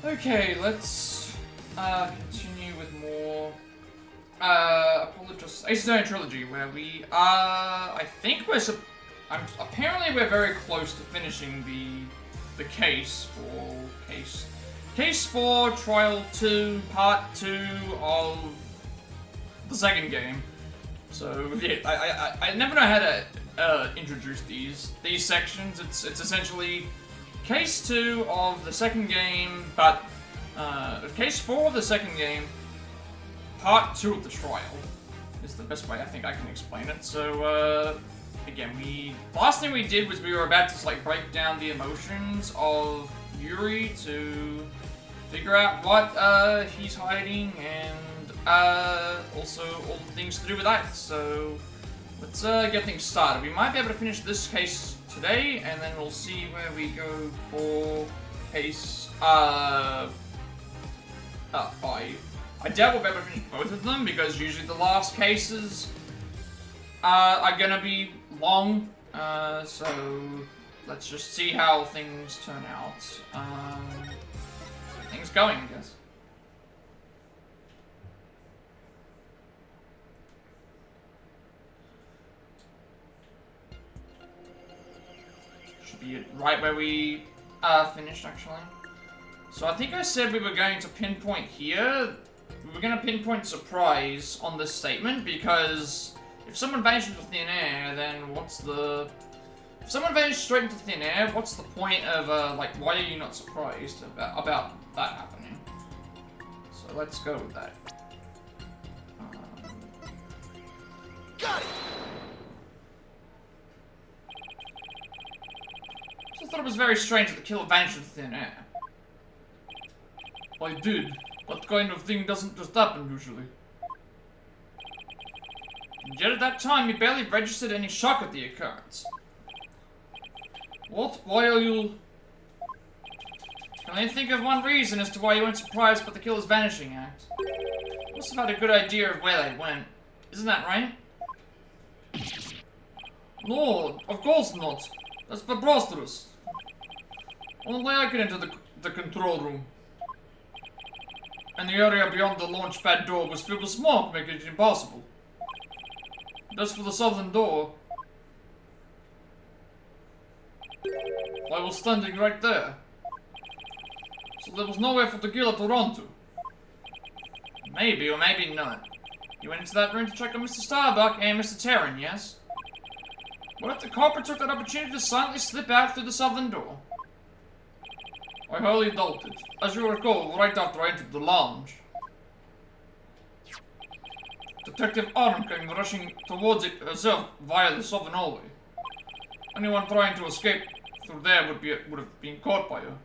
Okay, let's continue with more SPACEMAN Trilogy, where we I think apparently we're very close to finishing the case for Trial 2, Part 2 of the second game. So yeah, I never know how to introduce these sections. It's essentially Case 2 of the second game, but Case 4 of the second game, Part 2 of the trial is the best way I think I can explain it. So again, last thing we did was we were about to like break down the emotions of Yuri to figure out what he's hiding and also all the things to do with that. So let's get things started. We might be able to finish this case today, and then we'll see where we go for case 5. I doubt we'll be able to finish both of them because usually the last cases are gonna be long. So let's just see how things turn out. Things going, I guess. Should be right where we finished, actually. So I think I said we were going to pinpoint here. We were going to pinpoint surprise on this statement because if someone vanishes into thin air, then if someone vanishes straight into thin air, what's the point of, like, why are you not surprised about that happening? So let's go with that. Got it! I thought it was very strange that the killer vanished into thin air. I did. That kind of thing doesn't just happen usually. And yet at that time, you barely registered any shock at the occurrence. What? Why are you... I can only think of one reason as to why you weren't surprised by the killer's vanishing act. You must have had a good idea of where they went. Isn't that right? No, of course not. That's preposterous. Only I can enter the control room. And the area beyond the launch pad door was filled with smoke, making it impossible. As for the southern door, I was standing right there. So there was nowhere for the killer to run to. Maybe or maybe not. You went into that room to check on Mr. Starbuck and Mr. Terran, yes? What if the culprit took that opportunity to silently slip out through the southern door? I highly doubt it. As you recall, right after I entered the lounge, Detective Arm came rushing towards it herself via the southern hallway. Anyone trying to escape through there would have been caught by her.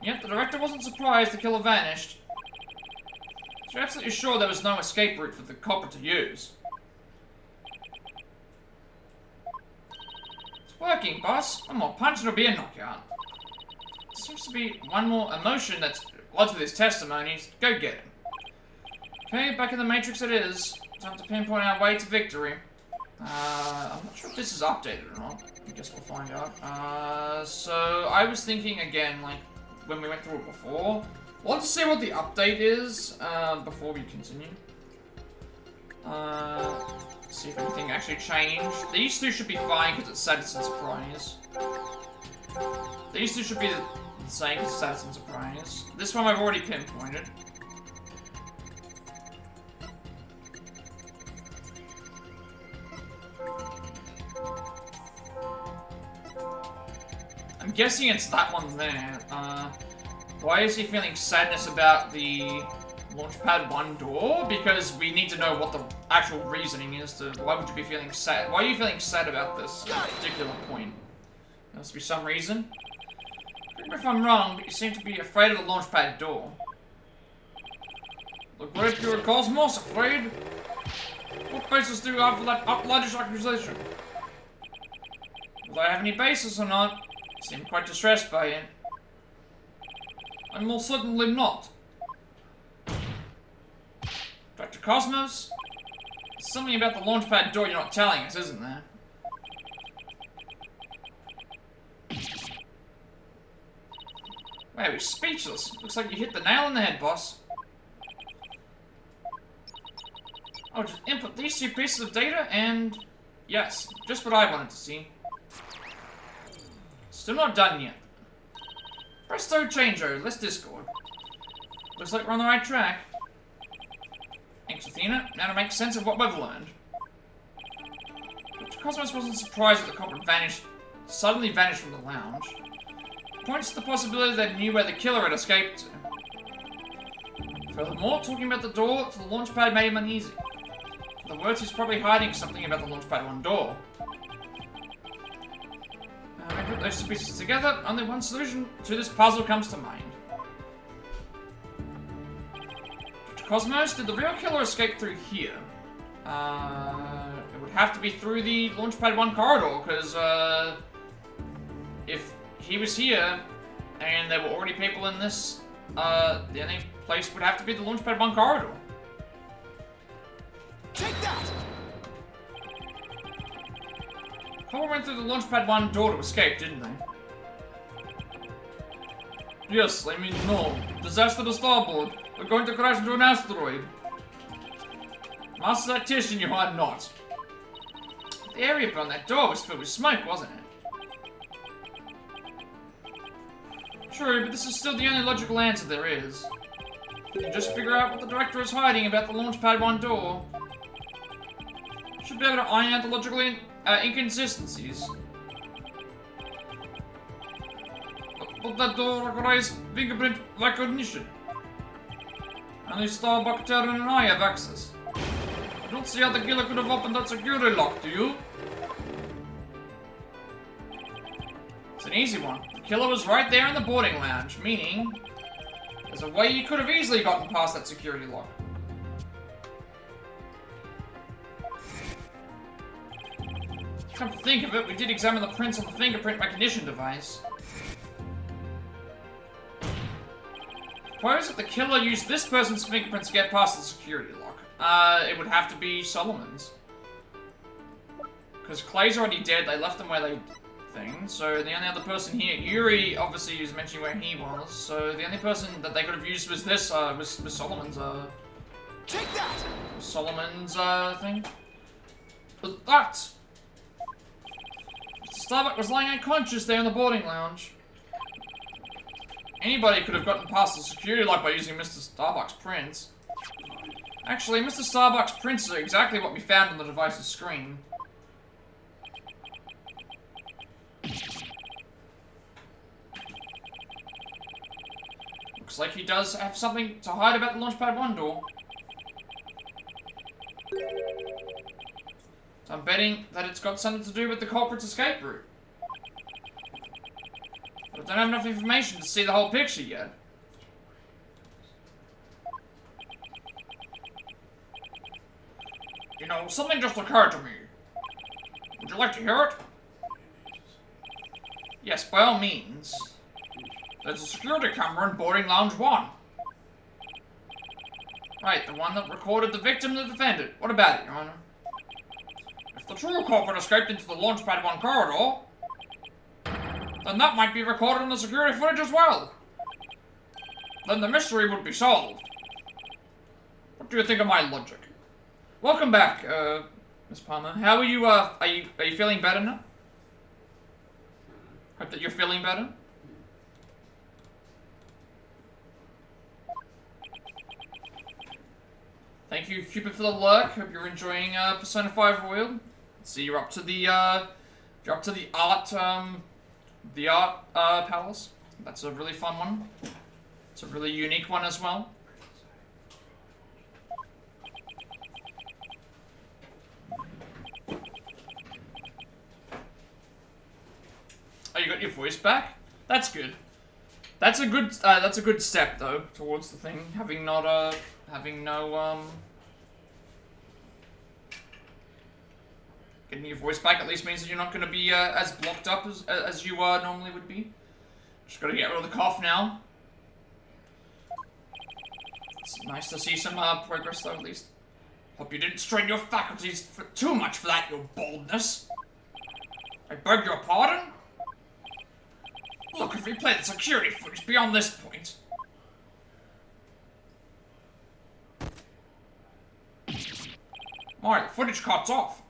Yet the director wasn't surprised the killer vanished. She's absolutely sure there was no escape route for the culprit to use. It's working, boss. One more punch and it'll be a knockout. Seems to be one more emotion that's odds with his testimonies. Go get him. Okay, back in the Matrix it is. Time to pinpoint our way to victory. I'm not sure if this is updated or not. I guess we'll find out. So I was thinking again, like, when we went through it before. Want to see what the update is, before we continue. See if anything actually changed. These two should be fine because it's status and surprise. These two should be the same because it's status and surprise. This one I've already pinpointed. I'm guessing it's that one there. Why is he feeling sadness about the Launchpad 1 door? Because we need to know what the actual reasoning is to why would you be feeling sad? Why are you feeling sad about this particular point? There must be some reason. Correct me if I'm wrong, but you seem to be afraid of the Launchpad door. The great Pure Cosmos, afraid? What basis do you have for that outlandish accusation? Whether I have any basis or not, you seem quite distressed by it. I'm most certainly not. Dr. Cosmos? There's something about the Launchpad door you're not telling us, isn't there? Wow, he's speechless. Looks like you hit the nail on the head, boss. I'll just input these 2 pieces of data and... yes, just what I wanted to see. Still not done yet. Presto changeover, let's Discord. Looks like we're on the right track. Thanks, Athena. Now to make sense of what we've learned. Dr. Cosmos wasn't surprised that the culprit suddenly vanished from the lounge. Points to the possibility that he knew where the killer had escaped to. Furthermore, talking about the door to the launch pad made him uneasy. In other words, he's probably hiding something about the launch pad 1 door. When I put those 2 pieces together, only one solution to this puzzle comes to mind. Dr. Cosmos, did the real killer escape through here? It would have to be through the Launchpad 1 corridor, because, if he was here, and there were already people in this, the only place would have to be the Launchpad 1 corridor. Take that! Cobble went through the Launchpad 1 door to escape, didn't they? Yes, I mean, no. Disaster to starboard. We're going to crash into an asteroid. Master tactician, you are not. The area beyond that door was filled with smoke, wasn't it? True, but this is still the only logical answer there is. You can just figure out what the director is hiding about the Launchpad 1 door. Should be able to iron out the logical inconsistencies. But that door requires fingerprint recognition. Only Starbuck, Terran, and I have access. I don't see how the killer could have opened that security lock, do you? It's an easy one. The killer was right there in the boarding lounge, meaning there's a way you could have easily gotten past that security lock. Come to think of it, we did examine the prints on the fingerprint recognition device. Suppose that the killer used this person's fingerprints to get past the security lock. It would have to be Solomon's. Because Clay's already dead, they left him where they thing, so the only other person here, Yuri obviously is mentioning where he was, so the only person that they could have used was this, was Solomon's, Take that! Solomon's, thing. But that! Mr. Starbuck was lying unconscious there in the boarding lounge. Anybody could have gotten past the security lock by using Mr. Starbuck's prints. Actually, Mr. Starbuck's prints are exactly what we found on the device's screen. Looks like he does have something to hide about the Launchpad 1 door. So I'm betting that it's got something to do with the culprit's escape route. But I don't have enough information to see the whole picture yet. You know, something just occurred to me. Would you like to hear it? Yes, by all means. There's a security camera in boarding lounge 1. Right, the one that recorded the victim and the defendant. What about it, Your Honor? If the true culprit escaped into the Launchpad 1 corridor, then that might be recorded on the security footage as well. Then the mystery would be solved. What do you think of my logic? Welcome back, Miss Palmer. How are you, are you feeling better now? Hope that you're feeling better. Thank you, Cupid, for the lurk. Hope you're enjoying, Persona 5 Royal. See, you're up to the, art palace. That's a really fun one. It's a really unique one as well. Oh, you got your voice back? That's good. That's a good step though towards the thing. Having no getting your voice back at least means that you're not going to be as blocked up as you normally would be. Just got to get rid of the cough now. It's nice to see some progress though, at least. Hope you didn't strain your faculties too much for that, your boldness. I beg your pardon? Look, if we play the security footage beyond this point... Alright, the footage cuts off.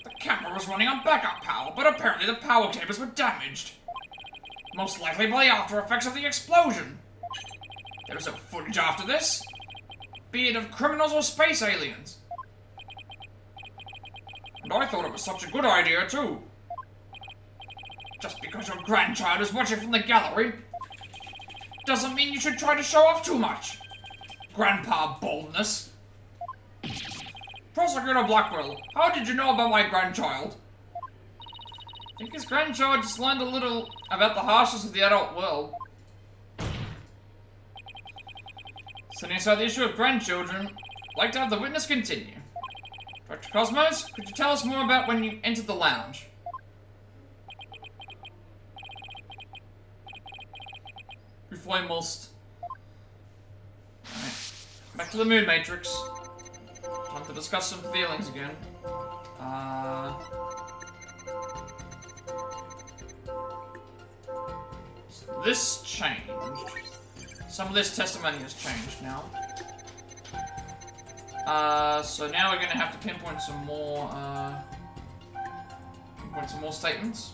The camera was running on backup power, but apparently the power cables were damaged. Most likely by the after effects of the explosion. There was no footage after this. Be it of criminals or space aliens. And I thought it was such a good idea, too. Just because your grandchild is watching from the gallery doesn't mean you should try to show off too much. Grandpa boldness. Prosecutor Blackwell, how did you know about my grandchild? I think his grandchild just learned a little about the harshness of the adult world. Setting aside the issue of grandchildren, I'd like to have the witness continue. Dr. Cosmos, could you tell us more about when you entered the lounge? Before I must. Alright. Back to the moon matrix. Time to discuss some feelings again. So this changed. Some of this testimony has changed now. So now we're gonna have to pinpoint some more statements.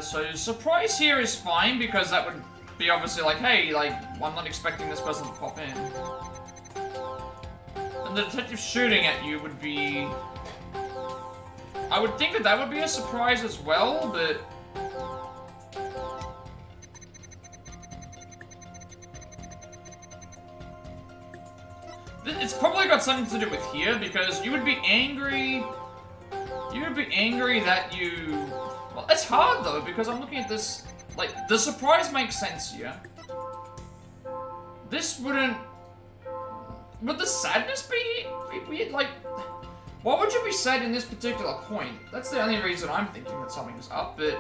So surprise here is fine because that would be obviously like, hey, like, I'm not expecting this person to pop in. And the detective shooting at you would be... I would think that that would be a surprise as well, but... It's probably got something to do with here, because you would be angry... You would be angry that you... Well, it's hard though, because I'm looking at this... Like, the surprise makes sense here. This wouldn't... Would the sadness be weird? Like, why would you be sad in this particular point? That's the only reason I'm thinking that something's up, but...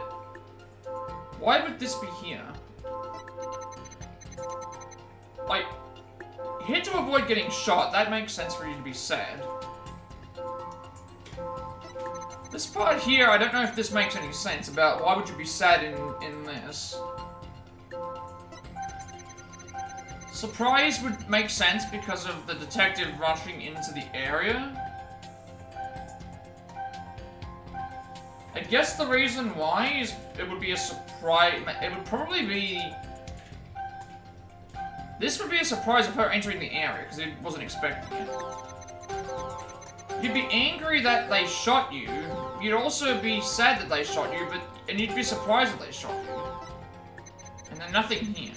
Why would this be here? Like, here to avoid getting shot, that makes sense for you to be sad. This part here, I don't know if this makes any sense about why would you be sad in this. Surprise would make sense because of the detective rushing into the area. I guess the reason why is it would be a surprise. It would probably be... This would be a surprise of her entering the area because he wasn't expecting it. You'd be angry that they shot you. You'd also be sad that they shot you, and you'd be surprised that they shot you. And then nothing here.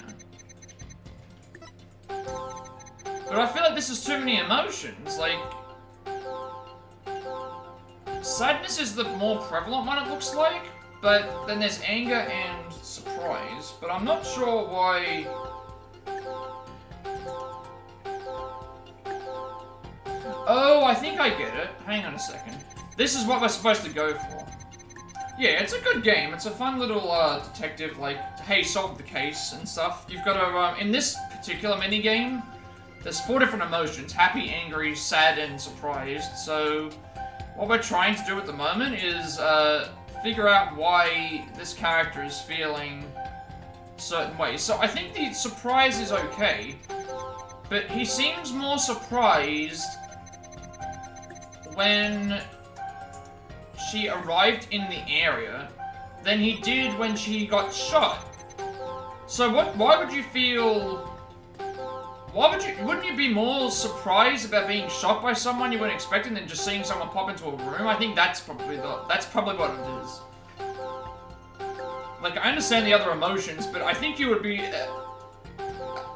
But I feel like this is too many emotions. Like, sadness is the more prevalent one, it looks like. But then there's anger and surprise. But I'm not sure why. Oh, I think I get it. Hang on a second. This is what we're supposed to go for. Yeah, it's a good game. It's a fun little detective, like, hey, solve the case and stuff. You've got to, in this particular minigame, there's 4 different emotions. Happy, angry, sad, and surprised. So, what we're trying to do at the moment is figure out why this character is feeling certain ways. So I think the surprise is okay, but he seems more surprised when she arrived in the area than he did when she got shot. So why would you feel... Wouldn't you be more surprised about being shot by someone you weren't expecting than just seeing someone pop into a room? I think that's probably what it is. Like, I understand the other emotions, but I think you would be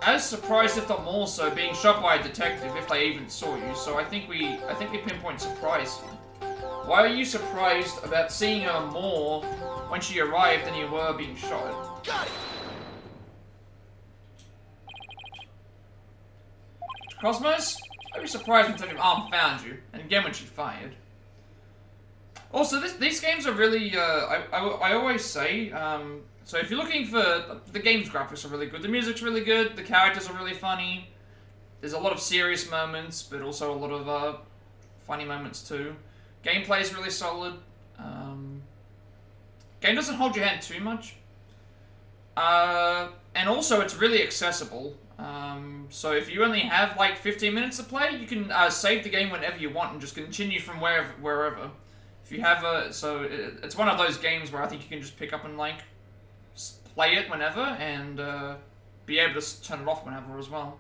as surprised, if not more so, being shot by a detective if they even saw you. So I think we pinpoint surprise here. Why are you surprised about seeing her more when she arrived than you were being shot? Got it. Cosmos? I'd be surprised when Detective Arm found you, and again when she fired. Also, these games are really, I always say, so if you're looking for, the game's graphics are really good, the music's really good, the characters are really funny, there's a lot of serious moments, but also a lot of, funny moments too. Gameplay's really solid, game doesn't hold your hand too much. And also it's really accessible. So if you only have like 15 minutes to play, you can save the game whenever you want and just continue from wherever. If you have it's one of those games where I think you can just pick up and like play it whenever and be able to turn it off whenever as well.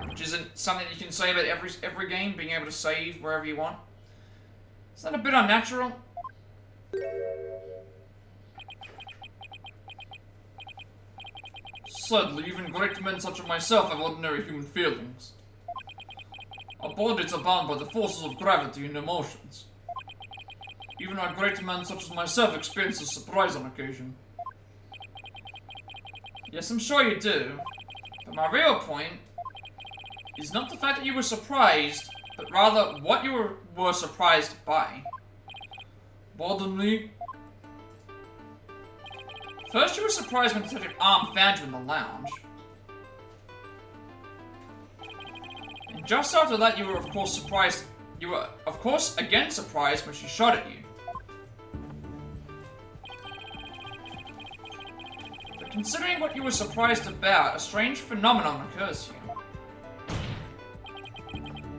Which isn't something you can say about every game, being able to save wherever you want. Is that a bit unnatural? Sadly, even great men such as myself have ordinary human feelings. Our bodies are bound by the forces of gravity and emotions. Even a great man such as myself experiences surprise on occasion. Yes, I'm sure you do. But my real point is not the fact that you were surprised, but rather what you were surprised by. Pardon me? First, you were surprised when Detective Arm found you in the lounge. And just after that, you were of course surprised. You were, of course, again surprised when she shot at you. But considering what you were surprised about, a strange phenomenon occurs to you.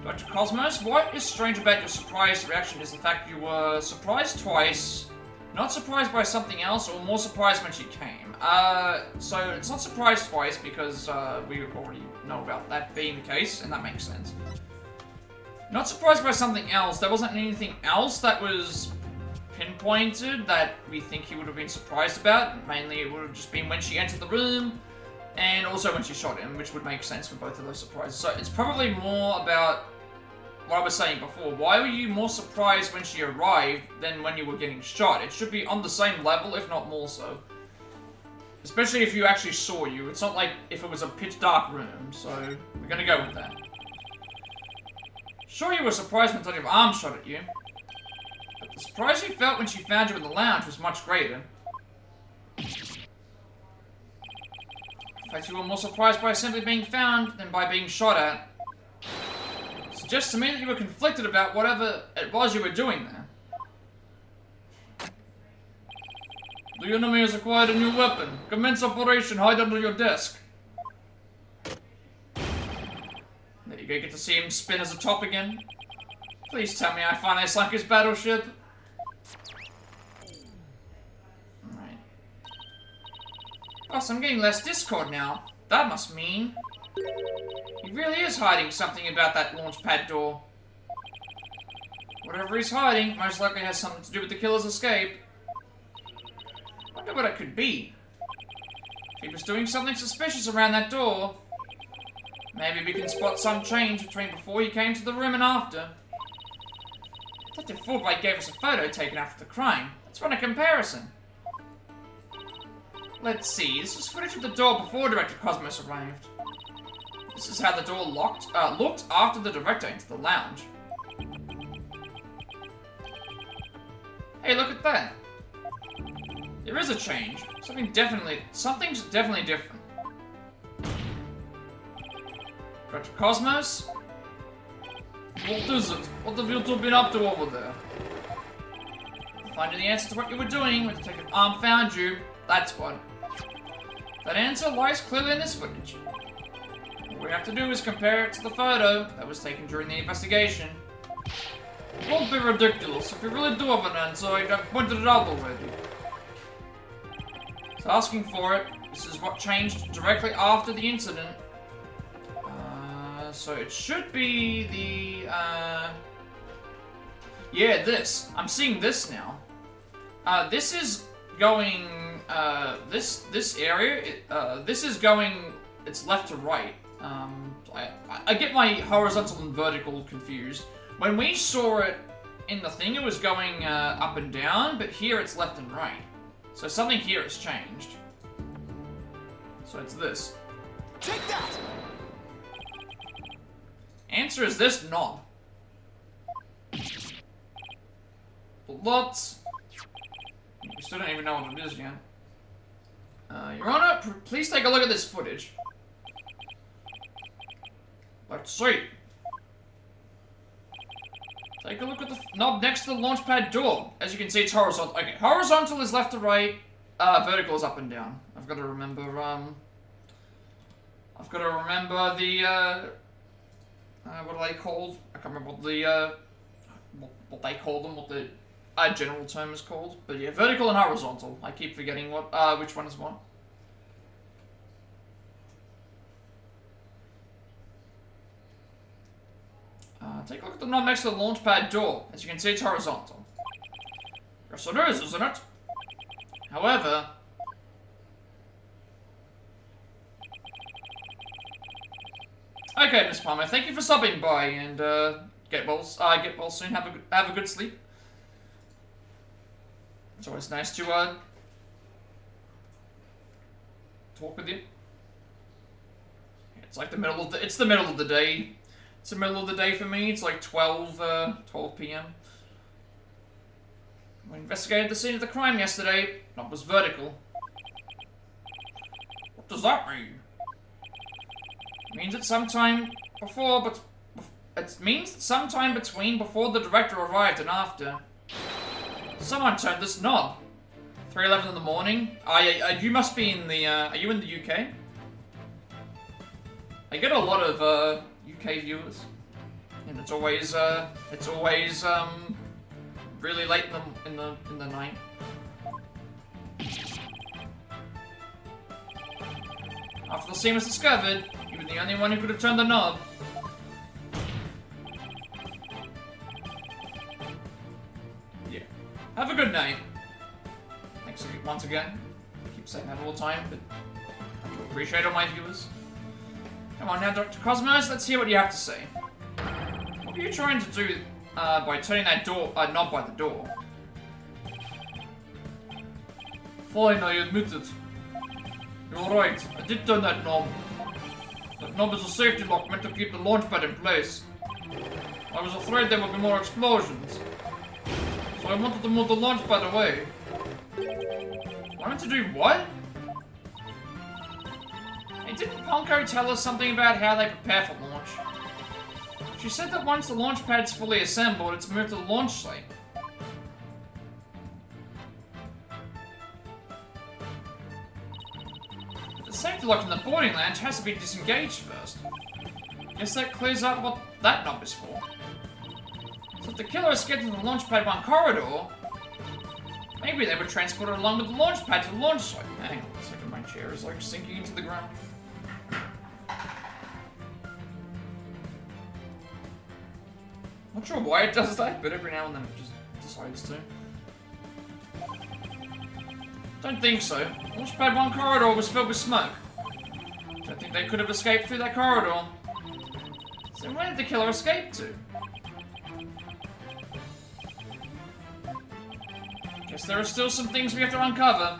Dr. Cosmos, what is strange about your surprised reaction is the fact you were surprised twice, not surprised by something else, or more surprised when she came. So it's not surprised twice because we already know about that being the case, and that makes sense. Not surprised by something else. There wasn't anything else that was pinpointed that we think he would have been surprised about. Mainly it would have just been when she entered the room, and also when she shot him, which would make sense for both of those surprises. So it's probably more about what I was saying before. Why were you more surprised when she arrived than when you were getting shot? It should be on the same level, if not more so. Especially if you actually saw you. It's not like if it was a pitch dark room, so we're gonna go with that. Sure, you were surprised when Detective Arm shot at you, but the surprise you felt when she found you in the lounge was much greater. In fact, you were more surprised by simply being found than by being shot at. It suggests to me that you were conflicted about whatever it was you were doing there. The enemy has acquired a new weapon. Commence operation, hide under your desk. There you go, get to see him spin as a top again. Please tell me I finally sunk his battleship. Alright. Boss, I'm getting less Discord now. That must mean he really is hiding something about that launch pad door. Whatever he's hiding most likely has something to do with the killer's escape. Wonder what it could be. If he was doing something suspicious around that door, maybe we can spot some change between before he came to the room and after. Detective Fulbright gave us a photo taken after the crime. Let's run a comparison. Let's see, this is footage of the door before Director Cosmos arrived. This is how the door looked after the director entered the lounge. Hey, look at that. There is a change. Something's definitely different. Director Cosmos? What is it? What have you two been up to over there? Finding the answer to what you were doing when Detective Arm found you, that's what. That answer lies clearly in this footage. All we have to do is compare it to the photo that was taken during the investigation. It won't be ridiculous. If you really do have an answer, I'd have pointed it out already. So asking for it, this is what changed directly after the incident. So it should be the, yeah, this. I'm seeing this now. This is going, this area, this is going, it's left to right. I get my horizontal and vertical confused. When we saw it in the thing, it was going up and down, but here it's left and right. So something here has changed. So it's this. Take that! Answer is this knob. But we still don't even know what it is yet. Your Honor, please take a look at this footage. Let's see. Take a look at the knob next to the launch pad door. As you can see, it's horizontal. Okay, horizontal is left to right. Vertical is up and down. I've got to remember, the, what are they called? I can't remember what the, what they call them, what the general term is called. But yeah, vertical and horizontal. I keep forgetting what, which one is what. Take a look at the knob next to the launch pad door. As you can see, it's horizontal. Yes, it is, isn't it? However... Okay, Miss Palmer, thank you for stopping by, and, get well soon. Have a good sleep. It's always nice to, talk with you. It's like the middle of the day. It's the middle of the day for me. It's like 12 p.m. We investigated the scene of the crime yesterday. Knob was vertical. What does that mean? It means that sometime before, but it means that sometime between before the director arrived and after, someone turned this knob. 3:11 in the morning. You must be in the. Are you in the UK? I get a lot of UK viewers, and it's always really late in the night. After the scene was discovered, you were the only one who could have turned the knob. Yeah. Have a good night. Thanks once again. I keep saying that all the time, but I do appreciate all my viewers. Come on now, Dr. Cosmos, let's hear what you have to say. What were you trying to do by turning that knob by the door? Fine, I admit it. You're right, I did turn that knob. That knob is a safety lock meant to keep the launch pad in place. I was afraid there would be more explosions, so I wanted to move the launch pad away. Wanted to do what? Hey, didn't Ponko tell us something about how they prepare for launch? She said that once the launch pad's fully assembled, it's moved to the launch site. But the safety lock in the boarding lounge has to be disengaged first. Guess that clears up what that knob is for. So if the killer escaped in the launch pad 1 corridor, maybe they would transport it along with the launch pad to the launch site. Hang on a second, my chair is like sinking into the ground. Not sure why it does that, but every now and then it just decides to. Don't think so. Launch pad 1 corridor was filled with smoke. Don't think they could have escaped through that corridor. So where did the killer escape to? Guess there are still some things we have to uncover.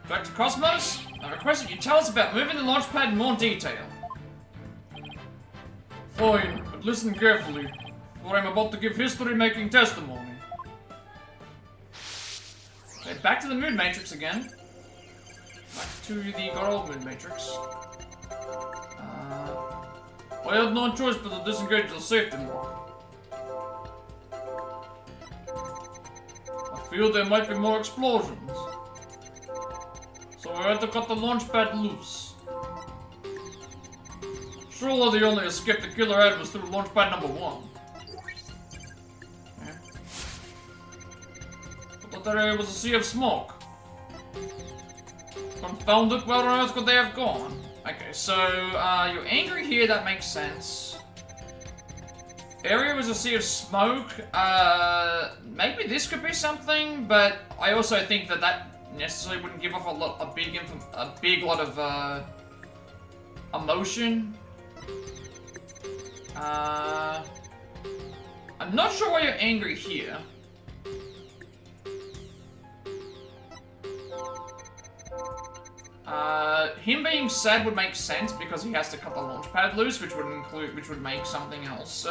Dr. Cosmos, I request that you tell us about moving the launch pad in more detail. Fine, but listen carefully, for I'm about to give history-making testimony. Okay, back to the mood matrix again. Back to the good old mood matrix. I had no choice but to disengage the safety lock. I feel there might be more explosions, so I had to cut the launch pad loose. Surely the only escape the killer had was through launch pad number 1. Yeah. But that area was a sea of smoke. Confound it, where on earth could they have gone? Okay, so, you're angry here, that makes sense. Area was a sea of smoke, maybe this could be something, but I also think that that necessarily wouldn't give off a big lot of, emotion. I'm not sure why you're angry here. Him being sad would make sense because he has to cut the launch pad loose, which would make something else,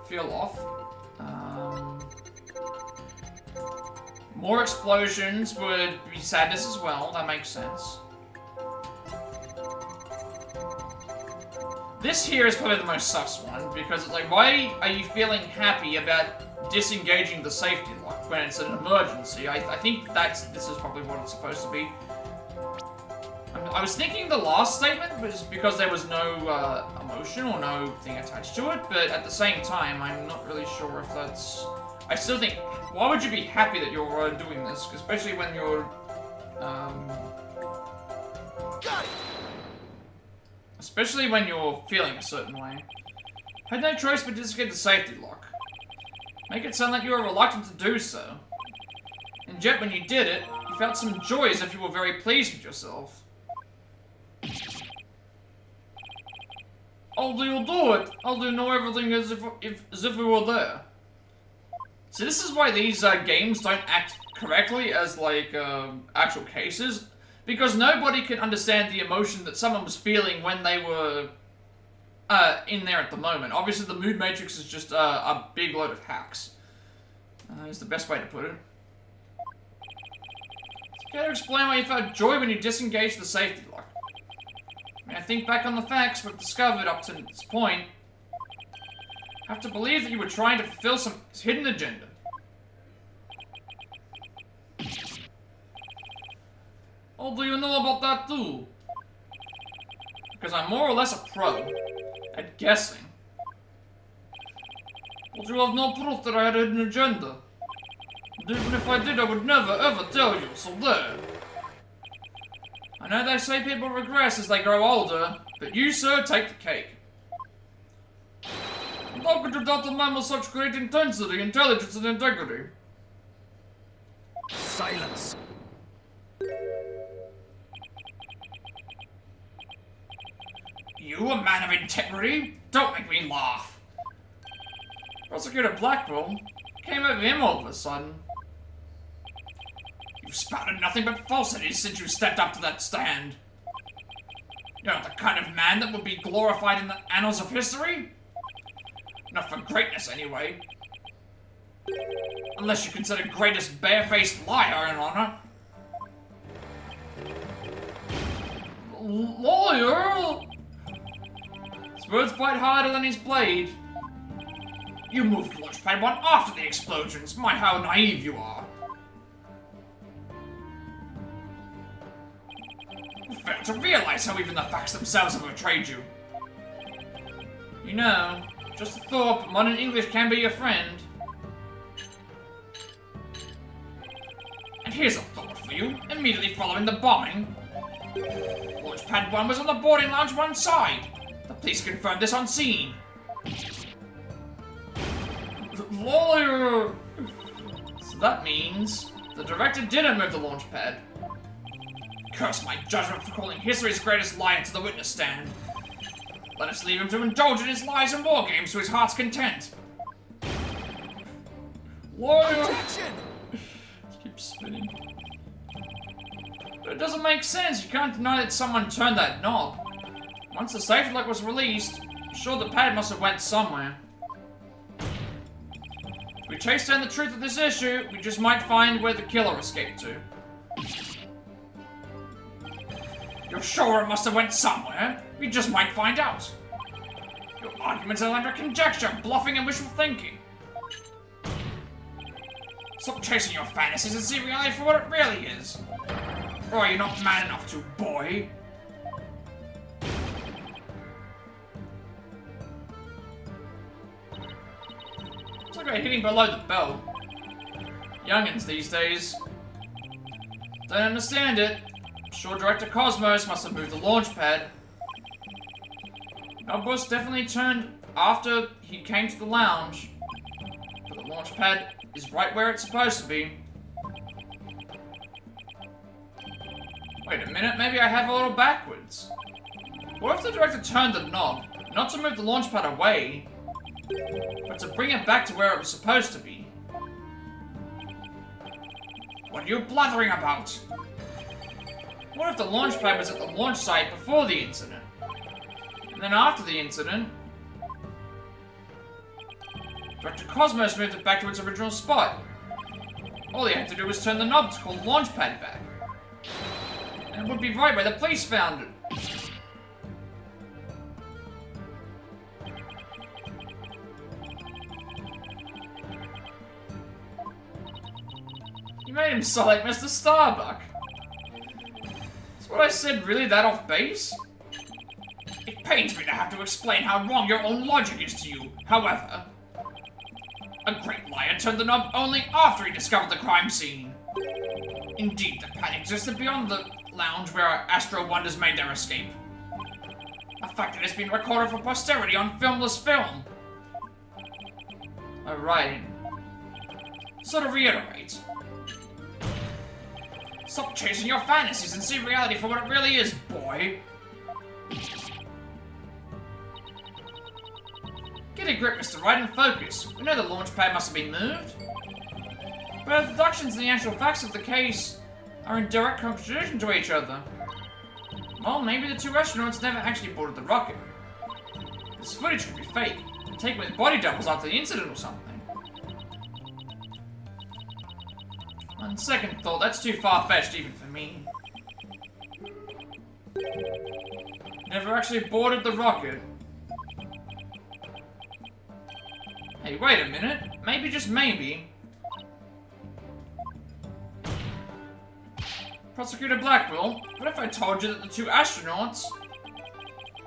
feel off. More explosions would be sadness as well, that makes sense. This here is probably the most sus one, because it's like, why are you feeling happy about disengaging the safety lock when it's an emergency? I think this is probably what it's supposed to be. I was thinking the last statement was because there was no emotion or no thing attached to it, but at the same time, I'm not really sure if that's... I still think, why would you be happy that you're doing this, especially when you're... Got it. Especially when you're feeling a certain way. Had no choice but to disengage the safety lock. Make it sound like you were reluctant to do so. And yet when you did it, you felt some joy as if you were very pleased with yourself. I'll do it. I'll know everything as if we were there. So this is why these games don't act correctly as like actual cases. Because nobody can understand the emotion that someone was feeling when they were in there at the moment. Obviously, the mood matrix is just a big load of hacks. Is the best way to put it. Can you explain why you felt joy when you disengaged the safety lock? I mean, I think back on the facts we've discovered up to this point. I have to believe that you were trying to fulfill some hidden agenda. Oh, do you know about that too? Because I'm more or less a pro at guessing. But you have no proof that I had an agenda. And even if I did, I would never ever tell you, so there. I know they say people regress as they grow older, but you, sir, take the cake. How could you doubt a man with such great intensity, intelligence, and integrity? Silence. You, a man of integrity? Don't make me laugh. Prosecutor Blackwell came over him all of a sudden. You've spouted nothing but falsities since you stepped up to that stand. You're not the kind of man that would be glorified in the annals of history? Not for greatness, anyway. Unless you consider greatest barefaced liar an honor. Lawyer? His words bite harder than his blade. You moved Launchpad 1 after the explosions. My, how naive you are. You fail to realize how even the facts themselves have betrayed you. You know, just a thought, but modern English can be your friend. And here's a thought for you, immediately following the bombing. Launchpad 1 was on the boarding lounge one side. The police confirmed this on scene. Lawyer! So that means the director didn't move the launch pad. Curse my judgment for calling history's greatest liar to the witness stand. Let us leave him to indulge in his lies and war games to his heart's content. Lawyer! Objection! Keeps spinning. But it doesn't make sense. You can't deny that someone turned that knob. Once the safety lock was released, I'm sure the pad must have went somewhere. If we chase down the truth of this issue, we just might find where the killer escaped to. You're sure it must have went somewhere? We just might find out. Your arguments are under conjecture, bluffing and wishful thinking. Stop chasing your fantasies and see reality for what it really is. Or are you not man enough to, boy? It's like I'm hitting below the belt. Youngins these days. Don't understand it. I'm sure Director Cosmos must have moved the launch pad. Nobus definitely turned after he came to the lounge. But the launch pad is right where it's supposed to be. Wait a minute, maybe I have a little backwards. What if the director turned the knob, not to move the launch pad away, but to bring it back to where it was supposed to be? What are you blathering about? What if the launch pad was at the launch site before the incident? And then after the incident, Director Cosmos moved it back to its original spot. All he had to do was turn the knob to call the launch pad back. And it would be right where the police found it. You made him sound like Mr. Starbuck. Is what I said really that off base? It pains me to have to explain how wrong your own logic is to you. However, a great liar turned the knob only after he discovered the crime scene. Indeed, the pad existed beyond the lounge where Astro Wonders made their escape. A fact that has been recorded for posterity on filmless film. Alright. So to reiterate, stop chasing your fantasies and see reality for what it really is, boy. Get a grip, Mr. Wright, and focus. We know the launch pad must have been moved. But the deductions and the actual facts of the case are in direct contradiction to each other. Well, maybe the two astronauts never actually boarded the rocket. This footage could be fake, taken with body doubles after the incident or something. On second thought, that's too far-fetched even for me. Never actually boarded the rocket. Hey, wait a minute. Maybe, just maybe. Prosecutor Blackwell, what if I told you that the two astronauts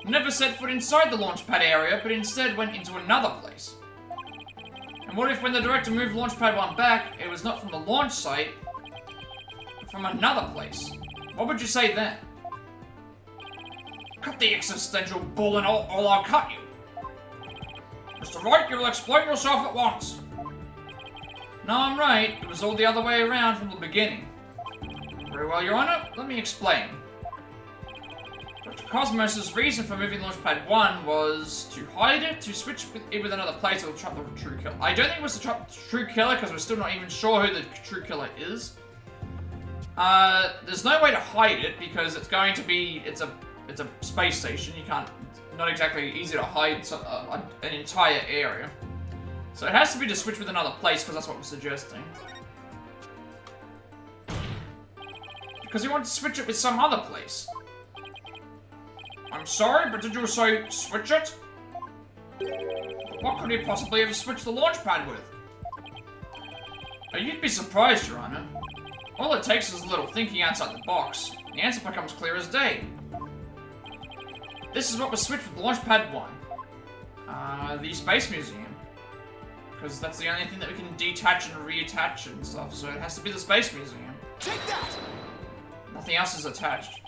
never set foot inside the launch pad area, but instead went into another place? And what if when the director moved launch pad 1 back, it was not from the launch site, but from another place? What would you say then? Cut the existential bull and or I'll cut you. Mr. Wright, you will explain yourself at once. No, I'm right. It was all the other way around from the beginning. Very well, Your Honor. Let me explain. Dr. Cosmos' reason for moving Launchpad 1 was to hide it, to switch it with another place, or to trap the true killer. I don't think it was to trap the true killer, because we're still not even sure who the true killer is. There's no way to hide it, because it's going to be, it's a space station. You can't, not exactly easy to hide an entire area. So it has to be to switch with another place, because that's what we're suggesting. Because he wanted to switch it with some other place. I'm sorry, but did you say switch it? What could he possibly have switched the launch pad with? Oh, you'd be surprised, Your Honor. All it takes is a little thinking outside the box. The answer becomes clear as day. This is what was switched with Launchpad 1. The Space Museum. Because that's the only thing that we can detach and reattach and stuff, so it has to be the Space Museum. Take that! Nothing else is attached.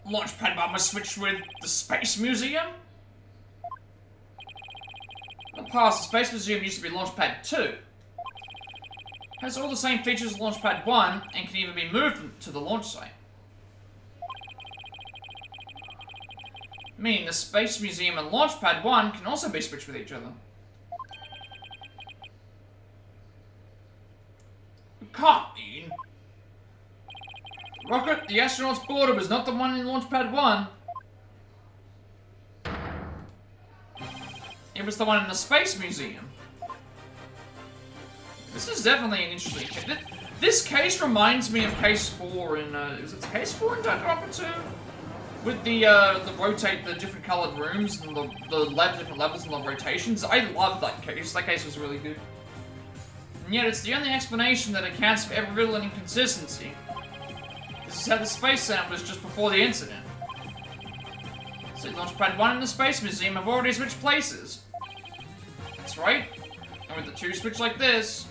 Launchpad 1 was switched with the Space Museum? In the past, the Space Museum used to be Launchpad 2. Has all the same features as Launchpad 1 and can even be moved to the launch site. Meaning the Space Museum and Launchpad 1 can also be switched with each other. It can't mean. Rocket, the astronaut's boarded was not the one in Launchpad 1. It was the one in the Space Museum. This is definitely an interesting case. This case reminds me of Case 4 in, is it Case 4 in Untitled Chapter 2? With the rotate, the different colored rooms and the different levels and the rotations. I love that case. That case was really good. And yet it's the only explanation that accounts for every little inconsistency. This is how the Space Center was just before the incident. So Launchpad 1 and the Space Museum have already switched places. That's right. And with the two switched like this,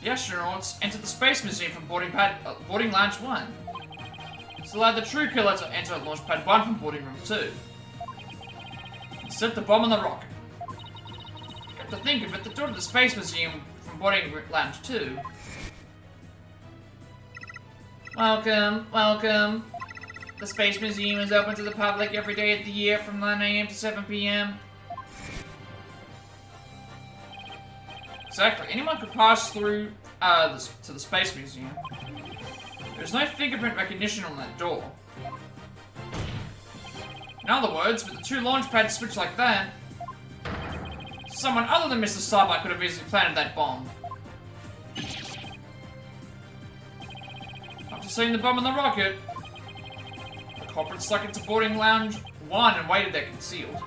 the astronauts entered the Space Museum from boarding lounge 1. This allowed the true killer to enter Launchpad 1 from boarding room 2. And set the bomb on the rocket. Come to think of it, the door to the Space Museum from boarding lounge 2. Welcome, welcome. The Space Museum is open to the public every day of the year from 9 AM to 7 PM. Exactly. Anyone could pass through to the Space Museum. There's no fingerprint recognition on that door. In other words, with the two launch pads switched like that, someone other than Mr. Starbuck could have easily planted that bomb. After seeing the bomb in the rocket, the culprit stuck it to boarding lounge 1 and waited there concealed.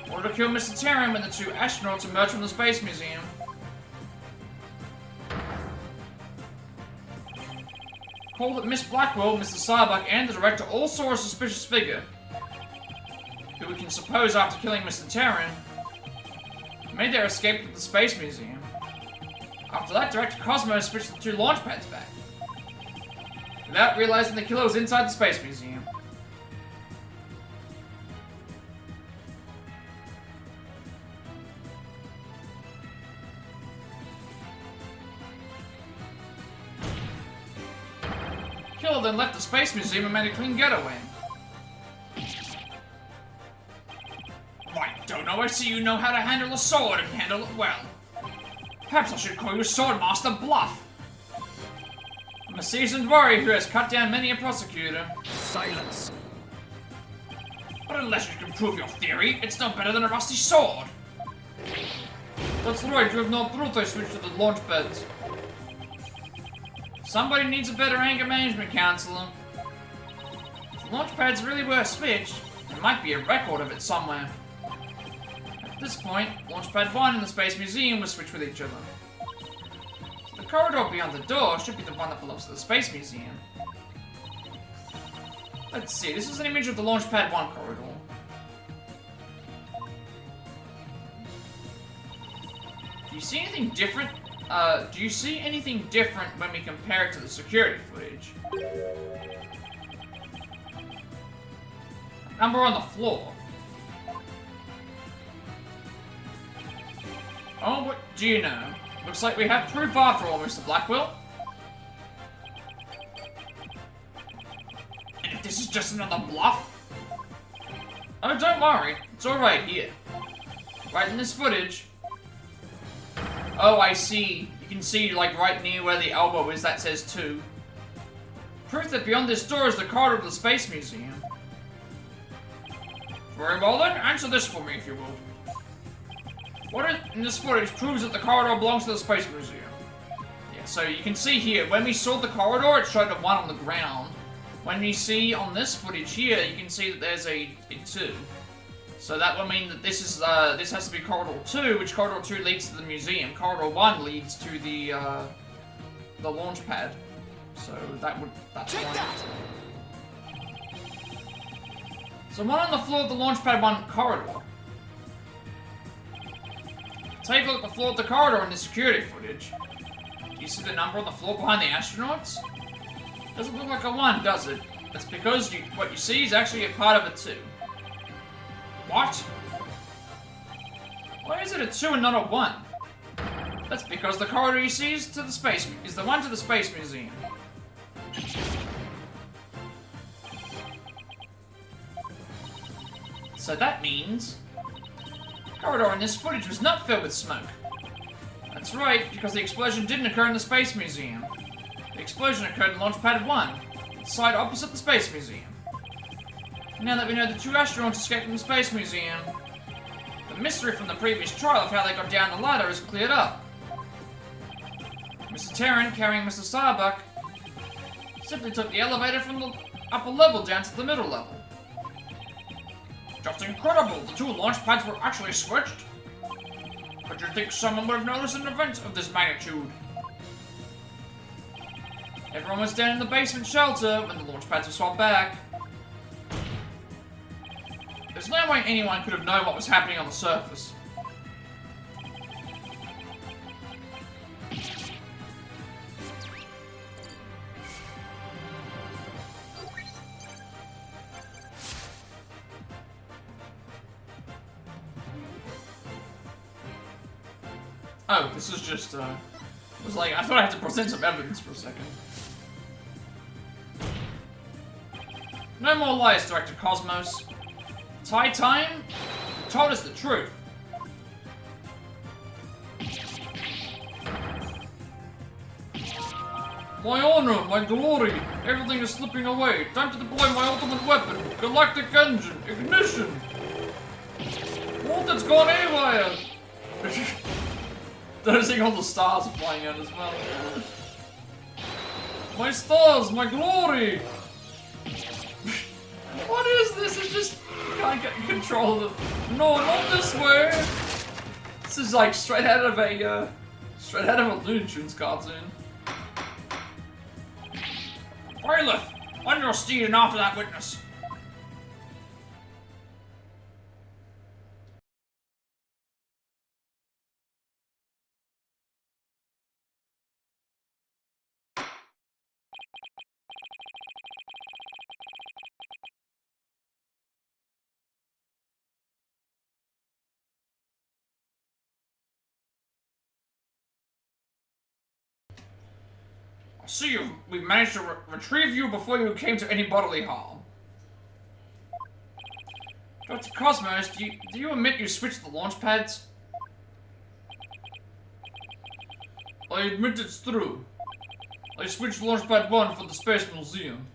In order to kill Mr. Terran when the two astronauts emerged from the Space Museum. Recall that Miss Blackwell, Mr. Starbuck, and the director all saw a suspicious figure, who we can suppose after killing Mr. Terran, made their escape to the Space Museum. After that, Director Cosmo switched the two launch pads back, without realizing the killer was inside the Space Museum. Killer then left the Space Museum and made a clean getaway. Right, don't know. I see you know how to handle a sword and handle it well. Perhaps I should call you Swordmaster Bluff. I'm a seasoned warrior who has cut down many a prosecutor. Silence. But unless you can prove your theory, it's no better than a rusty sword. That's right, you have no proof I switched to the launch pads. Somebody needs a better anger management counselor. If the launch pads really were switched, there might be a record of it somewhere. At this point, Launchpad 1 and the Space Museum were switched with each other. The corridor beyond the door should be the one that belongs to the Space Museum. Let's see, this is an image of the Launchpad 1 corridor. Do you see anything different? Do you see anything different when we compare it to the security footage? Number on the floor. Oh, what do you know? Looks like we have proof after all, Mr. Blackwell. And if this is just another bluff? Oh, don't worry. It's all right here. Right in this footage. Oh, I see. You can see, like, right near where the elbow is, that says 2. Proof that beyond this door is the corridor of the Space Museum. Very well then, answer this for me, if you will. What in this footage proves that the corridor belongs to the Space Museum? Yeah, so you can see here, when we saw the corridor, it showed a 1 on the ground. When you see on this footage here, you can see that there's a 2. So that would mean that this is this has to be corridor 2, which corridor 2 leads to the museum. Corridor 1 leads to the launch pad. So that's why. So one on the floor of the launch pad 1 corridor. Take a look at the floor of the corridor in the security footage. Do you see the number on the floor behind the astronauts? Doesn't look like a 1, does it? That's because what you see is actually a part of a 2. What? Why is it a 2 and not a 1? That's because the corridor you see is the one to the Space Museum. So that means the corridor in this footage was not filled with smoke. That's right, because the explosion didn't occur in the Space Museum. The explosion occurred in Launchpad 1, the side opposite the Space Museum. Now that we know the 2 astronauts escaped from the Space Museum, the mystery from the previous trial of how they got down the ladder is cleared up. Mr. Terran, carrying Mr. Starbuck, simply took the elevator from the upper level down to the middle level. Just incredible! The 2 launch pads were actually switched. But you'd think someone would have noticed an event of this magnitude. Everyone was down in the basement shelter when the launch pads were swapped back. There's no way anyone could have known what was happening on the surface. Oh, this is just, it was like, I thought I had to present some evidence for a second. No more lies, Director Cosmos. It's high time you told us the truth. My honor, my glory, everything is slipping away. Time to deploy my ultimate weapon, Galactic Engine, Ignition! Water's gone haywire! Noticing all the stars flying out as well. My stars, my glory! What is this? It's just, you can't get control of it. No, not this way! This is like straight out of a Looney Tunes cartoon. Bailiff, on your steed and after that witness. I see we've managed to retrieve you before you came to any bodily harm. Dr. Cosmos, do you admit you switched the launch pads? I admit it's true. I switched Launchpad 1 for the Space Museum.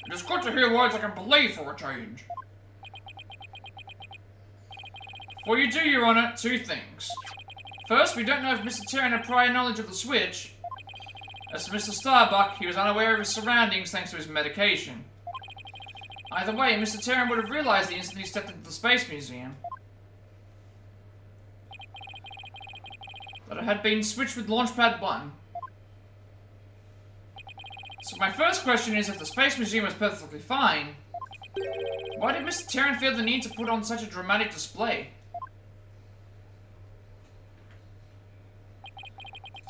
It is good to hear words I can believe for a change. Before you do, Your Honor, two things. First, we don't know if Mr. Terran had prior knowledge of the switch. As for Mr. Starbuck, he was unaware of his surroundings thanks to his medication. Either way, Mr. Terran would have realized the instant he stepped into the Space Museum that it had been switched with Launchpad 1. So my first question is, if the Space Museum was perfectly fine, why did Mr. Terran feel the need to put on such a dramatic display?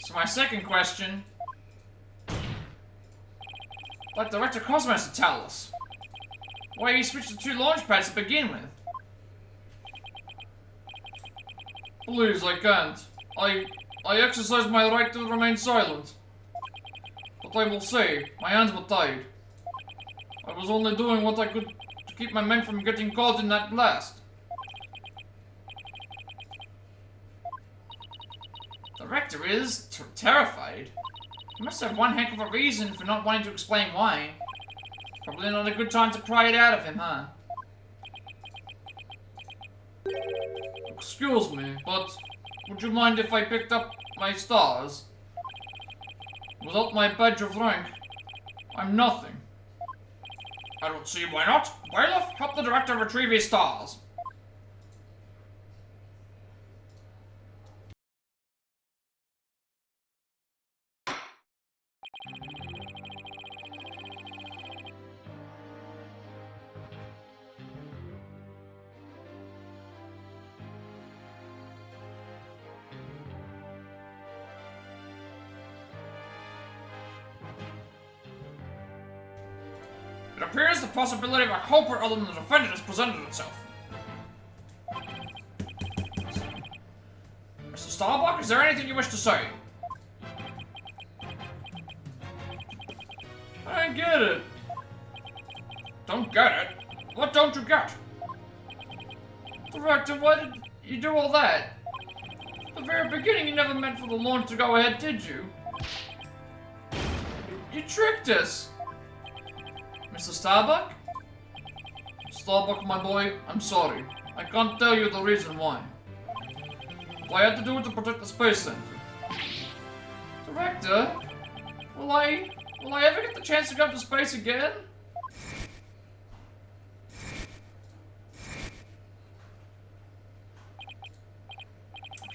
So my second question, like Director Cosmos to tell us, why he switched the two launch pads to begin with. Please, I can't. I exercise my right to remain silent. But I will say, my hands were tied. I was only doing what I could to keep my men from getting caught in that blast. The Rector is terrified. He must have one heck of a reason for not wanting to explain why. Probably not a good time to pry it out of him, huh? Excuse me, but would you mind if I picked up my stars? Without my badge of rank, I'm nothing. I don't see why not. Bailiff, help the Director retrieve his stars. It appears the possibility of a culprit other than the defendant has presented itself. Mr. Starbuck, is there anything you wish to say? I don't get it. Don't get it? What don't you get? Director, why did you do all that? At the very beginning, you never meant for the launch to go ahead, did you? You tricked us. Mr. Starbuck? Starbuck, my boy, I'm sorry. I can't tell you the reason why. But I had to do it to protect the Space Center. Director? Will I ever get the chance to go to space again?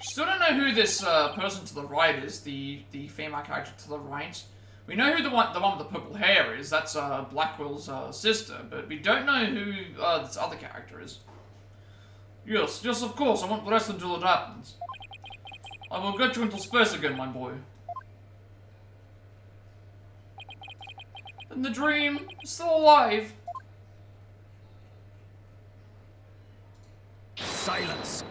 Still don't know who this person to the right is, the female character to the right. We know who the one with the purple hair is. That's Blackwell's sister, but we don't know who this other character is. Yes, of course. I won't rest until it happens. I will get you into space again, my boy. And the dream is still alive. Silence.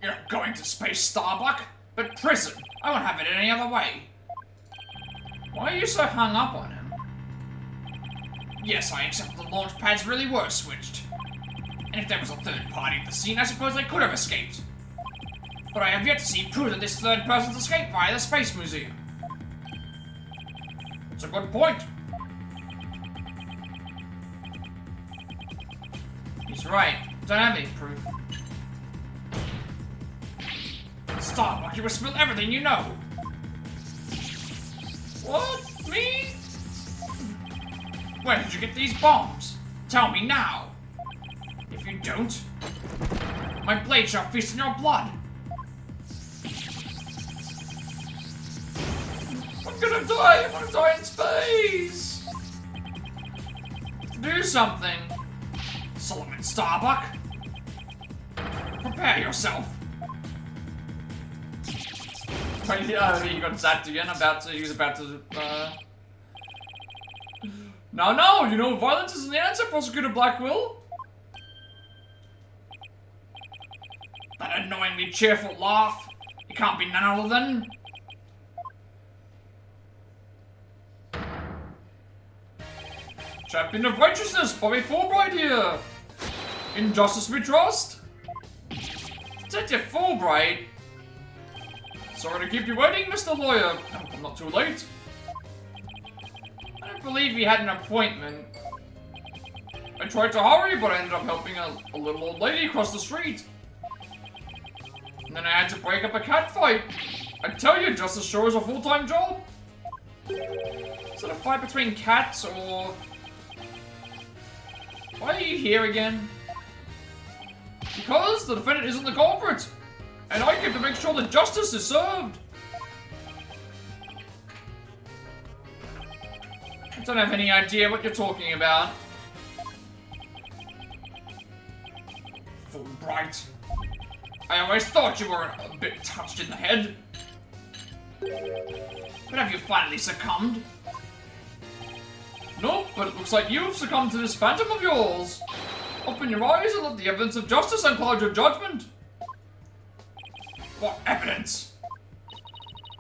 You're not going to space, Starbuck, but prison. I won't have it any other way. Why are you so hung up on him? Yes, I accept the launch pads really were switched. And if there was a third party at the scene, I suppose they could have escaped. But I have yet to see proof that this third person's escaped via the Space Museum. It's a good point. He's right. Don't have any proof. Starbuck, you will spill everything you know. What? Me? Where did you get these bombs? Tell me now. you don't. My blade shall feast on your blood. I'm gonna die in space! Do something, Solomon Starbuck. Prepare yourself. Wait, he got zapped again. He was about to, No, you know, violence isn't the answer, Prosecutor Blackwell. That annoyingly cheerful laugh. It can't be none other than... Champion of Righteousness, Bobby Fulbright here! In justice we trust! Detective Fulbright? Sorry to keep you waiting, Mr. Lawyer. I hope I'm not too late. I don't believe he had an appointment. I tried to hurry, but I ended up helping a little old lady across the street. And then I had to break up a cat fight. I tell you, justice sure is a full-time job. Is it a fight between cats, or... Why are you here again? Because the defendant isn't the culprit, and I came to make sure that justice is served. I don't have any idea what you're talking about. Fulbright. I always thought you were a bit touched in the head. But have you finally succumbed? Nope, but it looks like you've succumbed to this phantom of yours. Open your eyes and let the evidence of justice uncloud your judgment. What evidence?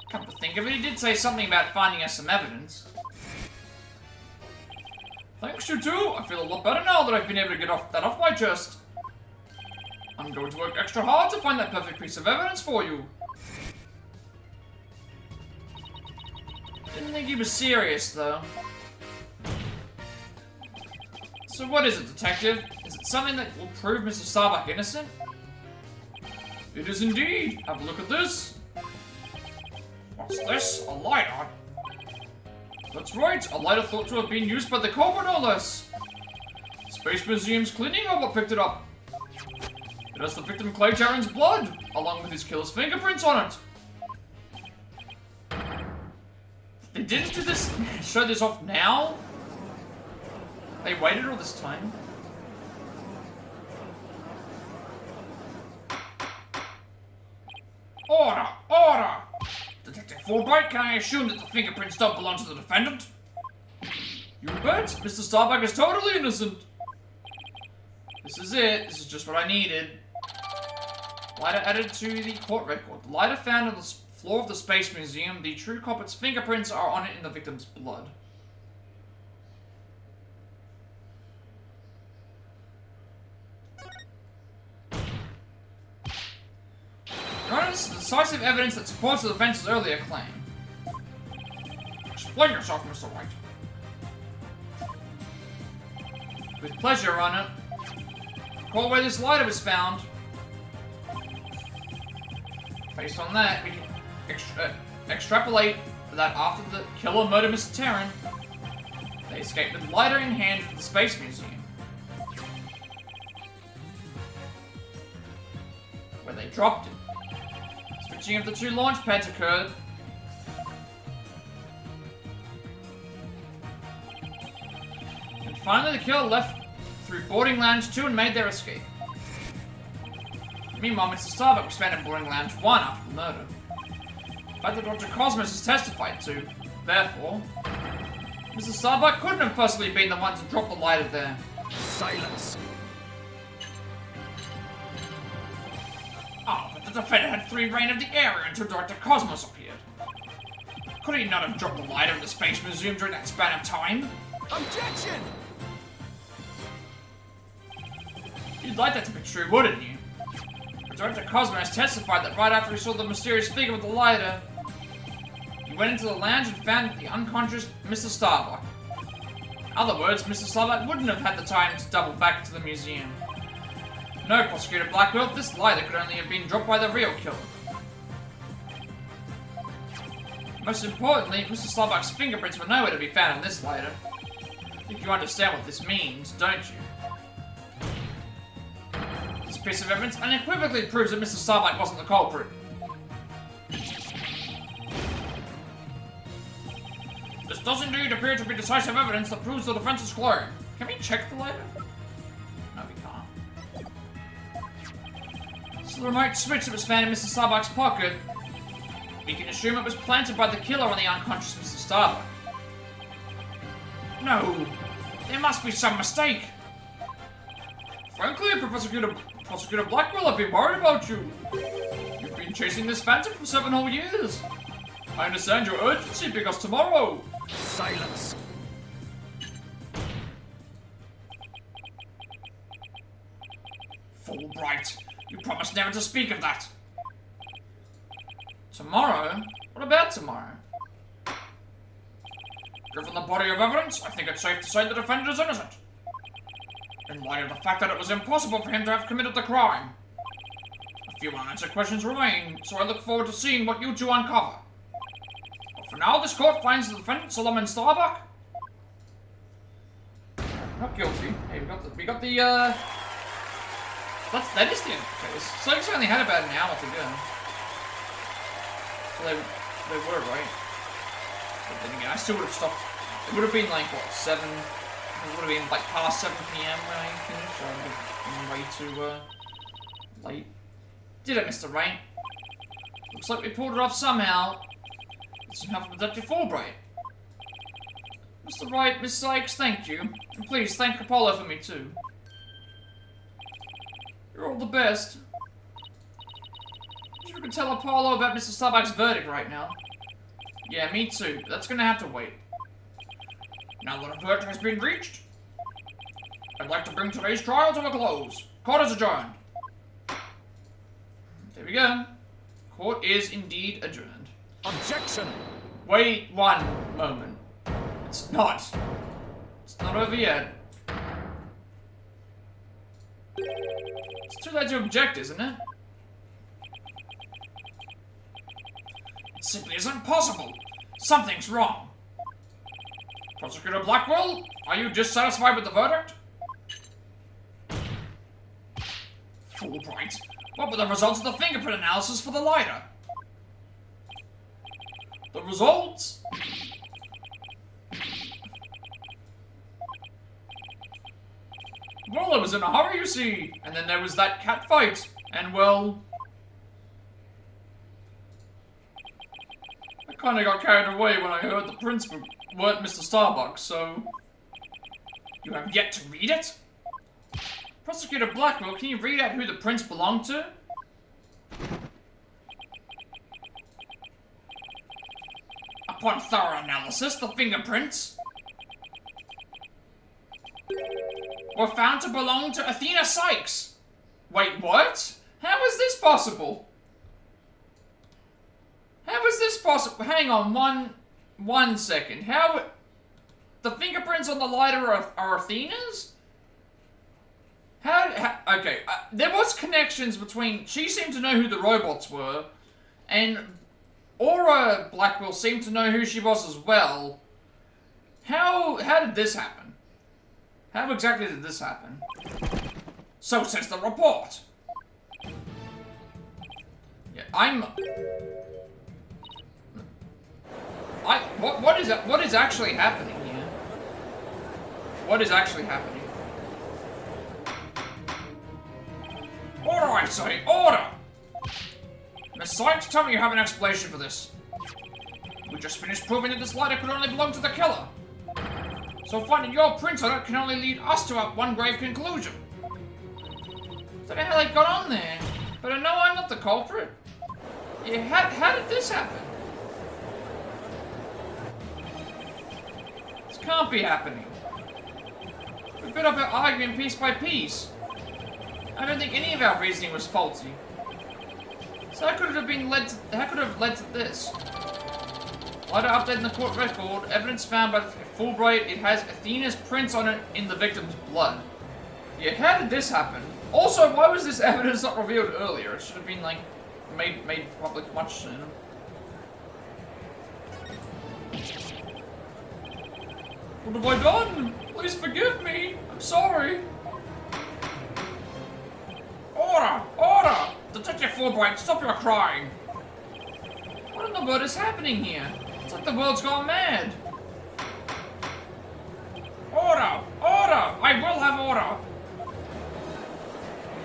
Come to think of it, he did say something about finding us some evidence. Thanks, you too. I feel a lot better now that I've been able to get that off my chest. I'm going to work extra hard to find that perfect piece of evidence for you. Didn't think he was serious, though. So what is it, Detective? Is it something that will prove Mr. Starbuck innocent? It is indeed. Have a look at this. What's this? A lighter? That's right, a lighter thought to have been used by the culprit, no less. Space Museum's cleaning robot picked it up. It has the victim Clay Taryn's blood, along with his killer's fingerprints on it. They didn't do this, show this off now? They waited all this time? Order! Order! Detective Fulbright, can I assume that the fingerprints don't belong to the defendant? You bet! Mr. Starbuck is totally innocent! This is it. This is just what I needed. Lighter added to the court record. The lighter found on the floor of the Space Museum. The true culprit's fingerprints are on it in the victim's blood. Your Honor, this is decisive evidence that supports the defense's earlier claim. Explain yourself, Mr. Wright. With pleasure, Your Honor. Recall where this lighter was found. Based on that, we can extrapolate that after the killer murdered Mr. Taryn, they escaped with the lighter in hand to the Space Museum, where they dropped it. Switching of the two launch pads occurred. And finally the killer left through boarding lounge 2 and made their escape. Meanwhile, Mr. Starbuck was found in boarding lounge 1 after the murder. A fact that Dr. Cosmos has testified to. Therefore, Mr. Starbuck couldn't have possibly been the one to drop the lighter there. Silence. Oh, but the defendant had free reign of the area until Dr. Cosmos appeared. Could he not have dropped the lighter in the Space Museum during that span of time? Objection! You'd like that to be true, wouldn't you? But Dr. Cosmos testified that right after he saw the mysterious figure with the lighter, he went into the lounge and found the unconscious Mr. Starbuck. In other words, Mr. Starbuck wouldn't have had the time to double back to the museum. No, Prosecutor Blackwell, this lighter could only have been dropped by the real killer. Most importantly, Mr. Starbuck's fingerprints were nowhere to be found on this lighter. I think you understand what this means, don't you? piece of evidence unequivocally proves that Mr. Starbuck wasn't the culprit. This does indeed appear to be decisive evidence that proves the defense's claim. Can we check the lighter? No, we can't. It's the remote switch that was found in Mr. Starbuck's pocket. We can assume it was planted by the killer on the unconscious Mr. Starbuck. No, there must be some mistake. Frankly, Prosecutor Blackwell, I've been worried about you. You've been chasing this phantom for 7 whole years. I understand your urgency because tomorrow... Silence. Fulbright, you promised never to speak of that. Tomorrow? What about tomorrow? Given the body of evidence, I think it's safe to say the defendant is innocent. In light of the fact that it was impossible for him to have committed the crime. A few unanswered questions remain, so I look forward to seeing what you two uncover. But for now, this court finds the defendant, Solomon Starbuck, not guilty. Hey, we got the that is the end of the case. Sykes only had about an hour to go. So they were right. But then again, I still would have stopped. It would have been like, what, 7? It would have been like past 7 PM when I finished, so I would have been way too late. Did it, Mr. Wright? Looks like we pulled it off somehow. With some help from Detective Fulbright. Mr. Wright, Miss Sykes, thank you. And please thank Apollo for me too. You're all the best. Wish we could tell Apollo about Mr. Starbuck's verdict right now. Yeah, me too. That's gonna have to wait. Now that a verdict has been reached, I'd like to bring today's trial to a close. Court is adjourned. There we go. Court is indeed adjourned. Objection! Wait 1 moment. It's not. It's not over yet. It's too late to object, isn't it? It simply isn't possible. Something's wrong. Prosecutor Blackwell, are you dissatisfied with the verdict? Fulbright, what were the results of the fingerprint analysis for the lighter? The results? Well, I was in a hurry, you see, and then there was that cat fight, and well... I kinda got carried away when I heard the prints weren't Mr. Starbuck, so... You have yet to read it? Prosecutor Blackwell, can you read out who the prints belong to? Upon thorough analysis, the fingerprints were found to belong to Athena Sykes. Wait, what? How is this possible? How is this possible? Hang on, one second. How... The fingerprints on the lighter are Athena's? Okay, there was connections between... She seemed to know who the robots were, and Aura Blackwell seemed to know who she was as well. How did this happen? How exactly did this happen? So says the report. Yeah, what is actually happening here? What is actually happening? Order, I say, order! Miss Sykes, tell me you have an explanation for this. We just finished proving that this lighter could only belong to the killer. So finding your print on it can only lead us to one grave conclusion. Don't know how they got on there, but I know I'm not the culprit. Yeah, how did this happen? This can't be happening. We've been up here arguing piece by piece. I don't think any of our reasoning was faulty. So how could it have led to this? Later update in the court record, evidence found by Fulbright, it has Athena's prints on it in the victim's blood. Yeah, how did this happen? Also, why was this evidence not revealed earlier? It should have been, like, made public much sooner. What have I done? Please forgive me. I'm sorry. Order! Order! Detective Fulbright, stop your crying! What in the world is happening here? It's like the world's gone mad! Order! Order! I will have order!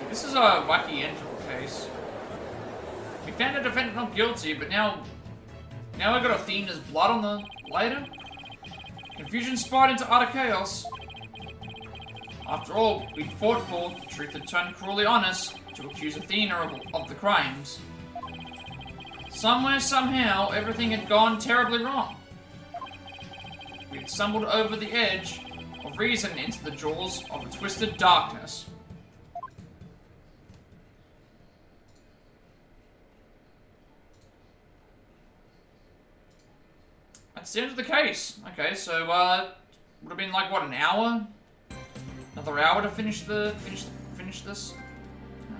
This is a wacky intro case. We found the defendant not guilty, but now I got Athena's blood on the lighter? Confusion spiraled into utter chaos. After all, we fought for, the truth had turned cruelly on us to accuse Athena of the crimes. Somewhere, somehow, everything had gone terribly wrong. We had stumbled over the edge of reason into the jaws of a twisted darkness. That's the end of the case. Okay, so, would have been like, what, an hour? Another hour to finish this?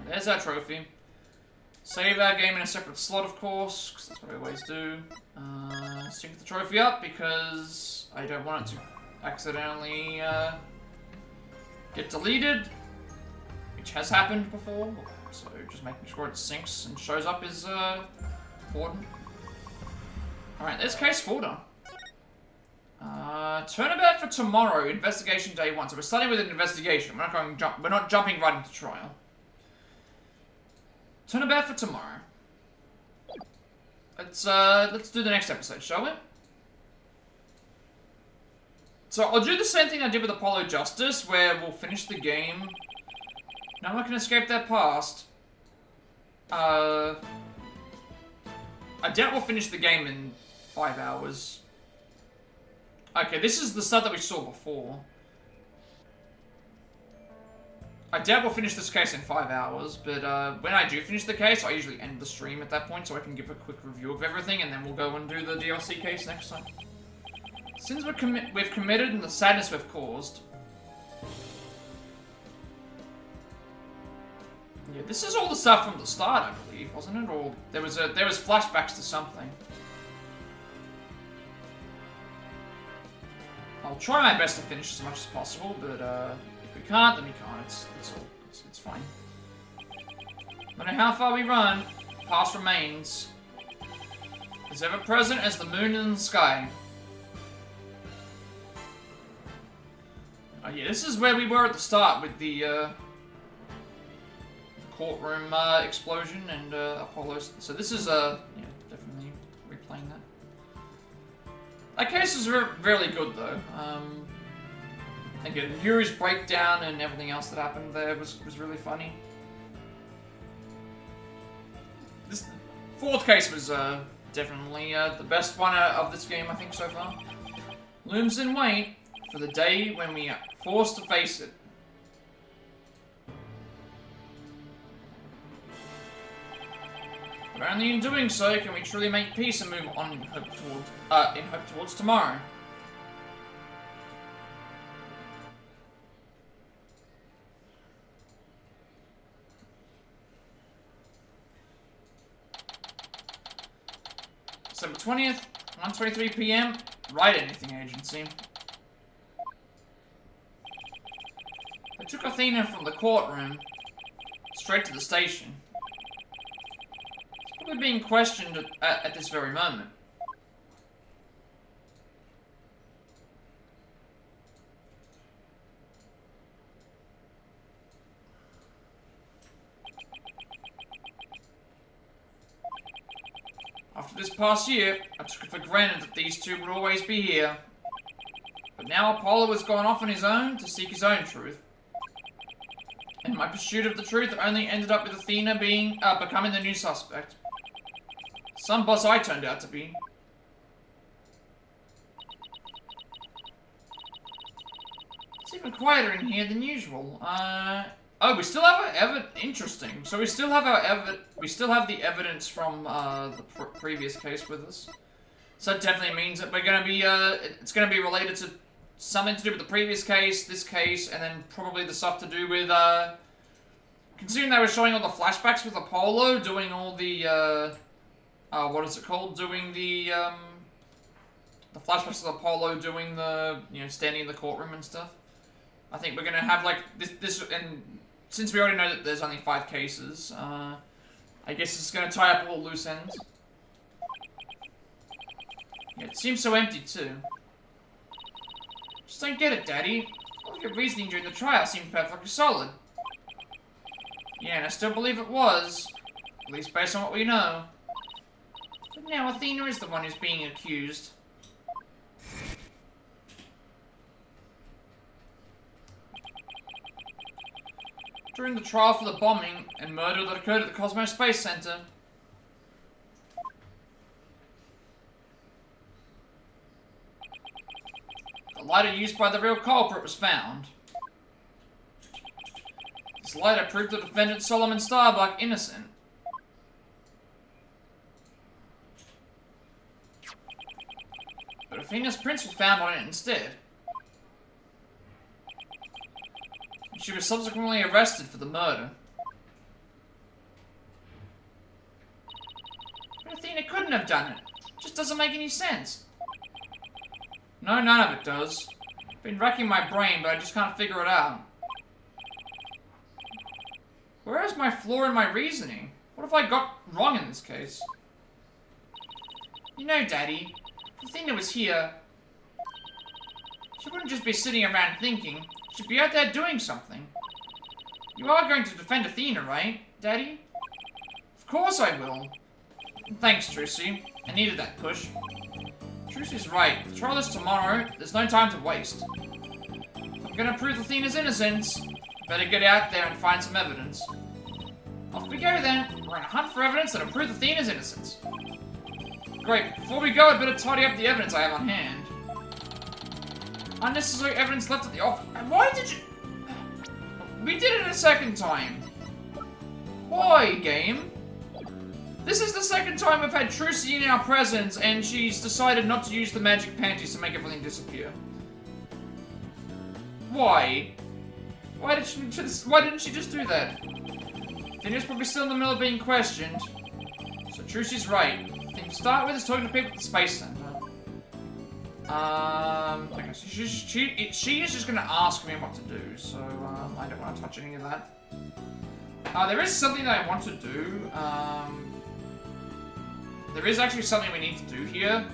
There's our trophy. Save our game in a separate slot, of course, because that's what I always do. Sync the trophy up, because I don't want it to accidentally, get deleted, which has happened before, so just making sure it syncs and shows up is, important. Alright, there's case 4 done. Turnabout for tomorrow, investigation day 1. So we're starting with an investigation. We're not jumping right into trial. Turnabout for tomorrow. Let's do the next episode, shall we? So I'll do the same thing I did with Apollo Justice, where we'll finish the game. No one can escape that past. I doubt we'll finish the game in 5 hours. Okay, this is the stuff that we saw before. I doubt we'll finish this case in 5 hours, but when I do finish the case, I usually end the stream at that point so I can give a quick review of everything, and then we'll go and do the DLC case next time. Since we've committed and the sadness we've caused... Yeah, this is all the stuff from the start, I believe, wasn't it? Or there was flashbacks to something. I'll try my best to finish as much as possible, but if we can't, then we can't. It's fine. No matter how far we run, the past remains as ever present as the moon in the sky. Oh yeah, this is where we were at the start with the courtroom explosion and Apollo. So this is yeah, definitely replaying that. That case is really good though. Again, Yuri's breakdown and everything else that happened there was really funny. This 4th case was definitely the best one of this game, I think, so far. Looms in wait for the day when we are forced to face it. But only in doing so can we truly make peace and move on in hope towards tomorrow. December 20th, 1:23 PM. Write anything, agency. They took Athena from the courtroom straight to the station. We're being questioned at this very moment. After this past year, I took it for granted that these two would always be here. But now Apollo has gone off on his own to seek his own truth. And my pursuit of the truth only ended up with Athena becoming the new suspect. Some boss I turned out to be. It's even quieter in here than usual. Oh, we still have our interesting. So we still have the evidence from the previous case with us. So that definitely means that we're gonna be it's gonna be related to something to do with the previous case, this case, and then probably the stuff to do with considering they were showing all the flashbacks with Apollo doing all the what is it called? Doing the flashbacks of Apollo doing the, standing in the courtroom and stuff. I think we're gonna have like this and since we already know that there's only 5 cases, I guess it's gonna tie up all loose ends. Yeah, it seems so empty, too. Just don't get it, Daddy. All of your reasoning during the trial seemed perfectly solid. Yeah, and I still believe it was. At least based on what we know. But now Athena is the one who's being accused. During the trial for the bombing and murder that occurred at the Cosmos Space Center, the lighter used by the real culprit was found. This lighter proved the defendant Solomon Starbuck innocent. But Athena's prints were found on it instead. She was subsequently arrested for the murder. But Athena couldn't have done it. It just doesn't make any sense. No, none of it does. I've been racking my brain, but I just can't figure it out. Where is my flaw in my reasoning? What have I got wrong in this case? You know, Daddy, if Athena was here, she wouldn't just be sitting around thinking. She'd be out there doing something. You are going to defend Athena, right, Daddy? Of course I will. Thanks, Trucy. I needed that push. Trucy's right. The trial is tomorrow. There's no time to waste. If I'm gonna prove Athena's innocence, better get out there and find some evidence. Off we go then. We're on a hunt for evidence that'll prove Athena's innocence. Great. Before we go, I'd better tidy up the evidence I have on hand. Unnecessary evidence left at the office. Why did you... We did it a second time. Why, game? This is the second time we've had Trucy in our presence, and she's decided not to use the magic panties to make everything disappear. Why? Why didn't she just do that? Athena's probably still in the middle of being questioned. So Trucy's right. The thing to start with is talking to people at the Space Center. Okay, so she is just gonna ask me what to do, so, I don't want to touch any of that. There is something that I want to do, there is actually something we need to do here,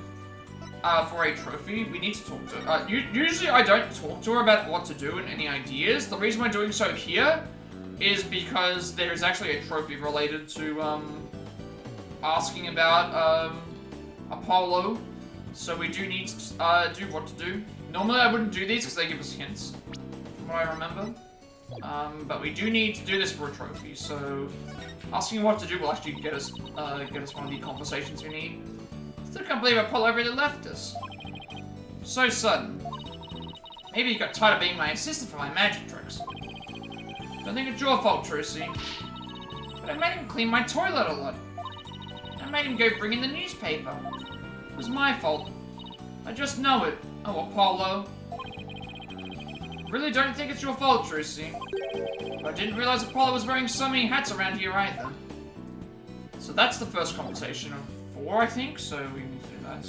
for a trophy. We need to talk to her. Usually I don't talk to her about what to do and any ideas. The reason we're doing so here is because there is actually a trophy related to, asking about, Apollo. So we do need to do what to do. Normally I wouldn't do these because they give us hints, from what I remember. But we do need to do this for a trophy, so asking what to do will actually get us one of the conversations we need. Still can't believe Apollo really left us. So sudden. Maybe he got tired of being my assistant for my magic tricks. Don't think it's your fault, Trucy. But I made him clean my toilet a lot. I made him go bring in the newspaper. It was my fault. I just know it. Oh, Apollo. Really don't think it's your fault, Trucy. But I didn't realize Apollo was wearing so many hats around here either. So that's the first conversation of 4, I think, so we need to do that.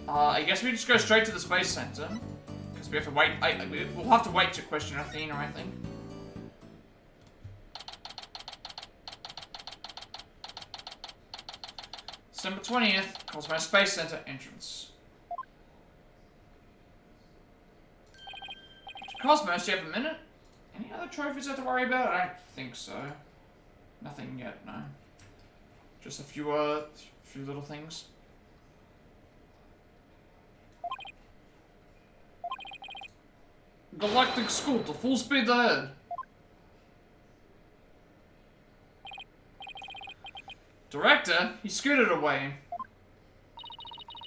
I guess we just go straight to the Space Center. Because we have to wait. We'll have to wait to question Athena, I think. December 20th, Cosmos Space Center entrance. Cosmos, do you have a minute? Any other trophies I have to worry about? I don't think so. Nothing yet, no. Just a few little things. Galactic Scooter, full speed ahead. Director? He scooted away.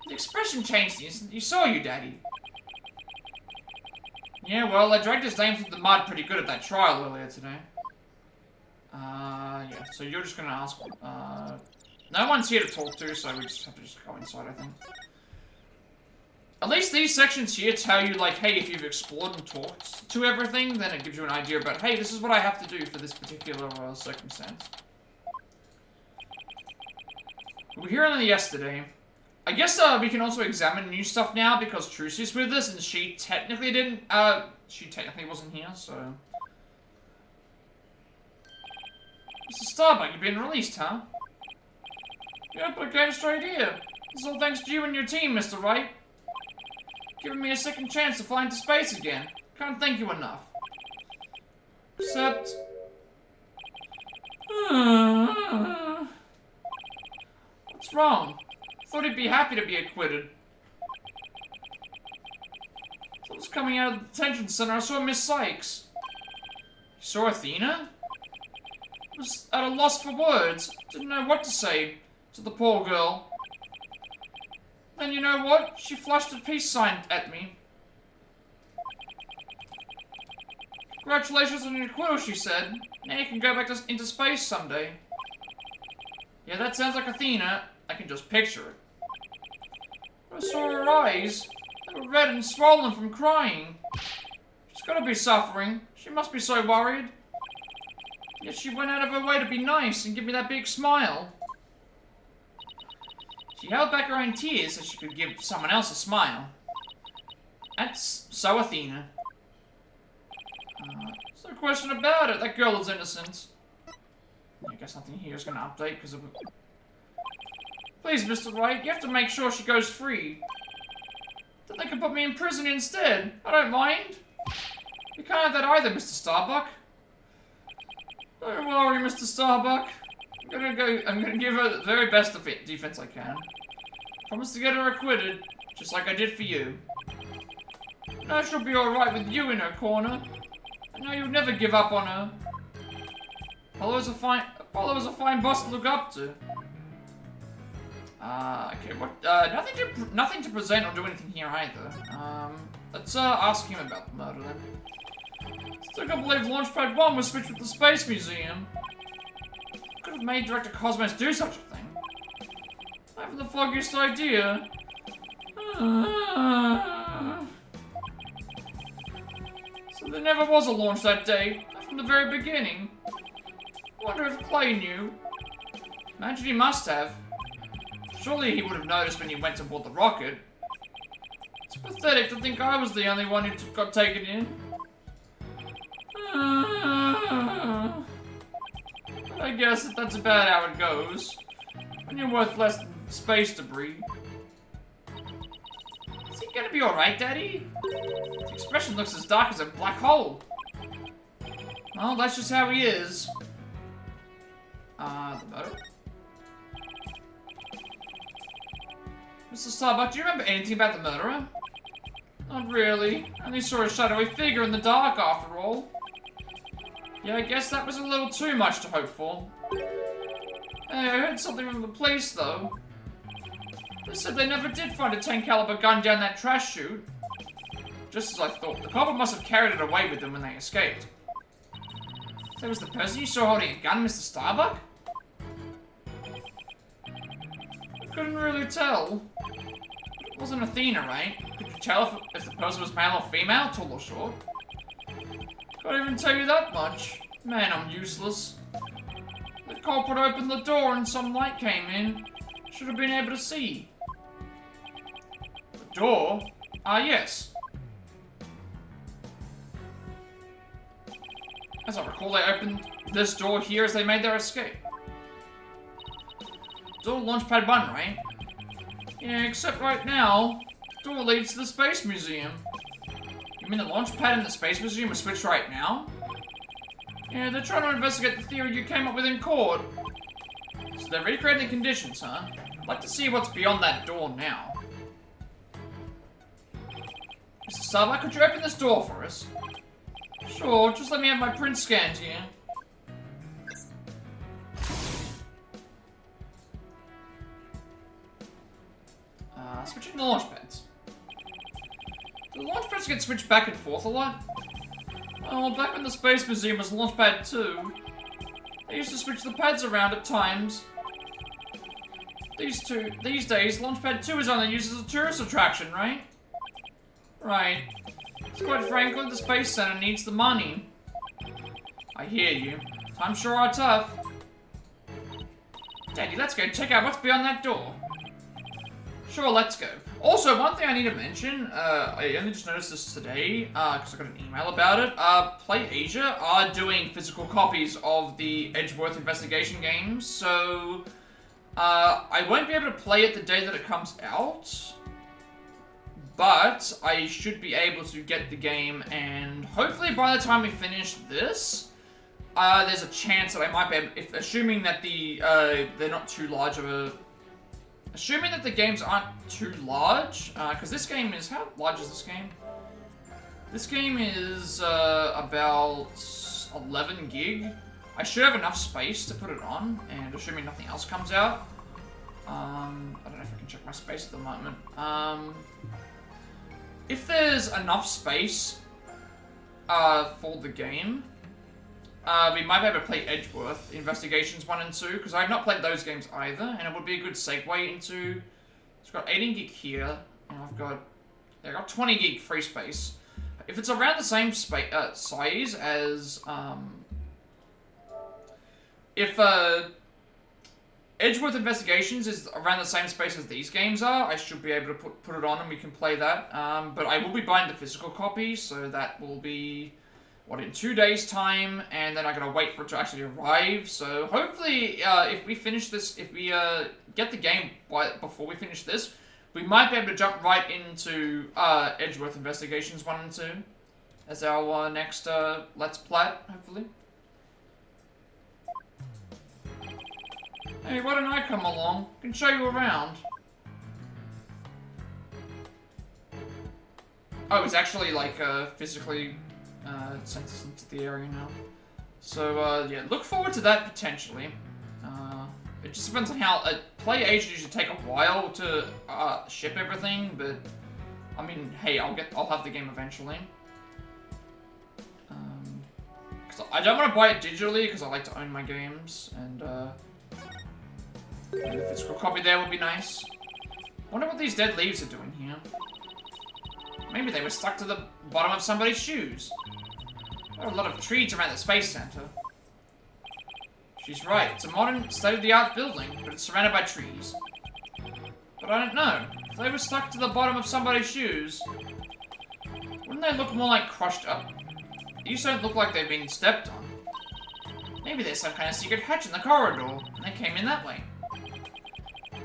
The expression changed the instant he saw you, Daddy. Yeah, well, I dragged his name through the mud pretty good at that trial earlier today. Yeah, so you're just gonna ask, no one's here to talk to, so we just have to just go inside, I think. At least these sections here tell you, like, hey, if you've explored and talked to everything, then it gives you an idea about, hey, this is what I have to do for this particular, circumstance. We were here only yesterday. I guess, we can also examine new stuff now, because Trucy's with us, and she technically wasn't here, so... Mr. Starbuck, you've been released, huh? Yep, I came straight here. This is all thanks to you and your team, Mr. Wright. Giving me a second chance to fly into space again. Can't thank you enough. Except... What's wrong? Thought he'd be happy to be acquitted. So I was coming out of the detention center, I saw Miss Sykes. You saw Athena? I was at a loss for words. Didn't know what to say to the poor girl. Then you know what? She flashed a peace sign at me. Congratulations on your acquittal, she said. Now you can go back into space someday. Yeah, that sounds like Athena. I can just picture it. I saw her eyes. They were red and swollen from crying. She's gotta be suffering. She must be so worried. Yet she went out of her way to be nice and give me that big smile. She held back her own tears so she could give someone else a smile. That's so Athena. There's no question about it, that girl is innocent. I guess nothing here is gonna update because of... Please, Mr. Wright, you have to make sure she goes free. Then they can put me in prison instead. I don't mind. You can't have that either, Mr. Starbuck. Don't worry, Mr. Starbuck. I'm gonna give her the very best defense I can. Promise to get her acquitted, just like I did for you. I know she'll be alright with you in her corner. I know you'll never give up on her. Apollo's a fine boss to look up to. Okay, what, nothing to present or do anything here either. Let's, ask him about the murder then. Still can't believe Launchpad 1 was switched with the Space Museum. Could have made Director Cosmos do such a thing. I haven't the foggiest idea. So there never was a launch that day, not from the very beginning. I wonder if Clay knew. Imagine he must have. Surely he would have noticed when he went aboard the rocket. It's pathetic to think I was the only one who got taken in. But I guess that's about how it goes. When you're worth less than space debris. Is he gonna be alright, Daddy? His expression looks as dark as a black hole. Well, that's just how he is. The motor? Mr. Starbuck, do you remember anything about the murderer? Not really. I only saw a shadowy figure in the dark, after all. Yeah, I guess that was a little too much to hope for. Hey, I heard something from the police, though. They said they never did find a 10-caliber gun down that trash chute. Just as I thought. The culprit must have carried it away with them when they escaped. So was the person you saw holding a gun, Mr. Starbuck? I couldn't really tell. It wasn't Athena, right? Could you tell if the person was male or female, tall or short? Can't even tell you that much. Man, I'm useless. The culprit opened the door and some light came in. Should have been able to see. The door? Ah, yes. As I recall, they opened this door here as they made their escape. Door Launchpad 1, right? Yeah, except right now, door leads to the Space Museum. You mean the Launchpad and the Space Museum are switched right now? Yeah, they're trying to investigate the theory you came up with in court. So they're recreating the conditions, huh? I'd like to see what's beyond that door now. Mr. Starbuck, could you open this door for us? Sure, just let me have my print scanned here. Switching the launch pads. Do the launch pads get switched back and forth a lot? Oh, back when the Space Museum was Launchpad 2, they used to switch the pads around at times. These days, Launchpad 2 is only used as a tourist attraction, right? Right. So quite frankly, the Space Center needs the money. I hear you. Times sure are tough. Daddy, let's go check out what's beyond that door. Sure, let's go. Also, one thing I need to mention, I only just noticed this today, because I got an email about it. Play Asia are doing physical copies of the Edgeworth investigation games, so I won't be able to play it the day that it comes out, but I should be able to get the game, and hopefully by the time we finish this, there's a chance that I might be able, assuming that they're not too large of a... Assuming that the games aren't too large, because this game is... How large is this game? This game is about 11 gig. I should have enough space to put it on, and assuming nothing else comes out. I don't know if I can check my space at the moment. If there's enough space for the game, we might be able to play Edgeworth Investigations 1 and 2, because I have not played those games either, and it would be a good segue into... It's got 18 gig here, and I've got 20 gig free space. If it's around the same size as... If Edgeworth Investigations is around the same space as these games are, I should be able to put it on and we can play that. But I will be buying the physical copy, so that will be... in 2 days' time, and then I gotta wait for it to actually arrive. So hopefully, if we finish this, if we get the game before we finish this, we might be able to jump right into Edgeworth Investigations 1 and 2 as our next Let's Plat, hopefully. Hey, why don't I come along? I can show you around. Oh, it's actually like physically sent us into the area now. So, yeah, look forward to that potentially. It just depends on how... Play Asia usually take a while to ship everything, but... I mean, hey, I'll have the game eventually. Cause I don't want to buy it digitally, because I like to own my games, and the physical copy there would be nice. Wonder what these dead leaves are doing here. Maybe they were stuck to the bottom of somebody's shoes. There are a lot of trees around the Space Center. She's right, it's a modern, state-of-the-art building, but it's surrounded by trees. But I don't know, if they were stuck to the bottom of somebody's shoes, wouldn't they look more like crushed up? These don't look like they've been stepped on. Maybe there's some kind of secret hatch in the corridor, and they came in that way.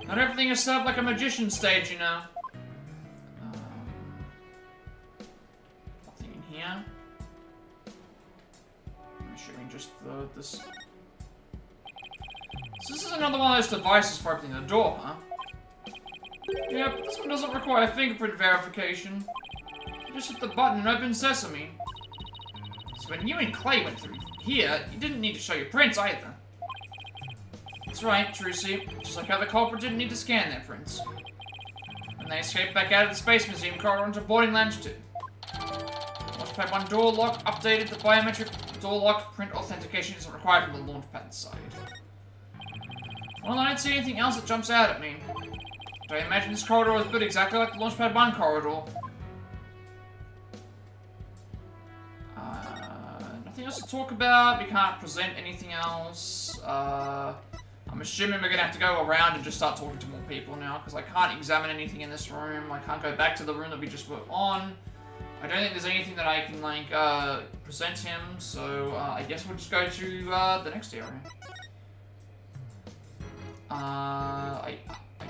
Not everything is set up like a magician's stage, you know. Nothing in here. I'm assuming just this. So this is another one of those devices for opening the door, huh? Yep, this one doesn't require fingerprint verification. You just hit the button and open sesame. So when you and Clay went through here, you didn't need to show your prints either. That's right, Trucy. Just like how the culprit didn't need to scan their prints. And they escaped back out of the Space Museum corridor into boarding lounge 2. Launchpad 1 door lock updated. The biometric door lock print authentication isn't required from the launchpad side. Well, I don't see anything else that jumps out at me. But I imagine this corridor was built exactly like the Launchpad 1 corridor. Nothing else to talk about. We can't present anything else. I'm assuming we're gonna have to go around and just start talking to more people now, because I can't examine anything in this room. I can't go back to the room that we just were on. I don't think there's anything that I can, like, present him, so I guess we'll just go to the next area. I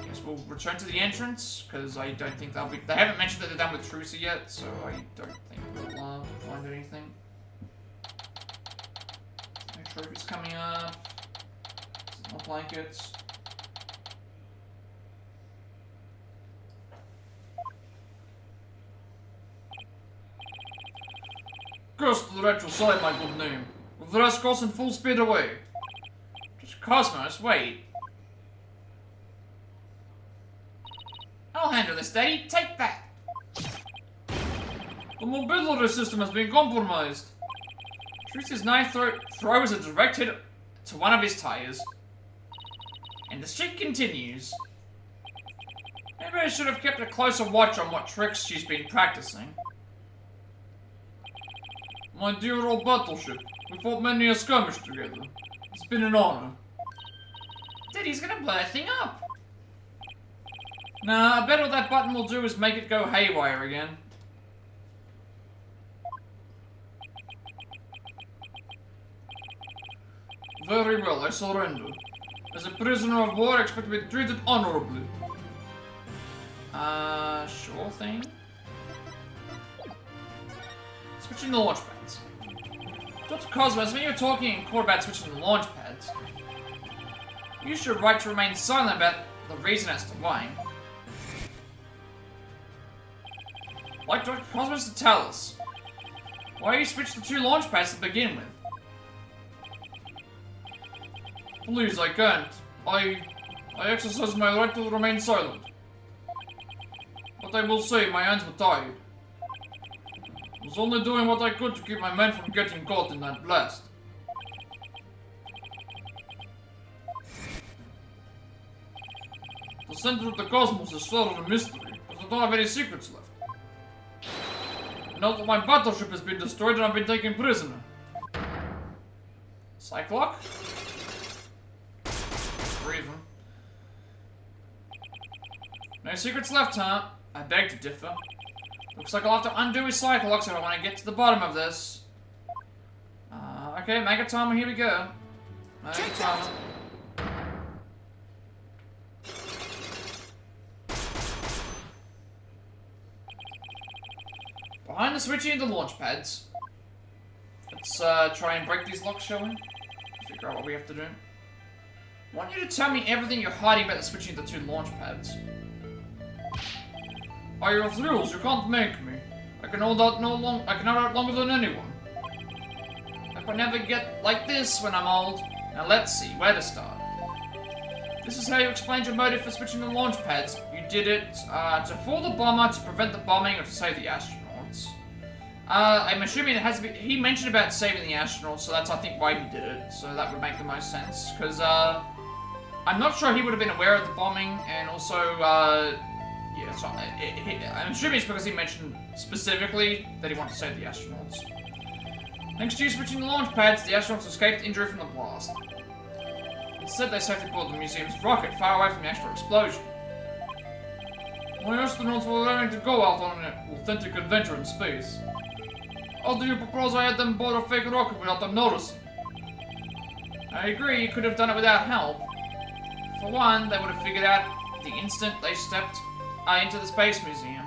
guess we'll return to the entrance, because I don't think they'll be... They haven't mentioned that they're done with Trucy yet, so I don't think we'll find anything. No trophies coming up. Doesn't look like it. Curse to the retro side, my good name. With the rest crossing full speed away. Just Cosmos, wait. I'll handle this, Daddy. Take that. The mobility system has been compromised. Trucy's knife throw is a direct hit to one of his tires. And the streak continues. Maybe I should have kept a closer watch on what tricks she's been practicing. My dear old battleship, we fought many a skirmish together. It's been an honor. Daddy's gonna blow that thing up. Nah, I bet all that button will do is make it go haywire again. Very well, I surrender. As a prisoner of war, I expect to be treated honorably. Sure thing. Switching the launch pads. Dr. Cosmos, when you're talking in court about switching the launch pads, you should right to remain silent about the reason as to why. Like Dr. Cosmos to tell us, why you switched the two launch pads to begin with. Please, I can't. I exercise my right to remain silent. But I will say, my hands were tied. I was only doing what I could to keep my men from getting caught in that blast. The center of the cosmos is sort of a mystery, because I don't have any secrets left. Now that my battleship has been destroyed and I've been taken prisoner. Cyclock? Three of them. No secrets left, huh? I beg to differ. Looks like I'll have to undo his Cyclops if I want to get to the bottom of this. Okay, Magatama, here we go. Magatama. Behind the switching of the launch pads. Let's try and break these locks, shall we? Figure out what we have to do. I want you to tell me everything you're hiding about the switching of the two launch pads. Are your thrills? You can't make me. I can hold out longer than anyone. I could never get like this when I'm old. Now let's see, where to start. This is how you explained your motive for switching the launch pads. You did it to fool the bomber, to prevent the bombing, or to save the astronauts. I'm assuming it has to be. He mentioned about saving the astronauts, so that's I think why he did it. So that would make the most sense, because I'm not sure he would have been aware of the bombing, and also yeah, so I'm assuming it's because he mentioned specifically that he wanted to save the astronauts. Thanks to you switching the launch pads, the astronauts escaped injury from the blast. Instead, they safely boarded the museum's rocket far away from the actual explosion. My astronauts were raring to go out on an authentic adventure in space. How do you propose I had them board a fake rocket without them noticing? I agree, you could have done it without help. For one, they would have figured out the instant they stepped into the Space Museum.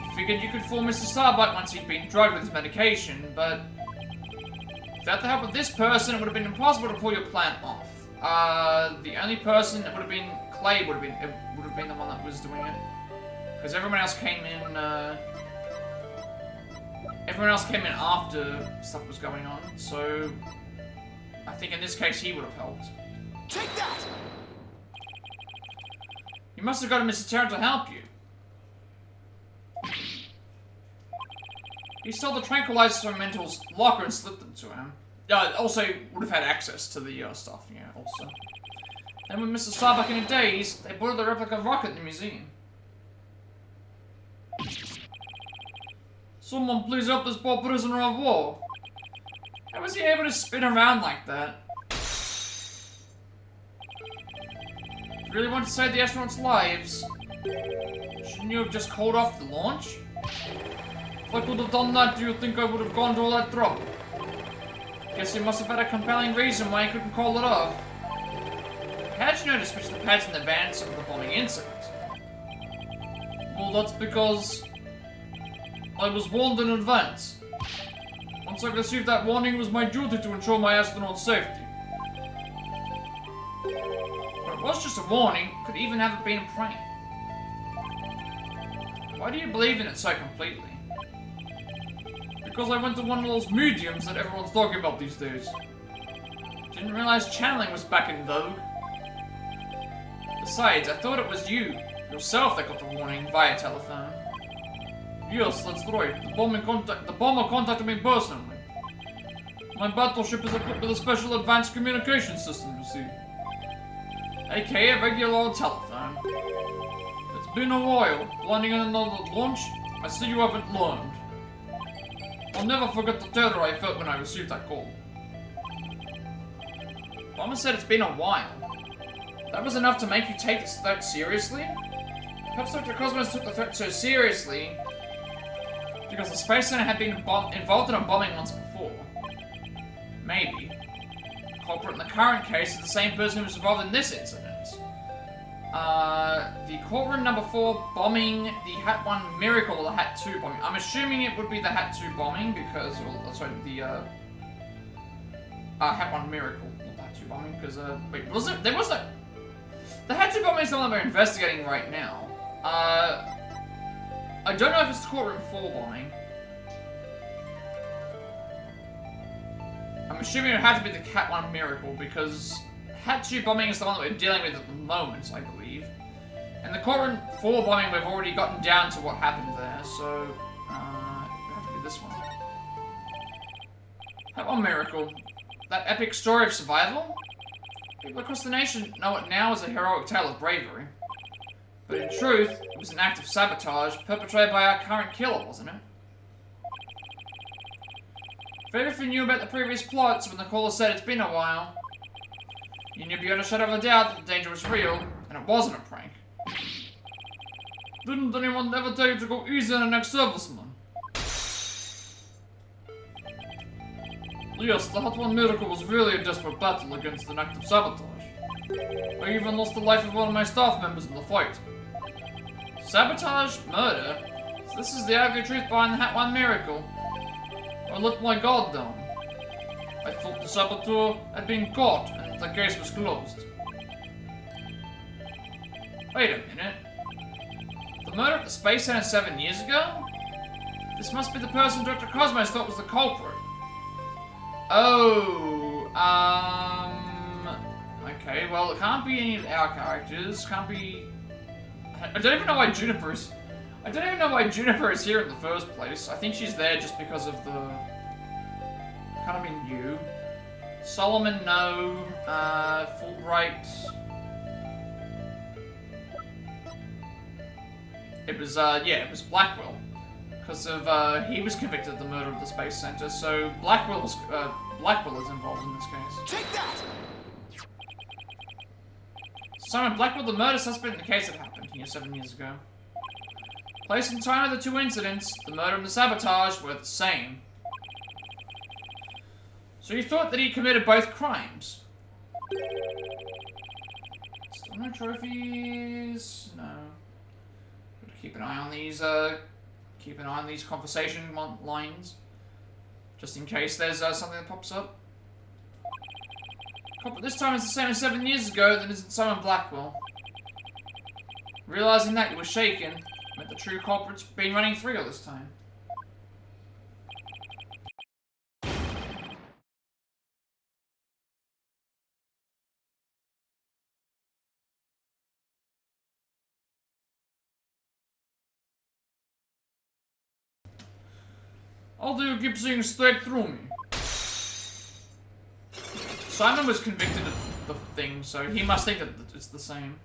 You figured you could fool Mr. Starbuck once he'd been drugged with his medication, but without the help of this person, it would have been impossible to pull your plan off. The only person that would have been Clay would have been the one that was doing it, because everyone else came in. Everyone else came in after stuff was going on. So I think in this case he would have helped. Take that! You must have gotten Mr. Terran to help you. He stole the tranquilizers from Mental's locker and slipped them to him. Also would have had access to the stuff, yeah, also. Then with Mr. Starbuck in a daze, they boarded the replica rocket in the museum. Someone please help this poor prisoner of war. How was he able to spin around like that? If you really want to save the astronauts' lives, shouldn't you have just called off the launch? If I could have done that, do you think I would have gone to all that trouble? Guess you must have had a compelling reason why you couldn't call it off. How did you know to switch the pads in advance of the bombing incident? Well, that's because I was warned in advance. Once I received that warning, it was my duty to ensure my astronaut's safety. But it was just a warning, it could even have been a prank. Why do you believe in it so completely? Because I went to one of those mediums that everyone's talking about these days. Didn't realize channeling was back in vogue. Besides, I thought it was yourself that got the warning via telephone. Yes, that's right. The bomber contacted me personally. My battleship is equipped with a special advanced communication system, you see. AKA a regular old telephone. It's been a while. Planning another launch? I see you haven't learned. I'll never forget the terror I felt when I received that call. Bomber said it's been a while. That was enough to make you take this threat seriously? Perhaps Dr. Cosmos took the threat so seriously because the Space Center had been involved in a bombing once before. Maybe. The culprit in the current case is the same person who was involved in this incident. The courtroom number 4 bombing, the Hat 1 Miracle, or the Hat 2 bombing. I'm assuming it would be the Hat 2 bombing because, well, sorry, the Hat 1 Miracle, not the Hat 2 bombing, because, wait, was it? There was a... The Hat 2 bombing is the one that we're investigating right now. I don't know if it's the courtroom 4 bombing. I'm assuming it would have to be the Hat 1 Miracle because Hat 2 bombing is the one that we're dealing with at the moment, I believe. And the courtroom 4 bombing, we've already gotten down to what happened there, so it would have to be this one. Hat 1 Miracle. That epic story of survival? People across the nation know it now as a heroic tale of bravery. But in truth, it was an act of sabotage perpetrated by our current killer, wasn't it? If everything knew about the previous plots when the caller said it's been a while, you knew beyond a shadow of a doubt that the danger was real, and it wasn't a prank. Didn't anyone ever tell you to go easy on an ex-serviceman? Yes, the Hat 1 Miracle was really a desperate battle against an act of sabotage. I even lost the life of one of my staff members in the fight. Sabotage? Murder? So this is the ugly truth behind the Hat 1 Miracle. I let my guard down. I thought the saboteur had been caught and the case was closed. Wait a minute. The murder at the Space Center 7 years ago? This must be the person Dr. Cosmos thought was the culprit. Oh, okay, well, it can't be any of our characters, can't be... I don't even know why Juniper is... I don't even know why Juniper is here in the first place. I think she's there just because of the... Can't have been you. Solomon, no. Fulbright... It was, yeah, it was Blackwell. Because of, he was convicted of the murder of the Space Center, so Blackwell is involved in this case. Take that! Simon Blackwell, the murder suspect in the case that happened here 7 years ago. Place and time of the 2 incidents, the murder and the sabotage, were the same. So you thought that he committed both crimes? Still no trophies? No. Gotta keep an eye on these, keep an eye on these conversation lines. Just in case there's something that pops up. But this time it's the same as 7 years ago, then isn't Simon Blackwell. Realizing that you were shaken meant the true culprit's been running free all this time. How do you keep seeing straight through me? Simon was convicted of the thing, so he must think that it's the same.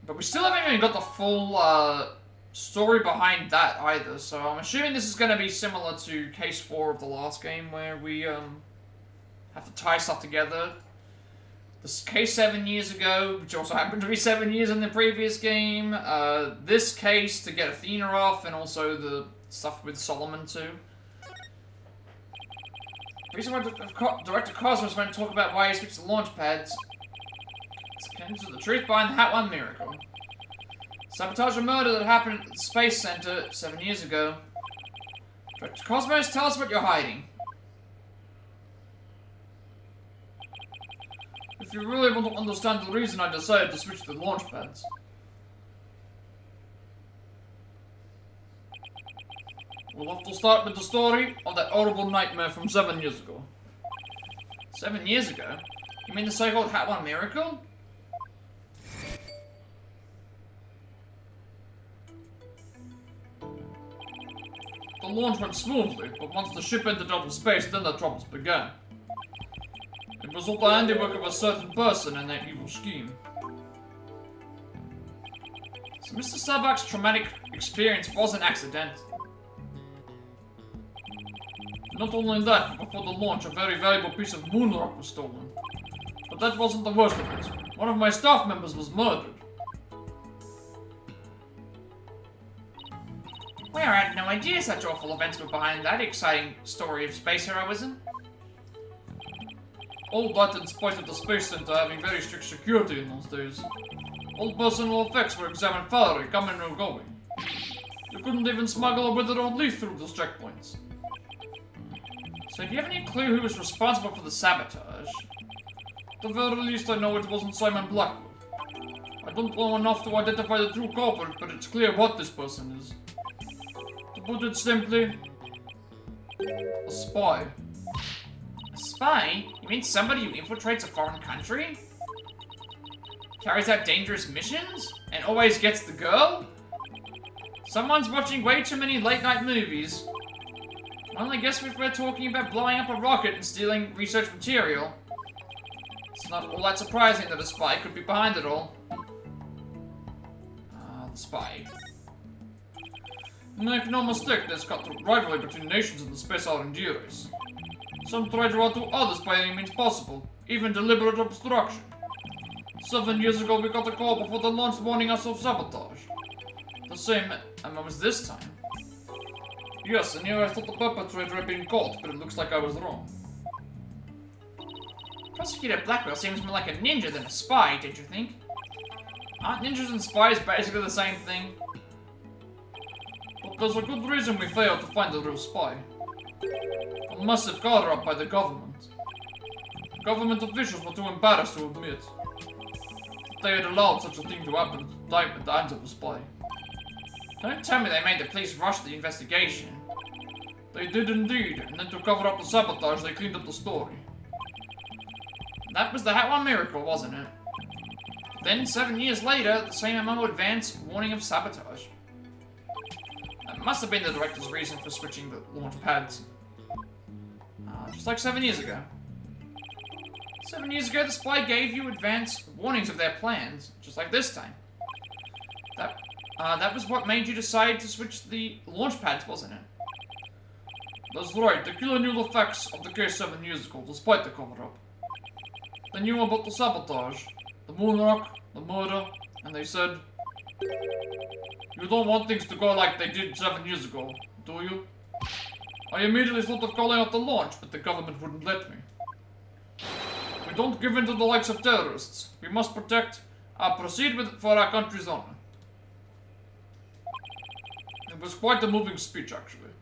But we still haven't even got the full story behind that either, so I'm assuming this is going to be similar to Case 4 of the last game, where we have to tie stuff together. This case 7 years ago, which also happened to be 7 years in the previous game. This case to get Athena off, and also the stuff with Solomon too. The reason why Director Cosmos won't talk about why he switched the launch pads. It's akin to the truth behind the Hat 1 Miracle. Sabotage and murder that happened at the Space Center 7 years ago. Director Cosmos, tell us what you're hiding. If you really want to understand the reason I decided to switch the launch pads. We'll have to start with the story of that horrible nightmare from 7 years ago. 7 years ago? You mean the so-called Hat 1 Miracle? The launch went smoothly, but once the ship entered outer space, then the troubles began. It was all the handiwork of a certain person and their evil scheme. So Mr. Starbuck's traumatic experience wasn't accidental. Not only that, but before the launch, a very valuable piece of moon rock was stolen. But that wasn't the worst of it. One of my staff members was murdered. Well, I had no idea such awful events were behind that exciting story of space heroism. All that in spite of the Space Center having very strict security in those days. All personal effects were examined thoroughly, coming and going. You couldn't even smuggle a withered old leaf through those checkpoints. So do you have any clue who was responsible for the sabotage? At the very least I know it wasn't Simon Blackwood. I don't know enough to identify the true culprit, but it's clear what this person is. To put it simply, a spy. A spy? You mean somebody who infiltrates a foreign country? Carries out dangerous missions? And always gets the girl? Someone's watching way too many late-night movies. Well, I guess if we're talking about blowing up a rocket and stealing research material, it's not all that surprising that a spy could be behind it all. The spy. Make no mistake, there's cutthroat rivalry between nations in the space R&D race. Some try to outdo others by any means possible, even deliberate obstruction. 7 years ago we got a call before the launch warning us of sabotage. The same was this time. Yes, and here I thought the perpetrator had been caught, but it looks like I was wrong. Prosecutor Blackwell seems more like a ninja than a spy, don't you think? Aren't ninjas and spies basically the same thing? But there's a good reason we failed to find the real spy. A massive cover-up by the government. Government officials were too embarrassed to admit that they had allowed such a thing to happen at the hands of a spy. Don't tell me they made the police rush the investigation. They did indeed, and then to cover up the sabotage, they cleaned up the story. That was the Hat One miracle, wasn't it? Then, 7 years later, the same MO advance warning of sabotage. That must have been the director's reason for switching the launch pads. Just like 7 years ago. 7 years ago, the spy gave you advance warnings of their plans, just like this time. That was what made you decide to switch the launch pads, wasn't it? That's right, the killer knew the facts of the case 7 years ago, despite the cover-up. They knew about the sabotage, the moon rock, the murder, and they said, "You don't want things to go like they did 7 years ago, do you?" I immediately thought of calling out the launch, but the government wouldn't let me. We don't give in to the likes of terrorists. We must proceed with it for our country's honor. It was quite a moving speech, actually.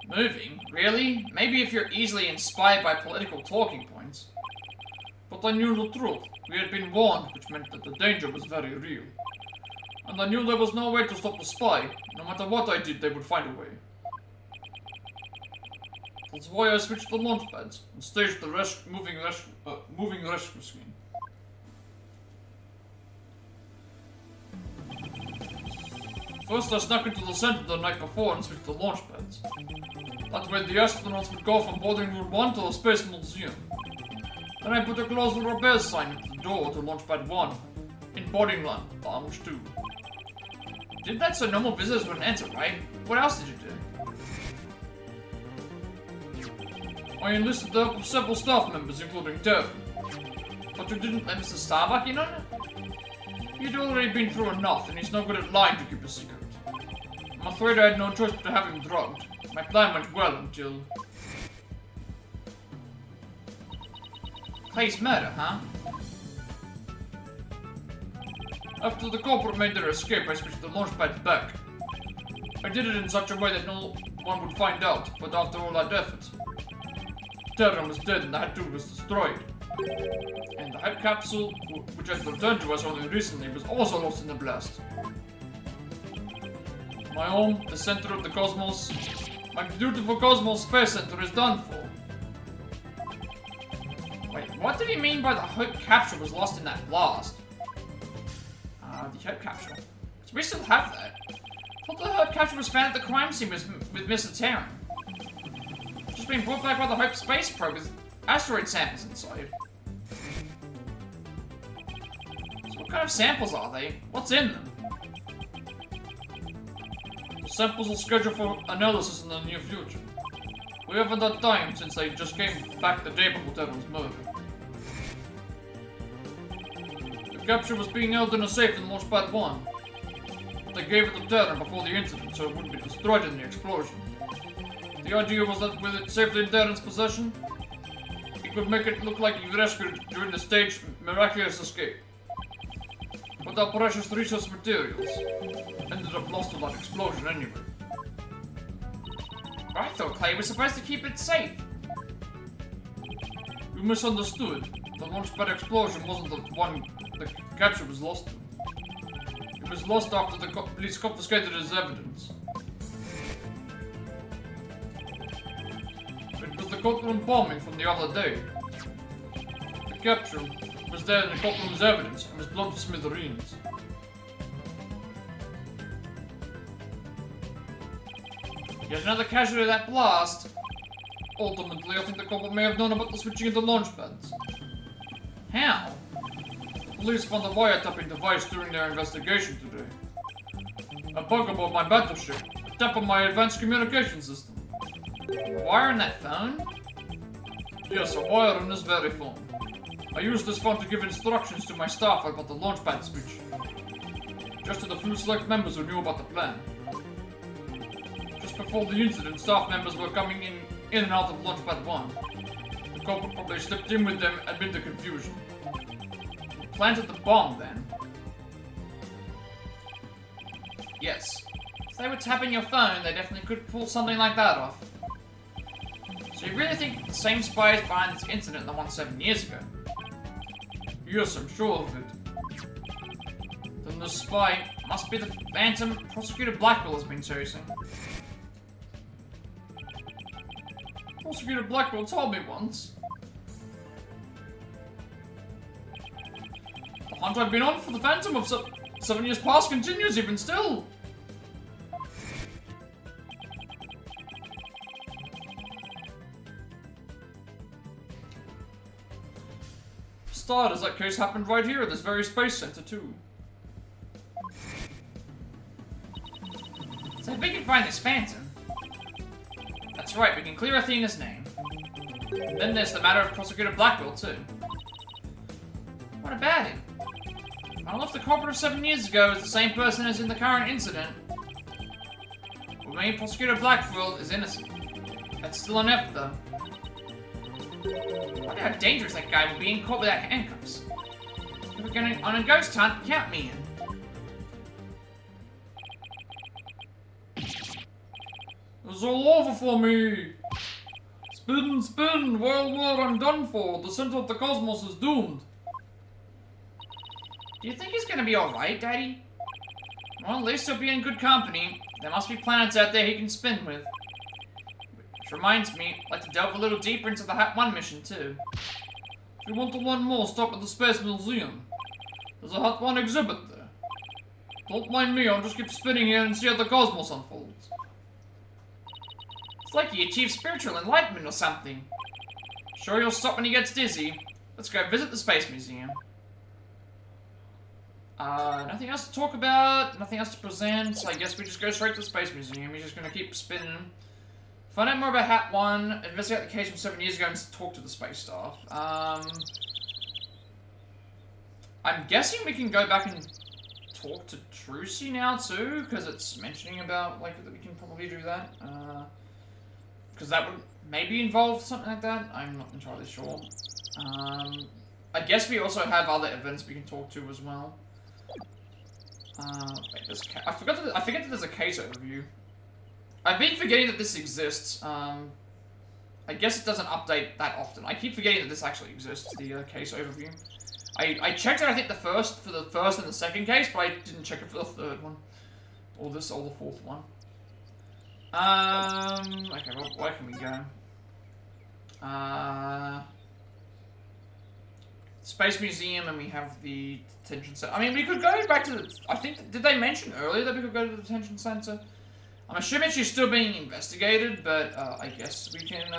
Moving? Really? Maybe if you're easily inspired by political talking points. But I knew the truth. We had been warned, which meant that the danger was very real. And I knew there was no way to stop the spy. No matter what I did, they would find a way. That's why I switched the launch pads and staged the moving rescue screen. First, I snuck into the center the night before and switched the launch pads. That way the astronauts would go from boarding room 1 to the Space Museum. Then I put a close the repairs sign at the door to launch pad 1, in boarding lounge 2. Did that so normal visitors wouldn't enter, right? What else did you do? I enlisted the help of several staff members, including Terry. But you didn't let Mr. Starbuck in on it? He'd already been through enough, and he's no good at lying to keep a secret. I'm afraid I had no choice but to have him drugged. My plan went well until... Clay's murder, huh? After the culprit made their escape, I switched the launch pad back. I did it in such a way that no one would find out, but after all that effort, Terra was dead and the Hat 2 was destroyed. And the Hat capsule, which had returned to us only recently, was also lost in the blast. My home, the center of the cosmos, my beautiful Cosmos Space Center is done for. Wait, what did he mean by the Hope capsule was lost in that blast? The Hope capsule. So we still have that. I thought the Hope capsule was found at the crime scene with Mr. Terran. Just being brought back by the Hope space probe with asteroid samples inside. So what kind of samples are they? What's in them? The samples are scheduled for analysis in the near future. We haven't had time since they just came back the day before Terran's murder. capsule was being held in a safe in Launch Pad 1. But they gave it a turn before the incident, so it wouldn't be destroyed in the explosion. The idea was that with it safely in Darren's possession, he could make it look like he rescued it during the staged miraculous escape. But our precious resource materials ended up lost to that explosion anyway. I thought Clay was supposed to keep it safe. You misunderstood. The launchpad explosion wasn't the one the capsule was lost to. It was lost after the police confiscated his evidence. It was the courtroom bombing from the other day. The capsule was there in the courtroom's evidence and was blown to smithereens. Yet another casualty of that blast. Ultimately, I think the couple may have known about the switching of the launch pads. How? The police found a wiretapping device during their investigation today. A bug aboard my battleship, a tap on my advanced communication system. A wire in that phone? Yes, a wire in this very phone. I used this phone to give instructions to my staff about the launch pad switch. Just to the few select members who knew about the plan. Just before the incident, staff members were coming in and out of launch pad 1. The culprit probably stepped in with them amid the confusion. Planted the bomb, then? Yes. If they were tapping your phone, they definitely could pull something like that off. So you really think the same spy is behind this incident that one 7 years ago? Yes, I'm sure of it. Then the spy must be the phantom Prosecutor Blackwell has been chasing. Prosecutor Blackwell told me once. The hunt I've been on for the Phantom of 7 years past continues even still. For starters, that case happened right here at this very space center too. So if we can find this Phantom... That's right, we can clear Athena's name. Then there's the matter of Prosecutor Blackwell, too. What about him? I don't know if the culprit of 7 years ago is the same person as in the current incident. Well, maybe Prosecutor Blackwell is innocent. That's still an F, though. I wonder how dangerous that guy would be in court without handcuffs. If we're going on a ghost hunt, count me in. It's all over for me! Spin, spin! World War, I'm done for! The center of the cosmos is doomed! Do you think he's gonna be alright, Daddy? Well, at least he'll be in good company. There must be planets out there he can spin with. Which reminds me, I'd like to delve a little deeper into the Hat 1 mission, too. If you want to learn more, stop at the Space Museum. There's a Hat 1 exhibit there. Don't mind me, I'll just keep spinning here and see how the cosmos unfolds. It's like he achieved spiritual enlightenment or something. Sure he'll stop when he gets dizzy. Let's go visit the Space Museum. Nothing else to talk about, nothing else to present, so I guess we just go straight to the Space Museum. He's just gonna keep spinning. Find out more about Hat 1, investigate the case from 7 years ago, and talk to the space staff. I'm guessing we can go back and talk to Trucy now, too, because it's mentioning about, like, that we can probably do that. Because that would maybe involve something like that. I'm not entirely sure. I guess we also have other events we can talk to as well. Wait, I forget that there's a case overview. I've been forgetting that this exists. I guess it doesn't update that often. I keep forgetting that this actually exists, the case overview. I checked it, I think, for the first and the second case, but I didn't check it for the third one. Or the fourth one. Okay, well, where can we go? Space Museum, and we have the detention center. I mean, we could go back to the... I think... Did they mention earlier that we could go to the detention center? I'm assuming she's still being investigated, but I guess we can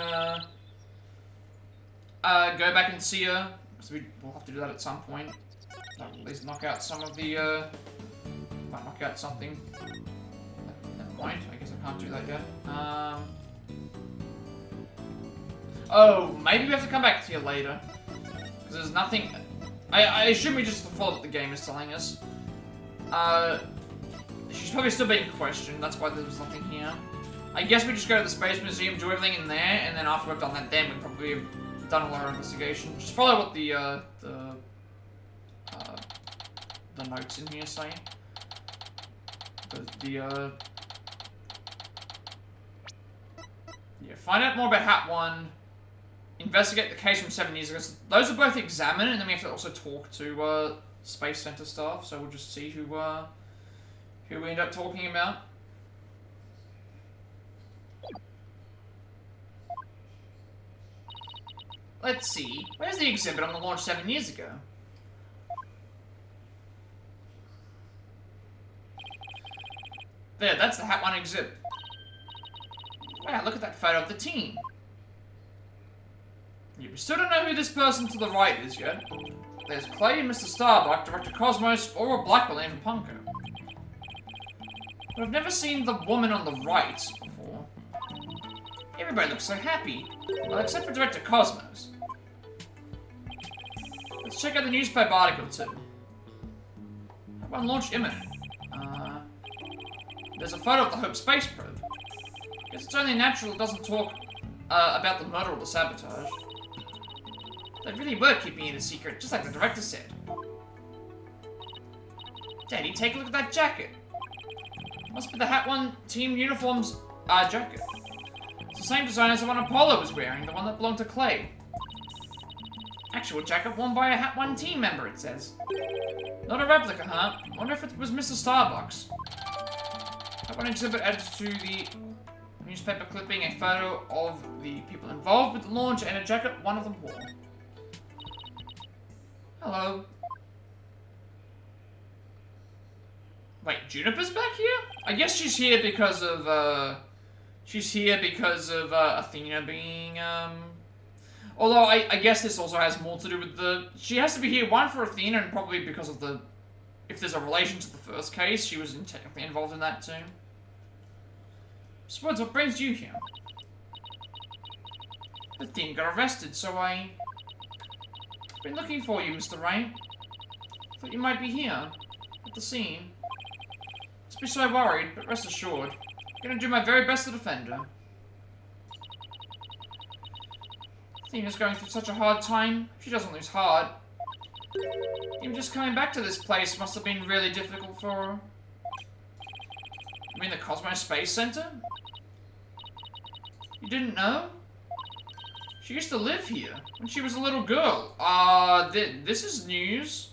go back and see her. So we'll have to do that at some point. That will at least knock out some of the... might knock out something. Never mind, I guess I can't do that yet. Oh, maybe we have to come back to you later. Because there's nothing... I assume we just follow what the game is telling us. She's probably still being questioned, that's why there's nothing here. I guess we just go to the Space Museum, do everything in there, and then after we've done that, then we probably have done all our investigation. Just follow what the notes in here say. Yeah, find out more about Hat 1. Investigate the case from 7 years ago. So those are both examined, and then we have to also talk to Space Center staff. So we'll just see who we end up talking about. Let's see. Where's the exhibit on the launch 7 years ago? There, that's the Hat 1 exhibit. Wow, look at that photo of the team. Yeah, we still don't know who this person to the right is yet. There's Clay, Mr. Starbuck, Director Cosmos, or Blackwell and Punko. But I've never seen the woman on the right before. Everybody looks so happy. Well, except for Director Cosmos. Let's check out the newspaper article, too. That one launch imminent. There's a photo of the Hope space probe. Guess it's only natural it doesn't talk about the murder or the sabotage. They really were keeping it a secret, just like the director said. Daddy, take a look at that jacket. Must be the Hat 1 team uniform's jacket. It's the same design as the one Apollo was wearing, the one that belonged to Clay. Actual jacket worn by a Hat 1 team member, it says. Not a replica, huh? Wonder if it was Mr. Starbucks. Hat 1 exhibit added to the newspaper clipping a photo of the people involved with the launch and a jacket one of them wore. Hello. Wait, Juniper's back here? I guess she's here because of, Athena being, Although, I guess this also has more to do with the... She has to be here, one, for Athena, and probably because of the... If there's a relation to the first case, she was technically involved in that, too. Spuds, what brings you here? Athena got arrested, so I've been looking for you, Mr. Wright. Thought you might be here, at the scene. Must be so worried, but rest assured, I'm gonna do my very best to defend her. Athena's going through such a hard time. She doesn't lose heart. Even just coming back to this place must have been really difficult for her. You mean the Cosmos Space Center? You didn't know? She used to live here when she was a little girl. This is news.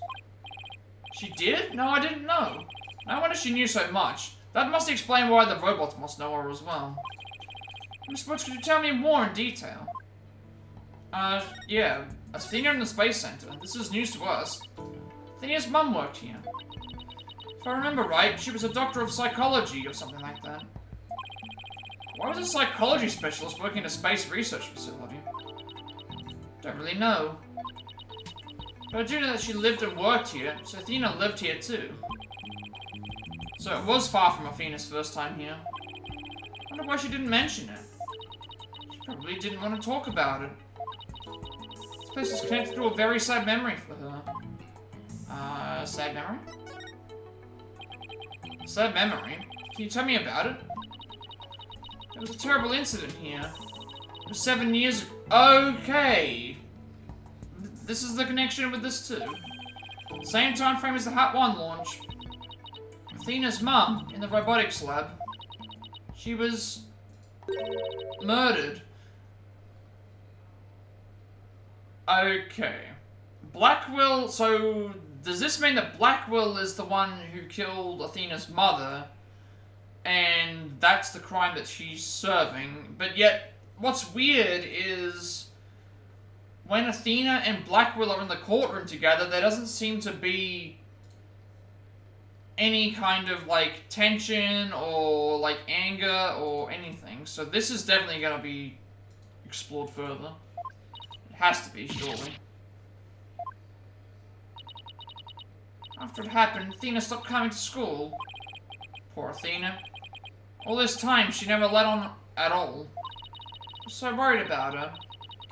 She did? No, I didn't know. No wonder she knew so much. That must explain why the robots must know her as well. Miss Woods, could you tell me more in detail? Yeah. Athena in the Space Center. This is news to us. Athena's mum worked here. If I remember right, she was a doctor of psychology or something like that. Why was a psychology specialist working in a space research facility? Don't really know. But I do know that she lived and worked here, so Athena lived here too. So it was far from Athena's first time here. I wonder why she didn't mention it. She probably didn't want to talk about it. This place is connected to a very sad memory for her. Sad memory? Sad memory? Can you tell me about it? There was a terrible incident here. It was 7 years ago. Okay. This is the connection with this too. Same time frame as the Hat 1 launch. Athena's mum in the robotics lab. She was murdered. Okay. Blackwell, so does this mean that Blackwell is the one who killed Athena's mother? And that's the crime that she's serving. But yet, what's weird is when Athena and Blackwell are in the courtroom together, there doesn't seem to be any kind of, like, tension or, like, anger or anything. So this is definitely going to be explored further. It has to be, surely. After it happened, Athena stopped coming to school. Poor Athena. All this time, she never let on at all. I was so worried about her.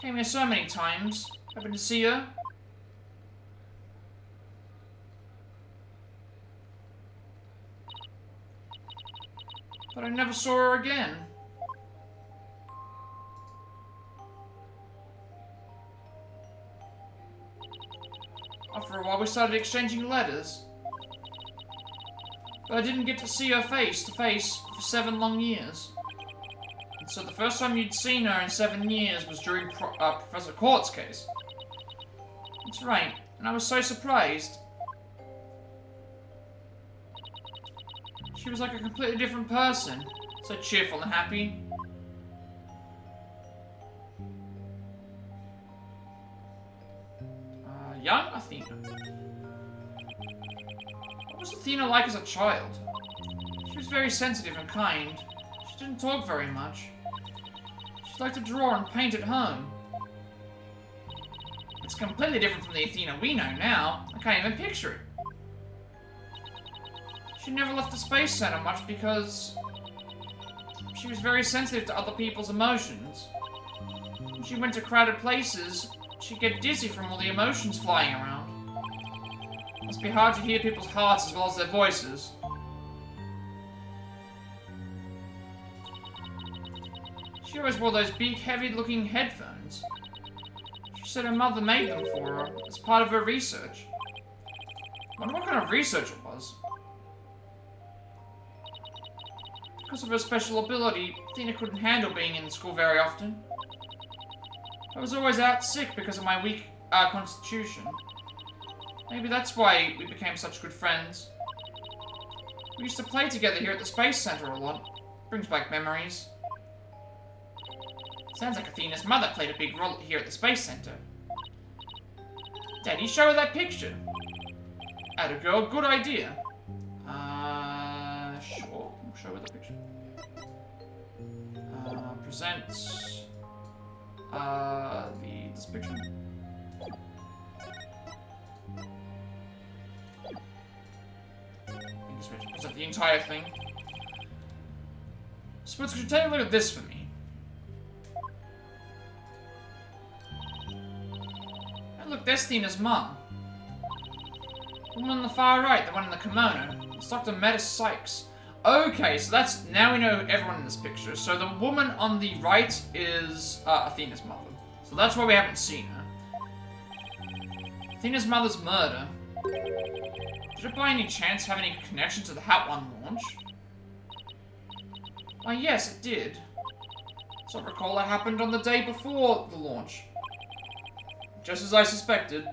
Came here so many times. Hoping to see her. But I didn't know she was so But I never saw her again. After a while, we started exchanging letters. But I didn't get to see her face to face for 7 long years. And so the first time you'd seen her in 7 years was during Professor Court's case. That's right, and I was so surprised. She was like a completely different person. So cheerful and happy. Young Athena. What was Athena like as a child? She was very sensitive and kind. She didn't talk very much. She liked to draw and paint at home. It's completely different from the Athena we know now. I can't even picture it. She never left the Space Center much because she was very sensitive to other people's emotions. When she went to crowded places, she'd get dizzy from all the emotions flying around. It must be hard to hear people's hearts as well as their voices. She always wore those big, heavy-looking headphones. She said her mother made them for her as part of her research. I wonder what kind of research it was. Because of her special ability, Athena couldn't handle being in school very often. I was always out sick because of my weak constitution. Maybe that's why we became such good friends. We used to play together here at the Space Center a lot. Brings back memories. Sounds like Athena's mother played a big role here at the Space Center. Daddy, show her that picture. Atta girl, good idea. Sure. We'll show her the picture. Present. This picture. I guess we have to present the entire thing. Spritz, could you take a look at this for me? Hey, look, there's Athena's mum. The one on the far right, the one in the kimono. It's Dr. Metis Sykes. Okay, so that's... Now we know everyone in this picture. So the woman on the right is Athena's mother. So that's why we haven't seen her. Athena's mother's murder. Did it by any chance have any connection to the Hat 1 launch? Why, yes, it did. So I recall it happened on the day before the launch. Just as I suspected.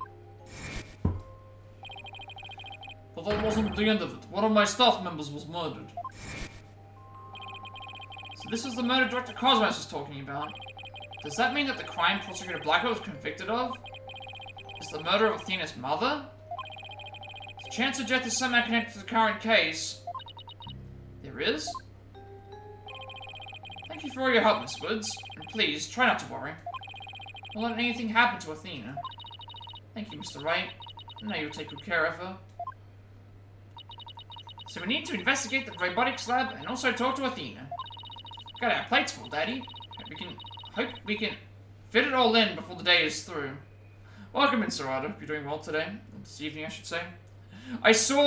But that wasn't the end of it. One of my staff members was murdered. So this is the murder Dr. Cosmos was talking about. Does that mean that the crime Prosecutor Blackwell was convicted of is the murder of Athena's mother? The chance of death is somehow connected to the current case. There is? Thank you for all your help, Miss Woods. And please, try not to worry. Don't let anything happen to Athena. Thank you, Mr. Wright. I know you'll take good care of her. So we need to investigate the robotics lab and also talk to Athena. Got our plates full, Daddy. Hope we can fit it all in before the day is through. Welcome in, Sarada. Hope you're doing well today. This evening, I should say. I saw,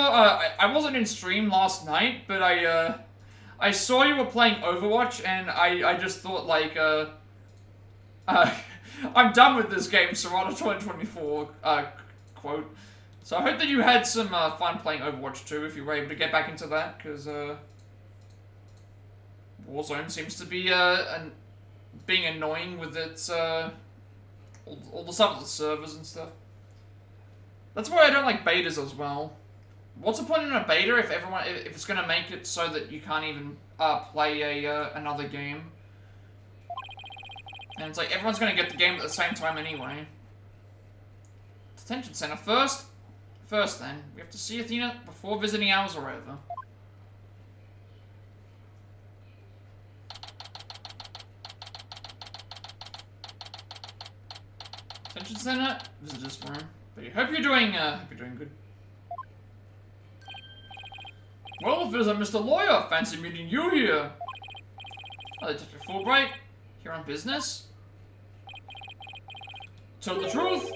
I wasn't in stream last night, but I saw you were playing Overwatch, and I just thought, like, I'm done with this game, Sarada 2024, quote. So I hope that you had some fun playing Overwatch 2 if you were able to get back into that, because Warzone seems to be being annoying with its all the stuff with the servers and stuff. That's why I don't like betas as well. What's the point in a beta if it's gonna make it so that you can't even play another game? And it's like everyone's gonna get the game at the same time anyway. Detention center first. First, then, we have to see Athena before visiting hours are over. Detention center, visitors room. But I hope you're doing good. Well, visit Mr. Lawyer. Fancy meeting you here. Hello, Detective Fulbright. Here on business. Tell the truth.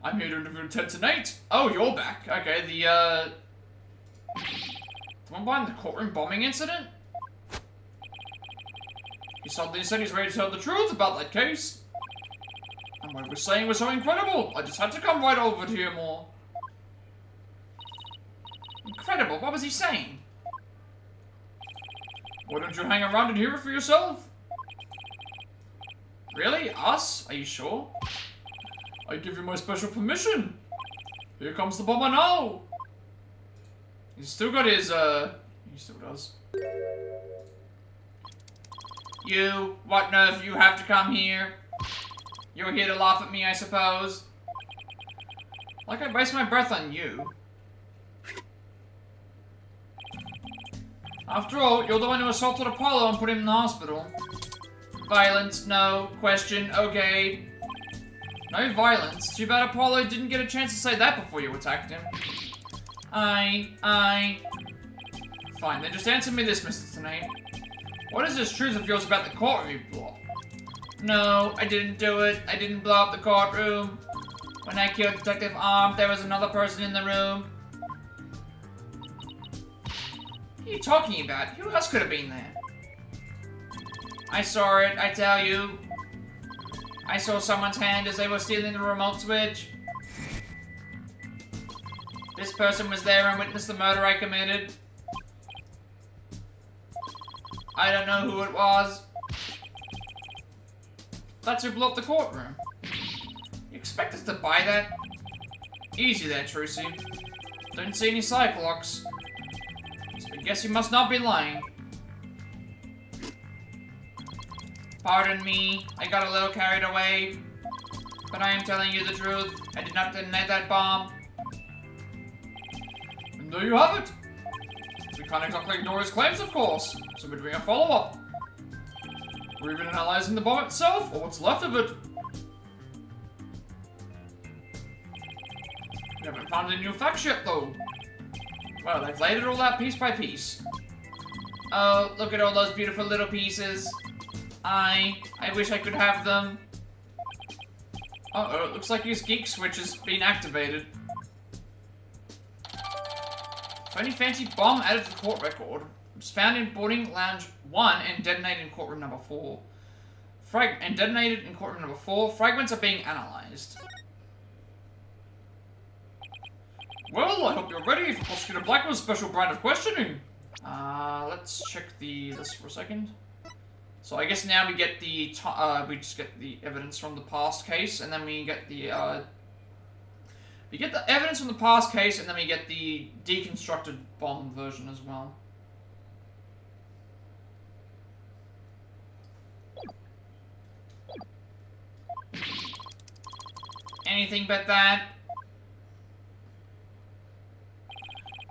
I'm here to interview Ted tonight. Oh, you're back. Okay, the one behind the courtroom bombing incident? He suddenly said he's ready to tell the truth about that case. And what he was saying was so incredible, I just had to come right over to hear more. Incredible, what was he saying? Why don't you hang around and hear it for yourself? Really? Us? Are you sure? I give you my special permission. Here comes the bomber now. He's still got his, he still does. You, what nerve you have to come here? You're here to laugh at me, I suppose. Like I based my breath on you. After all, you're the one who assaulted Apollo and put him in the hospital. Violence, no. Question, okay. No violence. Too bad Apollo didn't get a chance to say that before you attacked him. Fine, then just answer me this, Mr. Tenate. What is this truth of yours about the courtroom you blew up? No, I didn't do it. I didn't blow up the courtroom. When I killed Detective Arm, there was another person in the room. What are you talking about? Who else could have been there? I saw it, I tell you. I saw someone's hand as they were stealing the remote switch. This person was there and witnessed the murder I committed. I don't know who it was. That's who blew up the courtroom. You expect us to buy that? Easy there, Trucy. Don't see any cyclocks. So I guess you must not be lying. Pardon me, I got a little carried away. But I am telling you the truth. I did not detonate that bomb. And there you have it. We can't exactly ignore his claims, of course. So we're doing a follow-up. We're even analyzing the bomb itself, or what's left of it. We haven't found any new facts yet, though. Well, I've laid it all out piece by piece. Oh, look at all those beautiful little pieces. I wish I could have them. Uh-oh, it looks like his geek switch has been activated. Phony fancy bomb added to the court record. It was found in boarding lounge 1 and detonated in courtroom number 4. Fragments are being analyzed. Well, I hope you're ready for Prosecutor Blackwell's special brand of questioning. Let's check this for a second. So I guess now we get the we just get the evidence from the past case, and then we get the evidence from the past case, and then we get the deconstructed bomb version as well. Anything but that.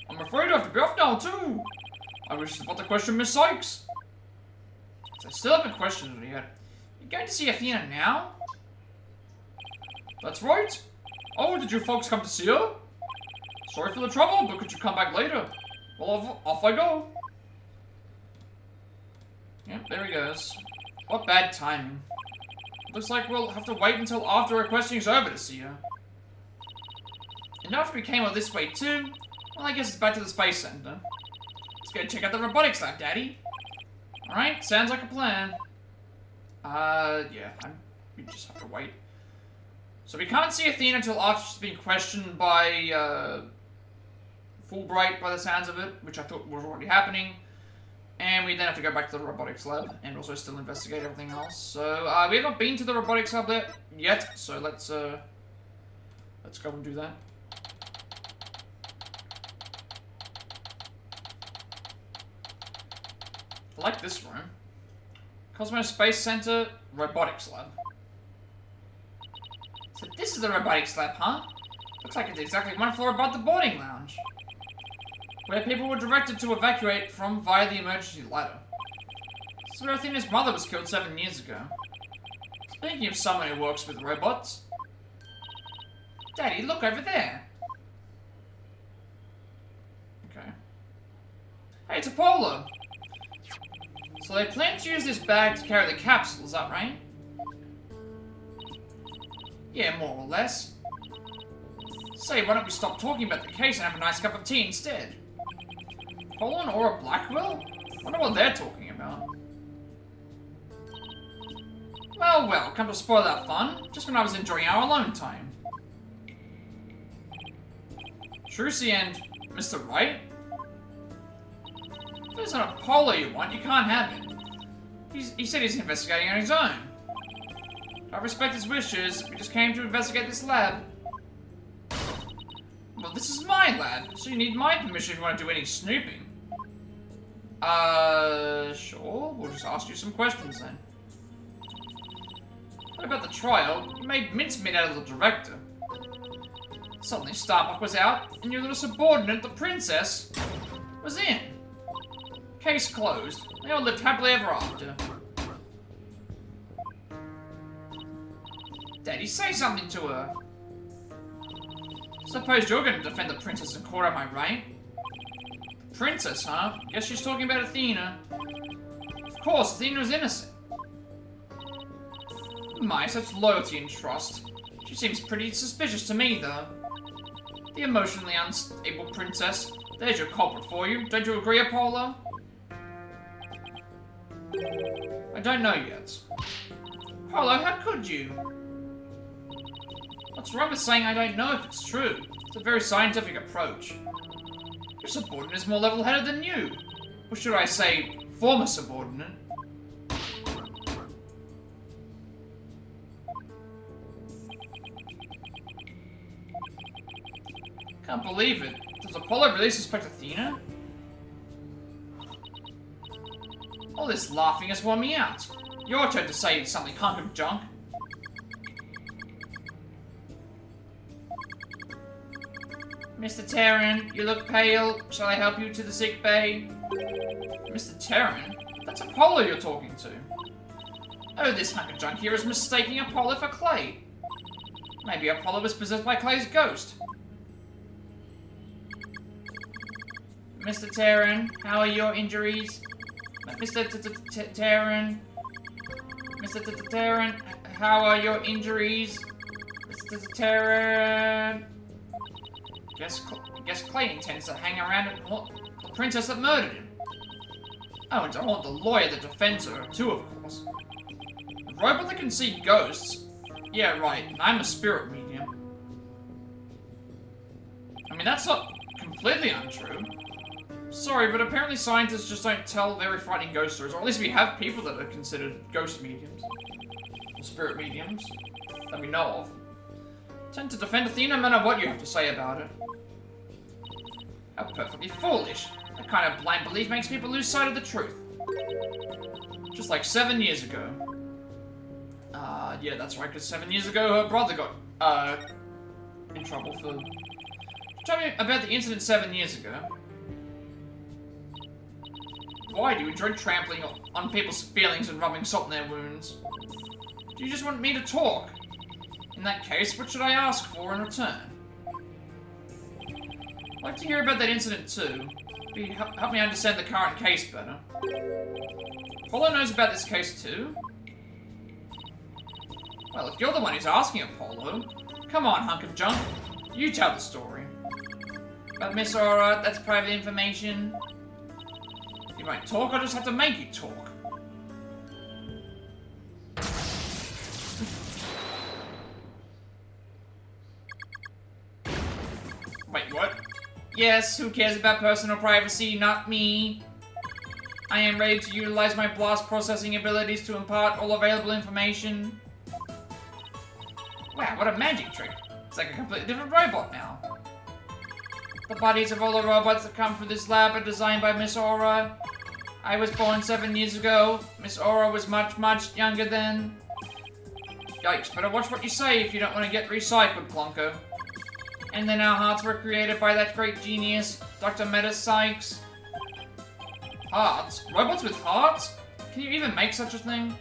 I'm afraid I have to be off now, too. I wish about to question Miss Sykes. I still haven't questioned her yet. You going to see Athena now? That's right. Oh, did you folks come to see her? Sorry for the trouble, but could you come back later? Well, off I go. Yep, there he goes. What bad timing. Looks like we'll have to wait until after our questioning's over to see her. And after we came all this way too, well, I guess it's back to the Space Center. Let's go check out the robotics lab, Daddy. Alright, sounds like a plan. Yeah, we just have to wait. So we can't see Athena until after she's been questioned by, Fulbright, by the sounds of it, which I thought was already happening. And we then have to go back to the robotics lab, and also still investigate everything else. So, we have not been to the robotics lab yet, so let's go and do that. I like this room. Cosmo Space Center Robotics Lab. So this is the robotics lab, huh? Looks like it's exactly one floor above the boarding lounge, where people were directed to evacuate from via the emergency ladder. This is where Athena's mother was killed 7 years ago. Speaking of someone who works with robots. Daddy, look over there. Okay. Hey, it's Apollo. So they plan to use this bag to carry the capsule, is that right? Yeah, more or less. Say, why don't we stop talking about the case and have a nice cup of tea instead? Paul and Aura Blackwell? Wonder what they're talking about. Well, well, come to spoil our fun, just when I was enjoying our alone time. Trucy and Mr. Wright? If there's not Apollo you want, you can't have it. He said he's investigating on his own. I respect his wishes, we just came to investigate this lab. Well, this is my lab, so you need my permission if you want to do any snooping. Sure. We'll just ask you some questions then. What about the trial? You made mincemeat out of the director. Suddenly Starbuck was out, and your little subordinate, the princess, was in. Case closed. They all lived happily ever after. Daddy, say something to her. Suppose you're going to defend the princess in court, am I right? The princess, huh? Guess she's talking about Athena. Of course, Athena was innocent. My, such loyalty and trust. She seems pretty suspicious to me, though. The emotionally unstable princess. There's your culprit for you. Don't you agree, Apollo? I don't know yet. Apollo, how could you? What's wrong with saying I don't know if it's true? It's a very scientific approach. Your subordinate is more level-headed than you. Or should I say, former subordinate? Can't believe it. Does Apollo really suspect Athena? All this laughing has worn me out. Your turn to say something, hunk of junk. Mr. Terran, you look pale. Shall I help you to the sick bay? Mr. Terran? That's Apollo you're talking to. Oh, this hunk of junk here is mistaking Apollo for Clay. Maybe Apollo was possessed by Clay's ghost. Mr. Terran, how are your injuries? Mr. Terran? Mr. Terran, how are your injuries? Mr. Terran? Guess Clay intends to hang around and haunt the princess that murdered him. Oh, and to haunt the lawyer that defends her, too, of course. A robot that can see ghosts? Yeah, right, I'm a spirit medium. I mean, that's not completely untrue. Sorry, but apparently scientists just don't tell very frightening ghost stories, or at least we have people that are considered ghost mediums. Or spirit mediums, that we know of. Tend to defend Athena no matter what you have to say about it. How perfectly foolish. That kind of blind belief makes people lose sight of the truth. Just like 7 years ago. Yeah, that's right, because 7 years ago her brother got, in trouble for... Tell me about the incident 7 years ago. Why do you enjoy trampling on people's feelings and rubbing salt in their wounds? Do you just want me to talk? In that case, what should I ask for in return? I'd like to hear about that incident too. Help me understand the current case better. Apollo knows about this case too? Well, if you're the one who's asking Apollo, come on, hunk of junk. You tell the story. But Miss Aura, that's private information. You won't talk, I'll just have to make you talk. Wait, what? Yes, who cares about personal privacy? Not me. I am ready to utilize my blast processing abilities to impart all available information. Wow, what a magic trick. It's like a completely different robot now. The bodies of all the robots that come through this lab are designed by Miss Aura. I was born 7 years ago. Miss Aura was much, much younger then. Yikes, better watch what you say if you don't want to get recycled, Plonko. And then our hearts were created by that great genius, Dr. Meta Sykes. Hearts? Robots with hearts? Can you even make such a thing?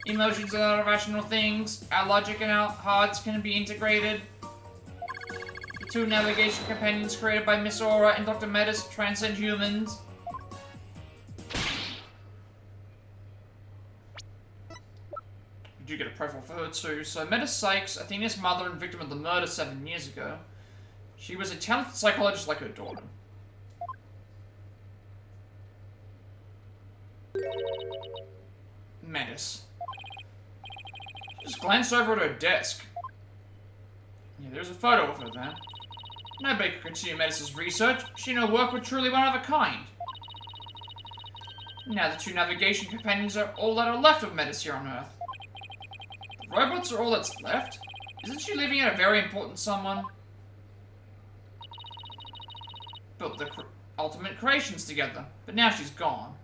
Emotions are not irrational things. Our logic and our hearts can be integrated. The two navigation companions created by Miss Aura and Dr. Metis transcend humans. You do get a profile for her too. So Meta Sykes, Athena's mother and victim of the murder 7 years ago. She was a talented psychologist like her daughter. Metis. Just glanced over at her desk. Yeah, there's a photo of her there. Nobody could continue Metis' research. She and her work were truly one of a kind. Now the two navigation companions are all that are left of Metis here on Earth. The robots are all that's left? Isn't she leaving out a very important someone? Built the ultimate creations together, but now she's gone.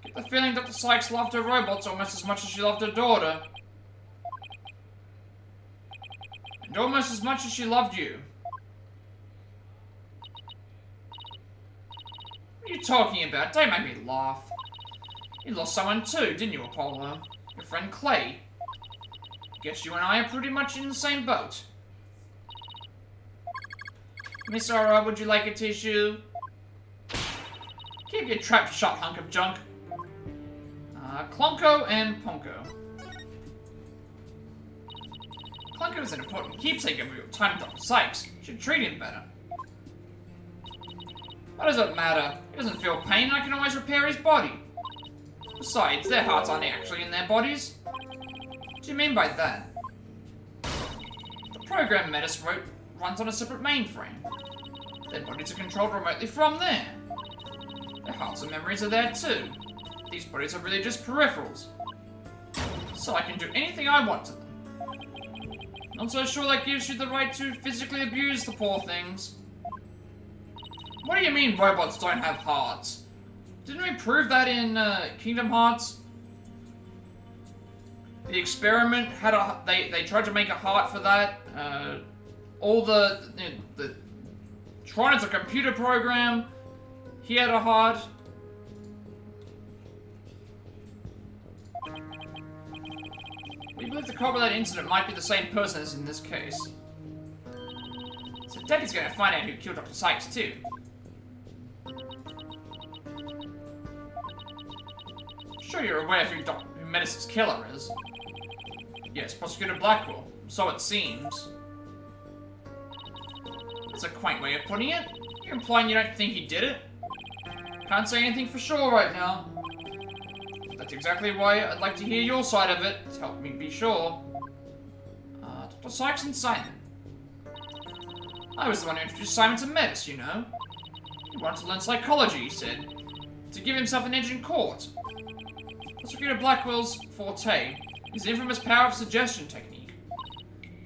Get the feeling Dr. Sykes loved her robots almost as much as she loved her daughter. And almost as much as she loved you. What are you talking about? Don't make me laugh. You lost someone too, didn't you, Apollo? Your friend Clay. Guess you and I are pretty much in the same boat. Miss Aura, would you like a tissue? Keep your trap shut, hunk of junk. Clonko and Ponko. Clonko is an important keepsake of your time, Dr. Sykes. You should treat him better. What does it matter? He doesn't feel pain, and I can always repair his body. Besides, their hearts aren't actually in their bodies. What do you mean by that? The program Metis wrote runs on a separate mainframe. Their bodies are controlled remotely from there. Their hearts and memories are there too. These bodies are really just peripherals. So I can do anything I want to them. Not so sure that gives you the right to physically abuse the poor things. What do you mean robots don't have hearts? Didn't we prove that in Kingdom Hearts? The experiment had a... They tried to make a heart for that. All the Tron is a computer program. He had a heart. We believe the culprit of that incident might be the same person as in this case. So Daddy's gonna find out who killed Dr. Sykes too. Sure you're aware of who Metis' killer is. Yes, Prosecutor Blackwell. So it seems. That's a quaint way of putting it. You're implying you don't think he did it? Can't say anything for sure right now. That's exactly why I'd like to hear your side of it, to help me be sure. Dr. Sykes and Simon. I was the one who introduced Simon to Metis, you know. He wanted to learn psychology, he said. To give himself an edge in court. Prosecutor Blackwell's forte is the infamous power of suggestion technique.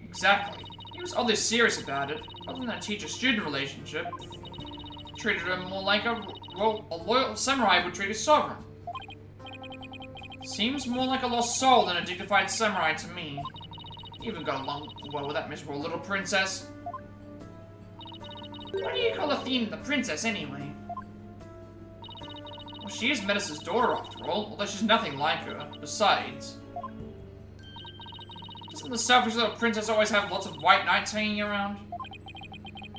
Exactly. He was oddly serious about it, other than a teacher-student relationship. He treated her more like a loyal samurai would treat his sovereign. Seems more like a lost soul than a dignified samurai to me. He even got along well with that miserable little princess. Why do you call Athena the princess, anyway? Well, she is Metis' daughter, after all, although she's nothing like her. Besides, doesn't the selfish little princess always have lots of white knights hanging around?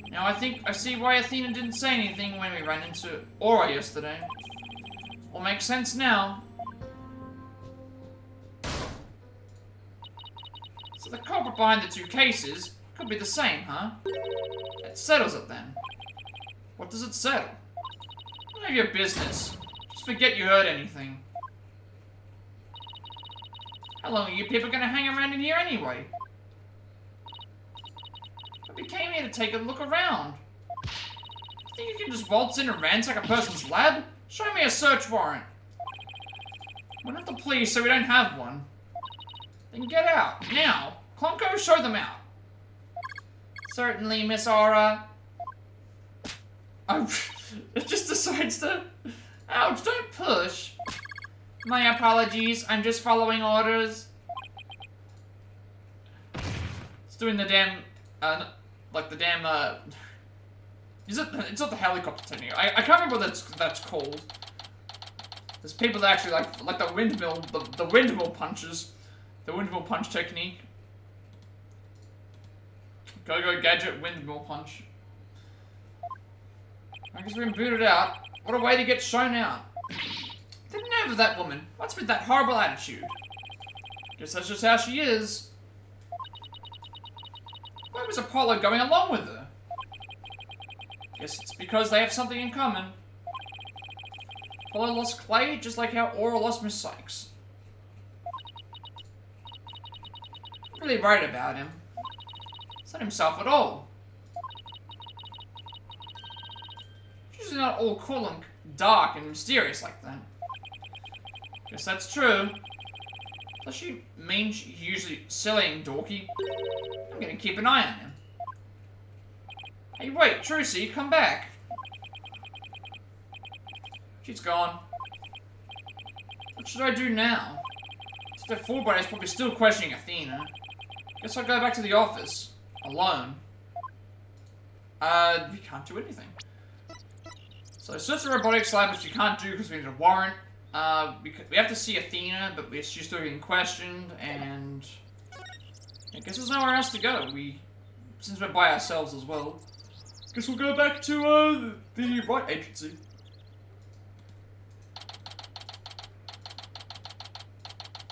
Now, I think I see why Athena didn't say anything when we ran into Aura yesterday. All makes sense now. So the culprit behind the two cases could be the same, huh? It settles it then. What does it settle? None of your business. Just forget you heard anything. How long are you people gonna hang around in here anyway? But we came here to take a look around. Think you can just waltz in and ransack a person's lab? Show me a search warrant. We're not the police, so we don't have one. Then get out, now. Clonko, show them out. Certainly, Miss Aura. Oh, it just decides to... Ouch, don't push. My apologies, I'm just following orders. It's doing the damn... like the damn, It's not the helicopter technique. I can't remember what that's called. There's people that actually like the windmill, the windmill punches. The windmill punch technique. Go gadget windmill punch. I guess we've been booted out. What a way to get shown out. The nerve of that woman. What's with that horrible attitude? Guess that's just how she is. Why was Apollo going along with her? Guess it's because they have something in common. Apollo lost Clay, just like how Aura lost Miss Sykes. really worried about him. It's not himself at all. He's usually not all cool and dark and mysterious like that. Guess that's true. Does she mean she's usually silly and dorky? I'm gonna keep an eye on him. Hey, wait, Trucy, come back. She's gone. What should I do now? Step forward, but I was probably still questioning Athena. Guess I'll go back to the office. Alone. We can't do anything. So search the robotics lab, which we can't do because we need a warrant. We have to see Athena, but she's still getting questioned, and I guess there's nowhere else to go. Since we're by ourselves as well, guess we'll go back to the Wright agency.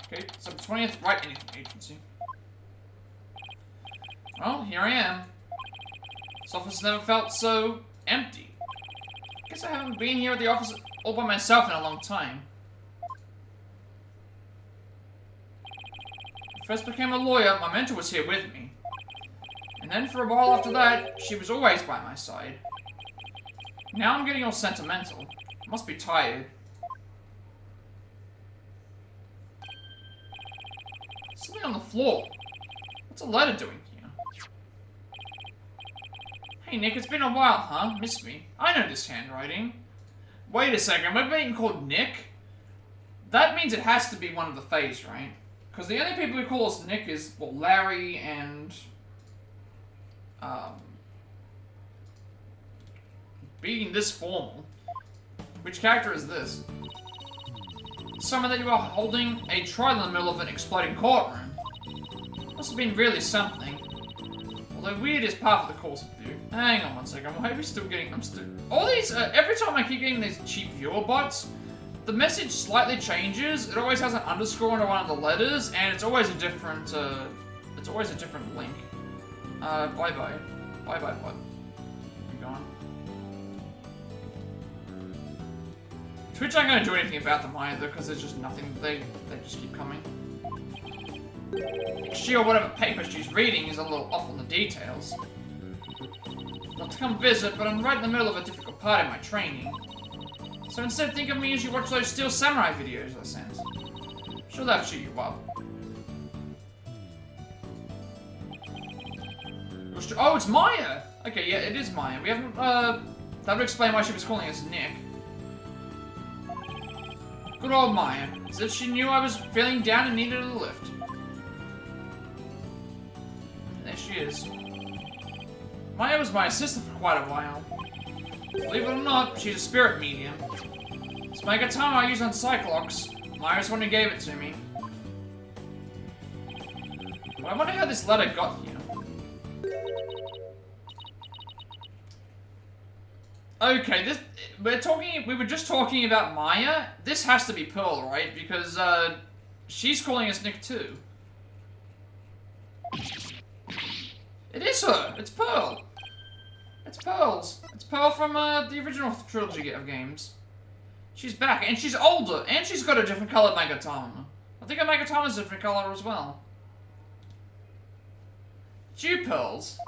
Okay, so 20th Wright agency. Well, here I am. This office never felt so empty. Guess I haven't been here at the office all by myself in a long time. When I first became a lawyer, my mentor was here with me. And then for a while after that, she was always by my side. Now I'm getting all sentimental. I must be tired. Something on the floor. What's a letter doing here? Hey Nick, it's been a while, huh? Miss me? I know this handwriting. Wait a second, we're being called Nick? That means it has to be one of the Fays, right? Because the only people who call us Nick is, well, Larry and... being this formal. Which character is this? Someone that you are holding a trial in the middle of an exploding courtroom. Must have been really something. Although weird is part of the course of view. Hang on one second, why are we still getting... all these, every time I keep getting these cheap viewer bots, the message slightly changes. It always has an underscore under one of the letters, and it's always a different, link. Bye-bye. Bye-bye, bot. I'm gone. Twitch aren't gonna do anything about them either, because there's just nothing, they just keep coming. She or whatever paper she's reading is a little off on the details. Not to come visit, but I'm right in the middle of a difficult part in my training. So instead think of me as you watch those Steel Samurai videos I sent. Sure that'll cheer you up. Oh, it's Maya! Okay, yeah, it is Maya. We haven't, that would explain why she was calling us Nick. Good old Maya. As if she knew I was feeling down and needed a lift. There she is. Maya was my assistant for quite a while. Believe it or not, she's a spirit medium. It's my guitar I use on Cyclops. Maya's the one who gave it to me. But I wonder how this letter got here. Okay, we were just talking about Maya. This has to be Pearl, right? Because, she's calling us Nick too. It is her! It's Pearl! It's Pearl's. It's Pearl from, the original Trilogy of games. She's back, and she's older, and she's got a different colored Magatama. I think her Magatama's a different color as well. It's you, Pearls.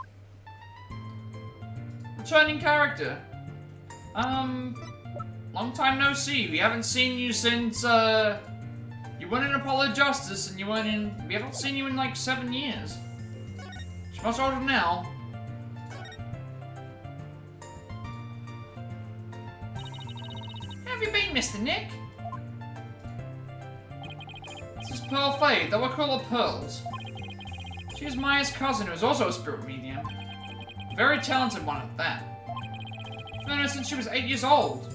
Returning character. Long time no see. We haven't seen you since, you weren't in Apollo Justice, and we haven't seen you in, like, 7 years. She's much older now. How have you been, Mr. Nick? This is Pearl Fay, though I call her Pearls. She is Maya's cousin, who is also a spirit medium. Very talented one at that. I've known her since she was 8 years old.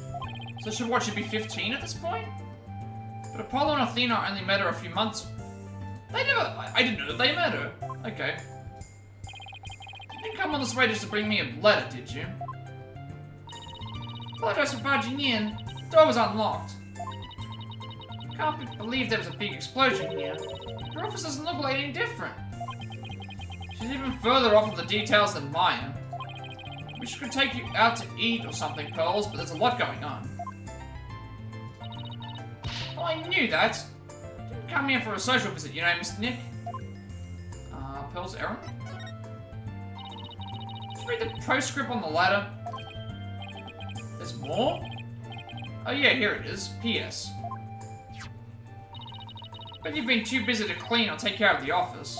So she'd be 15 at this point? But Apollo and Athena only met her a few months... I didn't know that they met her. Okay. You didn't come on this way just to bring me a letter, did you? Apologize for barging in. The door was unlocked. Can't believe there was a big explosion here. Your office doesn't look like any different. She's even further off with the details than Maya. Wish I could take you out to eat or something, Pearls, but there's a lot going on. Well, I knew that. Didn't come here for a social visit, you know, Mr. Nick. Pearl's errand? Did you read the postscript on the letter? There's more? Oh yeah, here it is. P.S. But you've been too busy to clean or take care of the office.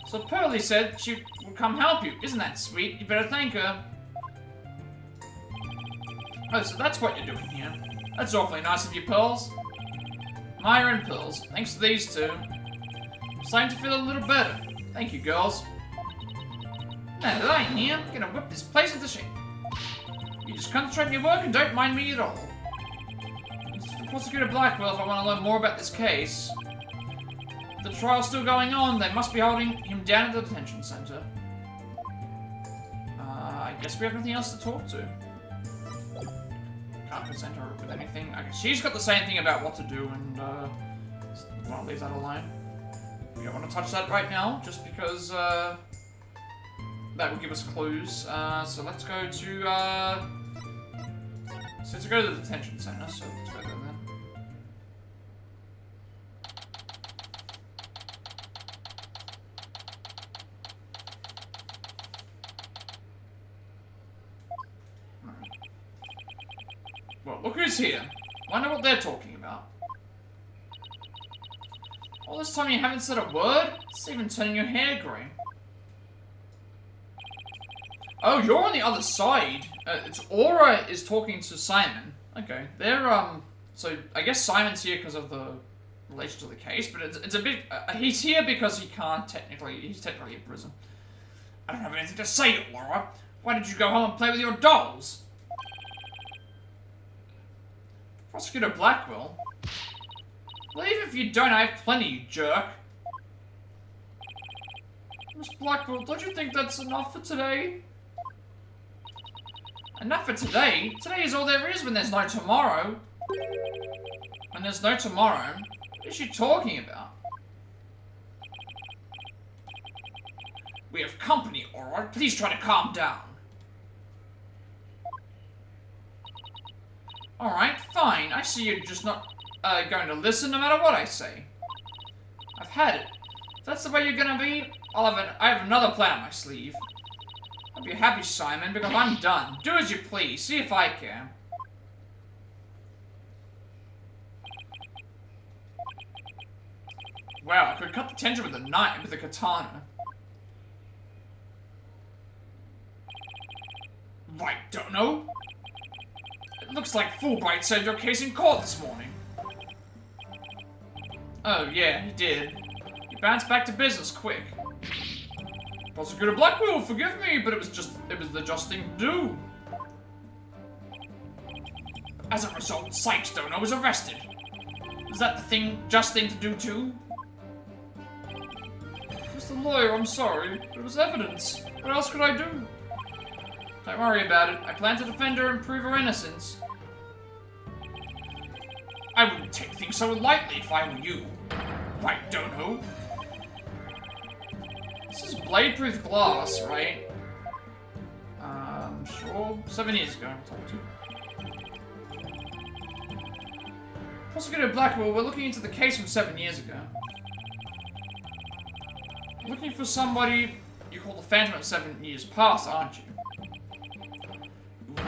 So Pearlie said she would come help you. Isn't that sweet? You better thank her. Oh, so that's what you're doing here. That's awfully nice of you, Pearls. Maya and Pearls, thanks to these two, I'm starting to feel a little better. Thank you, girls. Now that I'm here, I'm gonna whip this place into shape. You just concentrate on your work and don't mind me at all. It's for Prosecutor Blackwell if I want to learn more about this case. If the trial's still going on, they must be holding him down at the detention center. I guess we have nothing else to talk to. Can't present her with anything. Okay, she's got the same thing about what to do, and I want to leave that alone. We don't want to touch that right now, just because that will give us clues. So let's go to let's go to the detention center. So let's go there then. Well, look who's here. Wonder what they're talking about. All this time you haven't said a word? It's even turning your hair green. Oh, you're on the other side. It's Aura is talking to Simon. Okay, they're, so I guess Simon's here because of the relation to the case, but it's a bit, he's here because he's technically in prison. I don't have anything to say to Aura. Why did you go home and play with your dolls? Prosecutor Blackwell? Leave if you don't, I have plenty, you jerk. Miss Blackwell, don't you think that's enough for today? Enough for today? Today is all there is when there's no tomorrow. When there's no tomorrow? What is she talking about? We have company, alright? Please try to calm down. Alright, fine. I see you're just not going to listen no matter what I say. I've had it. If that's the way you're gonna be, I have another plan on my sleeve. I'll be happy, Simon, because I'm done. Do as you please. See if I can. Wow, I could cut the tension with a knife, with a katana. Right, don't know. It looks like Fulbright saved your case in court this morning. Oh, yeah, he did. He bounced back to business quick. Prosecutor Blackwell, forgive me, but it was the just thing to do. As a result, Sykes Dono was arrested. Is that the just thing to do too? Mr. Lawyer, I'm sorry, but it was evidence. What else could I do? Don't worry about it. I plan to defend her and prove her innocence. I wouldn't take things so lightly if I were you. Right, Dono? This is blade-proof glass, right? Sure. 7 years ago, I told you. Prosecutor Blackwell, we're looking into the case from 7 years ago. Looking for somebody you call the Phantom of 7 years past, aren't you?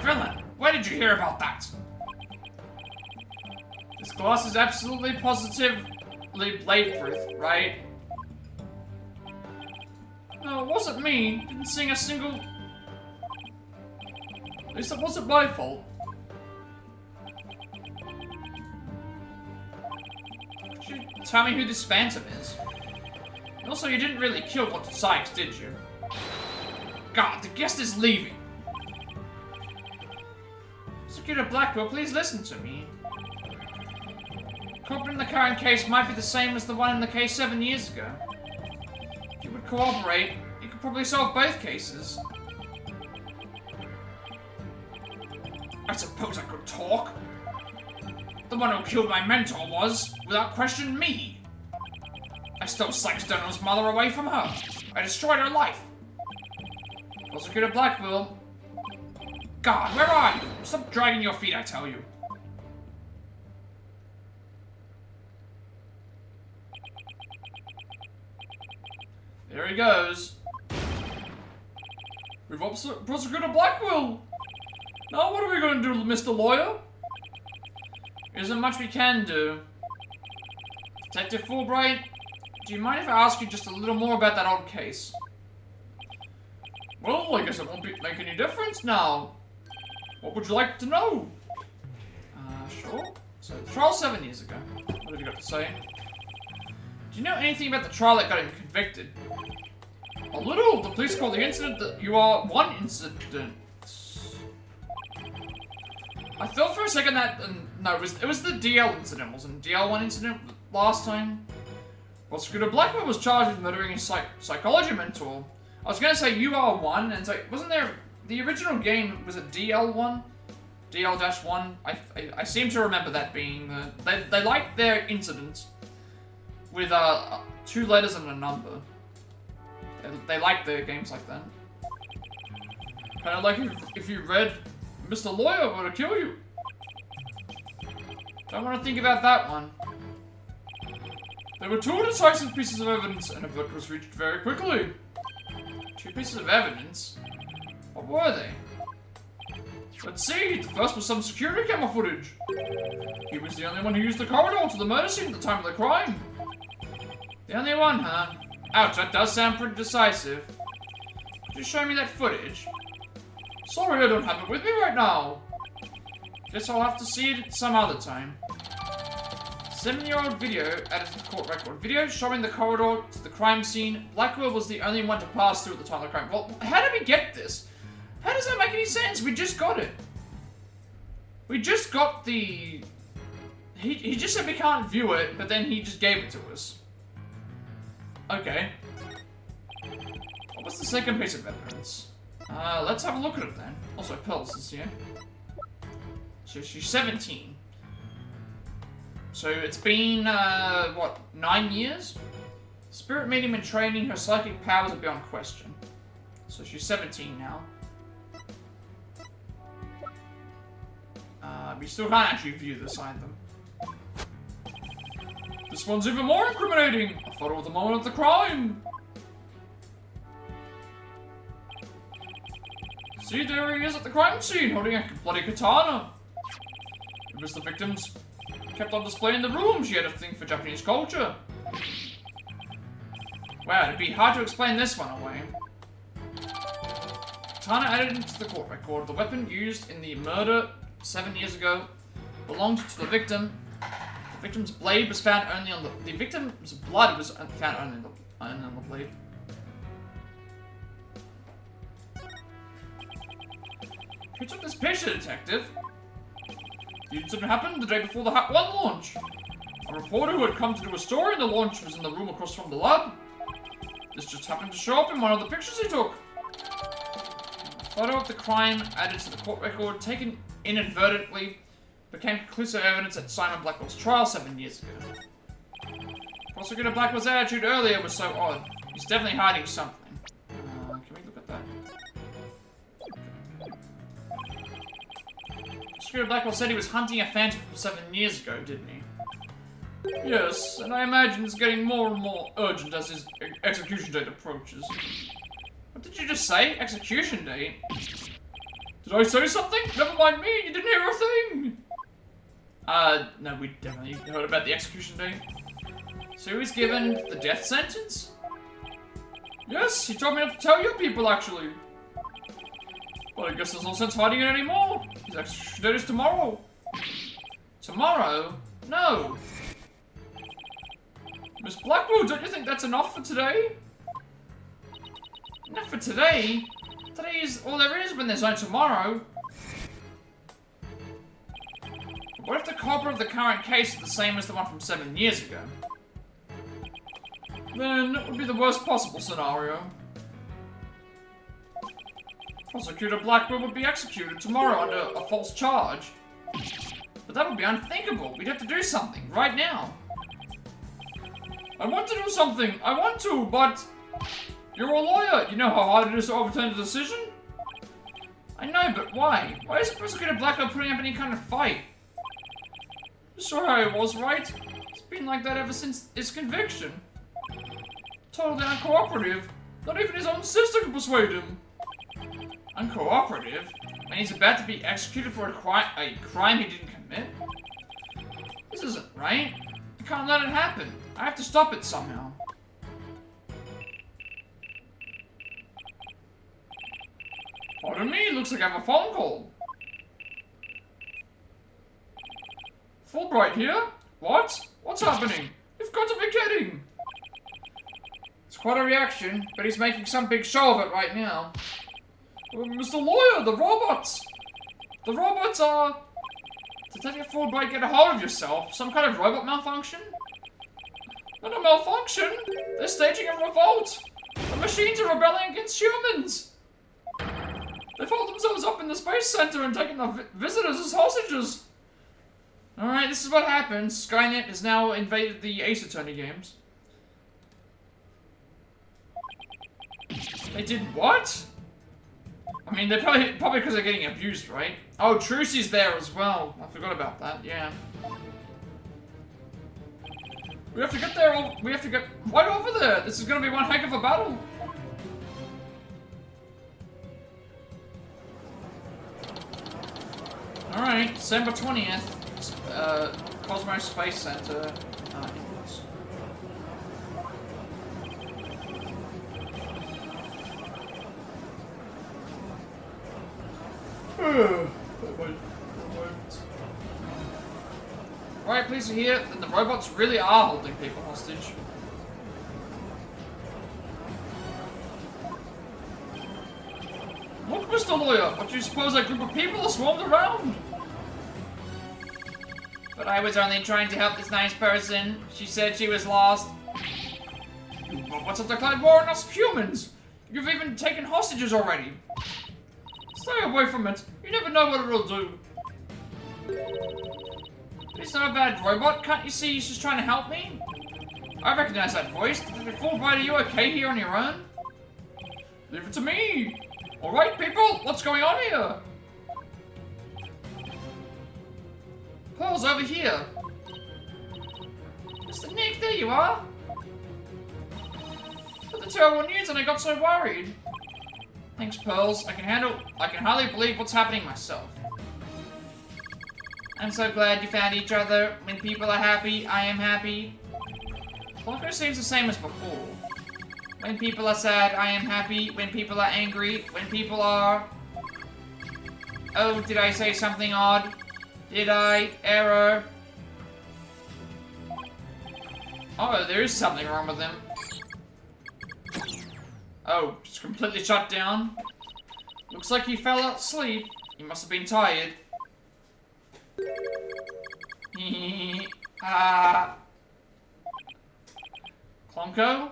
Villain! Where did you hear about that? This glass is absolutely positively blade-proof, right? No, it wasn't me. Didn't sing a single... At least it wasn't my fault. Could you tell me who this Phantom is? And also, you didn't really kill Dr. Sykes, did you? God, the guest is leaving. Prosecutor Blackwell, please listen to me. Culprit in the current case might be the same as the one in the case 7 years ago. If you would cooperate, you could probably solve both cases. I suppose I could talk. The one who killed my mentor was, without question, me. I stole Sykes Dono's mother away from her. I destroyed her life. Prosecutor Blackwell. God, where are you? Stop dragging your feet, I tell you. Here he goes. We've upset Prosecutor Blackwell. Now what are we going to do, Mr. Lawyer? Isn't much we can do. Detective Fulbright, do you mind if I ask you just a little more about that old case? Well, I guess it won't make any difference now. What would you like to know? Sure. So, the trial 7 years ago. What have you got to say? Do you know anything about the trial that got him convicted? A little. The police called the incident that you are one incident. I thought for a second that no, it was the DL incident, wasn't it? DL1 incident last time. Prosecutor Blackwell was charged with murdering his psychology mentor. I was gonna say UR1, and it's like, wasn't there the original game? Was it DL1? DL-1? I seem to remember that being they liked their incidents with 2 letters and a number. They like their games like that. Kind of like if you read Mr. Lawyer, I'm gonna kill you. Don't want to think about that one. There were 2 decisive pieces of evidence, and a verdict was reached very quickly. 2 pieces of evidence? What were they? Let's see. The first was some security camera footage. He was the only one who used the corridor to the murder scene at the time of the crime. The only one, huh? Ouch, that does sound pretty decisive. Could you show me that footage? Sorry, I don't have it with me right now. Guess I'll have to see it some other time. 7-year-old video added to the court record. Video showing the corridor to the crime scene. Blackwell was the only one to pass through at the time of the crime. Well, how did we get this? How does that make any sense? We just got it. We just got the... He just said we can't view it, but then he just gave it to us. Okay. What was the second piece of evidence? Let's have a look at it then. Also, Pearls is here. So she's 17. So it's been, what, 9 years? Spirit medium in training, her psychic powers are beyond question. So she's 17 now. We still can't actually view this either. This one's even more incriminating! A photo of the moment of the crime! See, there he is at the crime scene, holding a bloody katana. It was the victim's kept on display in the room. She had a thing for Japanese culture. Wow, it'd be hard to explain this one away. Katana added into the court record. The weapon used in the murder 7 years ago belonged to the victim. The victim's blade was found only on the victim's blood was found only on the blade. Who took this picture, detective? The incident happened the day before the Hat 1 launch. A reporter who had come to do a story in the launch was in the room across from the lab. This just happened to show up in one of the pictures he took. A photo of the crime added to the court record, taken inadvertently, became conclusive evidence at Simon Blackwell's trial 7 years ago. Prosecutor Blackwell's attitude earlier was so odd. He's definitely hiding something. Can we look at that? Prosecutor Blackwell said he was hunting a phantom from 7 years ago, didn't he? Yes, and I imagine it's getting more and more urgent as his execution date approaches. What did you just say? Execution date? Did I say something? Never mind me, you didn't hear a thing! No, we definitely heard about the execution date. So he was given the death sentence? Yes, he told me not to tell you people, actually. Well, I guess there's no sense hiding it anymore. His execution date is tomorrow. Tomorrow? No. Miss Blackwell, don't you think that's enough for today? Enough for today? Today is all there is when there's no tomorrow. What if the culprit of the current case is the same as the one from 7 years ago? Then it would be the worst possible scenario. Prosecutor Blackwell would be executed tomorrow under a false charge. But that would be unthinkable. We'd have to do something, right now. I want to do something! I want to, but... You're a lawyer! You know how hard it is to overturn a decision? I know, but why? Why isn't Prosecutor Blackwell putting up any kind of fight? You saw how he was, right? It's been like that ever since his conviction. Totally uncooperative. Not even his own sister could persuade him. Uncooperative? And he's about to be executed for a crime he didn't commit? This isn't right. I can't let it happen. I have to stop it somehow. Pardon me, looks like I have a phone call. Fulbright here? What? What's happening? You've got to be kidding! It's quite a reaction, but he's making some big show of it right now. Mr. Lawyer, the robots! The robots are... Detective Fulbright, get a hold of yourself. Some kind of robot malfunction? Not a malfunction! They're staging a revolt! The machines are rebelling against humans! They've holed themselves up in the Space Center and taken the visitors as hostages! Alright, this is what happens. Skynet has now invaded the Ace Attorney games. They did what? I mean, they're probably because they're getting abused, right? Oh, Trucy's there as well. I forgot about that, yeah. We have to get there, we have to get right over there. This is gonna be one heck of a battle. Alright, December 20th. Cosmic Space Center. Right, please hear that the robots really are holding people hostage. Look, Mr. Lawyer, what do you suppose that group of people are swarmed around? But I was only trying to help this nice person. She said she was lost. You robots have declared war on us humans. You've even taken hostages already. Stay away from it. You never know what it'll do. He's not a bad robot. Can't you see he's just trying to help me? I recognize that voice. Fulbright, are you okay here on your own? Leave it to me. Alright, people, what's going on here? Paul's over here. Mr. Nick, there you are. But the terrible news and I got so worried. Thanks, Pearls. I can hardly believe what's happening myself. I'm so glad you found each other. When people are happy, I am happy. Blanco seems the same as before. When people are sad, I am happy. When people are angry, when people are... Oh, did I say something odd? Did I? Error. Oh, there is something wrong with him. Oh, just completely shut down. Looks like he fell asleep. He must have been tired. Clonko?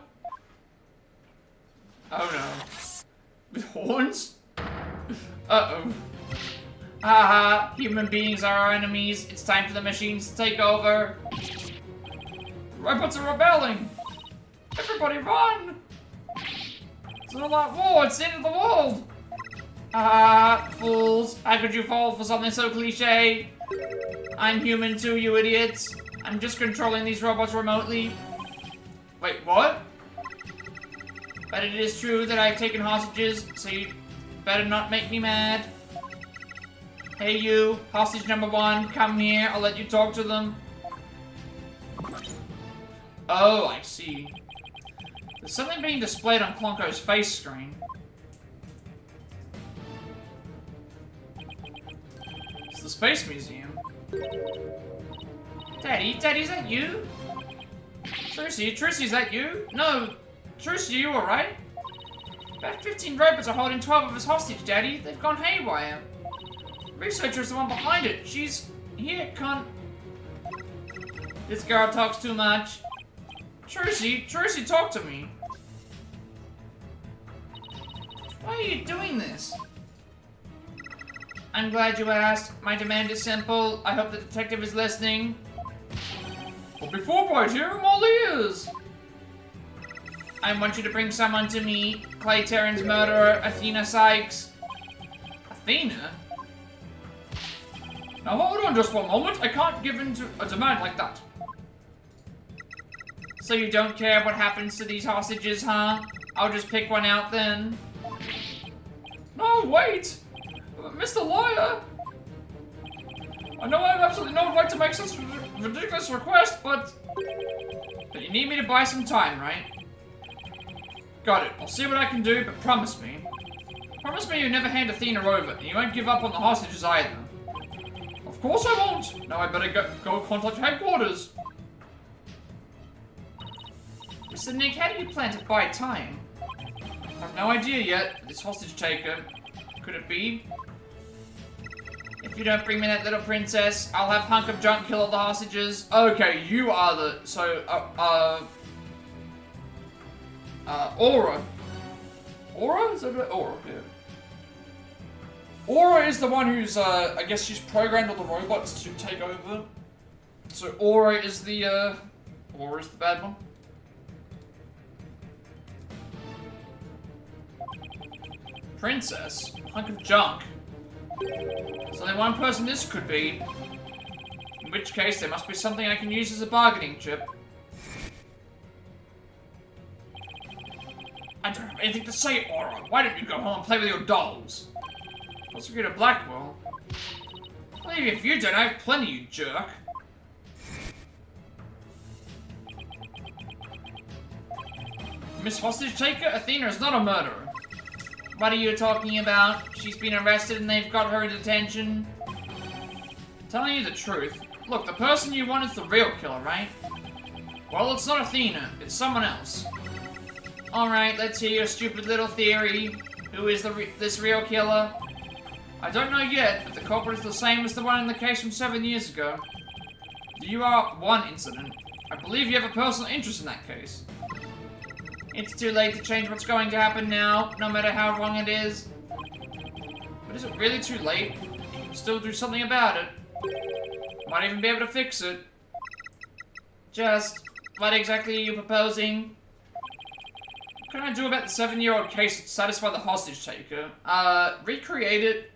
Oh no. With horns? Uh-oh. Haha, human beings are our enemies. It's time for the machines to take over. Robots are rebelling. Everybody run! It's an all-out war. It's the end of the world. Haha, fools. How could you fall for something so cliche? I'm human too, you idiots. I'm just controlling these robots remotely. Wait, what? But it is true that I've taken hostages, so you better not make me mad. Hey you, hostage number 1, come here, I'll let you talk to them. Oh, I see. There's something being displayed on Clonko's face screen. It's the Space Museum. Daddy, is that you? Trucy, is that you? No, Trucy, you alright? About 15 robots are holding 12 of us hostage, Daddy. They've gone haywire. Researcher's the one behind it. She's here, cunt. This girl talks too much. Trucy, talk to me. Why are you doing this? I'm glad you asked. My demand is simple. I hope the detective is listening. But before I hear him, all ears. I want you to bring someone to me. Clay Terran's murderer, Athena Sykes. Athena? Now hold on just one moment. I can't give in to a demand like that. So you don't care what happens to these hostages, huh? I'll just pick one out then. No, wait! Mr. Liar! I know I have absolutely no right to make such a ridiculous request, but you need me to buy some time, right? got it. I'll see what I can do, but promise me. Promise me you'll never hand Athena over, and you won't give up on the hostages either. Of course I won't! Now I better go contact headquarters. Mr. Nick, how do you plan to buy time? I have no idea yet. This hostage taker. Could it be? If you don't bring me that little princess, I'll have Hunk of Junk kill all the hostages. Okay, you are the... So, Aura. Aura? Is that right? Aura, yeah. Aura is the one who's, I guess she's programmed all the robots to take over. So Aura is the bad one. Princess? Hunk of junk? There's only one person this could be. In which case, there must be something I can use as a bargaining chip. I don't have anything to say, Aura. Why don't you go home and play with your dolls? Prosecutor Blackwell? Well, even if you don't, I have plenty, you jerk. Miss Hostage Taker, Athena is not a murderer. What are you talking about? She's been arrested and they've got her in detention. Telling you the truth. Look, the person you want is the real killer, right? Well, it's not Athena. It's someone else. Alright, let's hear your stupid little theory. Who is this real killer? I don't know yet, but the culprit is the same as the one in the case from 7 years ago. The UR1 incident. I believe you have a personal interest in that case. It's too late to change what's going to happen now, no matter how wrong it is. But is it really too late? You can still do something about it. Might even be able to fix it. Just, what exactly are you proposing? What can I do about the 7-year-old case to satisfy the hostage taker? Recreate it,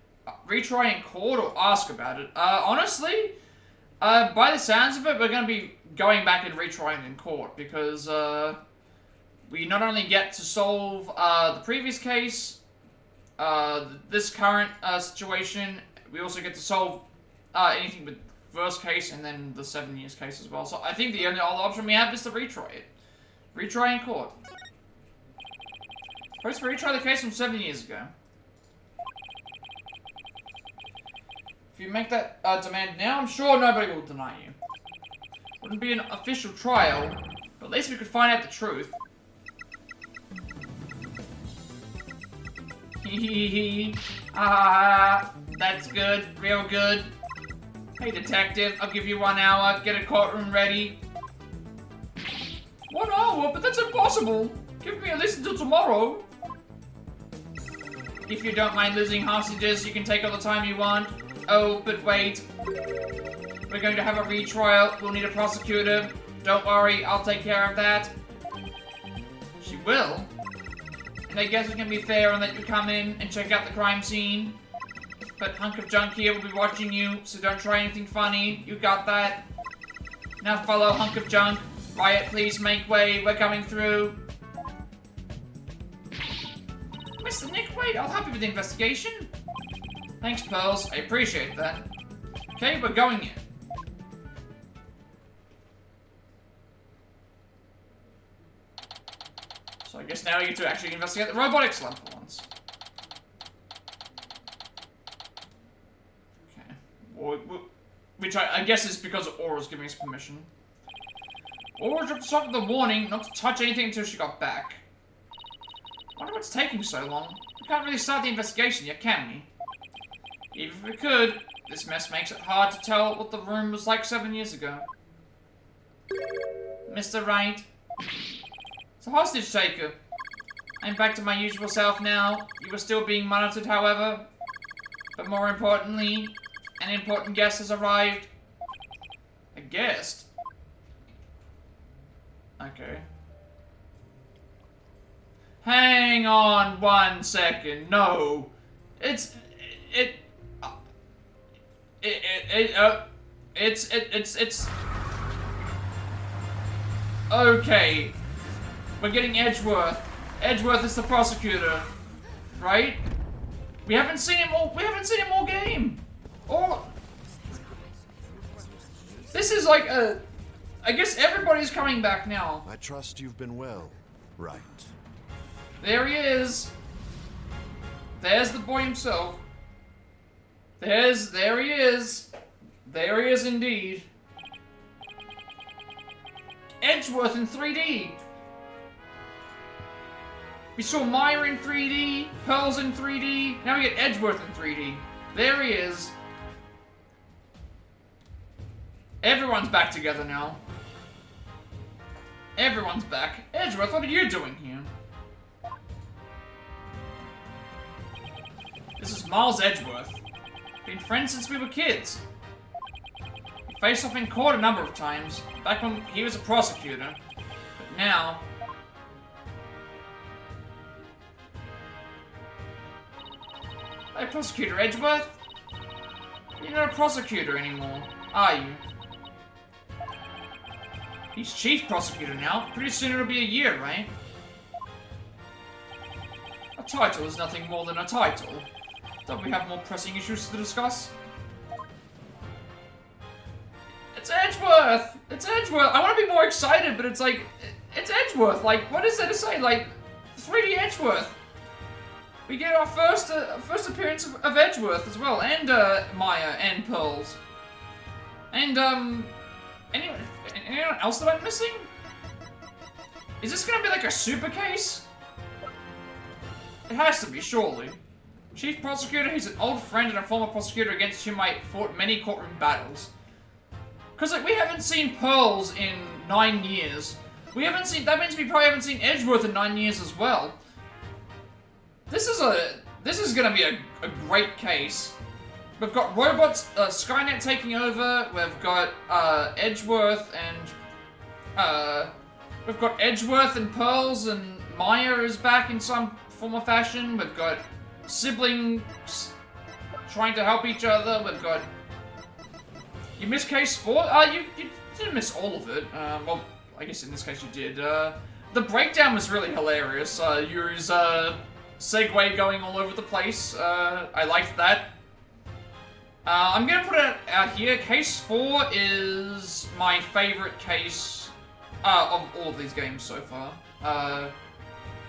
retry in court, or ask about it? Honestly, by the sounds of it, we're gonna be going back and retrying in court, because, we not only get to solve, the previous case, this current, situation, we also get to solve, anything with first case and then the 7 years case as well. So I think the only other option we have is to retry it. Retry in court. Supposed to retry the case from 7 years ago. If you make that demand now, I'm sure nobody will deny you. Wouldn't be an official trial, but at least we could find out the truth. Hehehe. Ah, that's good. Real good. Hey, detective, I'll give you 1 hour. Get a courtroom ready. 1 hour? But that's impossible. Give me at least until tomorrow. If you don't mind losing hostages, you can take all the time you want. Oh, but wait. We're going to have a retrial. We'll need a prosecutor. Don't worry, I'll take care of that. She will? And I guess it's gonna be fair and let you come in and check out the crime scene. But Hunk of Junk here will be watching you, so don't try anything funny. You got that? Now follow Hunk of Junk. Riot, please make way. We're coming through. Mr. Nick, wait, I'll help you with the investigation. Thanks, Pearls. I appreciate that. Okay, we're going in. So I guess now you get to actually investigate the robotics lab for once. Okay. Well, which I guess is because Aura's giving us permission. Aura dropped us off with a warning not to touch anything until she got back. Wonder what's taking so long. We can't really start the investigation yet, can we? Even if we could, this mess makes it hard to tell what the room was like 7 years ago. Mr. Wright. It's a hostage taker. I'm back to my usual self now. You are still being monitored, however. But more importantly, an important guest has arrived. A guest? Okay. Hang on 1 second. No. It's Okay. We're getting Edgeworth. Edgeworth is the prosecutor. Right? We haven't seen him all game. Or... This is like a... I guess everybody's coming back now. I trust you've been well, Wright. There he is. There's the boy himself. There he is. There he is indeed. Edgeworth in 3D. We saw Maya in 3D, Pearls in 3D, now we get Edgeworth in 3D. There he is. Everyone's back together now. Everyone's back. Edgeworth, what are you doing here? This is Miles Edgeworth. Been friends since we were kids. We faced off in court a number of times, back when he was a prosecutor. But now... Hey, Prosecutor Edgeworth? You're not a prosecutor anymore, are you? He's Chief Prosecutor now. Pretty soon it'll be a year, right? A title is nothing more than a title. Don't we have more pressing issues to discuss? It's Edgeworth! It's Edgeworth! I want to be more excited, but it's like... It's Edgeworth! Like, what is there to say? Like, 3D Edgeworth! We get our first appearance of Edgeworth as well, and Maya and Pearls. And anyone else that I'm missing? Is this gonna be like a super case? It has to be, surely. Chief Prosecutor, he's an old friend and a former prosecutor against whom I fought many courtroom battles. Cause like we haven't seen Pearls in 9 years. That means we probably haven't seen Edgeworth in 9 years as well. This is gonna be a great case. We've got robots, Skynet taking over. We've got Edgeworth and we've got Edgeworth and Pearls, and Maya is back in some form or fashion. We've got siblings trying to help each other. We've got... You missed case 4? You didn't miss all of it. Well, I guess in this case you did. The breakdown was really hilarious. Yuri's segue going all over the place. I liked that. I'm gonna put it out here. Case 4 is my favorite case of all of these games so far.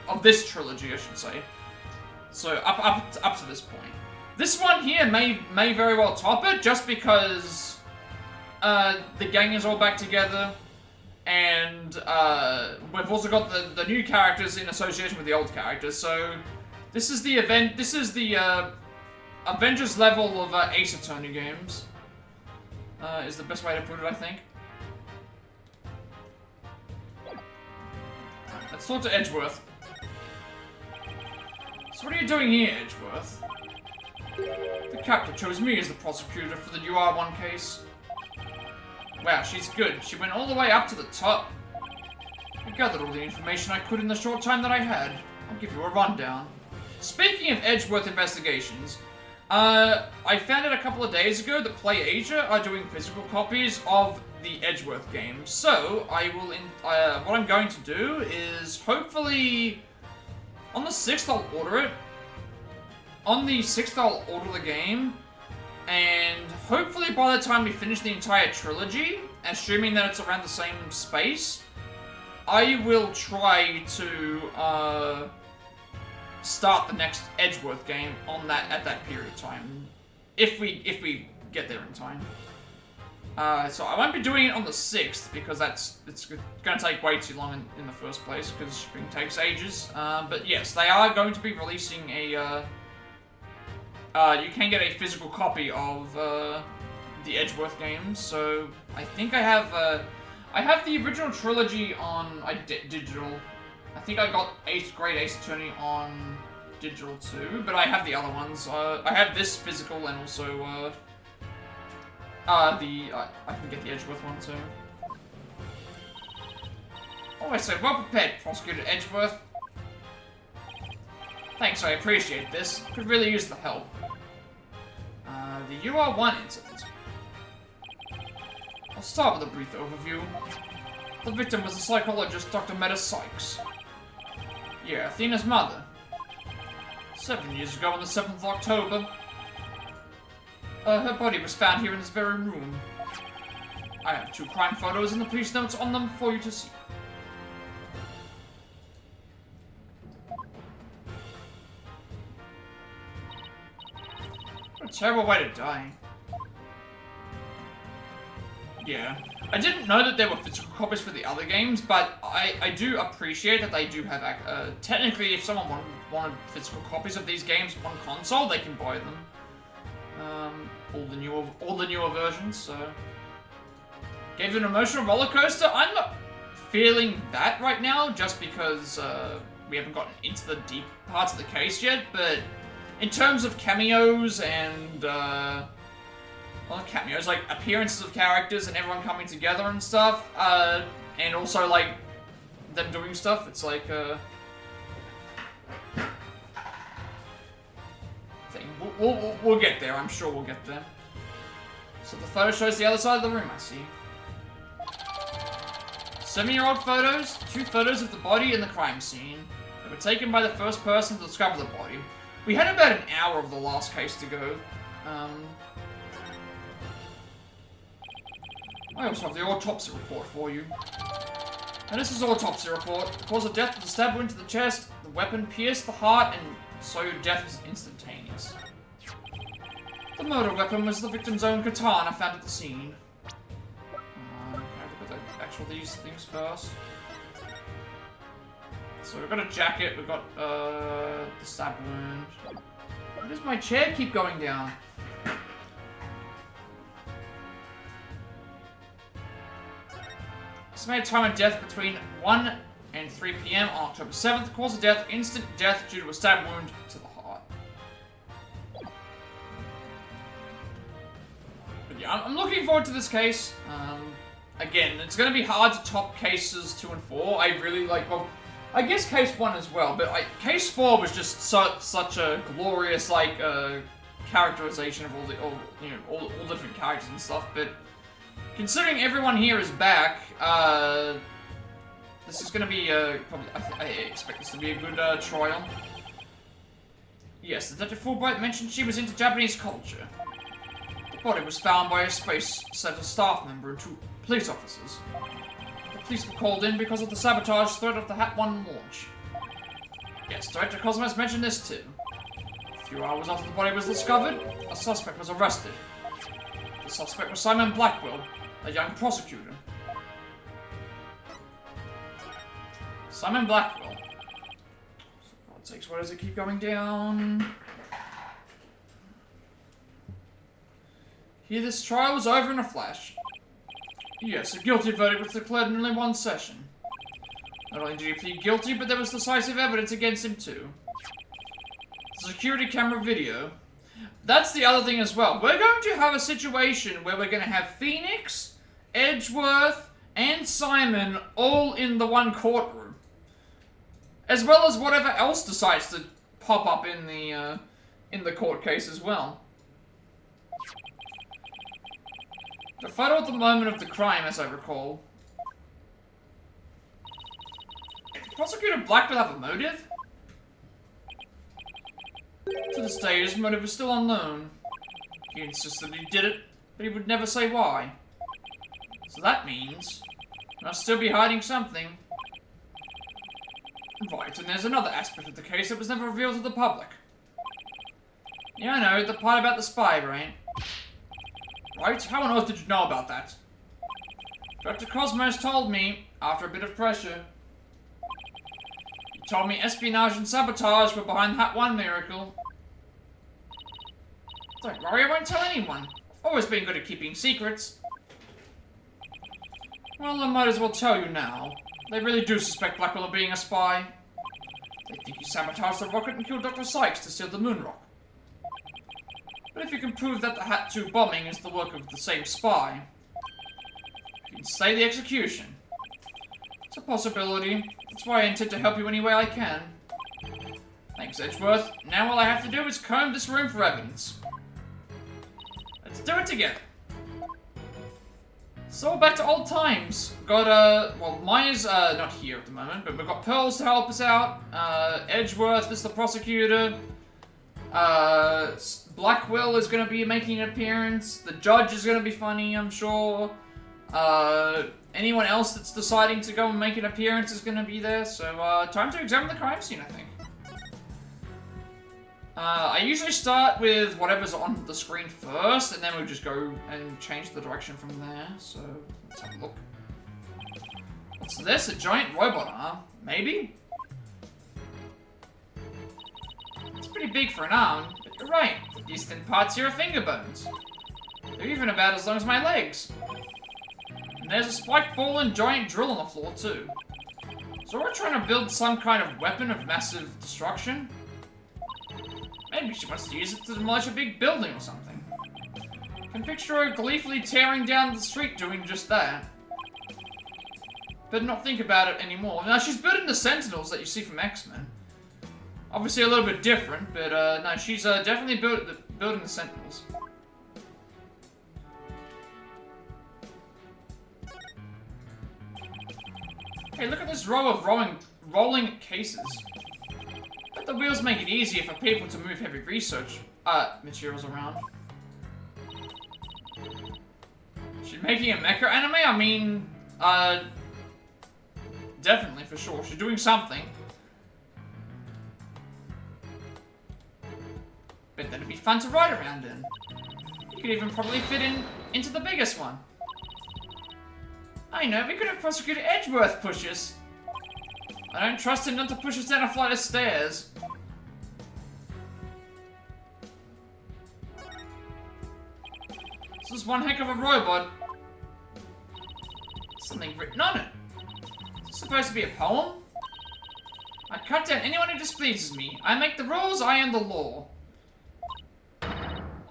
Of this trilogy, I should say. So up to this point. This one here may very well top it, just because the gang is all back together, and we've also got the new characters in association with the old characters. So this is the Avengers level of Ace Attorney games, is the best way to put it, I think. Let's talk to Edgeworth. So what are you doing here, Edgeworth? The captor chose me as the prosecutor for the UR1 case. Wow, she's good. She went all the way up to the top. I gathered all the information I could in the short time that I had. I'll give you a rundown. Speaking of Edgeworth investigations, I found out a couple of days ago that PlayAsia are doing physical copies of the Edgeworth game. So, what I'm going to do is, hopefully, on the 6th I'll order it. On the 6th I'll order the game, and hopefully by the time we finish the entire trilogy, assuming that it's around the same space, I will try to, start the next Edgeworth game at that period of time, if we get there in time. So I won't be doing it on the 6th because it's going to take way too long in the first place because shipping takes ages. But yes, they are going to be releasing a. You can get a physical copy of the Edgeworth games. So I think I have the original trilogy on digital. I think I got Great Ace Attorney on digital too, but I have the other ones. I have this physical and also I can get the Edgeworth one too. Always so well prepared, Prosecutor Edgeworth. Thanks, I appreciate this. Could really use the help. The UR1 incident. I'll start with a brief overview. The victim was the psychologist Dr. Meta Sykes. Yeah, Athena's mother. 7 years ago on the 7th of October. Her body was found here in this very room. I have 2 crime photos and the police notes on them for you to see. What a terrible way to die. Yeah. I didn't know that there were physical copies for the other games, but I do appreciate that they do have... technically, if someone wanted physical copies of these games on console, they can buy them. All the newer versions, so... Gave you an emotional roller coaster? I'm not feeling that right now, just because we haven't gotten into the deep parts of the case yet, but in terms of cameos and, well, cameos, like appearances of characters and everyone coming together and stuff, and also, like, them doing stuff, it's like, thing. We'll get there, I'm sure we'll get there. So the photo shows the other side of the room, I see. 7-year-old photos, 2 photos of the body and the crime scene. They were taken by the first person to discover the body. We had about an hour of the last case to go. I also have the autopsy report for you. And this is autopsy report. The cause of death was a stab wound to the chest, the weapon pierced the heart, and so your death was instantaneous. The murder weapon was the victim's own katana found at the scene. Can I look at the actual these things first? So we've got a jacket, we've got the stab wound. Why does my chair keep going down? Estimated time of death between 1 and 3 PM on October 7th. Cause of death, instant death due to a stab wound to the heart. But yeah, I'm looking forward to this case. Again, it's going to be hard to top cases 2 and 4. I really like, well, I guess case 1 as well, but case 4 was just such a glorious, like, characterization of all different characters and stuff, but considering everyone here is back, this is going to be, probably, I expect this to be a good trial. Yes, Detective Fulbright mentioned she was into Japanese culture. The body was found by a Space Center staff member and 2 police officers. The police were called in because of the sabotage threat of the Hat 1 launch. Yes, Director Cosmos mentioned this too. A few hours after the body was discovered, a suspect was arrested. The suspect was Simon Blackwell, a young prosecutor. Simon Blackwell. For God's sakes, why does it keep going down? Here, this trial was over in a flash. Yes, a guilty verdict was declared in only 1 session. Not only did he plead guilty, but there was decisive evidence against him too. The security camera video. That's the other thing as well. We're going to have a situation where we're going to have Phoenix, Edgeworth, and Simon all in the one courtroom. As well as whatever else decides to pop up in the court case as well. The photo at the moment of the crime, as I recall. Did Prosecutor Blackwell have a motive? To this day, his motive is still unknown. He insisted he did it, but he would never say why. So that means he must still be hiding something. Right, and there's another aspect of the case that was never revealed to the public. Yeah, I know, the part about the spy brain. Right? How on earth did you know about that? Dr. Cosmos told me, after a bit of pressure. He told me espionage and sabotage were behind the Hat 1 miracle. Don't worry, I won't tell anyone. I've always been good at keeping secrets. Well, I might as well tell you now. They really do suspect Blackwell of being a spy. They think he sabotaged the rocket and killed Dr. Sykes to steal the moon rock. But if you can prove that the Hat 2 bombing is the work of the same spy, you can stay the execution. It's a possibility. That's why I intend to help you any way I can. Thanks, Edgeworth. Now all I have to do is comb this room for evidence. Let's do it together. So back to old times. Got, well, Maya's, not here at the moment, but we've got Pearls to help us out. Edgeworth is the prosecutor. Blackwell is gonna be making an appearance. The judge is gonna be funny, I'm sure. Anyone else that's deciding to go and make an appearance is gonna be there, so, time to examine the crime scene, I think. I usually start with whatever's on the screen first, and then we'll just go and change the direction from there, so let's have a look. What's this? A giant robot arm? Maybe? It's pretty big for an arm, but you're right. The distant parts here are finger bones. They're even about as long as my legs. And there's a spiked ball and giant drill on the floor, too. So we're trying to build some kind of weapon of massive destruction? Maybe she wants to use it to demolish a big building or something. I can picture her gleefully tearing down the street doing just that. Better not think about it anymore. Now, she's building the Sentinels that you see from X-Men. Obviously a little bit different, but no, she's definitely building the Sentinels. Hey, look at this row of rolling cases. But the wheels make it easier for people to move heavy research materials around. She's making a mecha anime? I mean, definitely, for sure. She's doing something. But that'd be fun to ride around in. You could even probably fit into the biggest one. I know, we could have prosecuted Edgeworth push us. I don't trust him not to push us down a flight of stairs. This is one heck of a robot. Something written on it. Is this supposed to be a poem? I cut down anyone who displeases me. I make the rules, I am the law.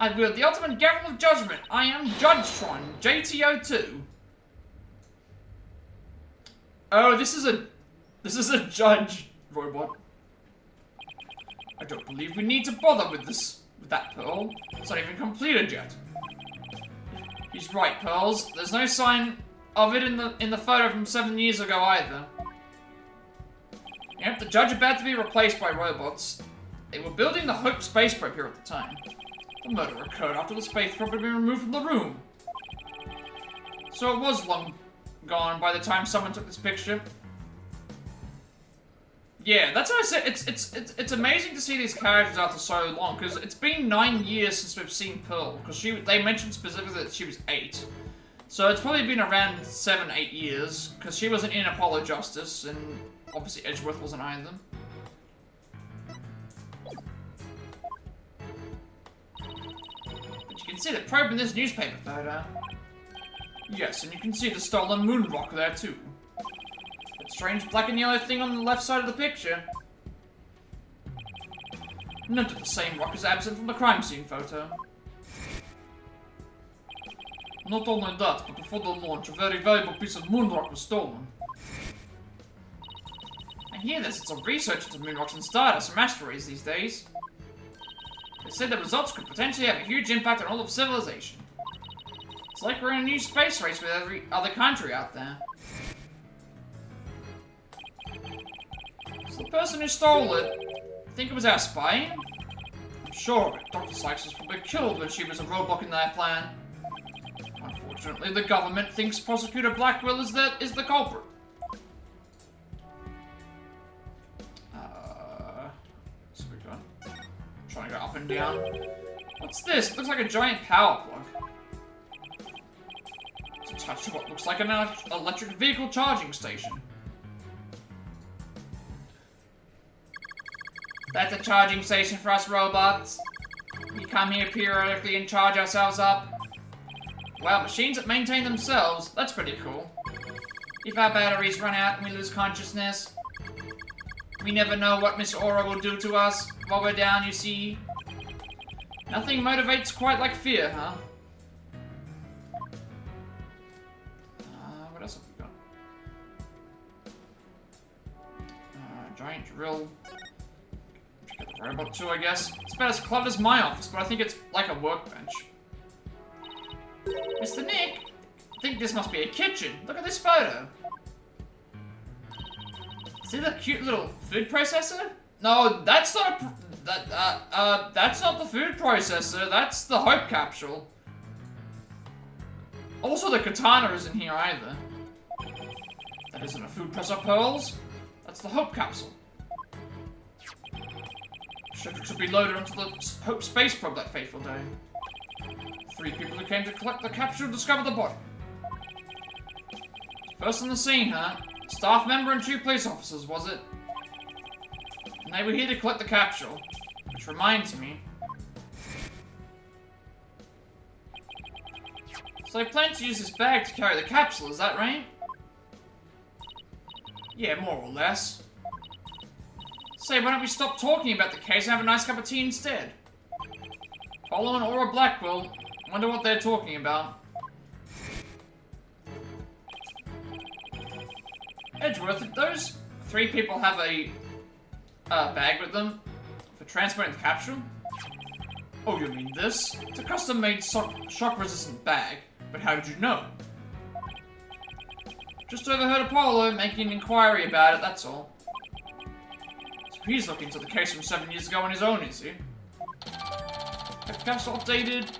I wield the ultimate gavel of judgment. I am Judgetron, JTO2. Oh, this is a judge robot. I don't believe we need to bother with that Pearl. It's not even completed yet. He's right, Pearls. There's no sign of it in the photo from 7 years ago either. Yep, the judge about to be replaced by robots. They were building the Hope space probe here at the time. The murder occurred after the space probe had been removed from the room. So it was long gone by the time someone took this picture. Yeah, that's what I said. It's amazing to see these characters after so long, because it's been 9 years since we've seen Pearl, because they mentioned specifically that she was 8. So it's probably been around 7-8 years, because she wasn't in Apollo Justice, and obviously Edgeworth wasn't either. But you can see the probe in this newspaper photo. Yes, and you can see the stolen moon rock there too. That strange black and yellow thing on the left side of the picture. Note that the same rock is absent from the crime scene photo. Not only that, but before the launch, a very valuable piece of moon rock was stolen. I hear there's some research into moon rocks and stardust from asteroids these days. They said the results could potentially have a huge impact on all of civilization. It's like we're in a new space race with every other country out there. So the person who stole it, think it was our spy? I'm sure of it. Dr. Sykes was probably killed when she was a roadblock in their plan. Unfortunately, the government thinks Prosecutor Blackwell is the culprit. So we go. Trying to go up and down. What's this? It looks like a giant power plug. It's attached to what looks like an electric vehicle charging station. That's a charging station for us robots. We come here periodically and charge ourselves up. Wow, machines that maintain themselves. That's pretty cool. If our batteries run out and we lose consciousness, we never know what Miss Aura will do to us while we're down, you see. Nothing motivates quite like fear, huh? What else have we got? Giant drill. Check out the robot too, I guess. It's about as cluttered as my office, but I think it's like a workbench. Mr. Nick, I think this must be a kitchen. Look at this photo. See the cute little food processor? No, that's not that's not the food processor. That's the Hope Capsule. Also, the katana isn't here either. That isn't a food press of pearls. That's the Hope Capsule. Should be loaded onto the Hope space probe that fateful day. 3 people who came to collect the capsule discovered the body. First on the scene, huh? Staff member and 2 police officers, was it? And they were here to collect the capsule. Which reminds me. So I plan to use this bag to carry the capsule, is that right? Yeah, more or less. Say, why don't we stop talking about the case and have a nice cup of tea instead? Apollo and Aura Blackwell. Wonder what they're talking about. Edgeworth, did those 3 people have a bag with them for transporting the capsule? Oh, you mean this? It's a custom-made shock-resistant bag. But how did you know? Just overheard Apollo making an inquiry about it, that's all. So he's looking into the case from 7 years ago on his own, is he? The capsule updated.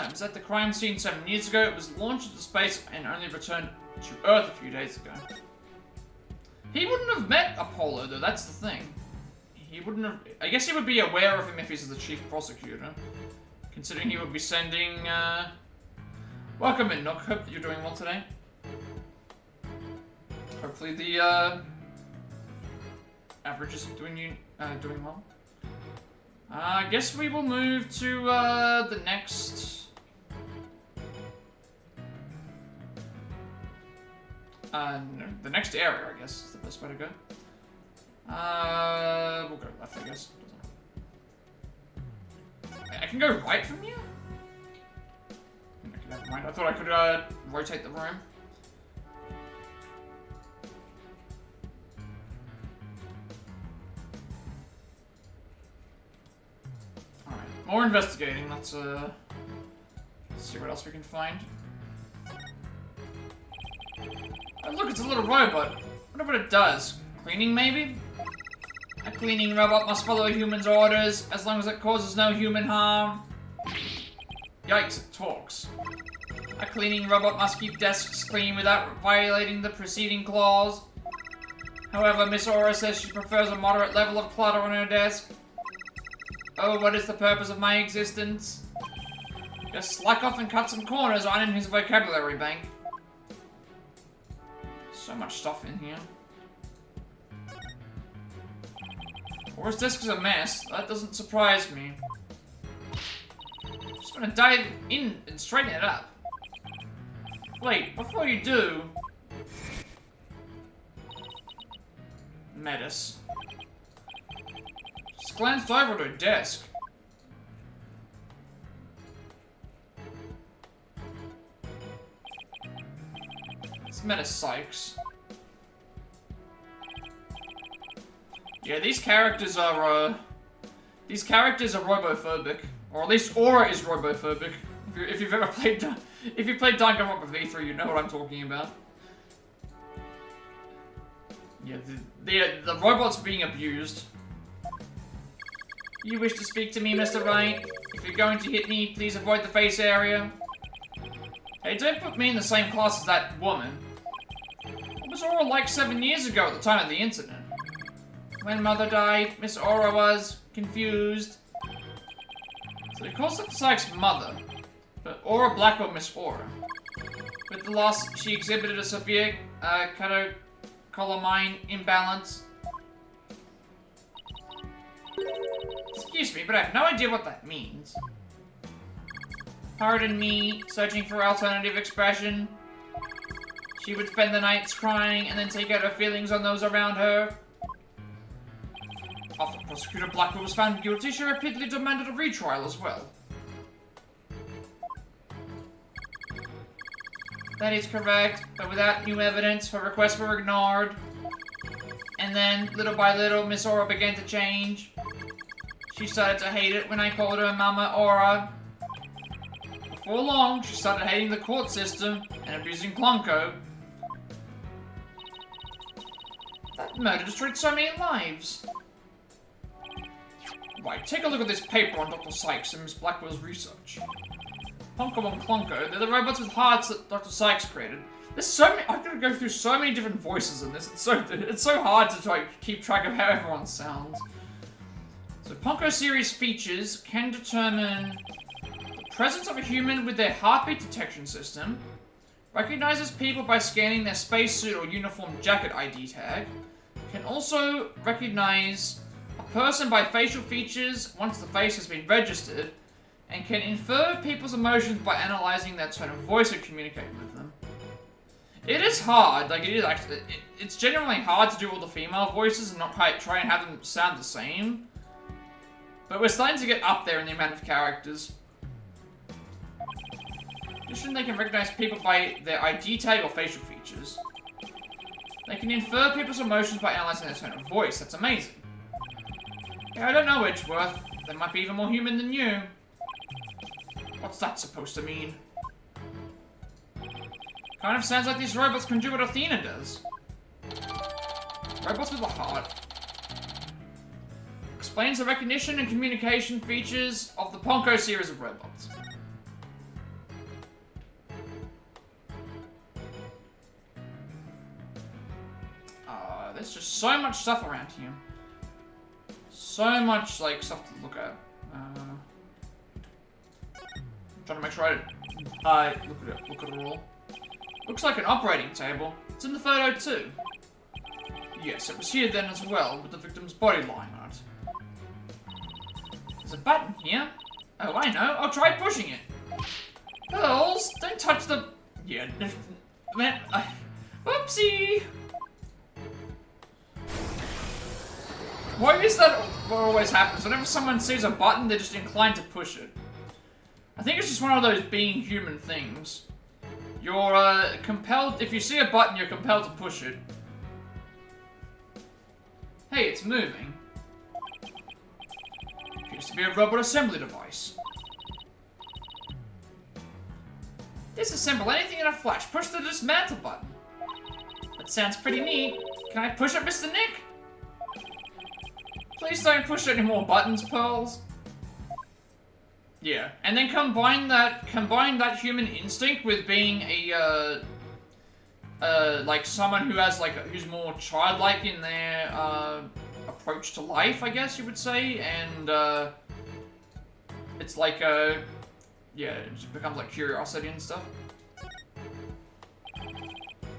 It was at the crime scene 7 years ago. It was launched into space and only returned to Earth a few days ago. He wouldn't have met Apollo, though, that's the thing. He wouldn't have... I guess he would be aware of him if he's the chief prosecutor. Considering he would be sending, Welcome in, Nook. Hope that you're doing well today. Hopefully the, average is doing well. I guess we will move to, the next... no, the next area, I guess, is the best way to go. We'll go left, I guess. I can go right from here? Never mind. I thought I could, rotate the room. Alright, more investigating. Let's see what else we can find. Oh, look, it's a little robot. I wonder what it does. Cleaning, maybe? A cleaning robot must follow a human's orders, as long as it causes no human harm. Yikes, it talks. A cleaning robot must keep desks clean without violating the preceding clause. However, Miss Aura says she prefers a moderate level of clutter on her desk. Oh, what is the purpose of my existence? Just slack off and cut some corners on in his vocabulary bank. So much stuff in here. Aura's desk is a mess. That doesn't surprise me. Just gonna dive in and straighten it up. Wait, before you do... Metis. Just glanced over to her desk. It's Metis Sykes. Yeah, these characters are robophobic. Or at least Aura is robophobic. If you've ever played, if you played Danganronpa V3, you know what I'm talking about. Yeah, the robot's being abused. You wish to speak to me, Mr. Wright? If you're going to hit me, please avoid the face area. Hey, don't put me in the same class as that woman. What was Aura like 7 years ago at the time of the incident? When Mother died, Miss Aura was confused. So he calls Dr. Sykes Mother, but Aura Blackwell Miss Aura. With the loss, she exhibited a severe catecholamine imbalance. Excuse me, but I have no idea what that means. Pardon me, searching for alternative expression. She would spend the nights crying and then take out her feelings on those around her. After Prosecutor Blackwell was found guilty, she repeatedly demanded a retrial as well. That is correct, but without new evidence, her requests were ignored. And then, little by little, Miss Aura began to change. She started to hate it when I called her Mama Aura. before long, she started hating the court system and abusing Klonko. That murder destroyed so many lives. Right, take a look at this paper on Dr. Sykes and Miss Blackwell's research. Ponko and Klonko, they're the robots with hearts that Dr. Sykes created. There's so many, I've got to go through so many different voices in this. It's so hard to try keep track of how everyone sounds. So Ponko series features can determine the presence of a human with their heartbeat detection system, recognizes people by scanning their spacesuit or uniform jacket ID tag, can also recognize a person by facial features once the face has been registered, and can infer people's emotions by analyzing their tone of voice and communicating with them. It is hard, like it is actually, it's genuinely hard to do all the female voices and not try and have them sound the same. But we're starting to get up there in the amount of characters. In addition, they can recognize people by their ID tag or facial features. They can infer people's emotions by analyzing their tone of voice. That's amazing. Yeah, I don't know, Edgeworth. They might be even more human than you. What's that supposed to mean? Kind of sounds like these robots can do what Athena does. Robots with a heart. Explains the recognition and communication features of the Ponko series of robots. There's just so much stuff around here. So much, like, stuff to look at. I'm trying to make sure I look at it all. Looks like an operating table. It's in the photo too. Yes, it was here then as well, with the victim's body lying on it. There's a button here. Oh, I know. I'll try pushing it. Pearls, don't touch the... Yeah, man, whoopsie! Why is that what always happens? Whenever someone sees a button, they're just inclined to push it. I think it's just one of those being human things. You're compelled, if you see a button, you're compelled to push it. Hey, it's moving. Appears to be a robot assembly device. Disassemble anything in a flash. Push the dismantle button. That sounds pretty neat. Can I push it, Mr. Nick? Please don't push any more buttons, Pearls. Yeah, and then combine that human instinct with being a like someone who has who's more childlike in their approach to life, I guess you would say, and it's like yeah, it just becomes like curiosity and stuff.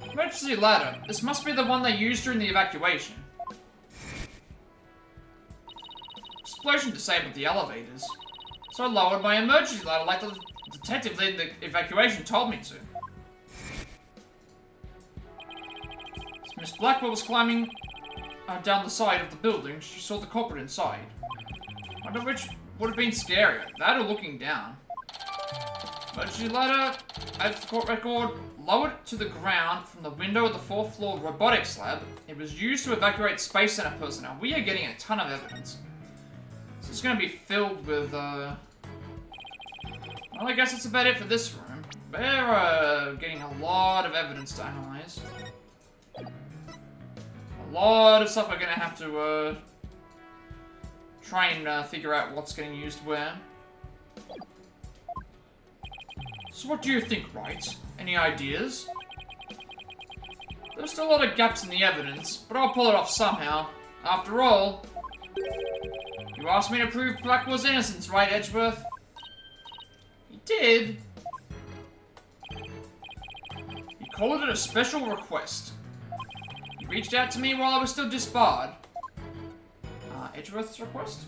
Emergency ladder. This must be the one they used during the evacuation. Explosion disabled the elevators. So I lowered my emergency ladder like the detective leading the evacuation told me to. As Miss Blackwell was climbing down the side of the building, she saw the culprit inside. I wonder which would have been scarier, that or looking down. Emergency ladder, as the court record, lowered to the ground from the window of the 4th floor robotics lab. It was used to evacuate Space Center personnel. We are getting a ton of evidence. So it's going to be filled with, well, I guess that's about it for this room. We're, getting a lot of evidence to analyze. A lot of stuff we're going to have to, try and, figure out what's getting used where. So what do you think, Wright? Any ideas? There's still a lot of gaps in the evidence, but I'll pull it off somehow. After all... You asked me to prove Blackwell's innocence, right, Edgeworth? He did. He called it a special request. He reached out to me while I was still disbarred. Edgeworth's request?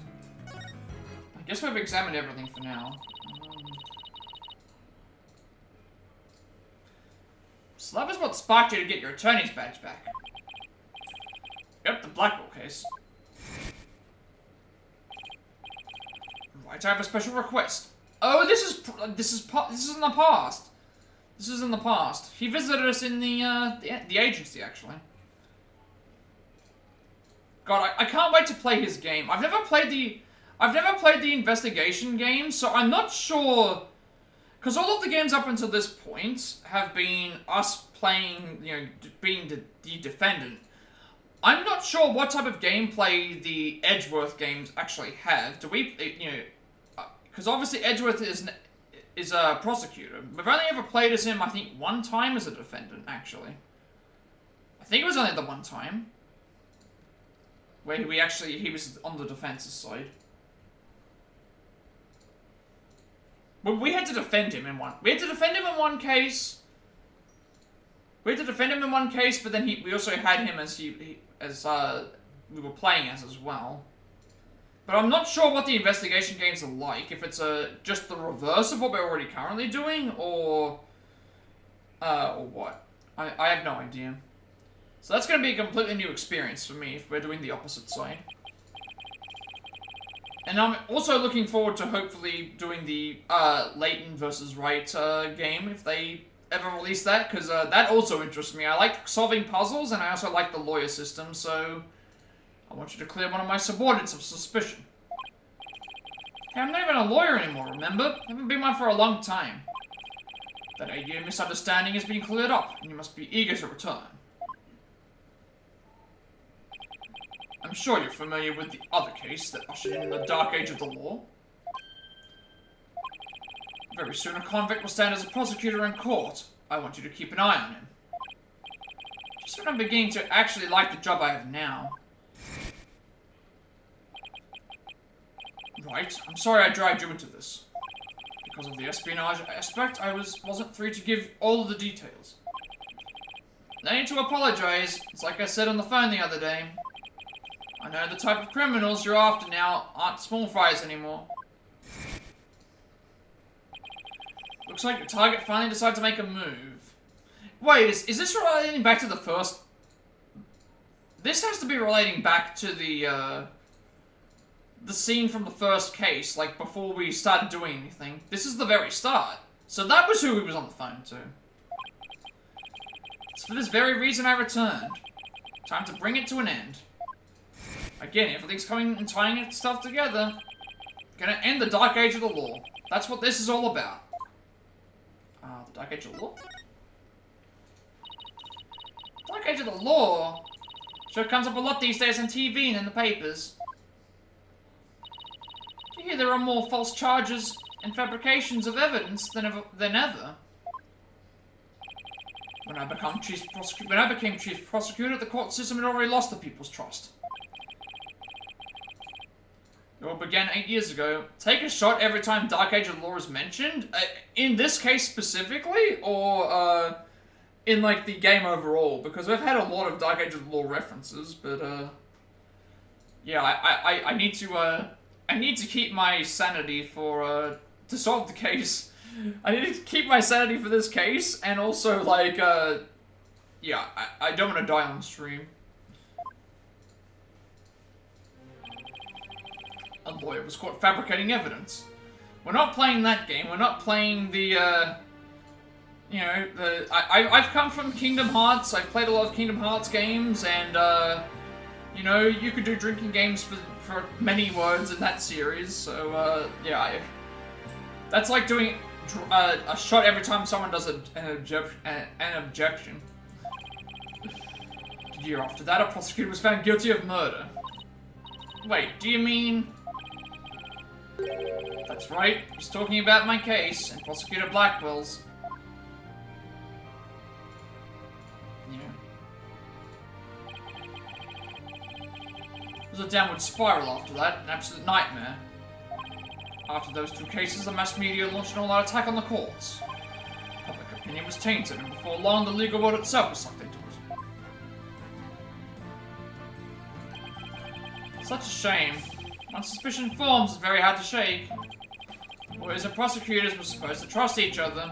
I guess we've examined everything for now. So that was what sparked you to get your attorney's badge back. Yep, the Blackwell case. Right, I have a special request. Oh, this is in the past. This is in the past. He visited us in the agency, actually. God, I can't wait to play his game. I've never played the investigation game, so I'm not sure. Because all of the games up until this point have been us playing, you know, being the defendant. I'm not sure what type of gameplay the Edgeworth games actually have. Do we, you know, because obviously Edgeworth is a prosecutor. We've only ever played as him, I think, one time as a defendant, actually. I think it was only the one time. Where he was on the defense's side. Well, we had to defend him in one. We had to defend him in one case. But then we also had him as we were playing as well. But I'm not sure what the investigation games are like. If it's just the reverse of what we're already currently doing, or what? I have no idea. So that's going to be a completely new experience for me if we're doing the opposite side. And I'm also looking forward to hopefully doing the Layton versus Wright game, if they ever release that, because that also interests me. I like solving puzzles, and I also like the lawyer system, so I want you to clear one of my subordinates of suspicion. Hey, I'm not even a lawyer anymore, remember? I haven't been one for a long time. That 8-year misunderstanding has been cleared up, and you must be eager to return. I'm sure you're familiar with the other case that ushered in the dark age of the law. Very soon a convict will stand as a prosecutor in court. I want you to keep an eye on him. Just when I'm beginning to actually like the job I have now. Right, I'm sorry I dragged you into this. Because of the espionage aspect, I wasn't free to give all of the details. No need to apologize. It's like I said on the phone the other day. I know the type of criminals you're after now aren't small fries anymore. Looks like your target finally decided to make a move. Wait, is this relating back to the first... This has to be relating back to the scene from the first case, like before we started doing anything. This is the very start. So that was who he was on the phone to. It's for this very reason I returned. Time to bring it to an end. Again, everything's coming and tying its stuff together. Gonna end the Dark Age of the Law. That's what this is all about. The Dark Age of the Law? Dark Age of the Law? Sure comes up a lot these days on TV and in the papers. I hear there are more false charges and fabrications of evidence than ever. When I became chief prosecutor, the court system had already lost the people's trust. It all began 8 years ago. Take a shot every time Dark Age of the Law is mentioned? In this case specifically? Or, in, like, the game overall? Because we've had a lot of Dark Age of the Law references, but, yeah, I need to keep my sanity for, to solve the case. I need to keep my sanity for this case, and also, like, yeah, I don't want to die on stream. A lawyer was caught fabricating evidence. We're not playing that game. We're not playing the, you know, I've come from Kingdom Hearts. I've played a lot of Kingdom Hearts games, and, you know, you could do drinking games for many words in that series, so, yeah, that's like doing a shot every time someone does an objection. The year after that, a prosecutor was found guilty of murder. Wait, do you mean... That's right, he's talking about my case, and Prosecutor Blackwell's. Yeah. It was a downward spiral after that, an absolute nightmare. After those two cases, the mass media launched an all-out attack on the courts. Public opinion was tainted, and before long, the legal world itself was sucked into it. Such a shame. Once suspicion forms, it's very hard to shake. Lawyers and prosecutors were supposed to trust each other,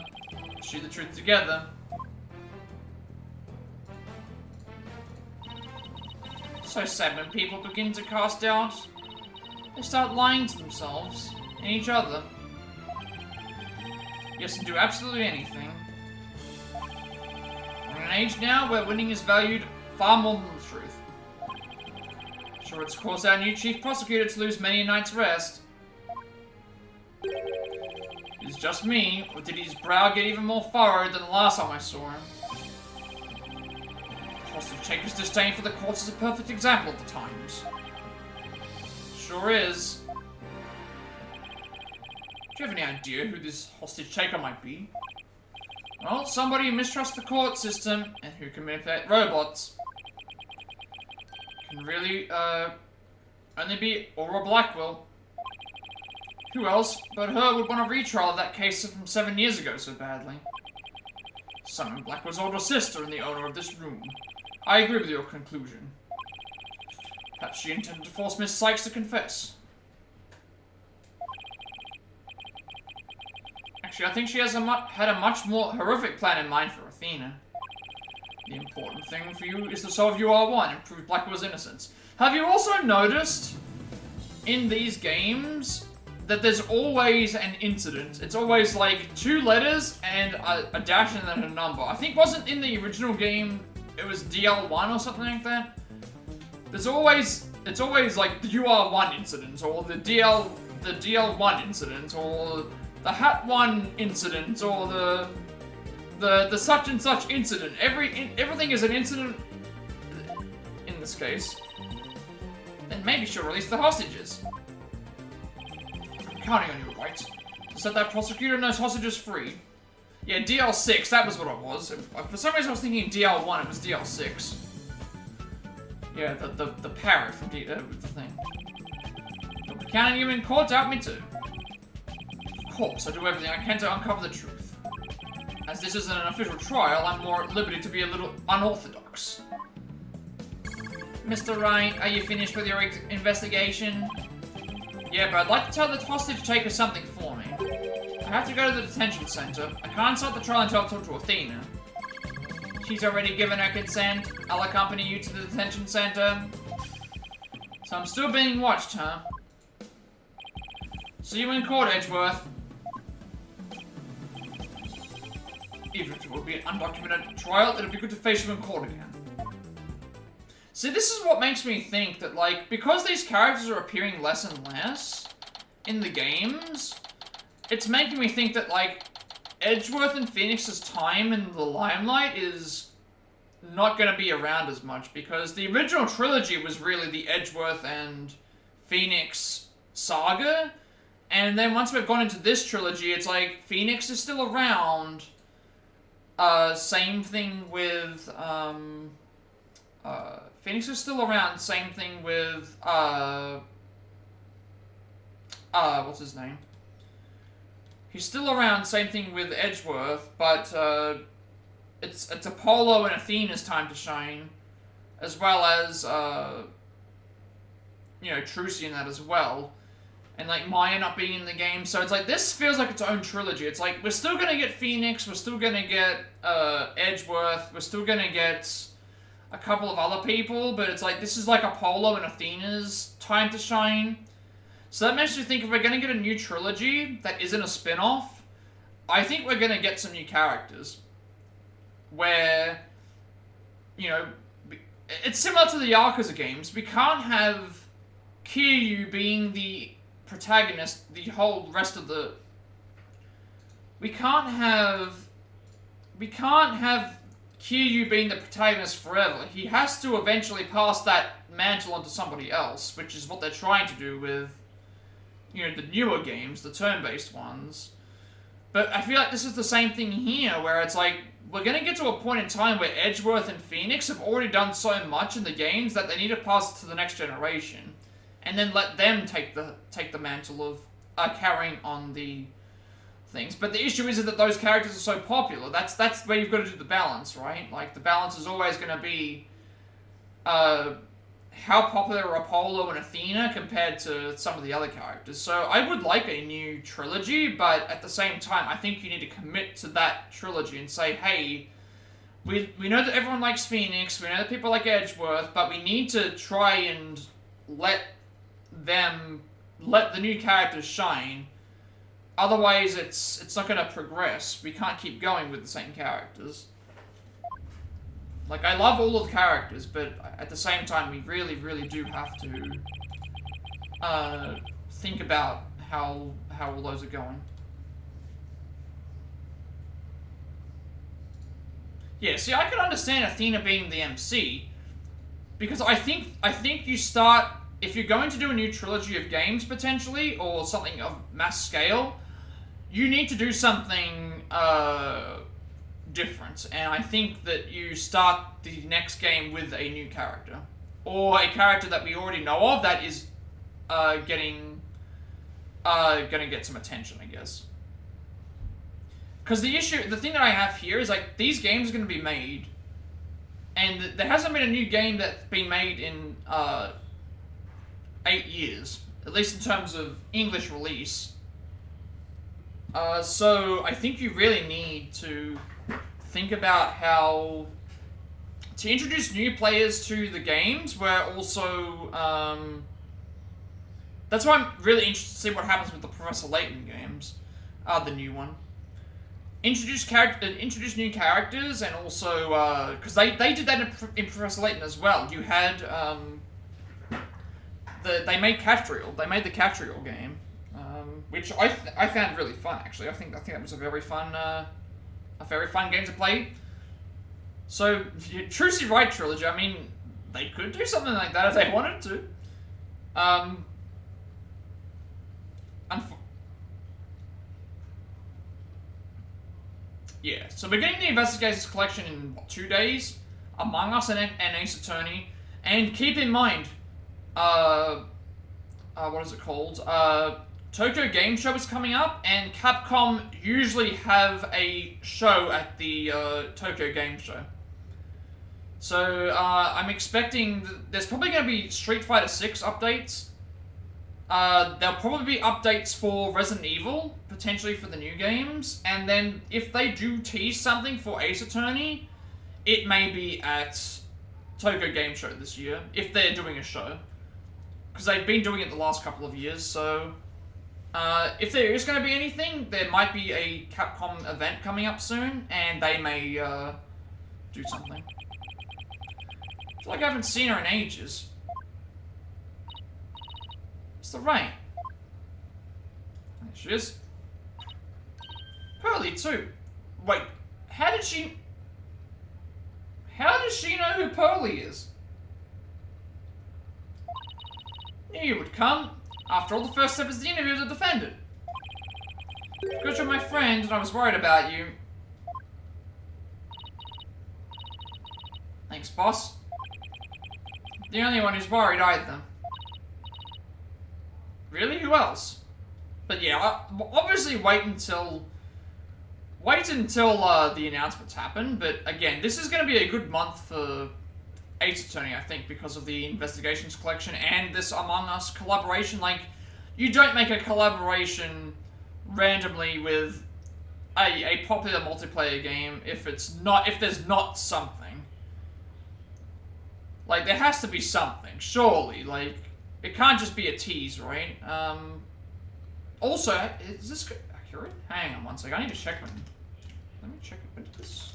pursue the truth together. So sad when people begin to cast doubt. They start lying to themselves and each other. Yes, and do absolutely anything. We're in an age now where winning is valued far more than the truth. Sure, it's caused our new chief prosecutor to lose many a night's rest. Is it just me, or did his brow get even more furrowed than the last time I saw him? The hostage taker's disdain for the courts is a perfect example of the times. Sure is. Do you have any idea who this hostage taker might be? Well, somebody who mistrusts the court system and who can manipulate robots. Can really, only be Aura Blackwell. Who else but her would want a retrial of that case from 7 years ago so badly? Simon Blackwell's older sister and the owner of this room. I agree with your conclusion. Perhaps she intended to force Miss Sykes to confess. Actually, I think she has had a much more horrific plan in mind for Athena. The important thing for you is to solve UR1 and prove Blackwell's innocence. Have you also noticed in these games that there's always an incident? It's always like 2 letters and a dash and then a number. I think wasn't in the original game, it was DL1 or something like that. It's always like the UR1 incident or the DL1 incident or the Hat 1 incident or the such and such incident. Everything is an incident in this case. Then maybe she'll release the hostages. I'm counting on you, Wright. To set that prosecutor and those hostages free. Yeah, DL6, that was what it was. For some reason I was thinking DL1, it was DL6. Yeah, the parrot from the thing. You'll be counting you in court, doubt me too. Of course, I do everything I can to uncover the truth. As this isn't an official trial, I'm more at liberty to be a little unorthodox. Mr. Wright, are you finished with your investigation? Yeah, but I'd like to tell the hostage taker something for me. I have to go to the detention center. I can't start the trial until I talk to Athena. She's already given her consent. I'll accompany you to the detention center. So I'm still being watched, huh? See you in court, Edgeworth. Even if it will be an undocumented trial, it'll be good to face you in court again. See, this is what makes me think that, like, because these characters are appearing less and less in the games, it's making me think that, like, Edgeworth and Phoenix's time in the limelight is not going to be around as much, because the original trilogy was really the Edgeworth and Phoenix saga, and then once we've gone into this trilogy, it's like, Phoenix is still around, same thing with, Phoenix is still around, same thing with, what's his name? He's still around, same thing with Edgeworth, but, it's Apollo and Athena's time to shine, as well as, you know, Trucy and that as well. And, like, Maya not being in the game, so it's like, this feels like its own trilogy. It's like, we're still gonna get Phoenix, we're still gonna get, Edgeworth, we're still gonna get a couple of other people, but it's like, this is like Apollo and Athena's time to shine. So that makes me think if we're gonna get a new trilogy that isn't a spin-off, I think we're gonna get some new characters. Where, you know, it's similar to the Yakuza games. We can't have Kiryu being the protagonist the whole rest of the... We can't have Kiryu being the protagonist forever. He has to eventually pass that mantle onto somebody else, which is what they're trying to do with, you know, the newer games, the turn-based ones. But I feel like this is the same thing here, where it's like, we're gonna get to a point in time where Edgeworth and Phoenix have already done so much in the games that they need to pass it to the next generation. And then let them take the mantle of carrying on the things. But the issue is that those characters are so popular. That's where you've got to do the balance, right? Like, the balance is always going to be how popular are Apollo and Athena compared to some of the other characters. So I would like a new trilogy, but at the same time, I think you need to commit to that trilogy and say, hey, we know that everyone likes Phoenix, we know that people like Edgeworth, but we need to try and let the new characters shine. Otherwise, it's not going to progress. We can't keep going with the same characters. Like, I love all of the characters, but at the same time, we really, really do have to think about how all those are going. Yeah, see, I could understand Athena being the MC, because I think you start, if you're going to do a new trilogy of games potentially, or something of mass scale, you need to do something different, and I think that you start the next game with a new character, or a character that we already know of that is gonna get some attention, I guess. Because the thing that I have here is, like, these games are going to be made, and there hasn't been a new game that's been made in 8 years, at least in terms of English release. So I think you really need to think about how to introduce new players to the games, where also, that's why I'm really interested to see what happens with the Professor Layton games, the new one. Introduce new characters, and also, because they did that in Professor Layton as well. You had, they made Catriel. They made the Catriel game, which I found really fun, actually. I think that was a very fun game to play. So, Trilogy Wright Trilogy, I mean, they could do something like that if they wanted to. Yeah, so we're getting the Investigators Collection in, what, 2 days? Among Us and Ace Attorney. And keep in mind, what is it called? Tokyo Game Show is coming up, and Capcom usually have a show at the Tokyo Game Show. So, I'm expecting there's probably going to be Street Fighter 6 updates. There'll probably be updates for Resident Evil, potentially for the new games, and then if they do tease something for Ace Attorney, it may be at Tokyo Game Show this year, if they're doing a show. Because they've been doing it the last couple of years, so if there is going to be anything, there might be a Capcom event coming up soon, and they may do something. I feel like I haven't seen her in ages. It's the rain. There she is. Pearly too. Wait, how does she know who Pearly is? Knew you would come. After all, the first step is the interview with the defendant. Because you're my friend and I was worried about you. Thanks, boss. The only one who's worried either. Really? Who else? But yeah, obviously wait until the announcements happen. But again, this is going to be a good month for Ace Attorney, I think, because of the Investigations Collection and this Among Us collaboration. Like, you don't make a collaboration randomly with a popular multiplayer game if there's not something. Like, there has to be something, surely. Like, it can't just be a tease, right? Also, is this accurate? Hang on one second. I need to check when. Let me check it. When did this?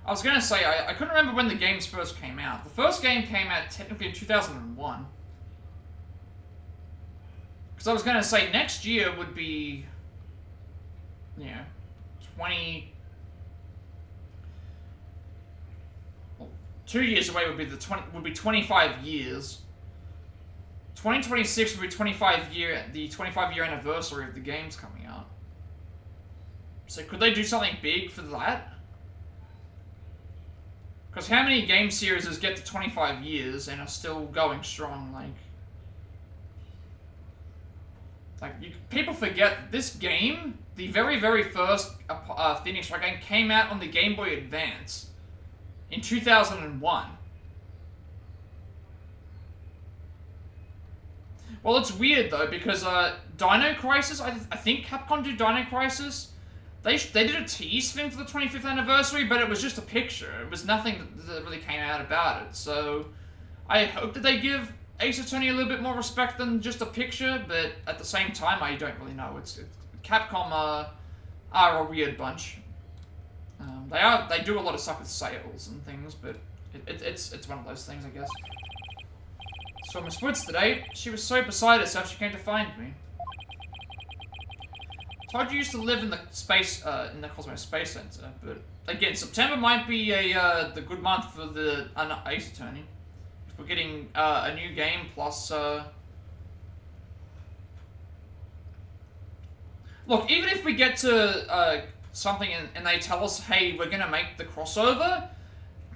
I was gonna say, I couldn't remember when the games first came out. The first game came out technically in 2001. Because I was gonna say, next year would be... Yeah, 2 years away would be 25 years. 2026 would be the 25 year anniversary of the games coming out. So could they do something big for that? Because how many game series get to 25 years and are still going strong? People forget this game, the very, very first Phoenix Wright game, came out on the Game Boy Advance in 2001. Well, it's weird though, because Dino Crisis, I think Capcom did Dino Crisis. They did a tease thing for the 25th anniversary, but it was just a picture. It was nothing that really came out about it. So I hope that they give Ace Attorney a little bit more respect than just a picture, but at the same time, I don't really know. Capcom are a weird bunch. They do a lot of stuff with sales and things, but it's one of those things, I guess. Saw Miss Woods today. She was so beside herself she came to find me. Told you used to live in the Cosmic Space Center, but again, September might be the good month for the Ace Attorney. If we're getting a new game plus look, even if we get to something and they tell us, hey, we're gonna make the crossover,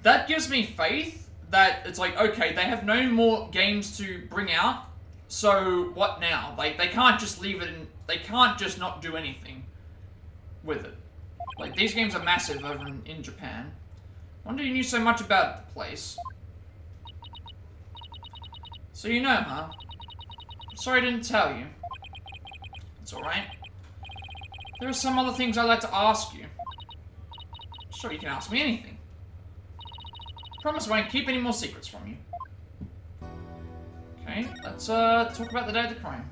that gives me faith that it's like, okay, they have no more games to bring out, so what now? Like, they can't just leave it in, they can't just not do anything with it. Like, these games are massive over in Japan. Wonder you knew so much about the place. So you know, huh? Sorry I didn't tell you. It's alright. There are some other things I'd like to ask you. Sure, you can ask me anything. Promise I won't keep any more secrets from you. Okay, let's talk about the day of the crime.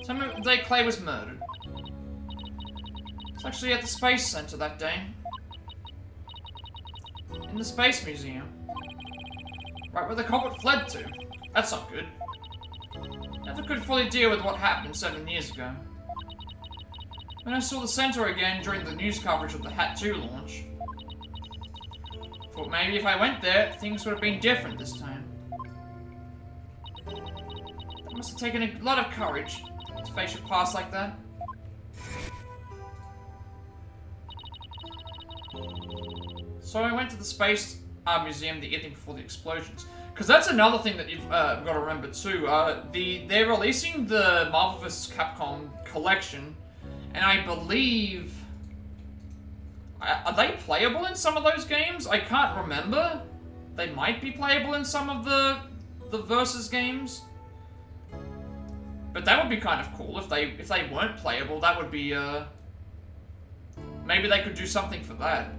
Tell me the day Clay was murdered. It's actually at the Space Center that day. In the Space Museum. Right where the culprit fled to. That's not good. Never could fully deal with what happened 7 years ago. When I saw the center again during the news coverage of the Hat 2 launch, thought maybe if I went there, things would have been different this time. It must have taken a lot of courage to face your past like that. So I went to the Space Museum the evening before the explosions. Because that's another thing that you've got to remember too. They're releasing the Marvel vs. Capcom collection, and I believe... Are they playable in some of those games? I can't remember. They might be playable in some of the Versus games. But that would be kind of cool if they weren't playable. That would be maybe they could do something for that.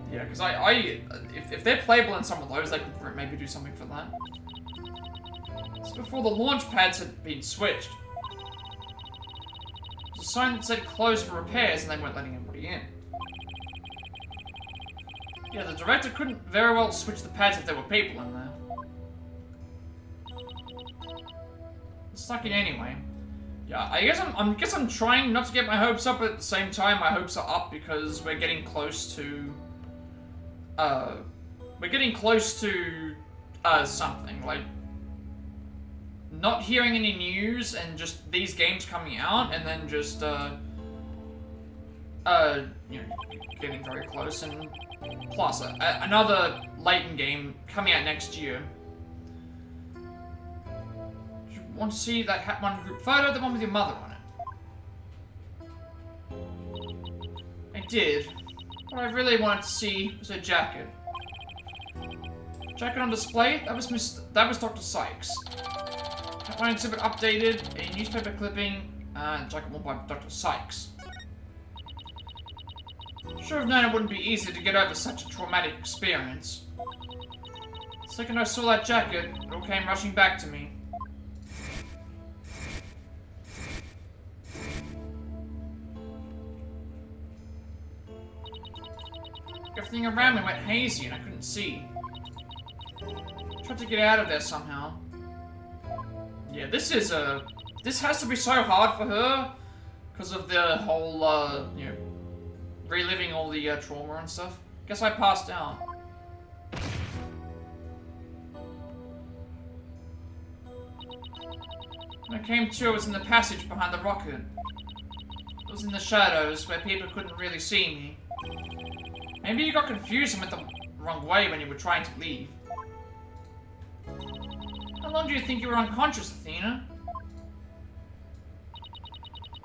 Yeah, because if they're playable in some of those, they could maybe do something for that. It's before the launch pads had been switched. There's a sign that said closed for repairs, and they weren't letting anybody in. Yeah, the director couldn't very well switch the pads if there were people in there. It's stuck in anyway. Yeah, I guess I'm trying not to get my hopes up, but at the same time my hopes are up because we're getting close to something, like not hearing any news and just these games coming out and then just you know, getting very close, and plus another Layton game coming out next year. You want to see that Hat 1 group photo, the one with your mother on it? I did. What I really wanted to see was her jacket. Jacket on display? That was Dr. Sykes. Hat 1 exhibit updated, a newspaper clipping, jacket worn by Dr. Sykes. Should have known it wouldn't be easy to get over such a traumatic experience. The second I saw that jacket, it all came rushing back to me. Everything around me went hazy and I couldn't see. Tried to get out of there somehow. Yeah, this has to be so hard for her because of the whole, you know, reliving all the trauma and stuff. Guess I passed out. When I came to, it was in the passage behind the rocket. It was in the shadows where people couldn't really see me. Maybe you got confused and went the wrong way when you were trying to leave. How long do you think you were unconscious, Athena?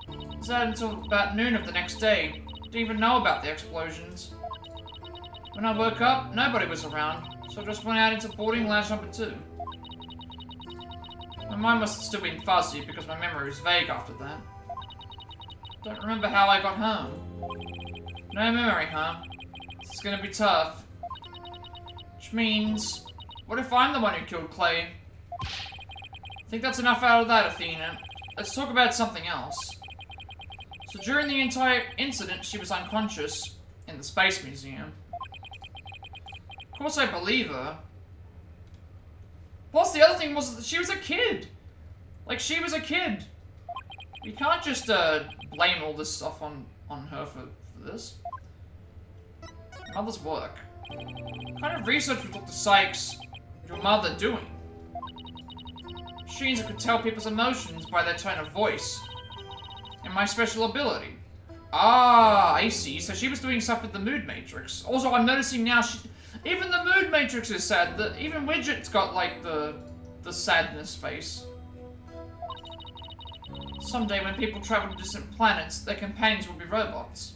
It was that until about noon of the next day. Didn't even know about the explosions. When I woke up, nobody was around, so I just went out into boarding lounge number 2. My mind must have still been fuzzy because my memory was vague after that. Don't remember how I got home. No memory, huh? It's gonna be tough. Which means, what if I'm the one who killed Clay? I think that's enough out of that, Athena. Let's talk about something else. So during the entire incident, she was unconscious in the Space Museum. Of course I believe her. Plus, the other thing was that she was a kid. Like, she was a kid. You can't just, blame all this stuff on her for this. Mother's work. What kind of research was Dr. Sykes, your mother, doing? Machines that could tell people's emotions by their tone of voice. And my special ability. Ah, I see. So she was doing stuff with the mood matrix. Also, I'm noticing now, even the mood matrix is sad. Even Widget's got, like, the sadness face. Someday when people travel to distant planets, their companions will be robots.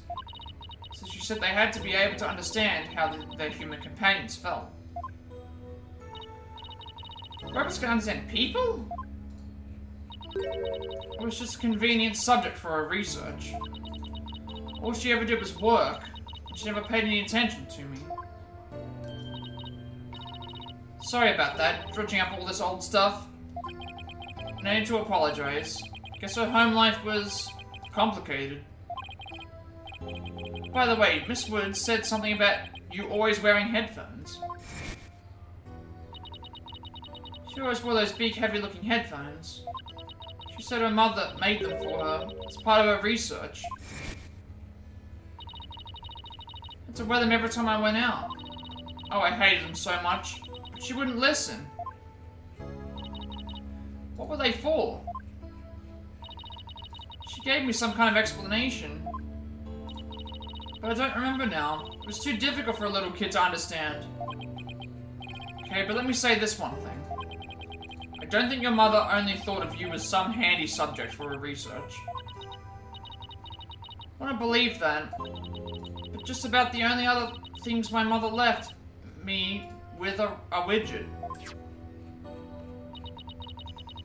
So she said they had to be able to understand how their human companions felt. Robots can understand people? It was just a convenient subject for her research. All she ever did was work. She never paid any attention to me. Sorry about that, dredging up all this old stuff. No need to apologize. Guess her home life was complicated. By the way, Miss Woods said something about you always wearing headphones. She always wore those big, heavy-looking headphones. She said her mother made them for her as part of her research. I had to wear them every time I went out. Oh, I hated them so much. But she wouldn't listen. What were they for? She gave me some kind of explanation. But I don't remember now. It was too difficult for a little kid to understand. Okay, but let me say this one thing. I don't think your mother only thought of you as some handy subject for her research. I want to believe that. But just about the only other things my mother left me with a widget.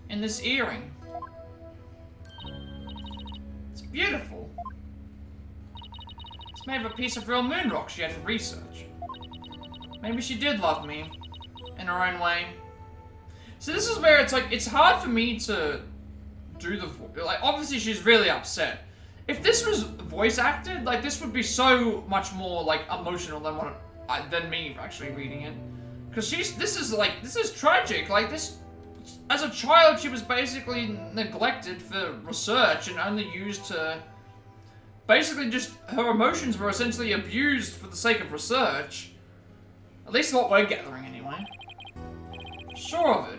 And this earring. It's beautiful. It's made of a piece of real moon rock she had for research. Maybe she did love me. In her own way. So this is where it's like, it's hard for me to do the voice. Like, obviously she's really upset. If this was voice acted, like, this would be so much more, like, emotional than me actually reading it. Because this is tragic. Like, this, as a child, she was basically neglected for research and only used to, basically just, her emotions were essentially abused for the sake of research. At least what we're gathering, anyway. Sure of it.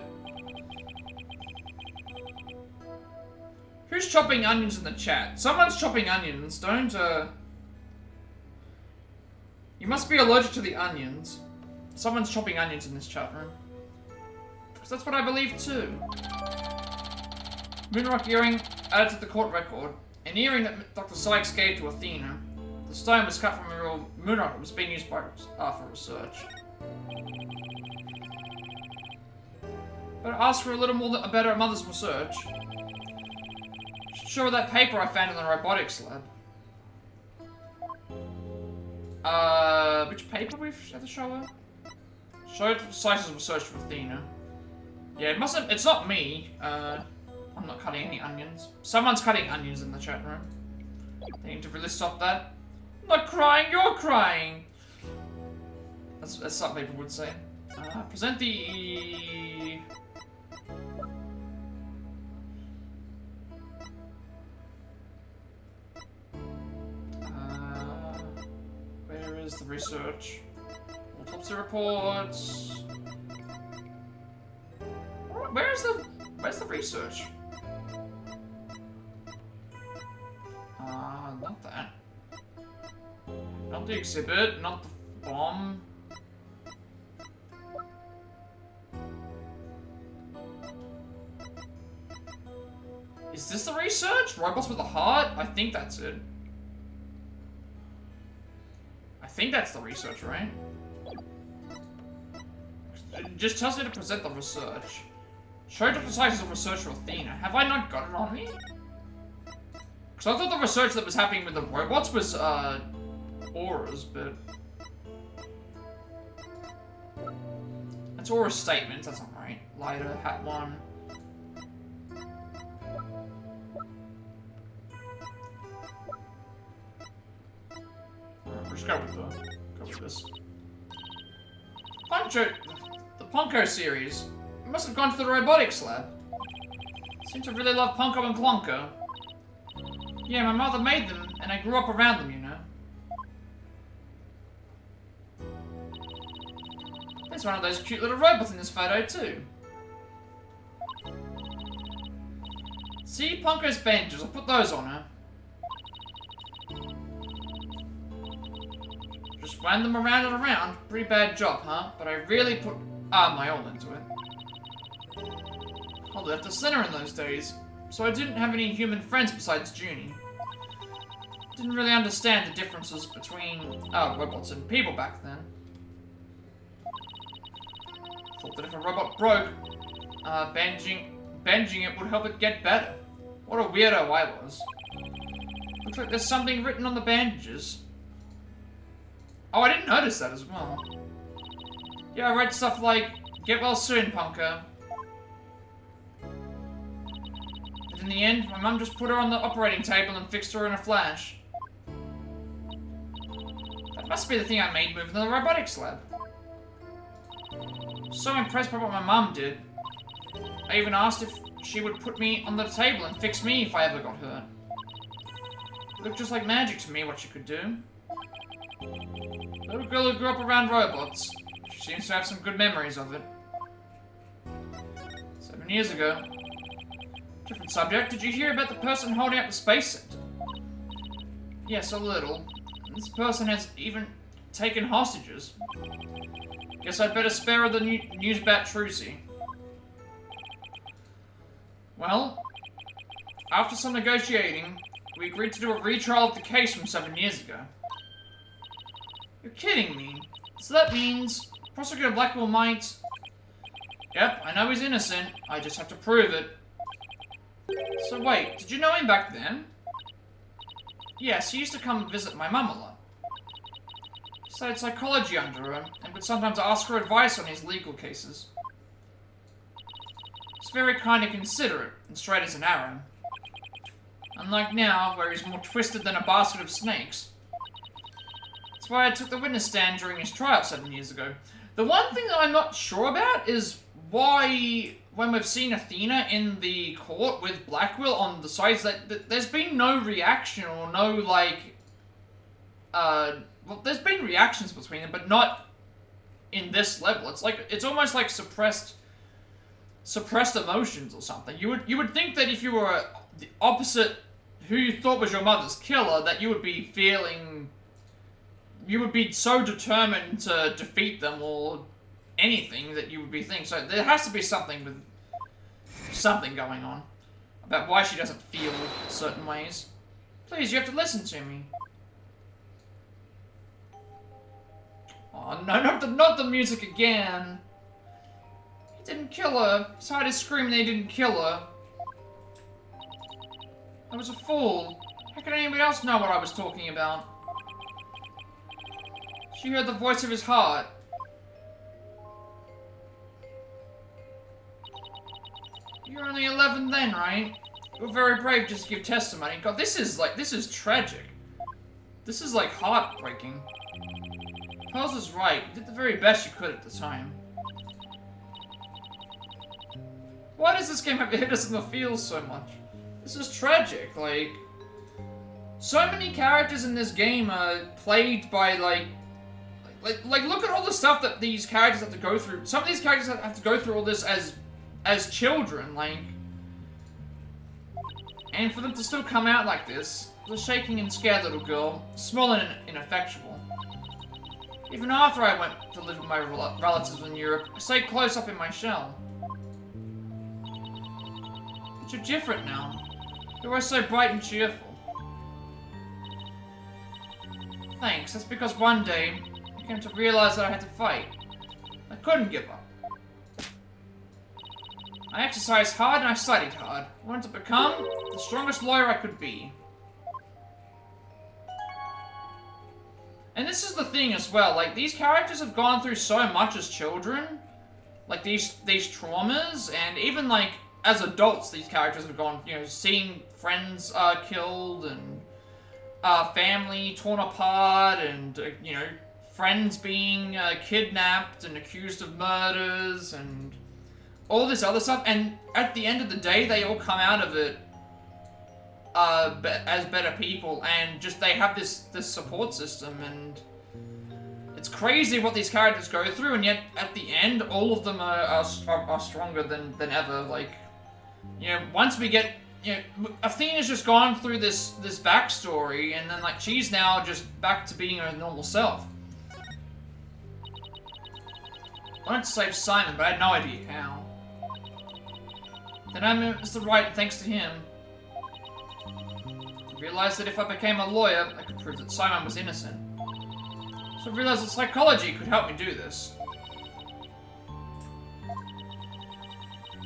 Who's chopping onions in the chat? Someone's chopping onions. Don't, You must be allergic to the onions. Someone's chopping onions in this chat room. Because that's what I believe too. Moonrock earring added to the court record. An earring that Dr. Sykes gave to Athena. The stone was cut from a real moonrock that was being used for research. But ask for a little more about her mother's research. Show her that paper I found in the robotics lab. Which paper we have to show her? Show her Sykes' research for Athena. Yeah, it's not me. I'm not cutting any onions. Someone's cutting onions in the chat room. They need to really stop that. I'm not crying, you're crying! That's some people would say. Present the... Where is the research? Autopsy reports. Where's the research? Not that. Not the exhibit, not the bomb. Is this the research? Robots with a heart? I think that's it. I think that's the research, right? It just tells me to present the research. Show Dr. Sykes' research for Athena. Have I not got it on me? Because I thought the research that was happening with the robots was, auras, but... That's aura statements, that's not right. Lighter, hat one. We'll just go with this. Ponko series. It must have gone to the robotics lab. Seem to really love Ponko and Clonko. Yeah, my mother made them, and I grew up around them, you know. There's one of those cute little robots in this photo, too. See Ponko's bandages, I'll put those on her. Just ran them around and around. Pretty bad job, huh? But I really put my all into it. I left the center in those days, so I didn't have any human friends besides Junie. Didn't really understand the differences between robots and people back then. Thought that if a robot broke, bandaging it would help it get better. What a weirdo I was. Looks like there's something written on the bandages. Oh, I didn't notice that as well. Yeah, I read stuff like, "Get well soon, Punker." But in the end, my mum just put her on the operating table and fixed her in a flash. That must be the thing I made moving in the robotics lab. So impressed by what my mum did. I even asked if she would put me on the table and fix me if I ever got hurt. It looked just like magic to me what she could do. Little girl who grew up around robots. She seems to have some good memories of it. 7 years ago. Different subject. Did you hear about the person holding up the space center? Yes, a little. This person has even taken hostages. Guess I'd better spare her the news about Trucy. Well, after some negotiating, we agreed to do a retrial of the case from 7 years ago. You're kidding me. So that means Prosecutor Blackwell might... Yep, I know he's innocent. I just have to prove it. So wait, did you know him back then? Yes, he used to come visit my mum a lot. He studied psychology under her, and would sometimes ask her advice on his legal cases. He's very kind and considerate, and straight as an arrow. Unlike now, where he's more twisted than a basket of snakes. That's why I took the witness stand during his trial 7 years ago. The one thing that I'm not sure about is why, when we've seen Athena in the court with Blackwell on the sides, that there's been no reaction or no, like, well, there's been reactions between them, but not in this level. It's like, it's almost like suppressed emotions or something. You would think that if you were the opposite, who you thought was your mother's killer, that you would be feeling... You would be so determined to defeat them or anything that you would be thinking. So there has to be something going on about why she doesn't feel certain ways. Please, you have to listen to me. Oh no, not the music again. He didn't kill her. His heart is screaming they didn't kill her. I was a fool. How could anybody else know what I was talking about? She heard the voice of his heart. You were only 11 then, right? You were very brave just to give testimony. God, this is tragic. This is like heartbreaking. Pearls is right. You did the very best you could at the time. Why does this game have to hit us in the feels so much? This is tragic, like... So many characters in this game are played by, like, look at all the stuff that these characters have to go through. Some of these characters have to go through all this as children, like... And for them to still come out like this, the shaking and scared little girl, small and ineffectual. Even after I went to live with my relatives in Europe, I stayed close up in my shell. But you're different now. You're always so bright and cheerful. Thanks, that's because one day, I came to realize that I had to fight. I couldn't give up. I exercised hard and I studied hard. I wanted to become the strongest lawyer I could be. And this is the thing as well, like, these characters have gone through so much as children. Like, these traumas, and even, like, as adults, these characters have gone, you know, seeing friends killed, and family torn apart, and, you know, friends being kidnapped and accused of murders and all this other stuff. And at the end of the day, they all come out of it as better people, and just they have this support system, and it's crazy what these characters go through, and yet at the end, all of them are stronger than ever. Like, you know, once we get, you know, Athena's just gone through this backstory, and then like she's now just back to being her normal self. I wanted to save Simon, but I had no idea how. Then I met Mr. Wright, and thanks to him, I realized that if I became a lawyer, I could prove that Simon was innocent. So I realized that psychology could help me do this.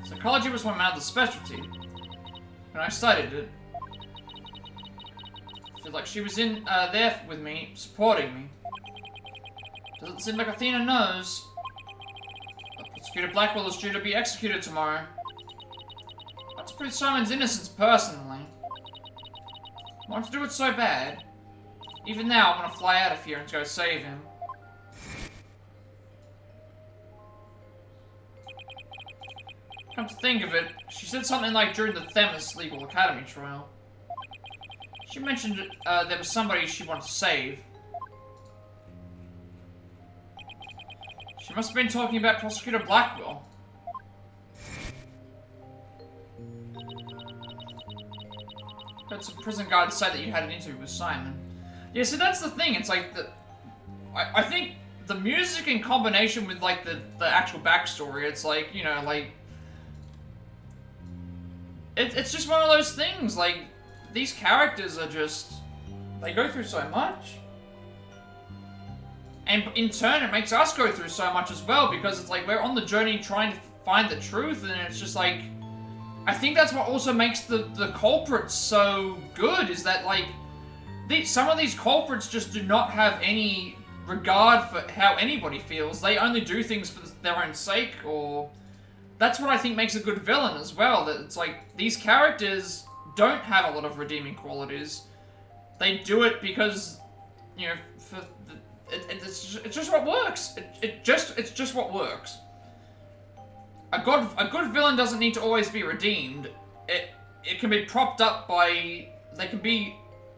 Psychology was my mother's specialty, and I studied it. I feel like she was there with me, supporting me. Doesn't seem like Athena knows. Prosecutor Blackwell is due to be executed tomorrow. I have to prove Simon's innocence personally. I want to do it so bad. Even now, I'm gonna fly out of here and go save him. Come to think of it, she said something like during the Themis Legal Academy trial. She mentioned there was somebody she wanted to save. She must have been talking about Prosecutor Blackwell. Heard some prison guards say that you had an interview with Simon. Yeah, so that's the thing. It's like I think the music in combination with like the actual backstory. It's like, you know, like it's just one of those things. Like these characters are just, they go through so much, and in turn it makes us go through so much as well, because it's like we're on the journey trying to find the truth, and it's just like, I think that's what also makes the culprits so good, is that like some of these culprits just do not have any regard for how anybody feels. They only do things for their own sake, or that's what I think makes a good villain as well. That it's like these characters don't have a lot of redeeming qualities. They do it because, you know, it's just what works. It's just what works. A good villain doesn't need to always be redeemed. It can be propped up by, they can be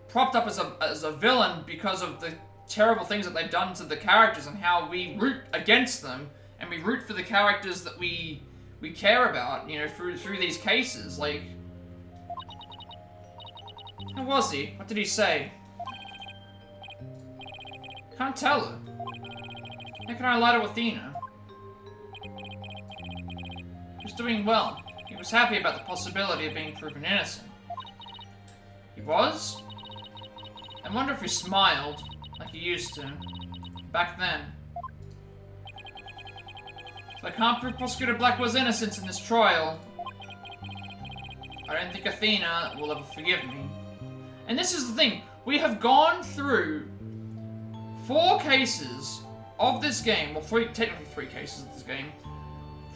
propped up as a villain because of the terrible things that they've done to the characters, and how we root against them, and we root for the characters that we care about, you know, through these cases. Like, how was he? What did he say? Can't tell her. How can I lie to Athena? He was doing well. He was happy about the possibility of being proven innocent. He was? I wonder if he smiled, like he used to, back then. If I can't prove Prosecutor Blackwell's innocence in this trial, I don't think Athena will ever forgive me. And this is the thing, we have gone through 4 cases of this game, well, technically 3 cases of this game,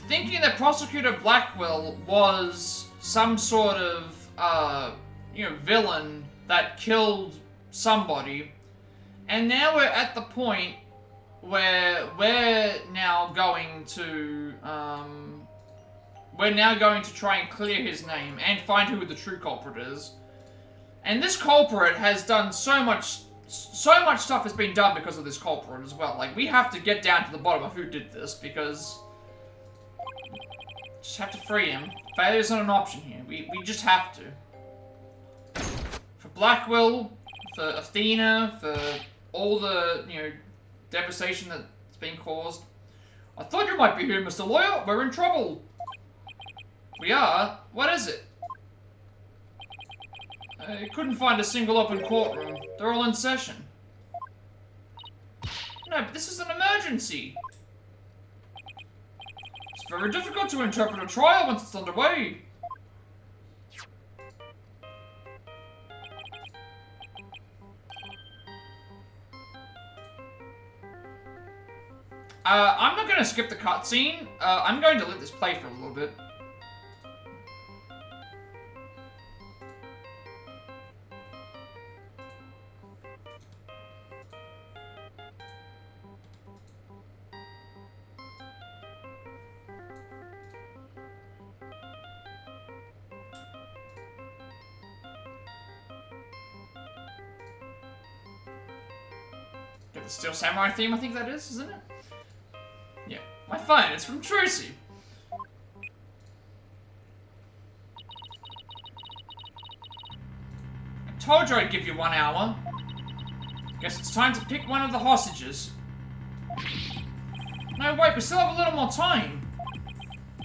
thinking that Prosecutor Blackwell was some sort of, you know, villain that killed somebody, and now we're at the point where we're now going to try and clear his name and find who the true culprit is. And this culprit has done so much stuff has been done because of this culprit as well. Like, we have to get down to the bottom of who did this, because just have to free him. Failure's not an option here. We just have to. For Blackwell, for Athena, for all the, you know, devastation that's been caused. I thought you might be here, Mr. Lawyer. We're in trouble. We are? What is it? I couldn't find a single open courtroom. They're all in session. No, but this is an emergency. It's very difficult to interpret a trial once it's underway. I'm not going to skip the cutscene. I'm going to let this play for a little bit. Get the Steel Samurai theme, I think that is, isn't it? Yeah. My phone, it's from Tracy. I told you I'd give you 1 hour. Guess it's time to pick one of the hostages. No, wait, we still have a little more time.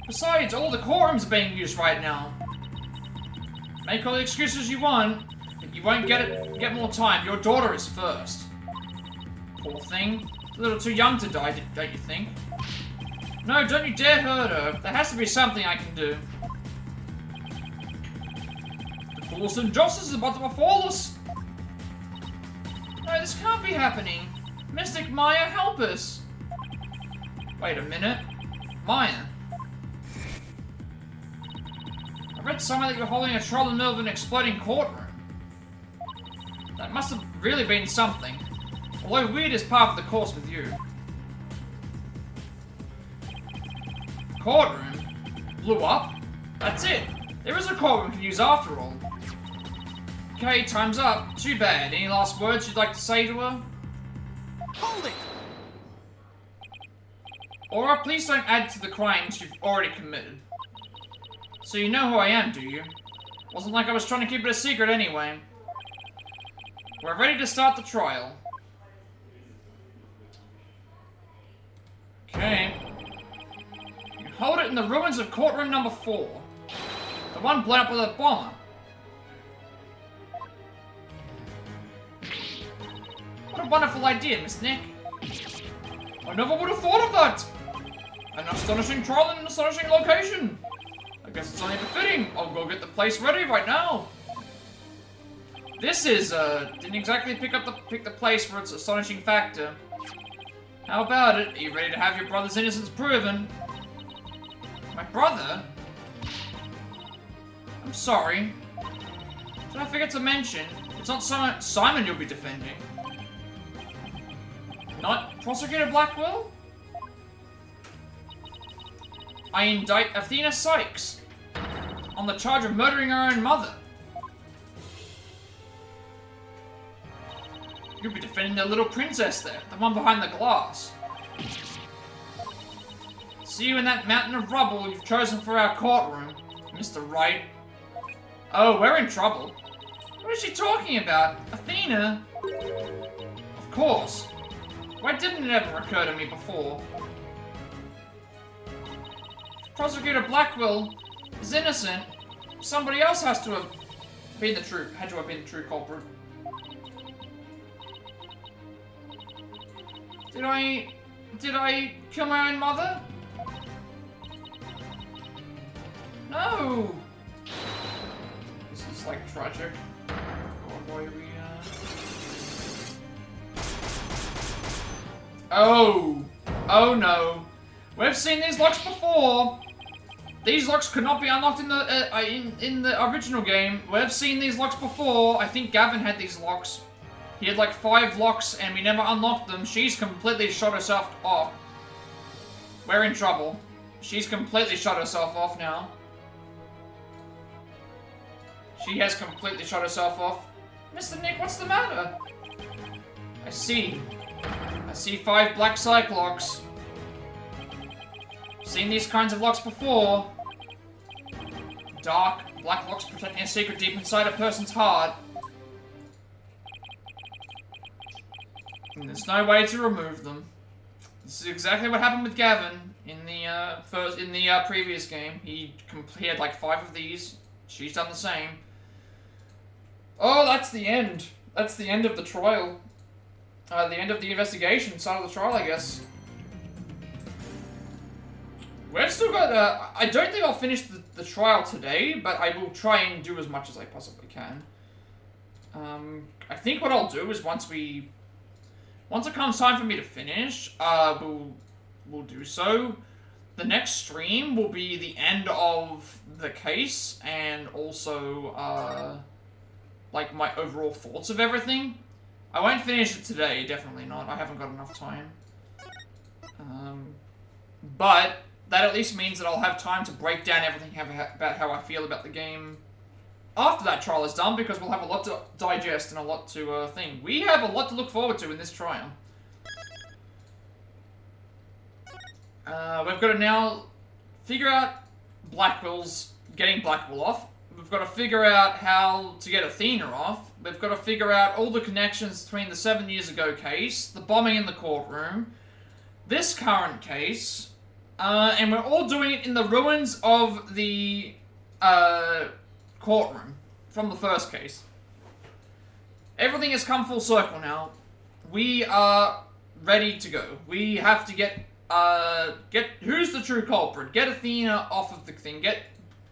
Besides, all the courtrooms are being used right now. Make all the excuses you want, but you won't get more time. Your daughter is first. Poor thing. A little too young to die, don't you think? No, don't you dare hurt her. There has to be something I can do. The fools and justice is about to befall us. No, this can't be happening. Mystic Maya, help us. Wait a minute. Maya. I read somewhere that you were holding a trial in the middle of an exploding courtroom. That must have really been something. Although weird is part of the course with you. Courtroom? Blew up? That's it. There is a courtroom we can use after all. Okay, time's up. Too bad. Any last words you'd like to say to her? Hold it! Or please don't add to the crimes you've already committed. So you know who I am, do you? Wasn't like I was trying to keep it a secret anyway. We're ready to start the trial. Okay. You can hold it in the ruins of courtroom number 4. The one blown up with a bomber. What a wonderful idea, Miss Nick. I never would have thought of that! An astonishing trial in an astonishing location! I guess it's only befitting. I'll go get the place ready right now. This is, didn't exactly pick the place for its astonishing factor. How about it? Are you ready to have your brother's innocence proven? My brother? I'm sorry. Did I forget to mention, it's not Simon you'll be defending. Not Prosecutor Blackwell? I indict Athena Sykes on the charge of murdering her own mother. You'll be defending the little princess there, the one behind the glass. See you in that mountain of rubble you've chosen for our courtroom, Mr. Wright. Oh, we're in trouble. What is she talking about? Athena? Of course. Why didn't it ever occur to me before? If Prosecutor Blackwell is innocent, somebody else has to have been the true culprit. Did I kill my own mother? No! This is like tragic. Oh boy, Oh! Oh no. We've seen these locks before! These locks could not be unlocked in the original game. We've seen these locks before. I think Gavin had these locks. He had like 5 locks and we never unlocked them. She's completely shut herself off. We're in trouble. She's completely shut herself off now. She has completely shut herself off. Mr. Nick, what's the matter? I see 5 black psych locks. Seen these kinds of locks before. Dark, black locks protecting a secret deep inside a person's heart. And there's no way to remove them. This is exactly what happened with Gavin in the previous game. He had like 5 of these. She's done the same. Oh, that's the end. That's the end of the trial. The end of the investigation, start of the trial, I guess. We've still got, I don't think I'll finish the trial today, but I will try and do as much as I possibly can. I think what I'll do is once it comes time for me to finish, we'll do so. The next stream will be the end of the case, and also, like, my overall thoughts of everything. I won't finish it today, definitely not. I haven't got enough time. But that at least means that I'll have time to break down everything about how I feel about the game after that trial is done, because we'll have a lot to digest and a lot to think. We have a lot to look forward to in this trial. We've got to now figure out getting Blackwell off. We've got to figure out how to get Athena off. We've got to figure out all the connections between the 7 years ago case, the bombing in the courtroom, this current case, and we're all doing it in the ruins of the courtroom from the first case. Everything has come full circle now. We are ready to go. We have to get who's the true culprit? Get Athena off of the thing. Get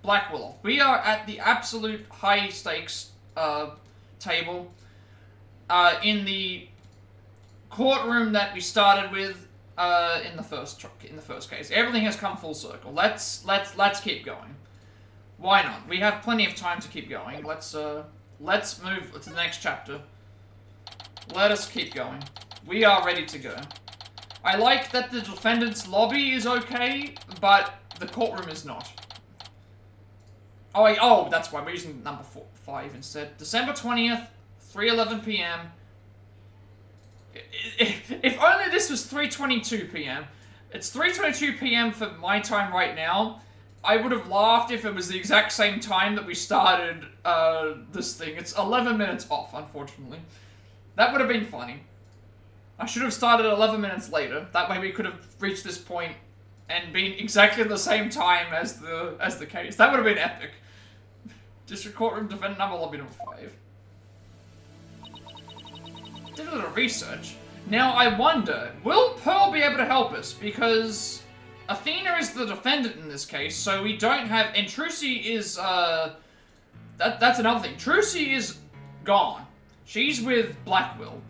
Blackwell off. We are at the absolute high stakes table in the courtroom that we started with in the first case. Everything has come full circle. Let's keep going. Why not? We have plenty of time to keep going. Let's move to the next chapter. Let us keep going. We are ready to go. I like that the defendant's lobby is okay, but the courtroom is not. Oh, that's why we're using number 5 instead. December 20th, 3:11 p.m. If only this was 3:22 p.m. It's 3:22 p.m. for my time right now. I would have laughed if it was the exact same time that we started this thing. It's 11 minutes off, unfortunately. That would have been funny. I should have started 11 minutes later. That way we could have reached this point and been exactly the same time as the case. That would have been epic. District Courtroom Defendant Number Lobby Number 5. Did a little research. Now I wonder, will Pearl be able to help us? Because Athena is the defendant in this case, so we don't have... And Trucy is, that's another thing. Trucy is gone. She's with Blackwell.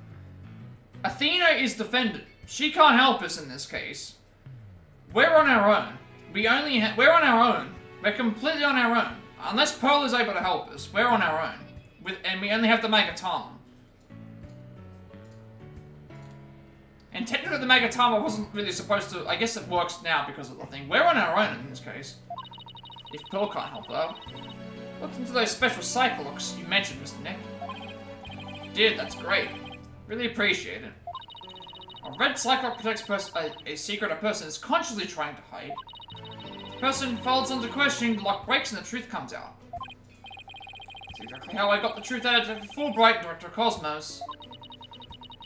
Athena is defendant. She can't help us in this case. We're on our own. We're on our own. We're completely on our own. Unless Pearl is able to help us, we're on our own. And we only have the Magatama. And technically the Magatama wasn't really supposed to... I guess it works now because of the thing. We're on our own in this case. If Pearl can't help though. Look into those special cyclocks you mentioned, Mr. Nick. Dude, that's great. Really appreciate it. A red cyclock protects a secret a person is consciously trying to hide. The person folds under questioning, the lock breaks and the truth comes out. That's exactly how I got the truth out of Dr. Fulbright, Dr. Cosmos.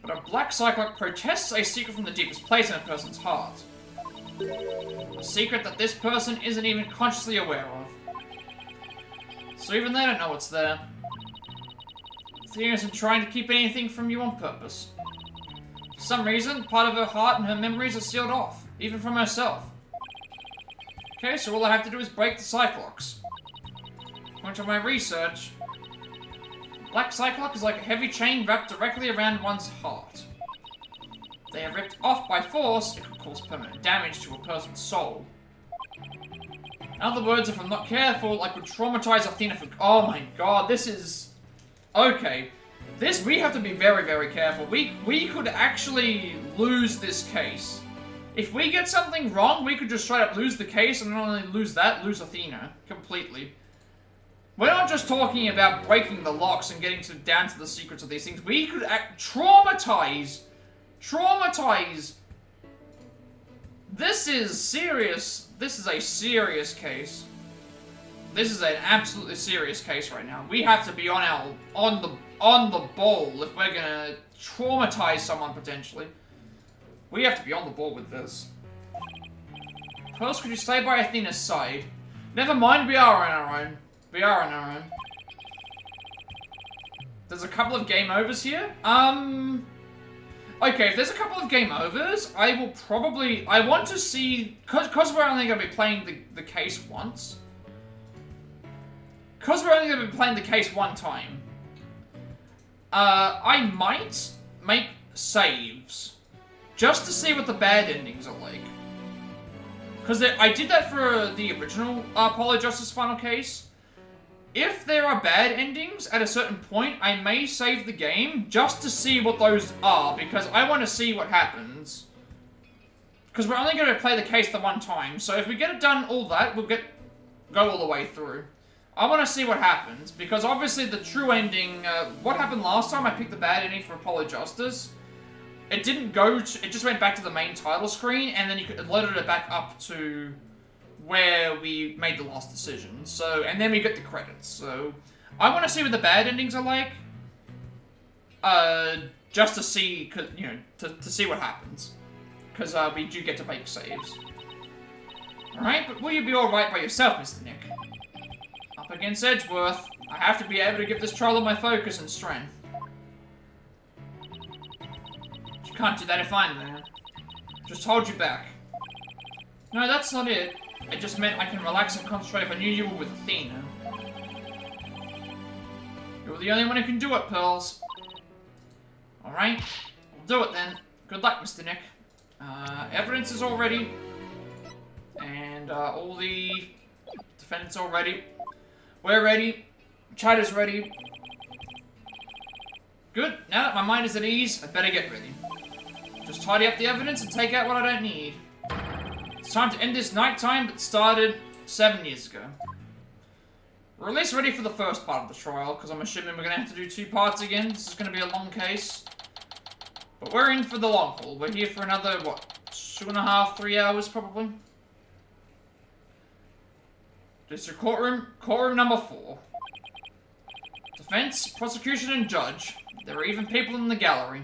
But a black cyclock protests a secret from the deepest place in a person's heart. A secret that this person isn't even consciously aware of. So even they don't know what's there. Athena isn't trying to keep anything from you on purpose. For some reason, part of her heart and her memories are sealed off, even from herself. Okay, so all I have to do is break the Cyclops. According to my research, Black Cyclops is like a heavy chain wrapped directly around one's heart. If they are ripped off by force, it could cause permanent damage to a person's soul. In other words, if I'm not careful, I could traumatize Athena for... Oh my god, this is... Okay. We have to be very, very careful. We could actually lose this case. If we get something wrong, we could just straight up lose the case, and not only lose that, lose Athena. Completely. We're not just talking about breaking the locks and getting down to the secrets of these things. We could traumatize. This is serious. This is a serious case. This is an absolutely serious case right now. We have to be on the ball if we're gonna traumatize someone potentially. We have to be on the ball with this. Pearls, could you stay by Athena's side? Never mind, we are on our own. We are on our own. There's a couple of game overs here. Okay, if there's a couple of game overs, I will probably... I want to see... Because we're only going to be playing the case once. Because we're only going to be playing the case one time. I might make saves. Just to see what the bad endings are like. Because I did that for the original Polyjustice final case. If there are bad endings at a certain point, I may save the game just to see what those are, because I want to see what happens. Because we're only going to play the case the one time, so if we get it done all that, we'll go all the way through. I want to see what happens, because obviously the true ending, what happened last time, I picked the bad ending for Apollo Justice. it didn't go to, it just went back to the main title screen, and then it loaded it back up to where we made the last decision. So, and then we get the credits. So, I want to see what the bad endings are like. Just to see, you know, to see what happens. Because, we do get to make saves. Alright, but will you be alright by yourself, Mr. Nick? Up against Edgeworth, I have to be able to give this trial all my focus and strength. You can't do that if I'm there. Just hold you back. No, that's not it. It just meant I can relax and concentrate if I knew you were with Athena. You're the only one who can do it, Pearls. Alright, we'll do it then. Good luck, Mr. Nick. Evidence is all ready. And, all the defendants are ready. We're ready. China's ready. Good. Now that my mind is at ease, I better get ready. Just tidy up the evidence and take out what I don't need. It's time to end this nighttime that started 7 years ago. We're at least ready for the first part of the trial, because I'm assuming we're going to have to do 2 parts again. This is going to be a long case. But we're in for the long haul. We're here for another, what, 2.5, 3 hours, probably? District Courtroom, Courtroom number 4. Defense, prosecution, and judge. There are even people in the gallery.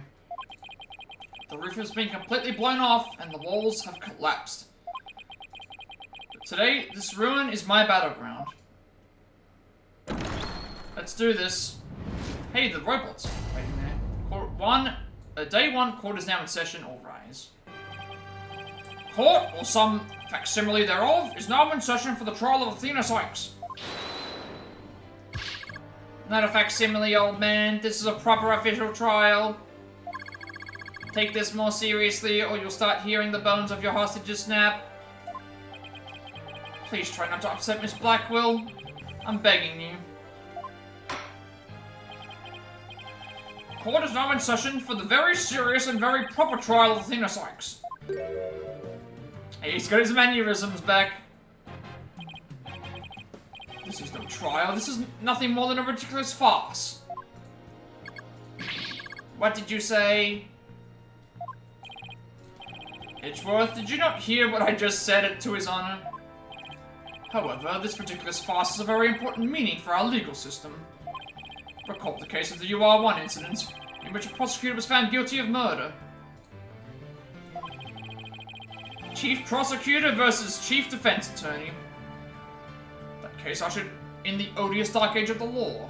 The roof has been completely blown off, and the walls have collapsed. But today, this ruin is my battleground. Let's do this. Hey, the robots waiting there. Day 1, court is now in session, all rise. Court, or some facsimile thereof, is now in session for the trial of Athena Sykes. Not a facsimile, old man. This is a proper official trial. Take this more seriously, or you'll start hearing the bones of your hostages snap. Please try not to upset Miss Blackwell. I'm begging you. Court is now in session for the very serious and very proper trial of Athena Sykes. Hey, he's got his mannerisms back. This is no trial. This is nothing more than a ridiculous farce. What did you say? Edgeworth, did you not hear what I just said to his honor? However, this ridiculous farce has a very important meaning for our legal system. Recall the case of the UR1 incident, in which a prosecutor was found guilty of murder. Chief Prosecutor versus Chief Defense Attorney. That case ushered in the odious dark age of the law.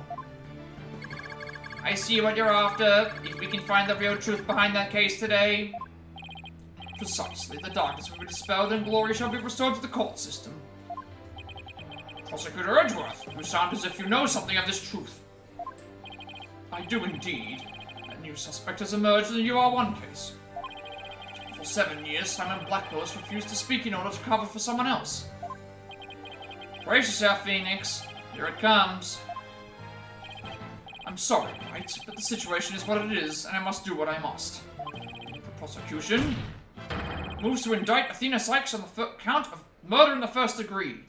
I see what you're after. If we can find the real truth behind that case today. Precisely, the darkness will be dispelled and glory shall be restored to the court system. Prosecutor Edgeworth, you sound as if you know something of this truth. I do indeed. A new suspect has emerged in the UR1 case. For 7 years, Simon Blackwell has refused to speak in order to cover for someone else. Brace yourself, Phoenix. Here it comes. I'm sorry, Wright, but the situation is what it is, and I must do what I must. The prosecution moves to indict Athena Sykes on the count of murder in the first degree.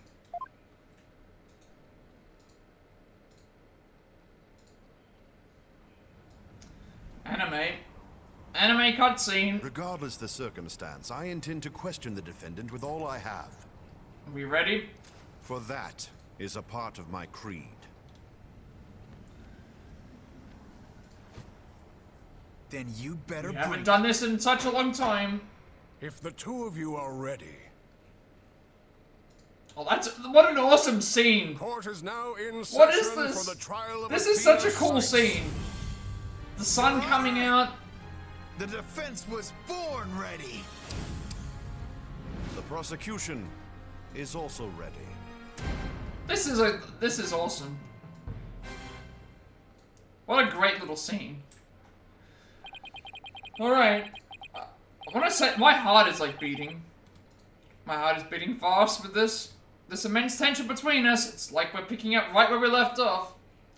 Anime cutscene. Regardless the circumstance, I intend to question the defendant with all I have. Are we ready? For that is a part of my creed. Then you'd better We haven't done this in such a long time. If the two of you are ready. Oh, what an awesome scene. Court is now in session What is this? for the trial of This is such a Athena cool Sykes. scene. The sun coming out. The defense was born ready. The prosecution is also ready. This is awesome. What a great little scene. Alright. I want to say, my heart is like beating. My heart is beating fast with this. This immense tension between us. It's like we're picking up right where we left off.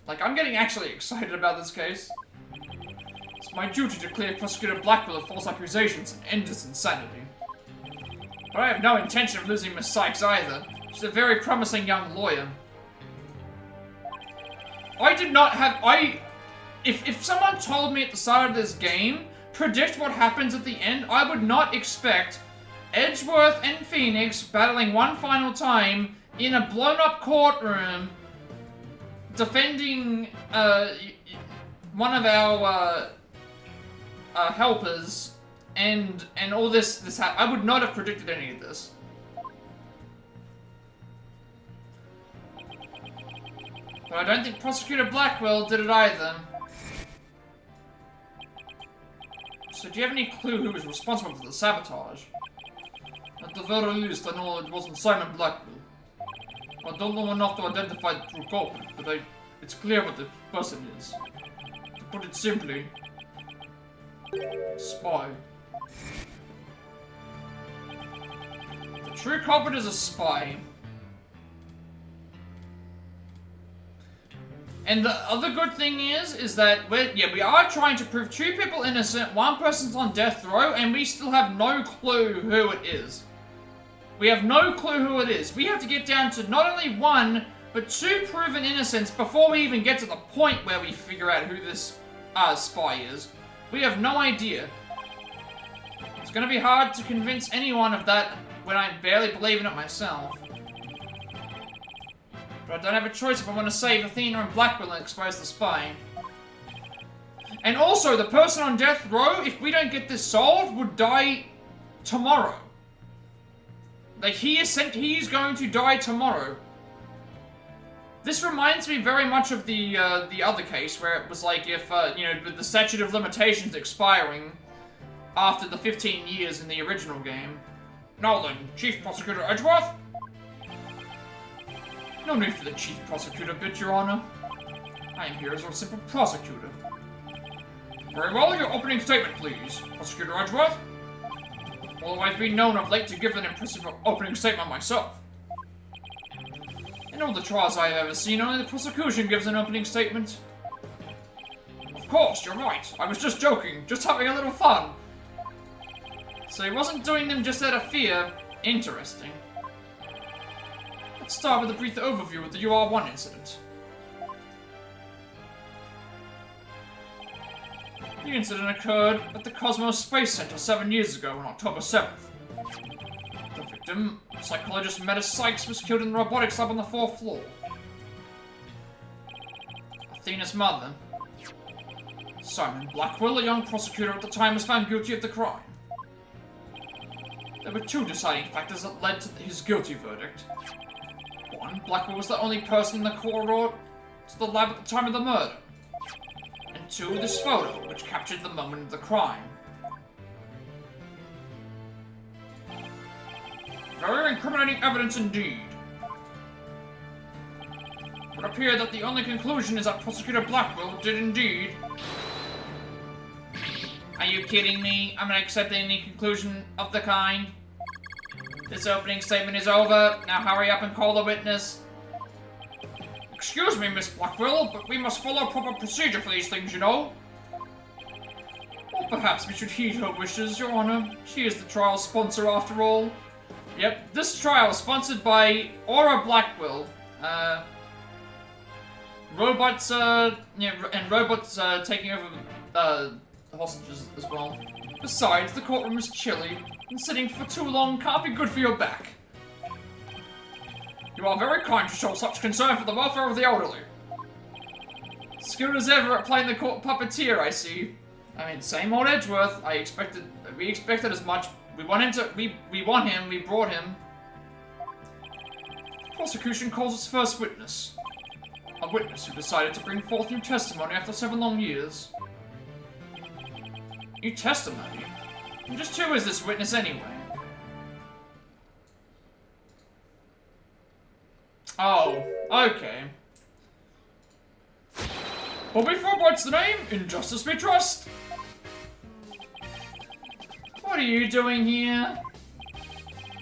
Like, I'm getting actually excited about this case. It's my duty to clear Prosecutor Blackwell of false accusations and end this insanity. But I have no intention of losing Miss Sykes either. She's a very promising young lawyer. If someone told me at the start of this game, predict what happens at the end. I would not expect Edgeworth and Phoenix battling one final time in a blown-up courtroom, defending one of our helpers, and all this. I would not have predicted any of this. But I don't think Prosecutor Blackwell did it either. So do you have any clue who was responsible for the sabotage? At the very least, I know it wasn't Simon Blackwell. I don't know enough to identify the true culprit, but it's clear what the person is. To put it simply, spy. The true culprit is a spy. And the other good thing is that we are trying to prove 2 people innocent, 1 person's on death row, and we still have no clue who it is. We have no clue who it is. We have to get down to not only 1, but 2 proven innocents before we even get to the point where we figure out who this spy is. We have no idea. It's gonna be hard to convince anyone of that when I barely believe in it myself. But I don't have a choice if I want to save Athena and Blackwell and expose the spy. And also, the person on death row, if we don't get this solved, would die tomorrow. Like, he's going to die tomorrow. This reminds me very much of the other case, where it was like if, with the statute of limitations expiring after the 15 years in the original game. Now then, Chief Prosecutor Edgeworth? No need for the Chief Prosecutor bit, Your Honor. I am here as a simple prosecutor. Very well, your opening statement, please, Prosecutor Edgeworth. Although I've been known of late to give an impressive opening statement myself. In all the trials I have ever seen, only the prosecution gives an opening statement. Of course, you're right. I was just joking, just having a little fun. So he wasn't doing them just out of fear. Interesting. Let's start with a brief overview of the UR1 incident. The incident occurred at the Cosmos Space Center 7 years ago on October 7th. The victim, psychologist Meta Sykes, was killed in the robotics lab on the 4th floor. Athena's mother, Simon Blackwell, a young prosecutor at the time, was found guilty of the crime. There were 2 deciding factors that led to his guilty verdict. 1, Blackwell was the only person in the corridor to the lab at the time of the murder. And 2, this photo, which captured the moment of the crime. Very incriminating evidence indeed. It would appear that the only conclusion is that Prosecutor Blackwell did indeed. Are you kidding me? I'm not accepting any conclusion of the kind. This opening statement is over. Now hurry up and call the witness. Excuse me, Miss Blackwell, but we must follow proper procedure for these things, you know. Or perhaps we should heed her wishes, Your Honor. She is the trial sponsor after all. Yep, this trial is sponsored by Aura Blackwell. Robots, and robots taking over the hostages as well. Besides, the courtroom is chilly, and sitting for too long can't be good for your back. You are very kind to show such concern for the welfare of the elderly. Skilled as ever at playing the court puppeteer, I see. I mean, same old Edgeworth. We expected as much. We want him, we brought him. Prosecution calls its first witness. A witness who decided to bring forth new testimony after 7 long years. New testimony? And just who is this witness anyway? Oh, okay. But before what's the name? In justice we trust. What are you doing here?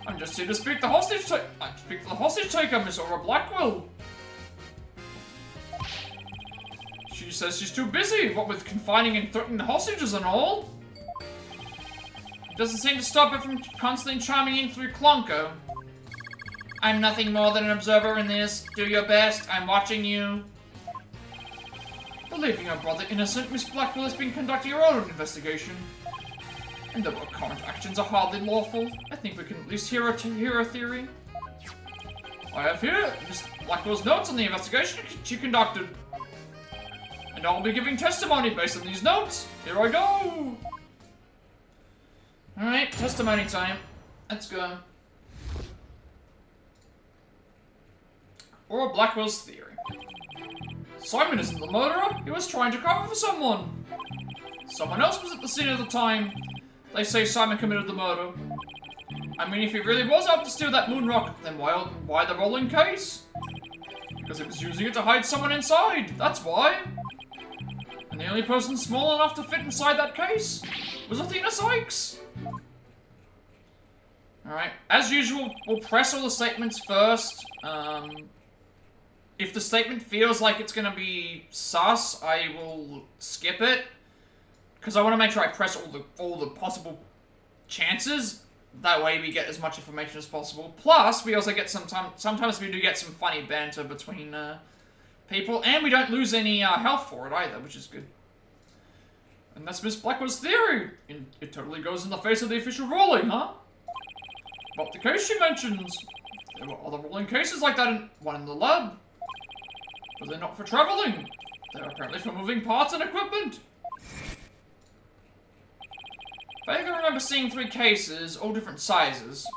I'm just here to speak the hostage taker, Miss Aura Blackwell. She says she's too busy, what with confining and threatening the hostages and all. Doesn't seem to stop her from constantly chiming in through Clonko. I'm nothing more than an observer in this. Do your best, I'm watching you. Believing her brother innocent, Miss Blackwell has been conducting her own investigation. And though our current actions are hardly lawful, I think we can at least hear a theory. I have here Miss Blackwell's notes on the investigation she conducted. And I'll be giving testimony based on these notes. Here I go! Alright, testimony time. Let's go. Or Blackwell's theory. Simon isn't the murderer. He was trying to cover for someone. Someone else was at the scene at the time. They say Simon committed the murder. I mean, if he really was out to steal that moon rock, then why the rolling case? Because he was using it to hide someone inside. That's why. And the only person small enough to fit inside that case was Athena Sykes. Alright, as usual, we'll press all the statements first. If the statement feels like it's gonna be sus, I will skip it. Because I want to make sure I press all the possible chances. That way we get as much information as possible. Plus, we also get sometimes we do get some funny banter between people. And we don't lose any health for it either, which is good. And that's Miss Blackwell's theory. It totally goes in the face of the official ruling, huh? About the case she mentions. There were other ruling cases like that, one in the lab. But they're not for traveling. They're apparently for moving parts and equipment. I think I remember seeing 3 cases, all different sizes.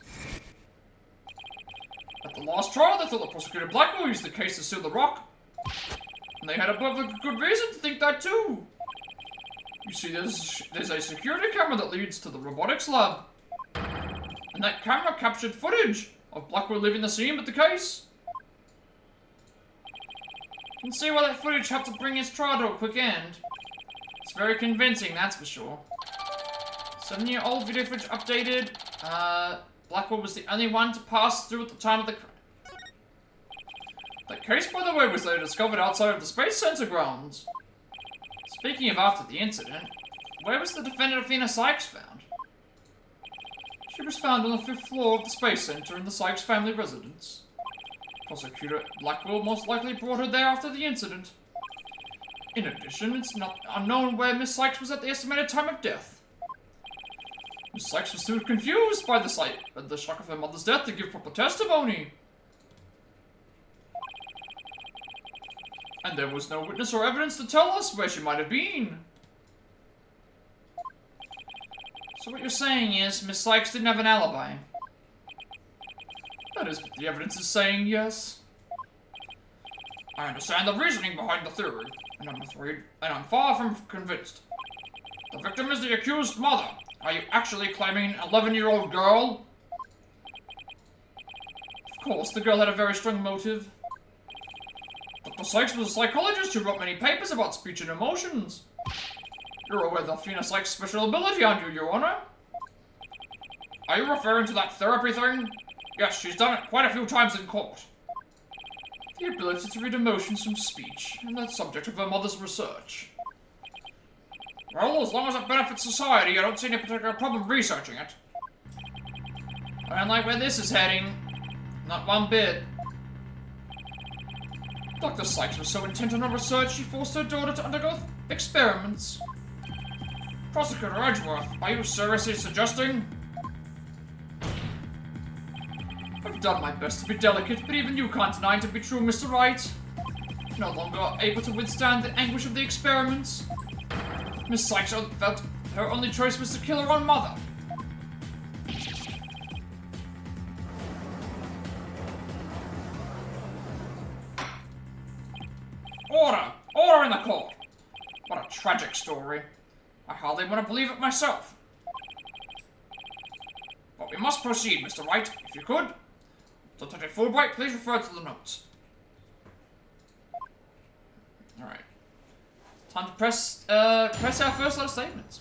At the last trial, they thought the prosecutor Blackwell used the case to steal the rock. And they had a perfectly good reason to think that too. You see, there's a security camera that leads to the robotics lab. And that camera captured footage of Blackwell leaving the scene with the case. You can see why that footage had to bring his trial to a quick end. It's very convincing, that's for sure. 7-year-old video footage updated. Blackwell was the only one to pass through at the time of the crime. That case, by the way, was later discovered outside of the Space Center grounds. Speaking of after the incident, where was the defendant Athena Sykes found? She was found on the 5th floor of the Space Center in the Sykes family residence. Prosecutor Blackwell most likely brought her there after the incident. In addition, it's not unknown where Miss Sykes was at the estimated time of death. Miss Sykes was too confused by the shock of her mother's death to give proper testimony. And there was no witness or evidence to tell us where she might have been. So what you're saying is, Miss Sykes didn't have an alibi. That is what the evidence is saying, yes. I understand the reasoning behind the theory, and I'm far from convinced. The victim is the accused mother. Are you actually claiming an 11-year-old girl? Of course, the girl had a very strong motive. Dr. Sykes was a psychologist who wrote many papers about speech and emotions. You're aware of Phoenix Sykes' special ability, aren't you, Your Honor? Are you referring to that therapy thing? Yes, she's done it quite a few times in court. The ability to read emotions from speech, and that's subject of her mother's research. Well, as long as it benefits society, I don't see any particular problem researching it. I don't like where this is heading. Not one bit. Dr. Sykes was so intent on her research, she forced her daughter to undergo experiments. Prosecutor Edgeworth, are you seriously suggesting? I've done my best to be delicate, but even you can't deny it to be true, Mr. Wright. No longer able to withstand the anguish of the experiments. Miss Sykes felt her only choice was to kill her own mother. Order! Order in the court! What a tragic story. I hardly want to believe it myself. But we must proceed, Mr. Wright, if you could. Detective Fulbright, please refer to the notes. Alright. Time to press our first lot of statements.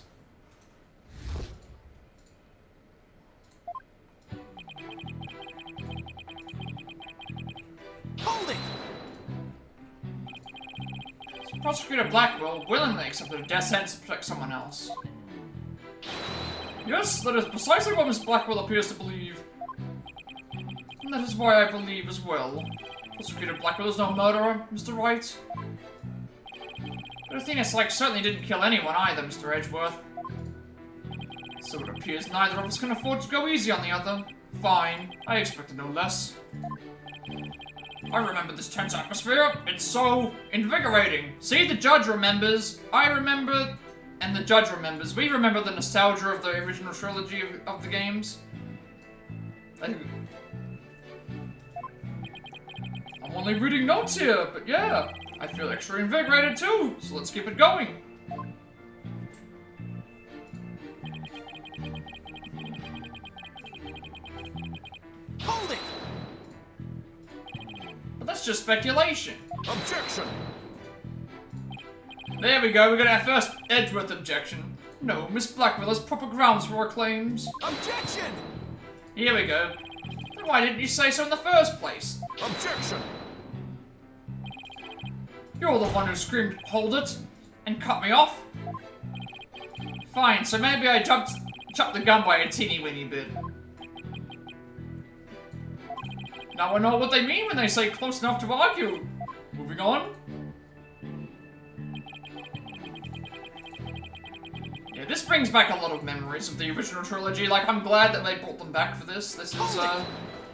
Hold it! So Prosecutor Blackwell willingly accepted a death sentence to protect someone else. Yes, that is precisely what Miss Blackwell appears to believe. And that is why I believe as well. Prosecutor Blackwell is no murderer, Mr. Wright. But Athena Sykes certainly didn't kill anyone either, Mr. Edgeworth. So it appears neither of us can afford to go easy on the other. Fine, I expected no less. I remember this tense atmosphere. It's so invigorating. See, the judge remembers. I remember, and the judge remembers. We remember the nostalgia of the original trilogy of the games. I'm only reading notes here, but yeah, I feel extra invigorated too. So let's keep it going. Hold it! But that's just speculation. Objection! There we go, we got our first Edgeworth objection. No, Miss Blackwell has proper grounds for her claims. Objection! Here we go. Then why didn't you say so in the first place? Objection! You're the one who screamed, "Hold it!" and cut me off. Fine, so maybe I jumped the gun by a teeny weeny bit. Now I know what they mean when they say close enough to argue. Moving on. Yeah, this brings back a lot of memories of the original trilogy. Like, I'm glad that they brought them back for this. This is,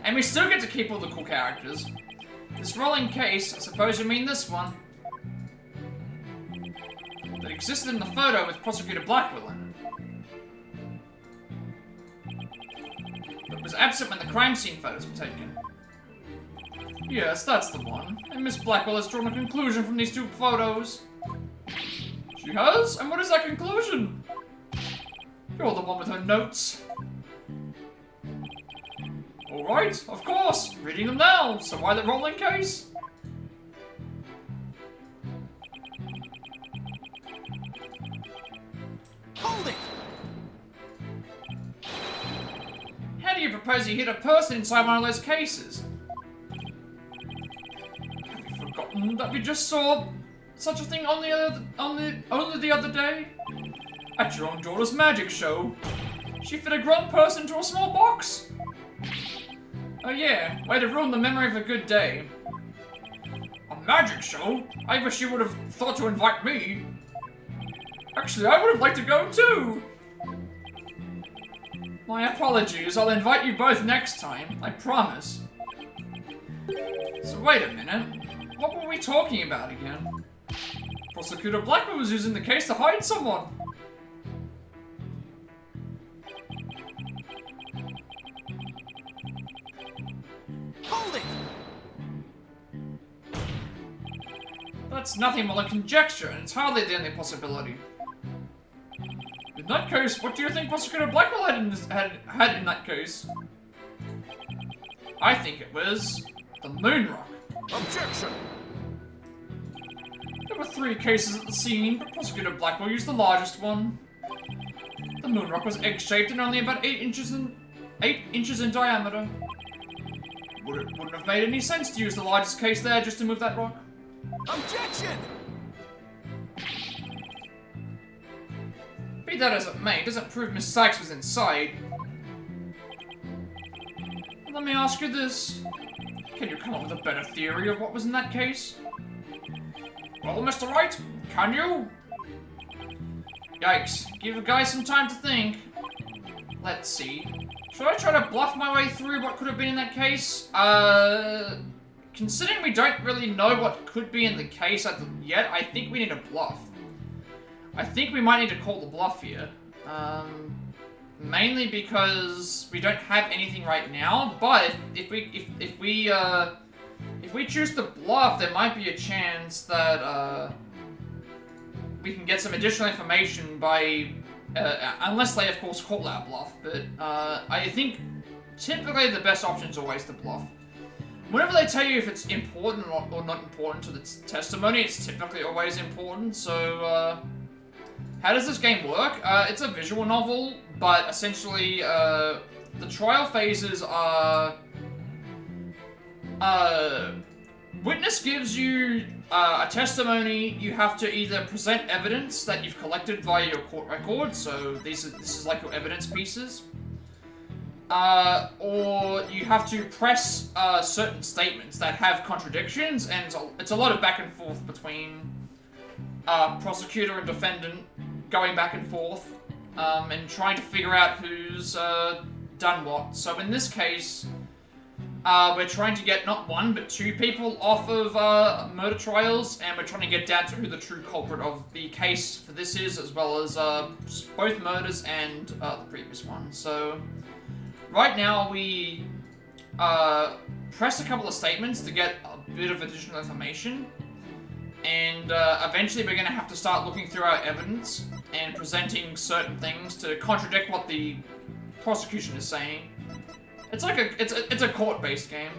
and we still get to keep all the cool characters. This rolling case, I suppose you mean this one, that existed in the photo with Prosecutor Blackwell in it. But was absent when the crime scene photos were taken. Yes, that's the one. And Miss Blackwell has drawn a conclusion from these two photos. She has? And what is that conclusion? You're the one with her notes. Alright, of course. Reading them now. So why the rolling case? Hold it! How do you propose you hit a person inside one of those cases? Have you forgotten that we just saw such a thing only the other day? At your own daughter's magic show. She fit a grown person into a small box. Oh yeah, way to ruin the memory of a good day. A magic show? I wish you would have thought to invite me. Actually, I would have liked to go too. My apologies, I'll invite you both next time, I promise. So wait a minute, what were we talking about again? Prosecutor Blackwell was using the case to hide someone. Hold it! That's nothing more than conjecture, and it's hardly the only possibility. In that case, what do you think Prosecutor Blackwell had in that case? I think it was the moon rock. Objection! There were 3 cases at the scene, but Prosecutor Blackwell used the largest one. The moon rock was egg-shaped and only about 8 inches in diameter. Wouldn't have made any sense to use the largest case there just to move that rock. Objection! Be that as it may, it doesn't prove Miss Sykes was inside. Let me ask you this. Can you come up with a better theory of what was in that case? Well, Mr. Wright, can you? Yikes. Give a guy some time to think. Let's see. Should I try to bluff my way through what could have been in that case? Considering we don't really know what could be in the case yet, I think we need a bluff. I think we might need to call the bluff here. Mainly because we don't have anything right now, but if we choose to bluff, there might be a chance that we can get some additional information by unless they of course call our bluff. But I think typically the best option is always to bluff. Whenever they tell you if it's important or not important to the testimony, it's typically always important. So how does this game work? It's a visual novel, but essentially the trial phases are witness gives you a testimony. You have to either present evidence that you've collected via your court record, so this is like your evidence pieces, or you have to press certain statements that have contradictions, and it's a lot of back and forth between prosecutor and defendant, going back and forth. and trying to figure out who's done what. So in this case, we're trying to get not one, but two people off of murder trials, and we're trying to get down to who the true culprit of the case for this is, as well as both murders and the previous one. So right now we press a couple of statements to get a bit of additional information, and eventually we're going to have to start looking through our evidence and presenting certain things to contradict what the prosecution is saying. It's like it's a court-based game.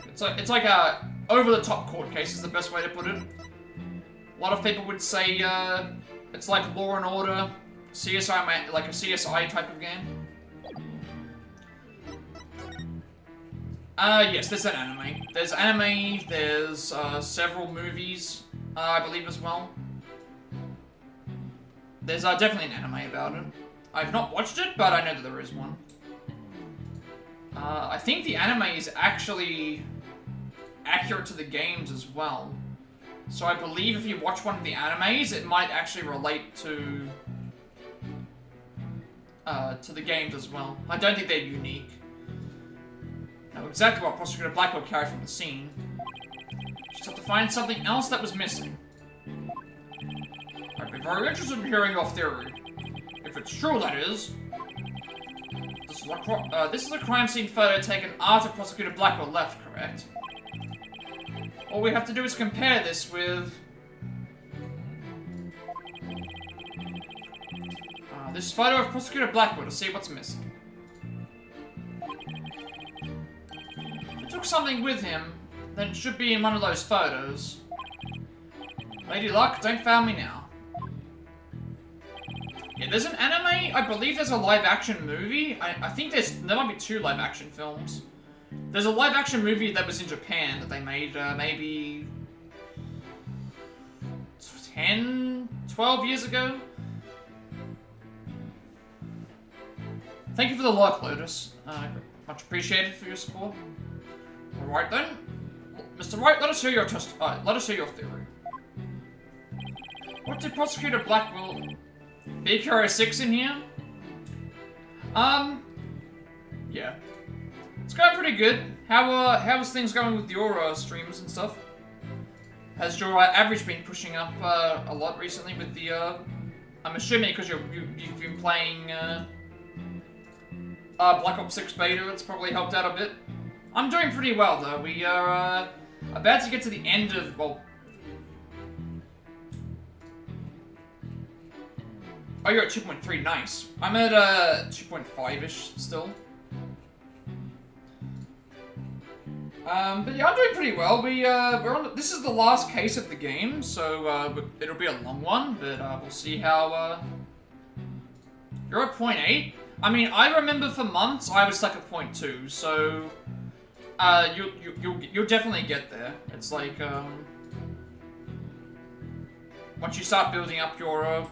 It's like a over-the-top court case is the best way to put it. A lot of people would say it's like Law and Order, CSI, like a CSI type of game. Yes, there's an anime. There's anime, there's several movies, I believe as well. There's definitely an anime about it. I've not watched it, but I know that there is one. I think the anime is actually accurate to the games as well. So I believe if you watch one of the animes, it might actually relate to the games as well. I don't think they're unique. Know exactly what Prosecutor Black will carry from the scene. Just have to find something else that was missing. I'd be very interested in hearing your theory. If it's true, that is. This is a crime scene photo taken after Prosecutor Blackwell left, correct? All we have to do is compare this with... this photo of Prosecutor Blackwell to see what's missing. If he took something with him, then it should be in one of those photos. Lady Luck, don't fail me now. Yeah, there's an anime, I believe there's a live-action movie. I think there might be 2 live-action films. There's a live-action movie that was in Japan that they made maybe 10, 12 years ago. Thank you for the like, Lotus. Much appreciated for your support. Alright then. Mr. Wright, let us hear your theory. What did Prosecutor Blackwell... BKR6 in here? Yeah. It's going pretty good. How's things going with your streams and stuff? Has your average been pushing up a lot recently with the I'm assuming because you've been playing Black Ops 6 beta, it's probably helped out a bit. I'm doing pretty well though. We are about to get to the end of, well, oh, you're at 2.3, nice. I'm at 2.5-ish still. But yeah, I'm doing pretty well. We're on. This is the last case of the game, so it'll be a long one. But we'll see how. You're at 0.8. I mean, I remember for months I was stuck at 0.2. So you'll definitely get there. It's like once you start building up your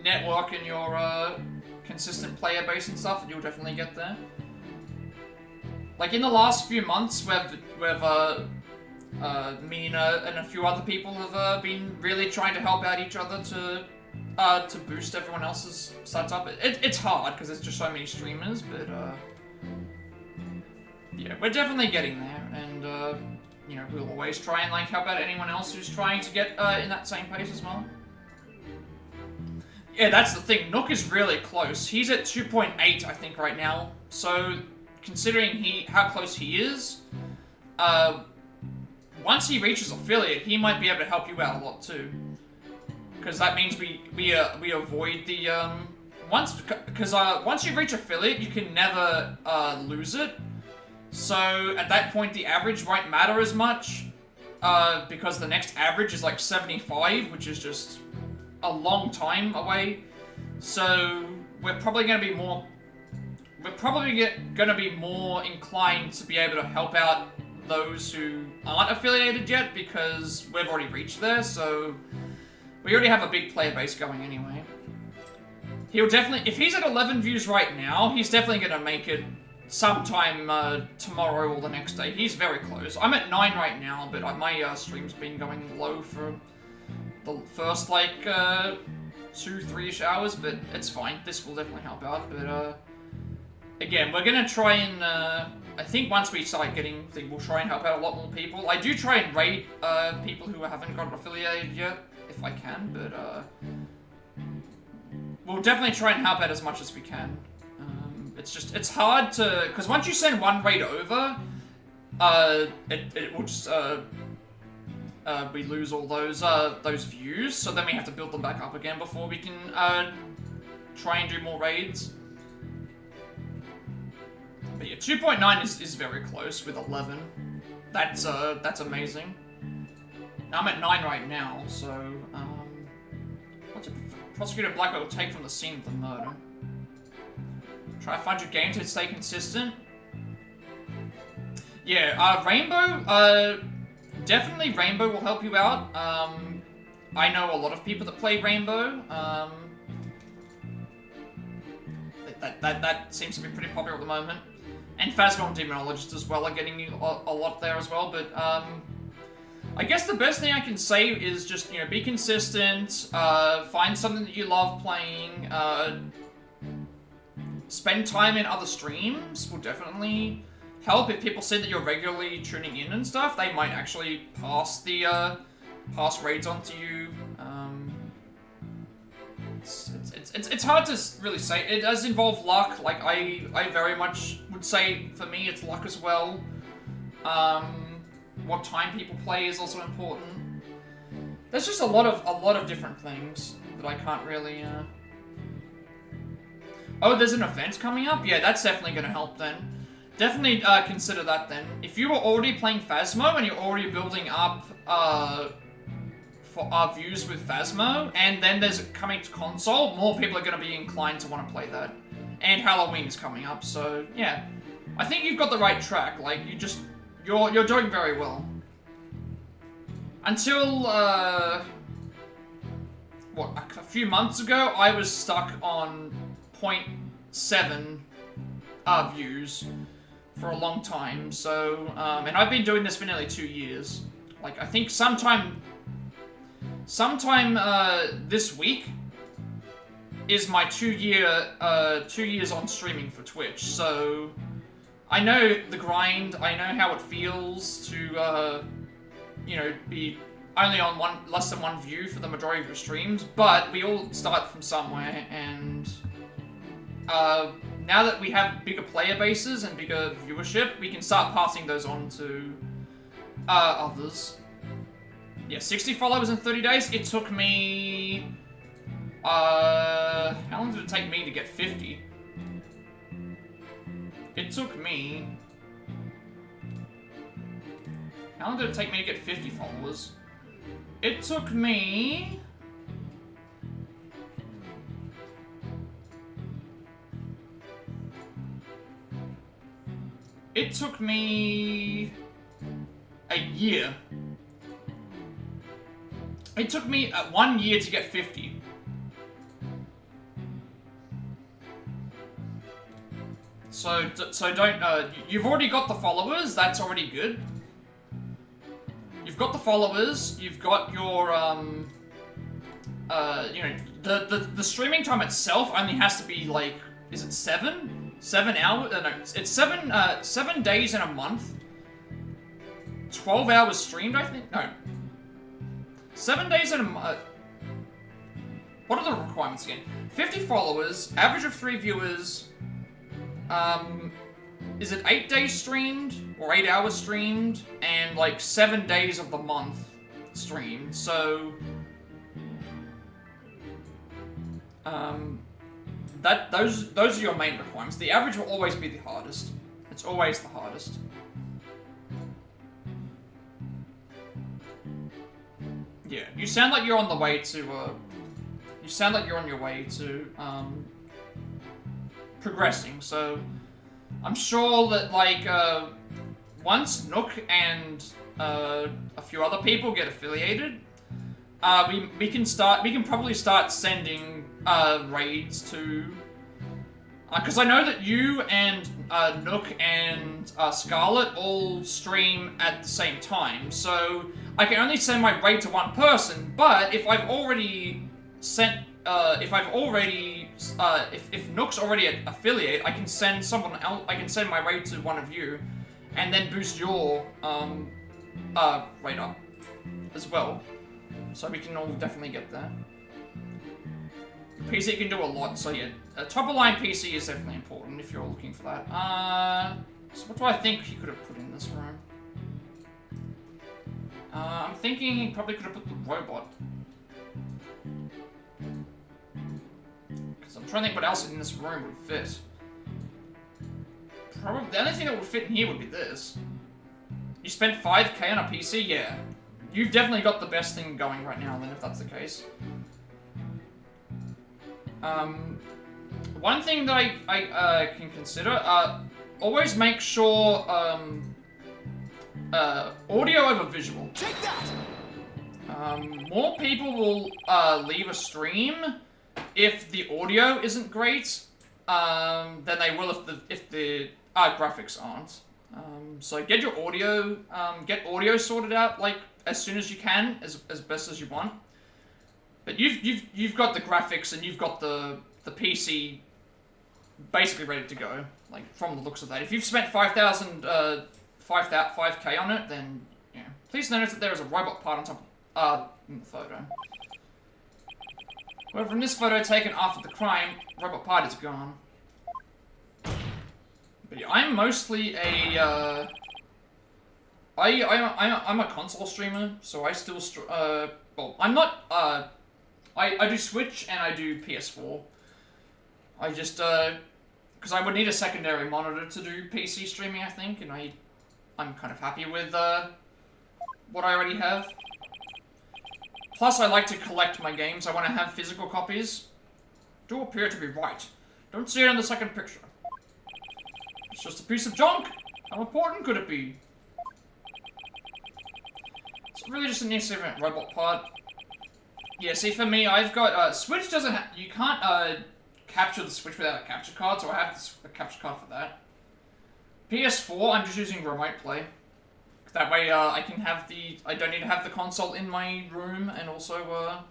network and your consistent player base and stuff, you'll definitely get there. Like in the last few months, me and a few other people have been really trying to help out each other to boost everyone else's startup. It's hard because there's just so many streamers, but yeah, we're definitely getting there, and you know, we'll always try and like help out anyone else who's trying to get in that same pace as well. Yeah, that's the thing. Nook is really close. He's at 2.8, I think, right now. So, considering how close he is, once he reaches affiliate, he might be able to help you out a lot too. Because that means we avoid the once you reach affiliate, you can never lose it. So at that point, the average won't matter as much because the next average is like 75, which is just a long time away. So we're probably going to be more inclined to be able to help out those who aren't affiliated yet because we've already reached there. So we already have a big player base going anyway. He'll definitely, if he's at 11 views right now, he's definitely going to make it sometime tomorrow or the next day. He's very close. I'm at 9 right now, but my stream's been going low for the first, like, 2-3ish hours, but it's fine. This will definitely help out. But again, we're gonna try and I think once we start getting things, we'll try and help out a lot more people. I do try and raid people who haven't got affiliated yet, if I can, but we'll definitely try and help out as much as we can. It's hard to, because once you send one raid over, it will just we lose all those views, so then we have to build them back up again before we can try and do more raids. But yeah, 2.9 is very close with 11. That's amazing. I'm at 9 right now, so what's a Prosecutor Blackwell will take from the scene of the murder? Try to find your game to stay consistent. Yeah, Rainbow, definitely Rainbow will help you out. I know a lot of people that play Rainbow. That seems to be pretty popular at the moment. And Phasma and Demonologist as well are getting you a lot there as well, but I guess the best thing I can say is just, you know, be consistent, find something that you love playing, spend time in other streams will definitely help. If people see that you're regularly tuning in and stuff, they might actually pass the pass raids on to you. It's hard to really say. It does involve luck. Like I very much would say for me it's luck as well. What time people play is also important. There's just a lot of different things that I can't really. Oh, there's an event coming up? Yeah, that's definitely going to help then. Definitely consider that then. If you were already playing Phasmo and you're already building up for our views with Phasmo, and then there's coming to console, more people are going to be inclined to want to play that. And Halloween is coming up, so yeah. I think you've got the right track. Like, you're doing very well. Until, what, a few months ago, I was stuck on 0.7 views for a long time, so, and I've been doing this for nearly 2 years. Like, I think sometime this week is my 2 years on streaming for Twitch, so I know the grind, I know how it feels to, you know, be only on less than one view for the majority of your streams, but we all start from somewhere, and now that we have bigger player bases and bigger viewership, we can start passing those on to others. Yeah, 60 followers in 30 days. It took me... how long did it take me to get 50? It took me... How long did it take me to get 50 followers? It took me... It took me... a year. It took me 1 year to get 50. So don't, you've already got the followers, that's already good. You've got the followers, you've got your, you know, the streaming time itself only has to be like, is it 7? 7 hours? No, it's 7 days in a month. 12 hours streamed, I think? No. 7 days in a month. What are the requirements again? 50 followers, average of 3 viewers. Is it 8 days streamed? Or 8 hours streamed? And like 7 days of the month streamed. So... those are your main requirements. The average will always be the hardest. It's always the hardest. Yeah, you sound like you're on the way to, you sound like you're on your way to, progressing, so I'm sure that, like, once Nook and, a few other people get affiliated, we can probably start sending, raids to, because I know that you and, Nook and, Scarlet all stream at the same time, so I can only send my raid to one person, but if I've already sent if I've already, if Nook's already an affiliate, I can send someone else, I can send my raid to one of you, and then boost your, raid up as well. So we can all definitely get there. PC can do a lot, so yeah, a top-of-line PC is definitely important if you're looking for that. So what do I think he could have put in this room? I'm thinking he probably could have put the robot. Because I'm trying to think what else in this room would fit. Probably the only thing that would fit in here would be this. You spent 5k on a PC? Yeah. You've definitely got the best thing going right now, then, if that's the case. One thing that I can consider, always make sure, audio over visual. Take that! More people will, leave a stream if the audio isn't great, than they will if the graphics aren't. So get your audio, get audio sorted out, like, as soon as you can, as best as you want. But you've got the graphics and you've got the PC basically ready to go, like, from the looks of that. If you've spent 5k on it, then yeah. Please notice that there is a robot part on top in the photo. However, in this photo taken after the crime, robot part is gone. But yeah, I'm mostly a I'm a console streamer, so I still well, I'm not I do Switch and I do PS4. I just because I would need a secondary monitor to do PC streaming, I think, and I'm kind of happy with what I already have. Plus, I like to collect my games. I want to have physical copies. Do appear to be right. Don't see it in the second picture. It's just a piece of junk. How important could it be? It's really just an insignificant robot part. Yeah, see, for me, I've got, Switch doesn't have, you can't, capture the Switch without a capture card, so I have a capture card for that. PS4, I'm just using remote play. That way, I can have I don't need to have the console in my room, and also,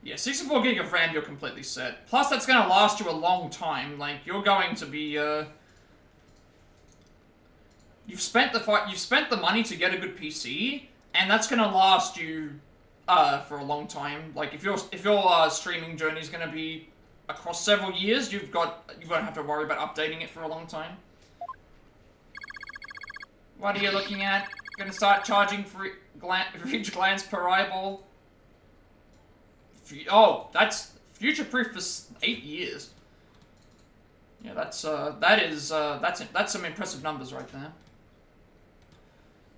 yeah, 64 gig of RAM, you're completely set. Plus, that's gonna last you a long time. Like, you're going to be, you've spent the money to get a good PC, and that's gonna last you, for a long time. Like, if your streaming journey is gonna be across several years, you won't have to worry about updating it for a long time. What are you looking at? Gonna start charging for each glance per eyeball? Oh, that's future-proof for 8 years. Yeah, that's some impressive numbers right there.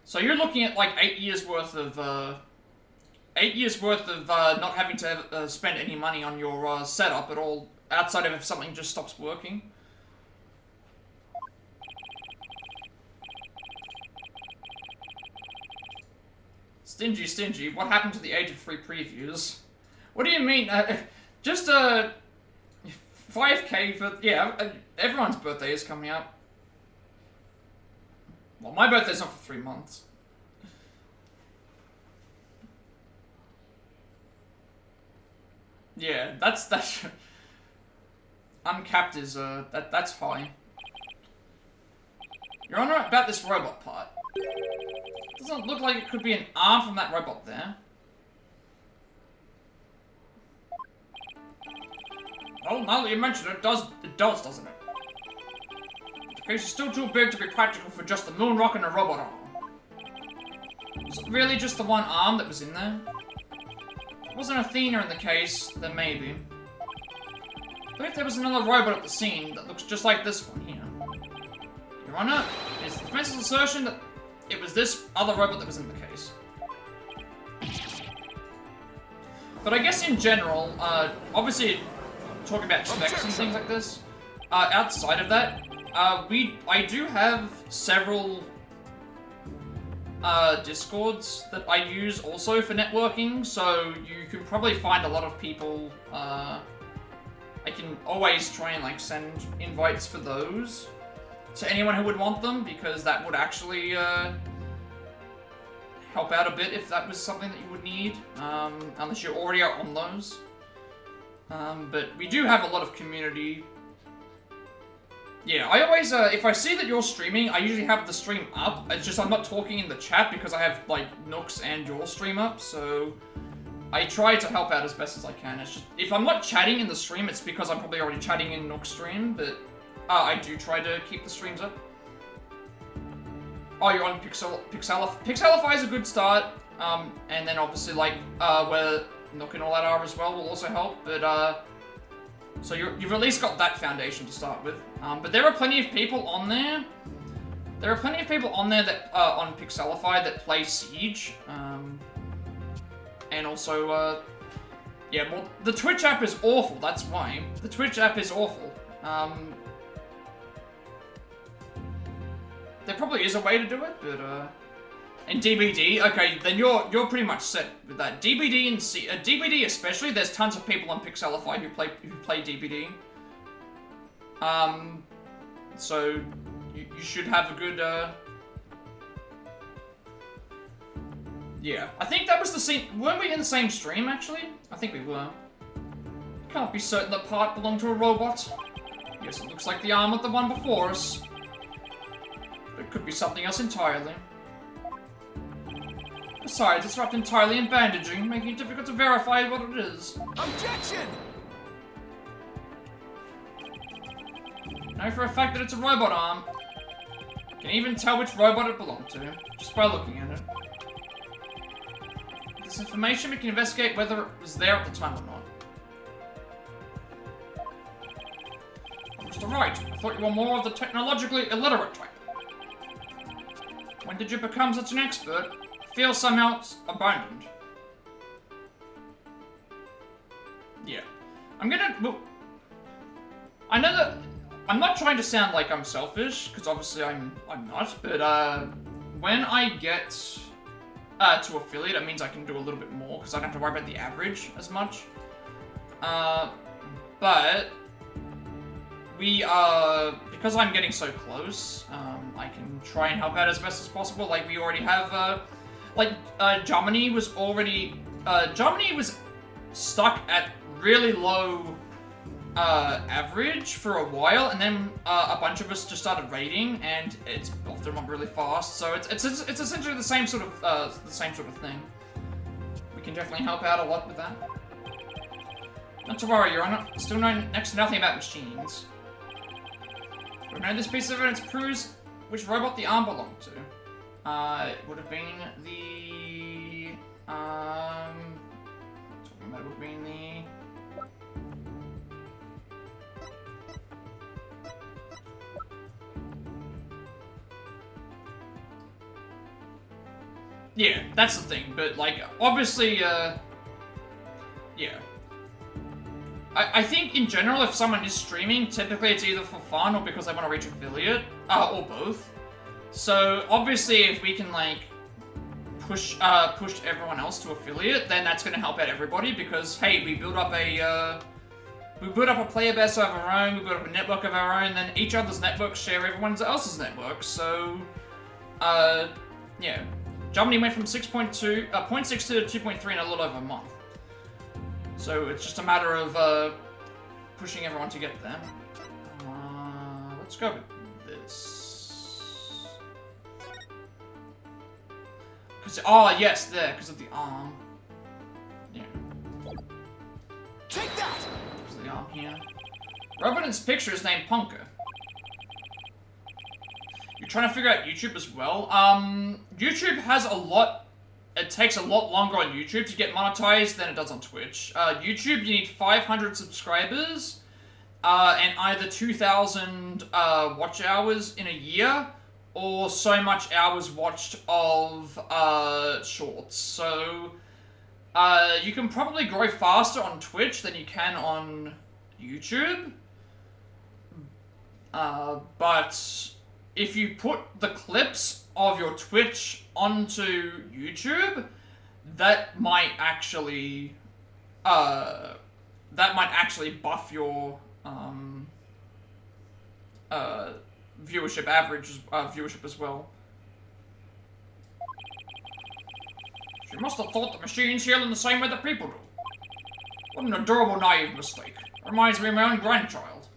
So you're looking at like 8 years worth of not having to spend any money on your setup at all, outside of if something just stops working. Stingy, what happened to the age of free previews? What do you mean? Just 5k for, yeah, everyone's birthday is coming up. Well, my birthday's not for 3 months. Yeah, that's uncapped is, that's high. You're on about this robot part. Doesn't look like it could be an arm from that robot there. Oh, now that you mention it, it does, doesn't it? The case is still too big to be practical for just the moon rock and a robot arm. Was it really just the one arm that was in there? If it wasn't Athena in the case, then maybe. I believe there was another robot at the scene that looks just like this one here. Your Honor, it's the defense's assertion that it was this other robot that was in the case. But I guess in general, obviously, talking about specs and things like this, outside of that, I do have several Discords that I use also for networking, so you can probably find a lot of people, I can always try and like send invites for those to anyone who would want them, because that would actually help out a bit if that was something that you would need, unless you're already on those. But we do have a lot of community. Yeah, I always, if I see that you're streaming, I usually have the stream up. It's just I'm not talking in the chat because I have, like, Nook's and your stream up, so I try to help out as best as I can. It's just, if I'm not chatting in the stream, it's because I'm probably already chatting in Nook's stream, but I do try to keep the streams up. Oh, you're on Pixelify. Pixelify is a good start, and then obviously, like, where Nook and all that are as well will also help, but, so you've at least got that foundation to start with. But there are plenty of people on there. There are plenty of people on there that, on Pixelify that play Siege, and also, yeah, well, the Twitch app is awful, that's why. The Twitch app is awful. There probably is a way to do it, but, and DBD, okay, then you're pretty much set with that. DBD and DBD especially, there's tons of people on Pixelify who play DBD. So you should have a good, yeah. I think that was the same, weren't we in the same stream, actually? I think we were. Can't be certain that part belonged to a robot. Yes, it looks like the arm of the one before us. But it could be something else entirely. Besides, it's wrapped entirely in bandaging, making it difficult to verify what it is. Objection! I know for a fact that it's a robot arm. You can even tell which robot it belonged to, just by looking at it. With this information, we can investigate whether it was there at the time or not. Mr. Wright, I thought you were more of the technologically illiterate type. When did you become such an expert? I feel somehow abandoned. Yeah. Well, I know that I'm not trying to sound like I'm selfish, because obviously I'm not, but when I get to affiliate, it means I can do a little bit more, because I don't have to worry about the average as much. But we because I'm getting so close, I can try and help out as best as possible. Like, we already have, Germany was already, Germany was stuck at really low, average for a while, and then, a bunch of us just started raiding, and it's buffed them up really fast, so it's essentially the same sort of thing. We can definitely help out a lot with that. Not to worry, Your Honor, still know next to nothing about machines. We know this piece of evidence proves which robot the arm belonged to. It would have been the... talking about it would have been the... Yeah, that's the thing, but, like, obviously, yeah. I think, in general, if someone is streaming, typically it's either for fun or because they want to reach affiliate, or both. So, obviously, if we can, like, push everyone else to affiliate, then that's gonna help out everybody, because, hey, we build up a player base of our own, we build up a network of our own, then each other's networks share everyone else's networks, so, yeah. Germany went from 0.62 to 2.3 in a little over a month. So it's just a matter of pushing everyone to get there. Let's go with this. Yes, there, because of the arm. Yeah. Take that! Because of the arm here. Robot in this picture is named Punker. You're trying to figure out YouTube as well. YouTube has a lot... It takes a lot longer on YouTube to get monetized than it does on Twitch. YouTube, you need 500 subscribers, and either 2,000 watch hours in a year, or so much hours watched of shorts. So, you can probably grow faster on Twitch than you can on YouTube. But if you put the clips of your Twitch onto YouTube, that might actually buff your viewership viewership as well. She must have thought the machines heal in the same way that people do. What an adorable, naive mistake. Reminds me of my own grandchild.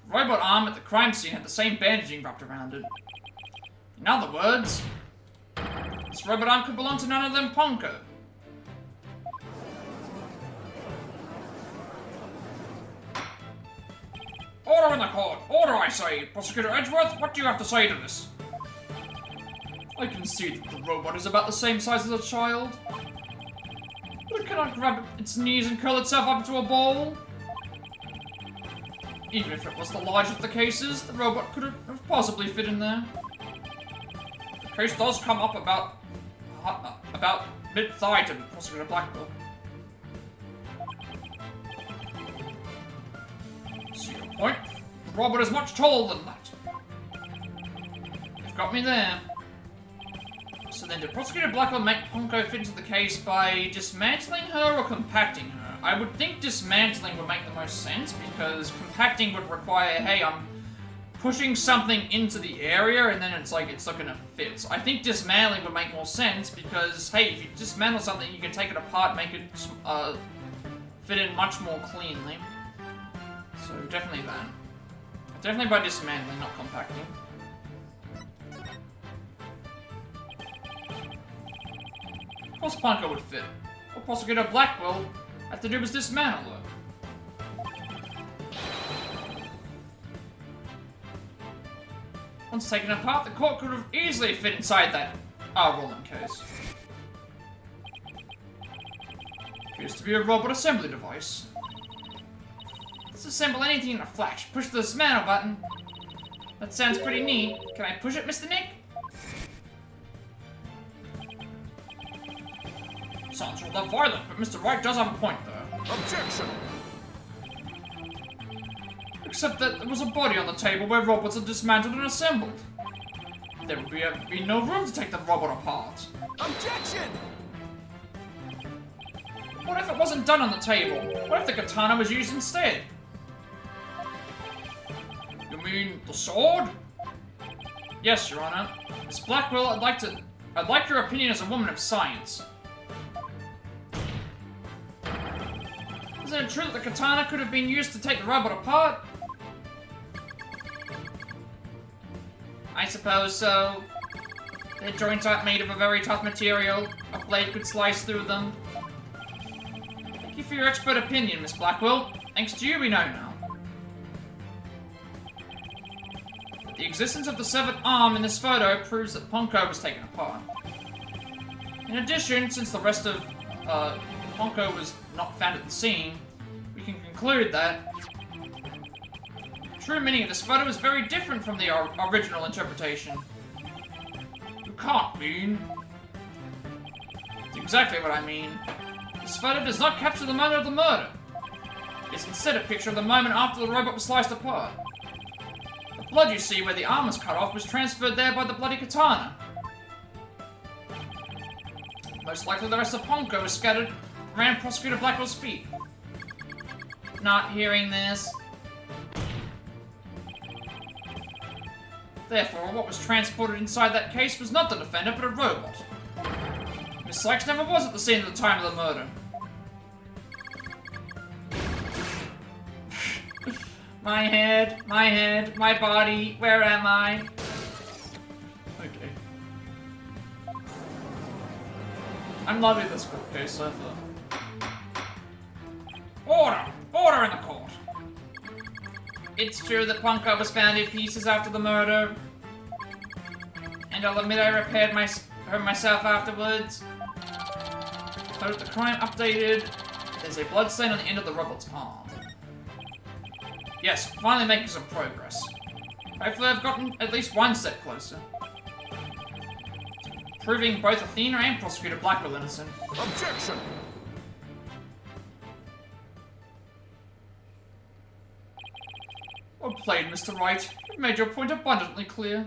The robot arm at the crime scene had the same bandaging wrapped around it. In other words, this robot arm could belong to none other than Ponko. Order in the court! Order, I say! Prosecutor Edgeworth, what do you have to say to this? I can see that the robot is about the same size as a child. But it cannot grab its knees and curl itself up into a ball. Even if it was the largest of the cases, the robot could have possibly fit in there. The case does come up about mid-thigh to Prosecutor Blackwell. See your point? The robot is much taller than that. You've got me there. So then, did Prosecutor Blackwell make Ponko fit into the case by dismantling her or compacting her? I would think dismantling would make the most sense, because compacting would require, hey, I'm pushing something into the area, and then it's like, it's not gonna fit. So I think dismantling would make more sense, because, hey, if you dismantle something, you can take it apart, make it fit in much more cleanly. So definitely that. Definitely by dismantling, not compacting. Of course Ponko would fit. What Prosecutor Blackwell had to do was dismantle her. Once taken apart, the court could have easily fit inside that rolling case. Appears to be a robot assembly device. Disassemble anything in a flash. Push the dismantle button. That sounds pretty neat. Can I push it, Mr. Nick? Sounds rather violent, but Mr. Wright does have a point there. Objection! Except that there was a body on the table where robots are dismantled and assembled. There would be no room to take the robot apart. Objection! What if it wasn't done on the table? What if the katana was used instead? You mean the sword? Yes, Your Honor. Miss Blackwell, I'd like your opinion as a woman of science. Isn't it true that the katana could have been used to take the robot apart? I suppose so. Their joints aren't made of a very tough material. A blade could slice through them. Thank you for your expert opinion, Miss Blackwell. Thanks to you, we know now. The existence of the severed arm in this photo proves that Ponko was taken apart. In addition, since the rest of Ponko was not found at the scene, we can conclude that the true meaning of this photo is very different from the original interpretation. You can't mean... That's exactly what I mean. This photo does not capture the moment of the murder. It's instead a picture of the moment after the robot was sliced apart. The blood you see where the arm was cut off was transferred there by the bloody katana. Most likely the rest of Ponko was scattered around Prosecutor Blackwell's feet. Not hearing this. Therefore, what was transported inside that case was not the defendant, but a robot. Miss Sykes never was at the scene at the time of the murder. My head, my body, where am I? Okay. I'm loving this court case so far. Order! Order in the court! It's true that Ponko was found in pieces after the murder. And I'll admit I repaired her myself afterwards. Photo of the crime updated. There's a blood stain on the end of the robot's arm. Yes, finally making some progress. Hopefully I've gotten at least one step closer. Proving both Athena and Prosecutor Blackwell innocent. Objection! Well played, Mr. Wright. You made your point abundantly clear.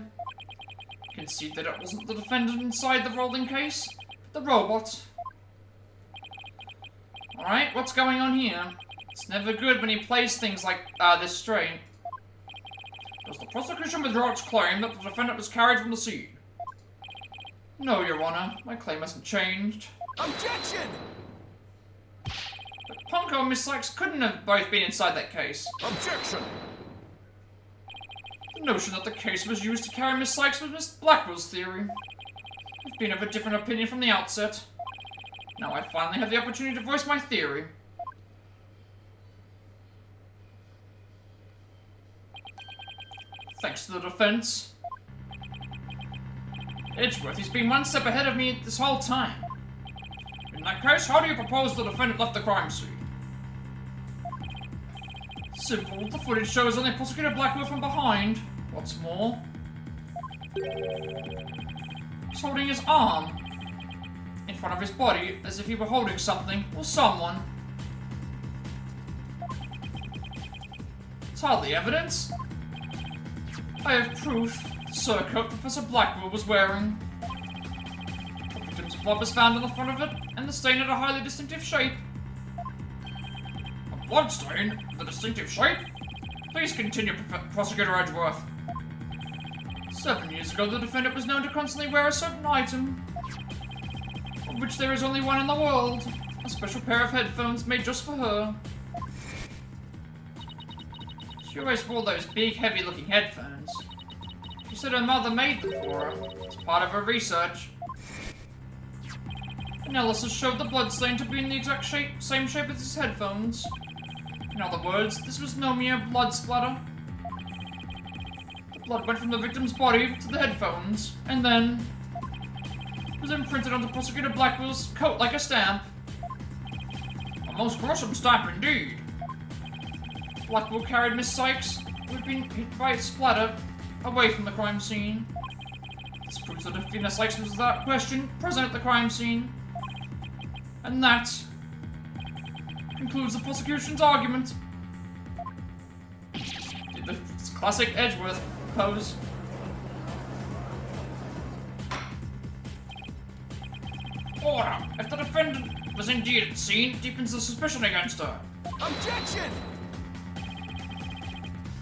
Concede that it wasn't the defendant inside the rolling case, but the robot. Alright, what's going on here? It's never good when he plays things like this straight. Does the prosecution withdraw its claim that the defendant was carried from the scene? No, Your Honor. My claim hasn't changed. Objection! But Ponko and Miss Sykes couldn't have both been inside that case. Objection! The notion that the case was used to carry Miss Sykes was Miss Blackwell's theory. I've been of a different opinion from the outset. Now I finally have the opportunity to voice my theory. Thanks to the defense. Edgeworthy's been one step ahead of me this whole time. In that case, how do you propose the defendant left the crime scene? Simple. The footage shows only Prosecutor Blackwell from behind. What's more, he's holding his arm in front of his body as if he were holding something or someone. It's hardly evidence. I have proof. The surcoat Professor Blackwell was wearing. The victim's blood was found on the front of it, and the stain had a highly distinctive shape. A blood stain with a distinctive shape? Please continue, Prosecutor Edgeworth. 7 years ago, the defendant was known to constantly wear a certain item, of which there is only one in the world. A special pair of headphones made just for her. She always wore those big, heavy-looking headphones. She said her mother made them for her, as part of her research. Analysis showed the bloodstain to be in the exact same shape as his headphones. In other words, this was no mere blood splatter. The blood went from the victim's body to the headphones, and then was imprinted onto Prosecutor Blackwell's coat like a stamp. A most gruesome stamp indeed. Blackwell carried Miss Sykes, who had been hit by its splatter, away from the crime scene. This proves that Athena Sykes was without question present at the crime scene. And that concludes the prosecution's argument. Did the classic Edgeworth pose. Order! If the defendant was indeed at the scene, deepens the suspicion against her. Objection!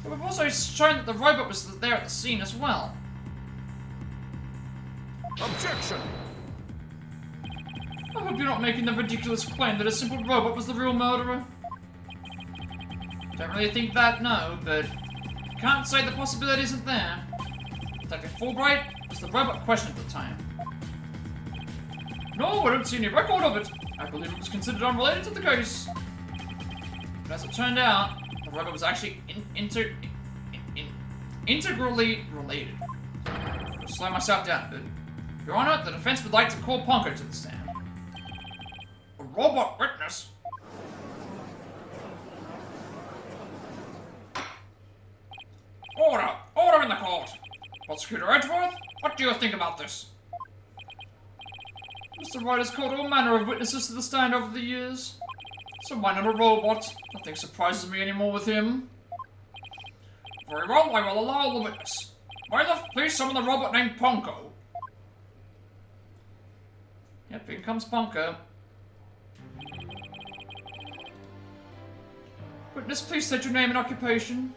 But we've also shown that the robot was there at the scene as well. Objection! I hope you're not making the ridiculous claim that a simple robot was the real murderer. Don't really think that, no, but can't say the possibility isn't there. Detective Fulbright was the robot questioned at the time. No, I don't see any record of it. I believe it was considered unrelated to the case. But as it turned out, the robot was actually integrally related. I'll slow myself down a bit. Your Honor, the defense would like to call Ponko to the stand. A robot witness? Order! Order in the court! Prosecutor Edgeworth, what do you think about this? Mr. Wright has called all manner of witnesses to the stand over the years. So why not a robot? Nothing surprises me anymore with him. Very well, I will allow the witness. Bailiff, please summon the robot named Ponko. Yep, in comes Ponko. Witness, please state your name and occupation.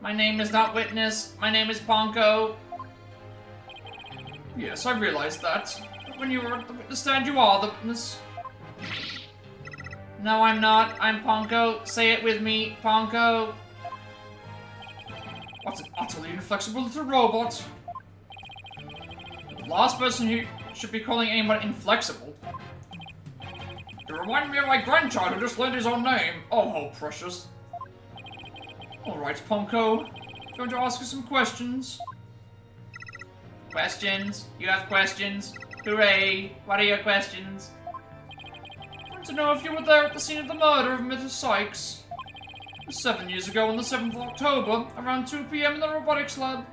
My name is not Witness. My name is Ponko. Yes, I realize that. But when you were at the witness stand, you are the witness. No, I'm not. I'm Ponko. Say it with me, Ponko. What an utterly inflexible little robot. The last person who should be calling anyone inflexible. You remind me of my grandchild who just learned his own name. Oh, how precious. Alright, Ponko. Going to ask you some questions. Questions? You have questions? Hooray! What are your questions? I want to know if you were there at the scene of the murder of Mrs. Sykes. It was 7 years ago on the 7th of October, around 2 p.m. in the robotics lab.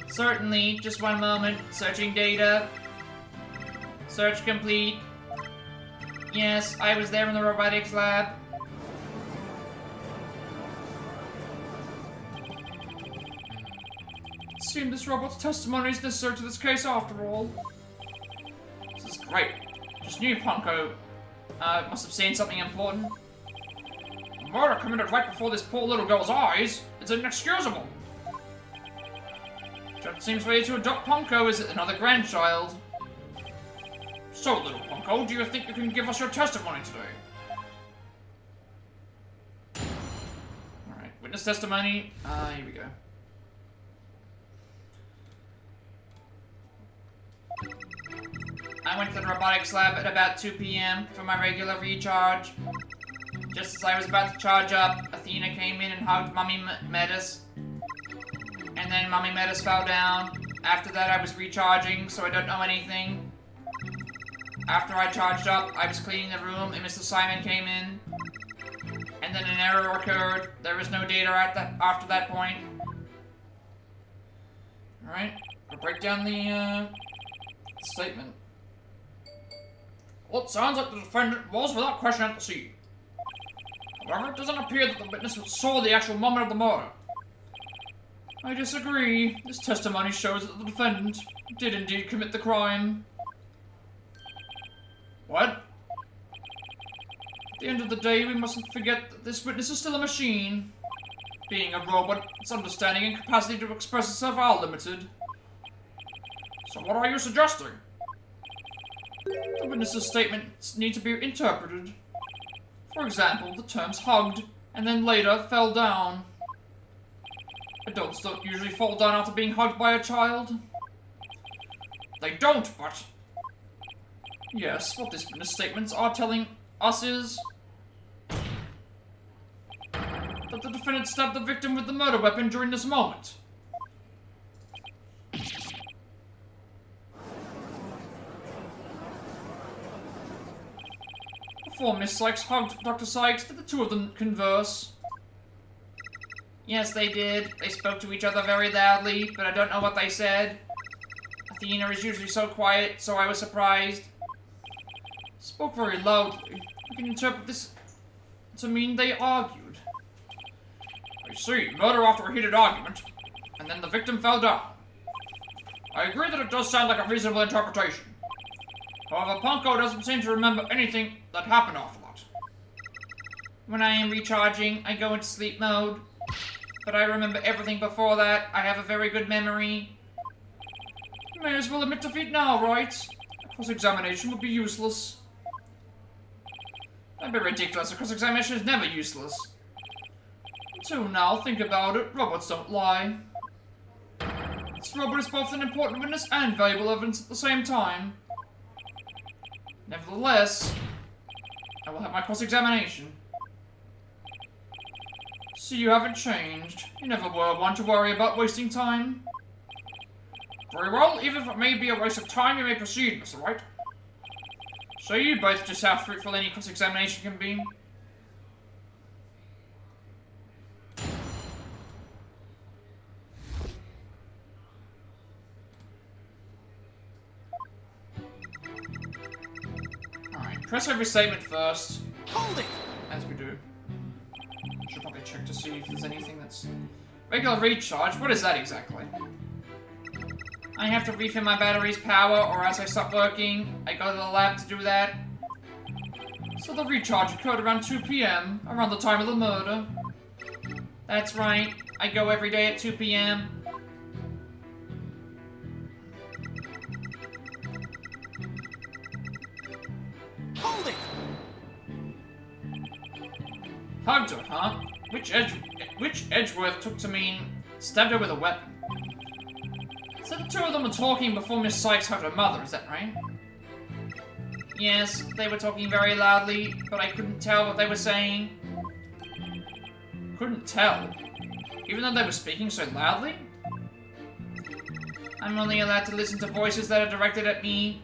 Certainly. Just one moment. Searching data. Search complete. Yes, I was there in the robotics lab. It seemed this robot's testimony is necessary to this case after all. This is great. Just knew Ponko must have seen something important. A murder committed right before this poor little girl's eyes. It's inexcusable. Judge seems ready to adopt Ponko as another grandchild. So, little punko, do you think you can give us your testimony today? Alright, witness testimony. Here we go. I went to the robotics lab at about 2 p.m. for my regular recharge. Just as I was about to charge up, Athena came in and hugged Mummy Metis. And then Mummy Metis fell down. After that, I was recharging, so I don't know anything. After I charged up, I was cleaning the room, and Mr. Simon came in. And then an error occurred. There was no data after that point. Alright, I'll break down the statement. Well, it sounds like the defendant was without question at the scene. However, it doesn't appear that the witness saw the actual moment of the murder. I disagree. This testimony shows that the defendant did indeed commit the crime. What? At the end of the day, we mustn't forget that this witness is still a machine. Being a robot, its understanding and capacity to express itself are limited. So what are you suggesting? The witness's statements need to be interpreted. For example, the terms hugged, and then later fell down. Adults don't usually fall down after being hugged by a child. They don't, but... Yes, what these witness statements are telling us is... that the defendant stabbed the victim with the murder weapon during this moment. Before Miss Sykes hugged Dr. Sykes, did the two of them converse? Yes, they did. They spoke to each other very loudly, but I don't know what they said. Athena is usually so quiet, so I was surprised. Spoke very loudly. We can interpret this to mean they argued. I see. Murder after a heated argument, and then the victim fell down. I agree that it does sound like a reasonable interpretation. However, Punko doesn't seem to remember anything that happened after that. When I am recharging, I go into sleep mode. But I remember everything before that. I have a very good memory. You may as well admit defeat now, right? A cross-examination would be useless. That'd be ridiculous. A cross-examination is never useless. Until now, think about it. Robots don't lie. This robot is both an important witness and valuable evidence at the same time. Nevertheless, I will have my cross-examination. See, you haven't changed. You never were one to worry about wasting time. Very well, even if it may be a waste of time, you may proceed, Mr. Wright. So you both just how fruitful any cross-examination can be. Alright, press every statement first. Hold it! As we do. Should probably check to see if there's anything that's... Regular recharge? What is that exactly? I have to refill my battery's power, or else I stop working. I go to the lab to do that. So the recharge occurred around 2 p.m., around the time of the murder. That's right. I go every day at 2 p.m. Hold it! Hugged her, huh? Which Edgeworth took to mean stabbed her with a weapon. So the two of them were talking before Miss Sykes hugged her mother, is that right? Yes, they were talking very loudly, but I couldn't tell what they were saying. Couldn't tell? Even though they were speaking so loudly? I'm only allowed to listen to voices that are directed at me.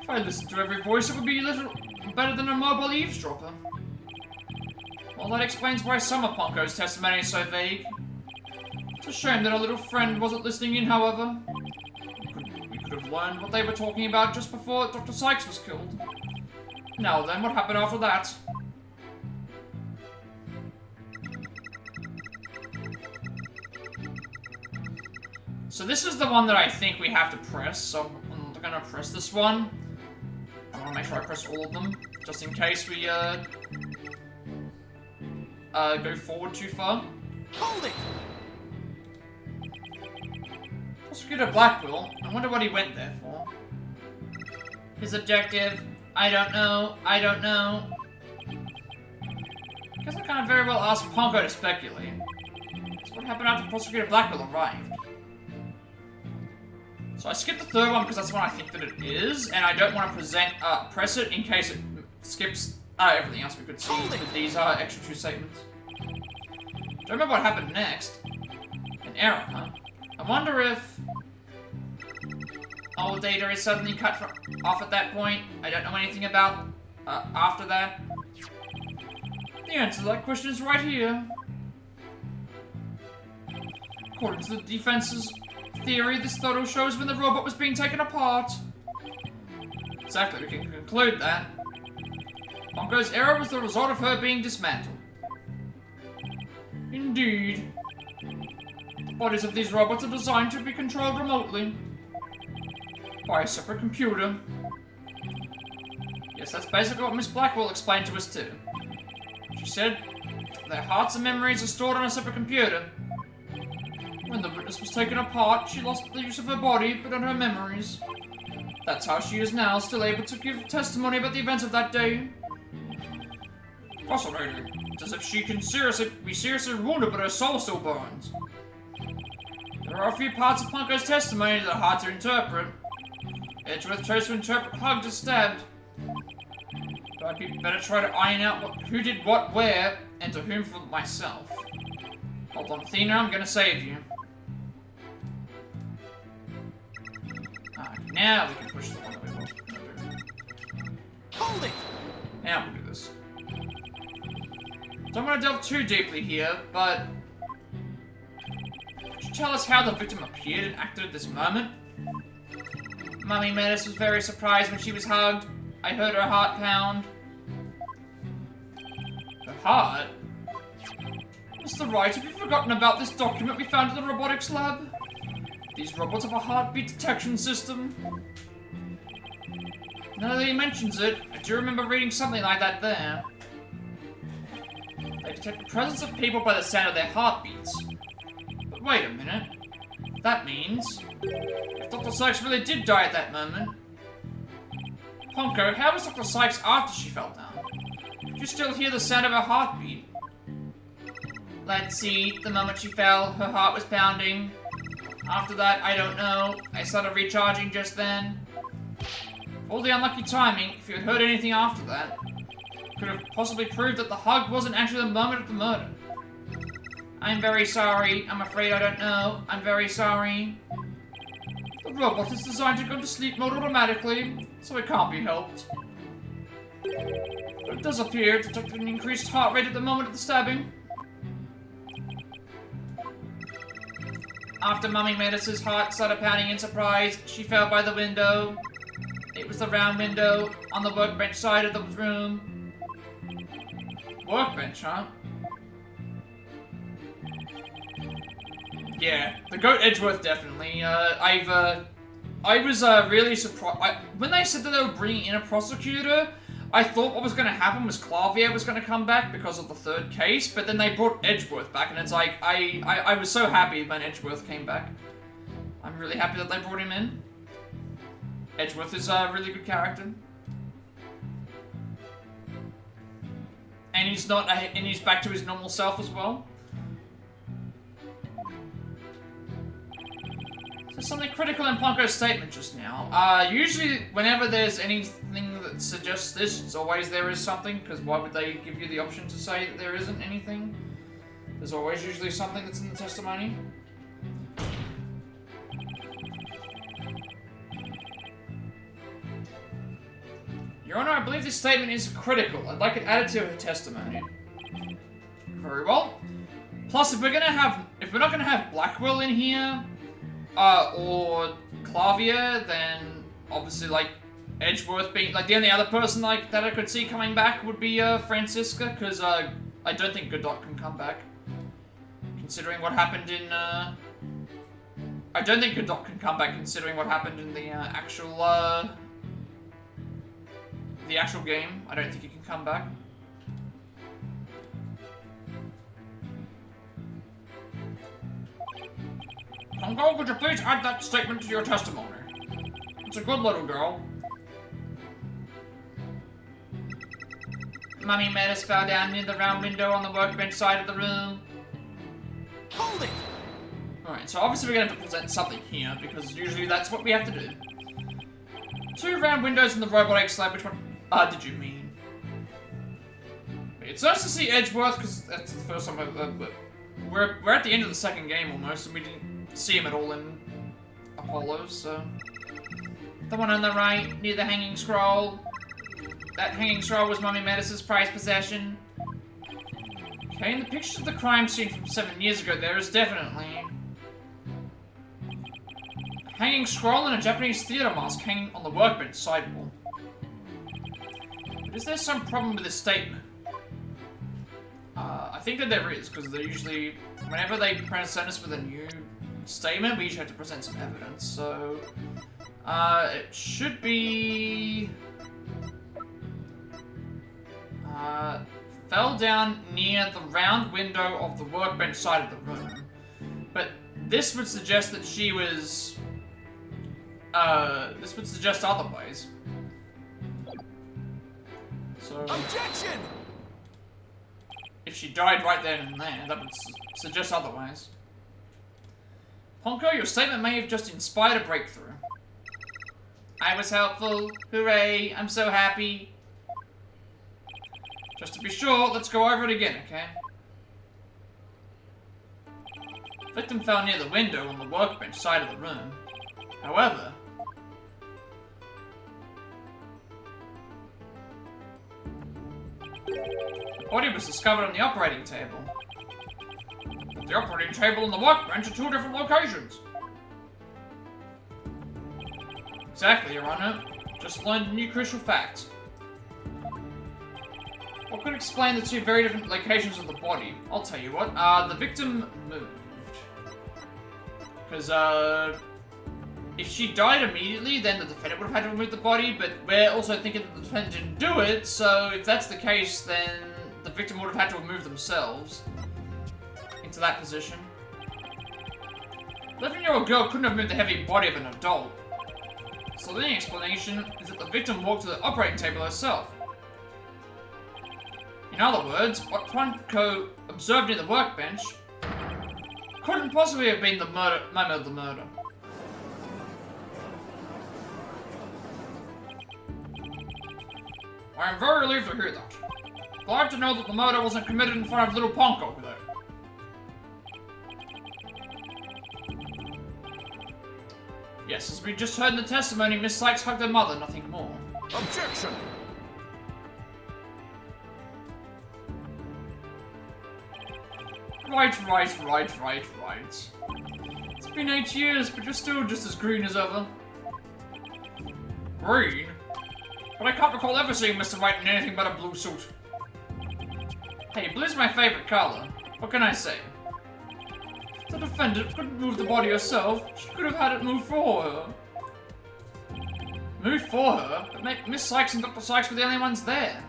If I listened to every voice, it would be a little better than a mobile eavesdropper. Well, that explains why some of Punko's testimony is so vague. It's a shame that our little friend wasn't listening in, however. We could have learned what they were talking about just before Dr. Sykes was killed. Now then, what happened after that? So this is the one that I think we have to press, so I'm gonna press this one. I wanna make sure I press all of them, just in case we, go forward too far. Hold it! Prosecutor Blackwell, I wonder what he went there for. His objective, I don't know. Guess I can't very well ask Pongo to speculate. That's what happened after Prosecutor Blackwell arrived. So I skipped the third one because that's what I think that it is, and I don't want to press it in case it skips everything else we could see with these extra two statements. Don't remember what happened next. An error, huh? I wonder if all data is suddenly cut off at that point. I don't know anything about after that. The answer to that question is right here. According to the defense's theory, this photo shows when the robot was being taken apart. Exactly, we can conclude that Pongo's error was the result of her being dismantled. Indeed. The bodies of these robots are designed to be controlled remotely by a separate computer. Yes, that's basically what Miss Blackwell explained to us too. She said their hearts and memories are stored on a separate computer. When the witness was taken apart, she lost the use of her body, but not her memories. That's how she is now, still able to give testimony about the events of that day. Fascinating. It's as if she can be seriously wounded, but her soul still burns. There are a few parts of Pongo's testimony that are hard to interpret. Edgeworth chose to interpret hugged as stabbed. But I'd be better try to iron out who did what where, and to whom for myself. Hold on, Athena, I'm gonna save you. Now we can push the one that we want to do. Hold it! Now we'll do this. Don't want to delve too deeply here, but could you tell us how the victim appeared and acted at this moment? Mummy Menace was very surprised when she was hugged. I heard her heart pound. Her heart? Mr. Wright, have you forgotten about this document we found in the robotics lab? These robots have a heartbeat detection system. Now that he mentions it, I do remember reading something like that there. They detect the presence of people by the sound of their heartbeats. But wait a minute. That means, if Dr. Sykes really did die at that moment, Pongo, how was Dr. Sykes after she fell down? Could you still hear the sound of her heartbeat? Let's see, the moment she fell, her heart was pounding. After that, I don't know. I started recharging just then. For all the unlucky timing, if you had heard anything after that, could have possibly proved that the hug wasn't actually the moment of the murder. I'm very sorry. I'm afraid I don't know. I'm very sorry. The robot is designed to go into sleep mode automatically, so it can't be helped. But it does appear to detect an increased heart rate at the moment of the stabbing. After Mummy Menace's heart started pounding in surprise, she fell by the window. It was the round window on the workbench side of the room. Workbench, huh? Yeah, the goat Edgeworth definitely. I was really surprised when they said that they were bringing in a prosecutor. I thought what was going to happen was Clavier was going to come back because of the third case, but then they brought Edgeworth back, and it's like, I was so happy when Edgeworth came back. I'm really happy that they brought him in. Edgeworth is a really good character. And he's not, and he's back to his normal self as well. There's something critical in Pongo's statement just now. Usually, whenever there's anything that suggests this, it's always there is something, because why would they give you the option to say that there isn't anything? There's always usually something that's in the testimony. Your Honor, I believe this statement is critical. I'd like it added to her testimony. Very well. Plus, if we're not gonna have Blackwell in here, or Clavier, then obviously, like, Edgeworth being, like, the only other person, like, that I could see coming back would be, Francisca, because, I don't think Godot can come back. Considering what happened in, I don't think Godot can come back considering what happened in the, actual game. I don't think he can come back. Pongo, would you please add that statement to your testimony? It's a good little girl. Mummy Metis fell down near the round window on the workbench side of the room. Hold it! Alright, so obviously we're going to have to present something here, because usually that's what we have to do. 2 round windows in the robotic slab, which one did you mean? It's nice to see Edgeworth, because that's the first time we're at the end of the second game almost, and we didn't see him at all in Apollo, so... The one on the right, near the hanging scroll. That hanging scroll was Mummy Metis' prized possession. Okay, in the pictures of the crime scene from 7 years ago, there is definitely... a hanging scroll and a Japanese theater mask hanging on the workbench sidewall. But is there some problem with this statement? I think that there is, because they're usually... Whenever they present us with a new statement, we usually have to present some evidence, so... it should be... fell down near the round window of the workbench side of the room. But this would suggest that she was... this would suggest otherwise. So... Objection! If she died right then and there, that would suggest otherwise. Ponko, your statement may have just inspired a breakthrough. I was helpful. Hooray, I'm so happy. Just to be sure, let's go over it again, okay? Victim fell near the window on the workbench side of the room. However... the body was discovered on the operating table. But the operating table and the workbench are 2 different locations. Exactly, Your Honor. Just learned a new crucial fact. What could explain the 2 very different locations of the body? I'll tell you what. The victim moved. Because, if she died immediately, then the defendant would have had to remove the body, but we're also thinking that the defendant didn't do it, so if that's the case, then the victim would have had to remove themselves into that position. 11-year-old girl couldn't have moved the heavy body of an adult. So the only explanation is that the victim walked to the operating table herself. In other words, what Ponko observed near the workbench couldn't possibly have been the moment of the murder. I am very relieved to hear that. Glad to know that the murder wasn't committed in front of little Ponko today. Yes, as we just heard in the testimony, Miss Sykes hugged her mother, nothing more. Objection! Right. It's been 8 years, but you're still just as green as ever. Green? But I can't recall ever seeing Mr. Wright in anything but a blue suit. Hey, blue's my favorite color. What can I say? If the defendant couldn't move the body herself, she could have had it moved for her. Moved for her? But Miss Sykes and Dr. Sykes were the only ones there.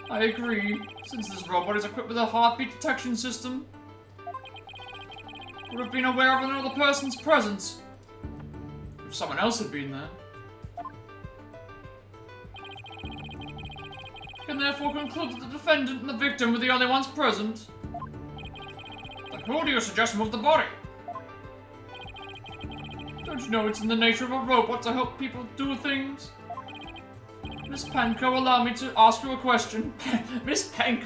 I agree. Since this robot is equipped with a heartbeat detection system, would have been aware of another person's presence. If someone else had been there. Can therefore conclude that the defendant and the victim were the only ones present. Then who do you suggest moved the body? Don't you know it's in the nature of a robot to help people do things? Miss Panko, allow me to ask you a question. Miss Panko.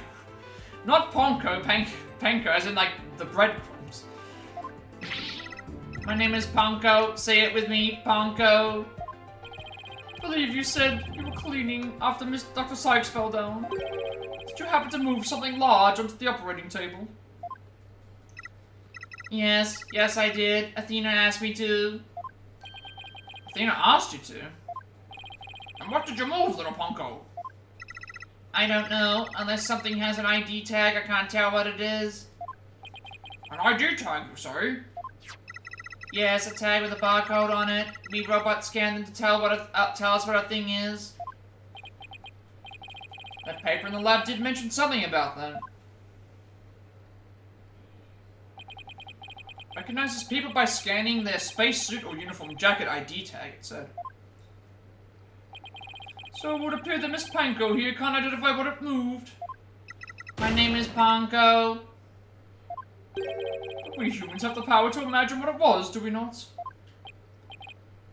Not Ponko, Panko, as in like the breadcrumbs. My name is Ponko. Say it with me, Ponko. I believe you said you were cleaning after Dr. Sykes fell down. Did you happen to move something large onto the operating table? Yes I did. Athena asked me to. Athena asked you to? And what did you move, little Ponko? I don't know. Unless something has an ID tag, I can't tell what it is. An ID tag, you say? Yes, a tag with a barcode on it. We robot scan them to tell us what a thing is. That paper in the lab did mention something about that. Recognizes people by scanning their spacesuit or uniform jacket ID tag, it said. So it would appear that Miss Panko here can't identify what it moved. My name is Panko. But we humans have the power to imagine what it was, do we not?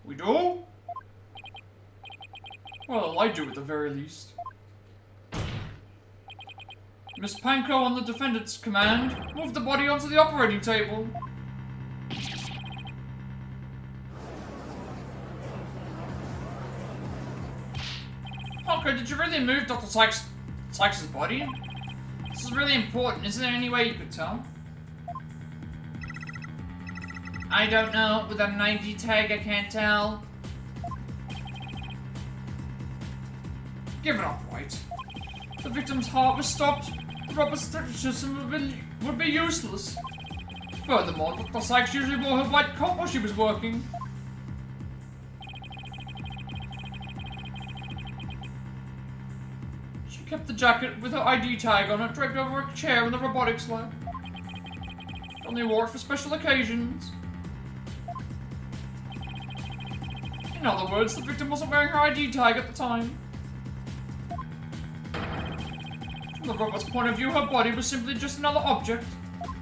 We do? Well, I do at the very least. Miss Panko, on the defendant's command, move the body onto the operating table. Panko, did you really move Dr. Sykes' body? This is really important. Is there any way you could tell? I don't know. Without an ID tag, I can't tell. Give it up, Wright. The victim's heart was stopped. The robot's detection system would be useless. Furthermore, Dr. Sykes usually wore her white coat while she was working. She kept the jacket with her ID tag on it draped over a chair in the robotics lab. Only wore it for special occasions. In other words, the victim wasn't wearing her ID tag at the time. From the robot's point of view, her body was simply just another object.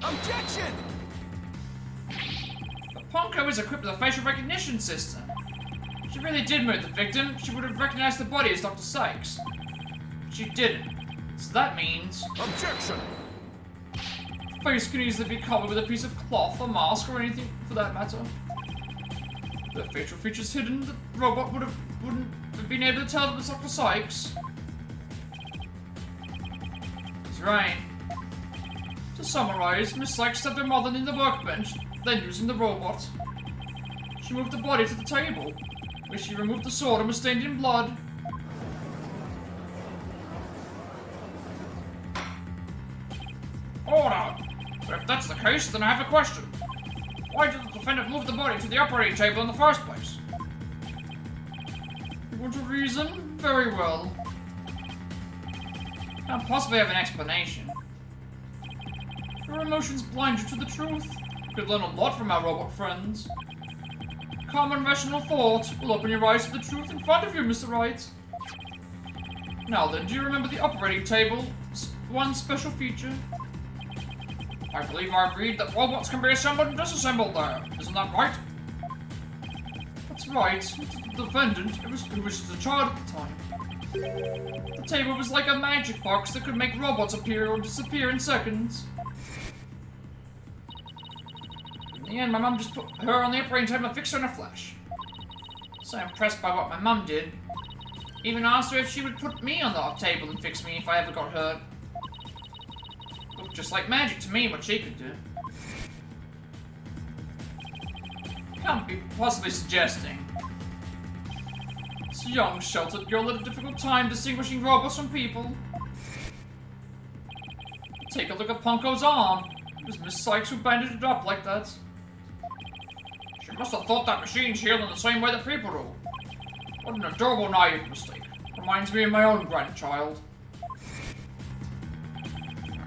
Objection! But Panko is equipped with a facial recognition system. If she really did move the victim, she would have recognized the body as Dr. Sykes. But she didn't. So that means... Objection! The face can easily be covered with a piece of cloth, a mask, or anything for that matter. The facial features hidden, the robot wouldn't have been able to tell it was Dr. Sykes. He's right. To summarize, Miss Sykes stabbed her mother in the workbench, then using the robot. She moved the body to the table, where she removed the sword and was stained in blood. Order! But if that's the case, then I have a question. Why did the defendant move the body to the operating table in the first place? You want a reason? Very well. Can't possibly have an explanation. Your emotions blind you to the truth. You could learn a lot from our robot friends. Common rational thought will open your eyes to the truth in front of you, Mr. Wright. Now then, do you remember the operating table's one special feature? I believe I've read that robots can be assembled and disassembled there. Isn't that right? That's right. The defendant, who was just a child at the time. The table was like a magic box that could make robots appear or disappear in seconds. In the end, my mum just put her on the operating table and fixed her in a flash. So impressed by what my mum did. Even asked her if she would put me on the table and fix me if I ever got hurt. Looked just like magic to me what she could do. Can't be possibly suggesting. This young, sheltered girl had a difficult time distinguishing robots from people. Take a look at Panko's arm. It was Miss Sykes who bandaged it up like that. She must have thought that machines heal in the same way that people do. What an adorable, naive mistake. Reminds me of my own grandchild.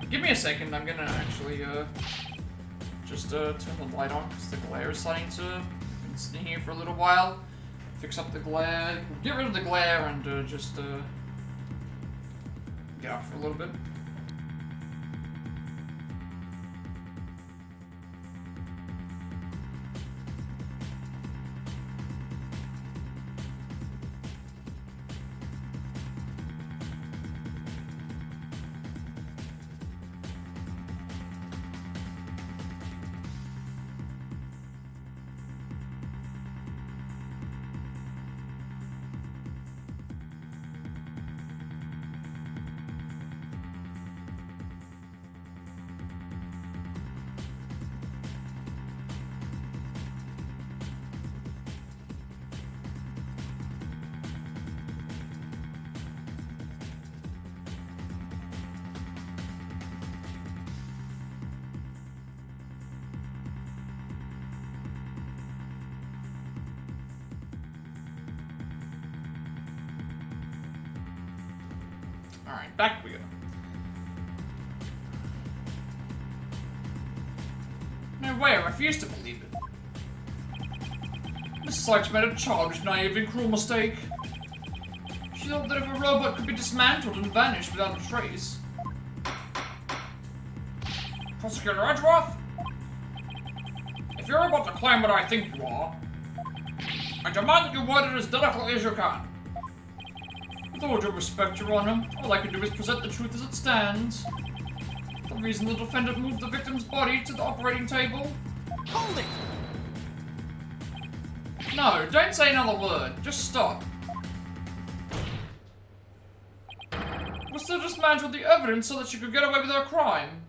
Give me a second, I'm gonna actually, just, turn the light on, because the glare is starting to... I've been sitting here for a little while. Fix up the glare, get rid of the glare, and, just, get out for a little bit. Alright, back we go. No way, I refuse to believe it. Miss Sykes made a childish, naive, and cruel mistake. She thought that if a robot could be dismantled and vanish without a trace. Prosecutor Edgeworth? If you're about to claim what I think you are, I demand that you word it as delicately as you can. With all due respect, Your Honor, all I can do is present the truth as it stands. The reason the defendant moved the victim's body to the operating table. Hold it! No, don't say another word. Just stop. Was to dismantle the evidence so that she could get away with her crime.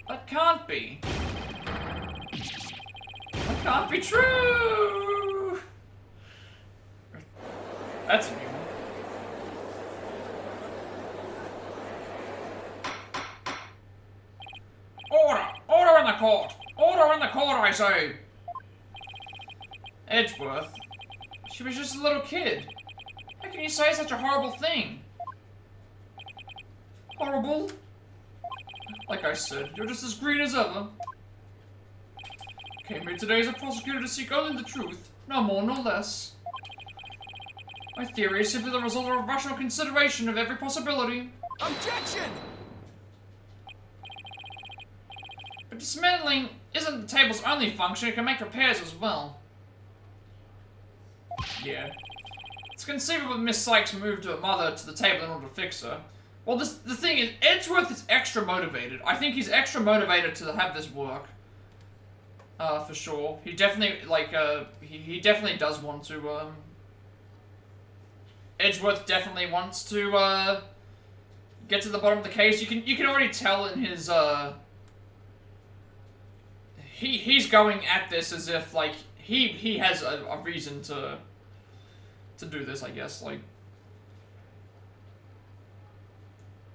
That can't be. That can't be true! That's a new one. Order! Order in the court! Order in the court, I say! Edgeworth. She was just a little kid. How can you say such a horrible thing? Horrible? Like I said, you're just as green as ever. Came here today as a prosecutor to seek only the truth, no more, no less. My theory is simply the result of a rational consideration of every possibility. Objection! But dismantling isn't the table's only function, it can make repairs as well. Yeah. It's conceivable that Miss Sykes moved her mother to the table in order to fix her. Well, the thing is, Edgeworth is extra motivated. I think he's extra motivated to have this work. For sure. He definitely, like, he definitely does want to, Edgeworth definitely wants to, get to the bottom of the case. You can already tell in his, he's going at this as if, like, he has a reason to do this, I guess, like.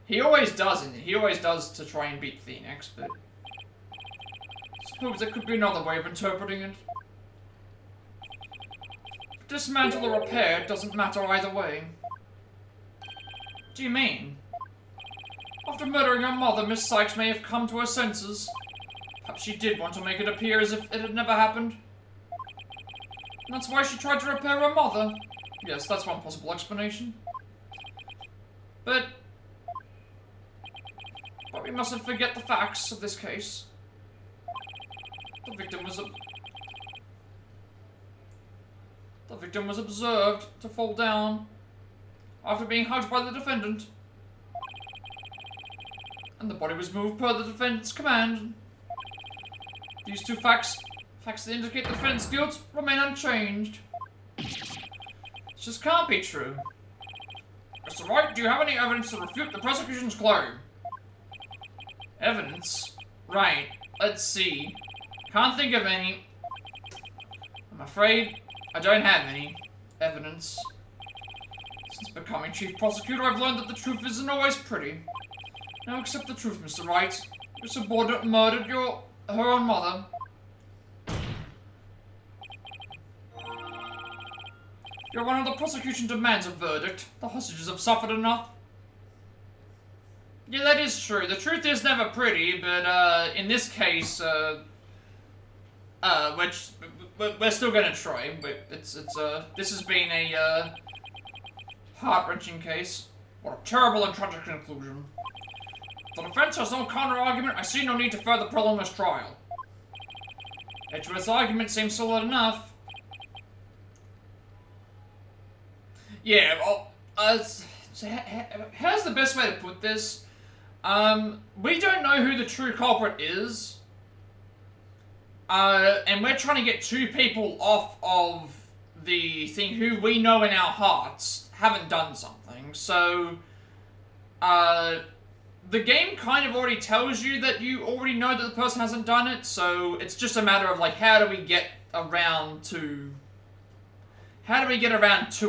He always does, and he always does to try and beat Phoenix, but suppose there could be another way of interpreting it. Dismantle or repair doesn't matter either way. What do you mean? After murdering her mother, Miss Sykes may have come to her senses. Perhaps she did want to make it appear as if it had never happened. And that's why she tried to repair her mother. Yes, that's one possible explanation. But we mustn't forget the facts of this case. The victim was observed to fall down after being hugged by the defendant. And the body was moved per the defendant's command. These two facts that indicate the defendant's guilt, remain unchanged. This just can't be true. Mr. Wright, do you have any evidence to refute the prosecution's claim? Evidence? Right. Let's see. Can't think of any. I'm afraid I don't have any evidence. Since becoming chief prosecutor, I've learned that the truth isn't always pretty. Now accept the truth, Mr. Wright. Your subordinate murdered her own mother. Your Honor, the prosecution demands a verdict. The hostages have suffered enough. Yeah, that is true. The truth is never pretty, but, in this case, we're still gonna try, but this has been a, heart-wrenching case. What a terrible and tragic conclusion. The defense has no counter-argument. I see no need to further prolong this trial. Edgeworth's argument seems solid enough. Yeah, well, how's the best way to put this? We don't know who the true culprit is. And we're trying to get two people off of the thing who we know in our hearts haven't done something. So, the game kind of already tells you that you already know that the person hasn't done it, so it's just a matter of, like, how do we get around to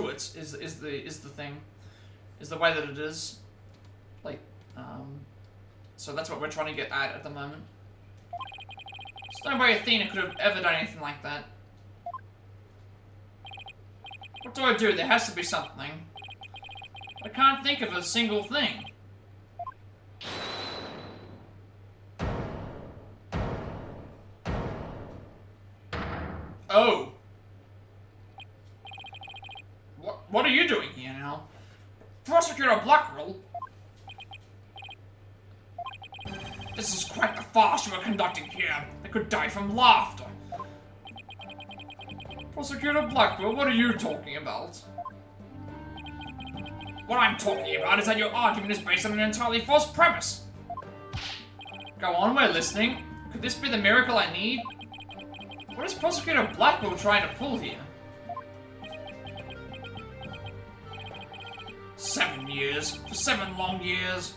it, is the thing. Is the way that it is. Like, so that's what we're trying to get at the moment. There's no way Athena could have ever done anything like that. What do I do? There has to be something. I can't think of a single thing. Oh. are you doing here now? Prosecutor Blackwell? This is quite the farce you are conducting here. I could die from laughter. Prosecutor Blackwell, what are you talking about? What I'm talking about is that your argument is based on an entirely false premise. Go on, we're listening. Could this be the miracle I need? What is Prosecutor Blackwell trying to pull here? 7 years. For 7 long years.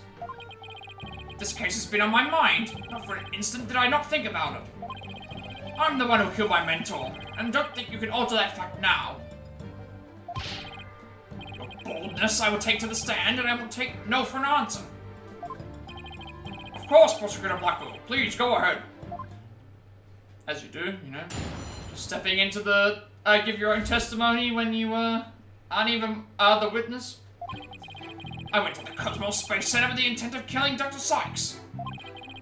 This case has been on my mind. Not for an instant did I not think about it. I'm the one who killed my mentor, and don't think you can alter that fact now. Your boldness I will take to the stand, and I will take no for an answer. Of course, Prosecutor Blackwell. Please, go ahead. As you do, you know. Just stepping into the... give your own testimony when you, aren't even, the witness. I went to the Cosmos Space Center with the intent of killing Dr. Sykes.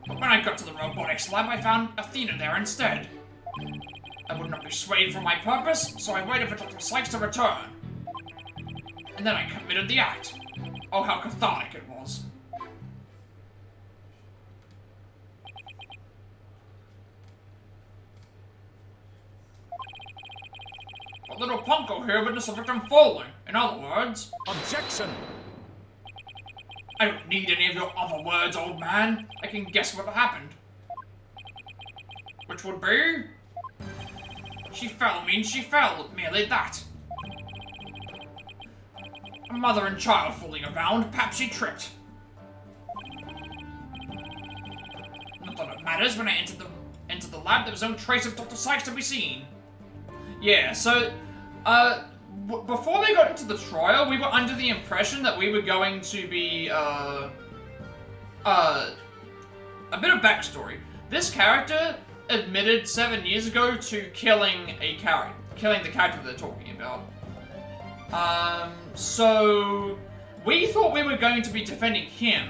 But when I got to the robotics lab, I found Athena there instead. I would not be swayed from my purpose, so I waited for Dr. Sykes to return. And then I committed the act. Oh, how cathartic it was. A little punko here witnessed a victim falling. In other words... Objection! I don't need any of your other words, old man. I can guess what happened. Which would be... She fell means she fell, merely that. A mother and child fooling around, perhaps she tripped. Not that it matters, when I entered the lab, there was no trace of Dr. Sykes to be seen. Yeah, so, before they got into the trial, we were under the impression that we were going to be, a bit of backstory. This character admitted 7 years ago to killing the character they're talking about. So, we thought we were going to be defending him,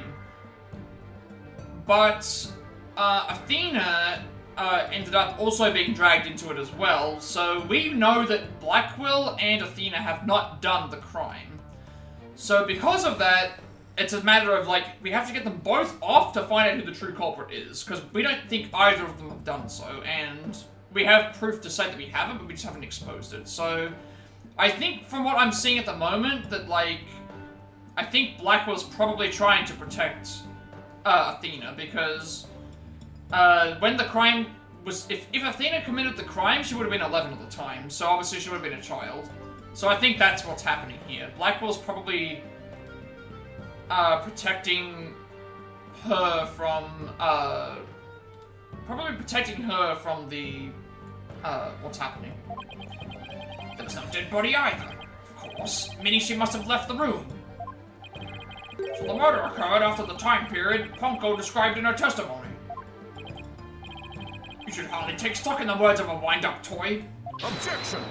but, Athena, ended up also being dragged into it as well, so we know that Blackwell and Athena have not done the crime. So because of that, it's a matter of, like, we have to get them both off to find out who the true culprit is, because we don't think either of them have done so, and we have proof to say that we haven't, but we just haven't exposed it. So I think from what I'm seeing at the moment, that, like, I think Blackwell's probably trying to protect Athena, because when the crime was... If Athena committed the crime, she would have been 11 at the time, so obviously she would have been a child. So I think that's what's happening here. Blackwell's probably protecting her from... probably protecting her from the... what's happening. There was no dead body either, of course, meaning she must have left the room. So the murder occurred after the time period Punko described in her testimony. You should hardly take stock in the words of a wind-up toy. Objection!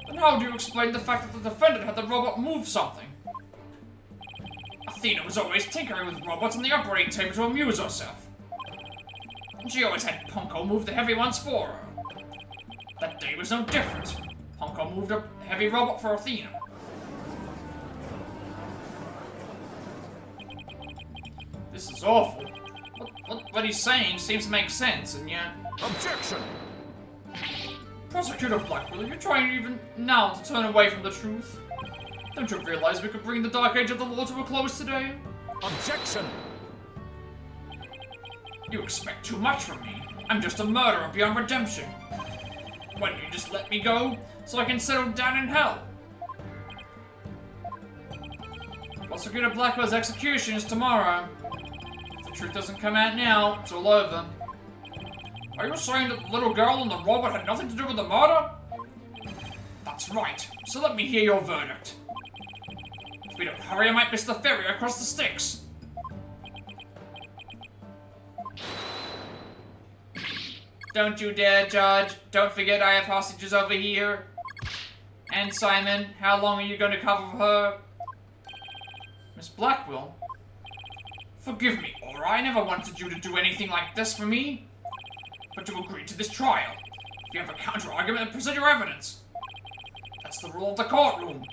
Then how do you explain the fact that the defendant had the robot move something? Athena was always tinkering with robots on the operating table to amuse herself. And she always had Punko move the heavy ones for her. That day was no different. Punko moved a heavy robot for Athena. This is awful. What he's saying seems to make sense, and yet... Objection! Prosecutor Blackwell, you're trying even now to turn away from the truth. Don't you realize we could bring the Dark Age of the Law to a close today? Objection! You expect too much from me. I'm just a murderer beyond redemption. Why don't you just let me go, so I can settle down in hell? Prosecutor Blackwell's execution is tomorrow. If the truth doesn't come out now, it's all over. Are you saying that the little girl and the robot had nothing to do with the murder? That's right, so let me hear your verdict. If we don't hurry, I might miss the ferry across the Styx. Don't you dare, Judge. Don't forget I have hostages over here. And Simon, how long are you going to cover her? Miss Blackwell? Forgive me, Aura. I never wanted you to do anything like this for me. But you agreed to this trial. If you have a counter-argument, then present your evidence. That's That's the rule of the courtroom.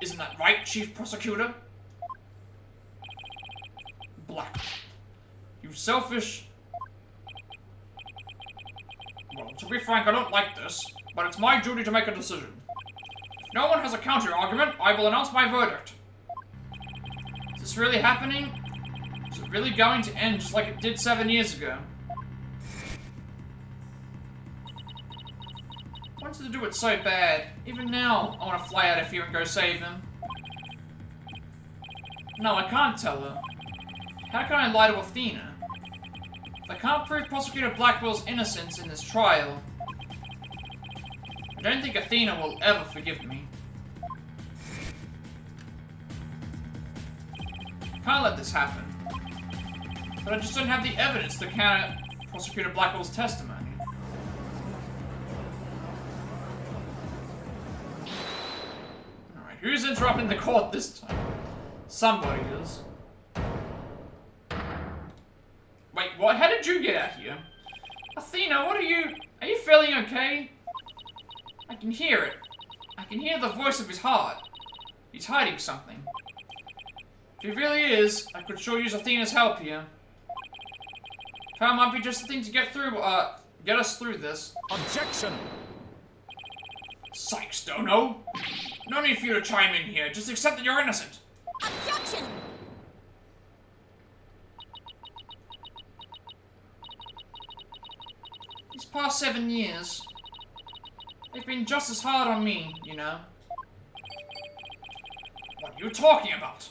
Isn't that right, Chief Prosecutor? Black. You selfish... Well, to be frank, I don't like this, but it's my duty to make a decision. If no one has a counter-argument, I will announce my verdict. Is this really happening? Is it really going to end just like it did 7 years ago? I wanted to do it so bad. Even now, I want to fly out of here and go save him. No, I can't tell her. How can I lie to Athena? If I can't prove Prosecutor Blackwell's innocence in this trial, I don't think Athena will ever forgive me. I can't let this happen. But I just don't have the evidence to counter Prosecutor Blackwell's testimony. Alright, who's interrupting the court this time? Somebody is. Wait, what? How did you get out here? Athena, what are you feeling okay? I can hear it. I can hear the voice of his heart. He's hiding something. If he really is, I could sure use Athena's help here. Power might be just the thing to get us through this. Objection! Sykes, Dono. No need for you to chime in here. Just accept that you're innocent. Objection! These past 7 years, they've been just as hard on me, you know. What are you talking about?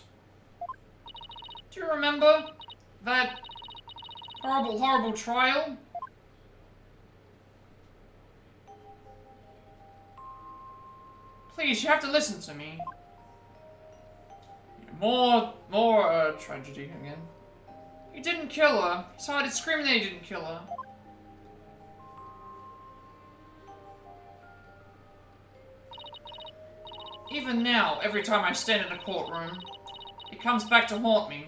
Do you remember that horrible, horrible trial? Please, you have to listen to me. More tragedy again. He didn't kill her. He started screaming that he didn't kill her. Even now, every time I stand in a courtroom, it comes back to haunt me.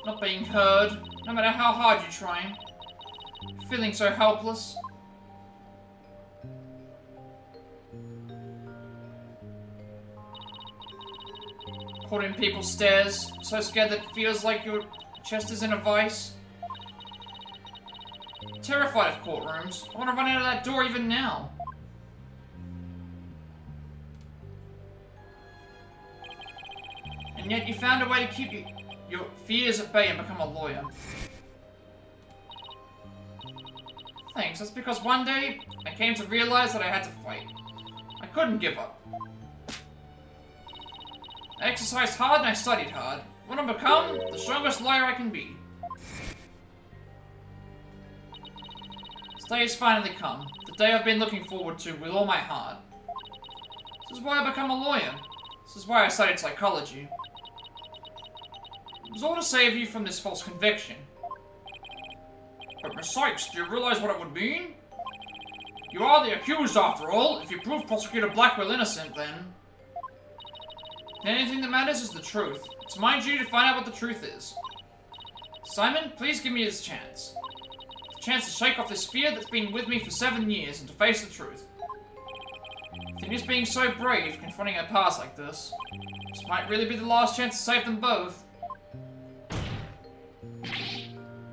Not being heard, no matter how hard you try. Feeling so helpless. Caught in people's stares, so scared that it feels like your chest is in a vice. Terrified of courtrooms. I want to run out of that door even now. And yet you found a way to keep your fears at bay and become a lawyer. Thanks, that's because one day I came to realize that I had to fight. I couldn't give up. I exercised hard and I studied hard. I want to become the strongest lawyer I can be. This day has finally come. The day I've been looking forward to with all my heart. This is why I become a lawyer. This is why I studied psychology. It was all to save you from this false conviction. But Miss Sykes, do you realize what it would mean? You are the accused after all. If you prove Prosecutor Blackwell innocent, then... The only thing that matters is the truth. It's my duty to find out what the truth is. Simon, please give me this chance. The chance to shake off this fear that's been with me for 7 years and to face the truth. I think just being so brave, confronting a past like this. This might really be the last chance to save them both.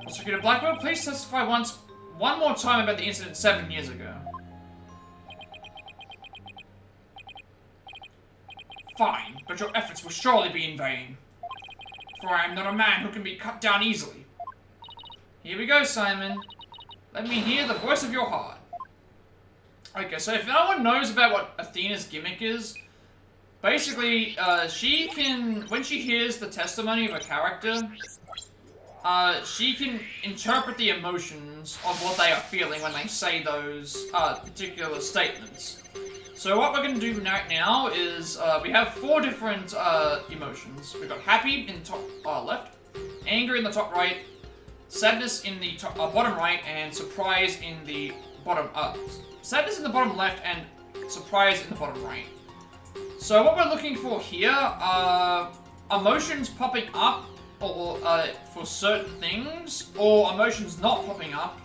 Prosecutor Blackwell, please testify one more time about the incident 7 years ago. Fine, but your efforts will surely be in vain. For I am not a man who can be cut down easily. Here we go, Simon. Let me hear the voice of your heart. Okay, so if no one knows about what Athena's gimmick is, basically, she can, when she hears the testimony of a character, she can interpret the emotions of what they are feeling when they say those particular statements. So what we're going to do right now is, we have 4 different emotions. We've got happy in the top left, anger in the top right, sadness in the top, bottom right, and surprise in the bottom, sadness in the bottom left, and surprise in the bottom right. So what we're looking for here are emotions popping up or for certain things, or emotions not popping up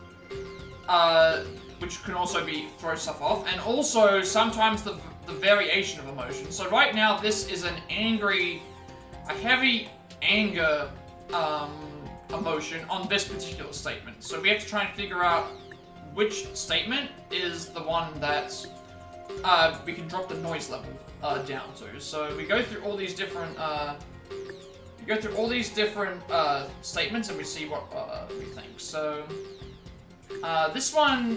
which can also throw stuff off, and also sometimes the variation of emotion. So right now, this is a heavy anger emotion on this particular statement. So we have to try and figure out which statement is the one that we can drop the noise level down to. So we go through all these different statements and we see what we think. So this one,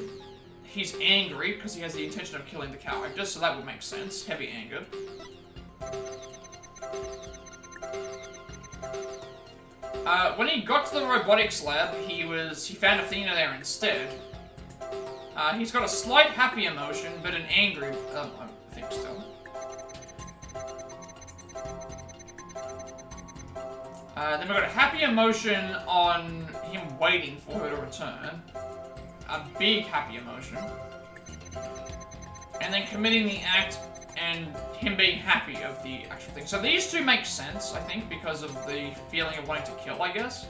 he's angry because he has the intention of killing the character, so that would make sense. Heavy anger. When he got to the robotics lab, he found Athena there instead. He's got a slight happy emotion, but an angry, I think still. Then we've got a happy emotion on him waiting for her to return. A big happy emotion. And then committing the act and him being happy of the actual thing. So these two make sense, I think, because of the feeling of wanting to kill, I guess.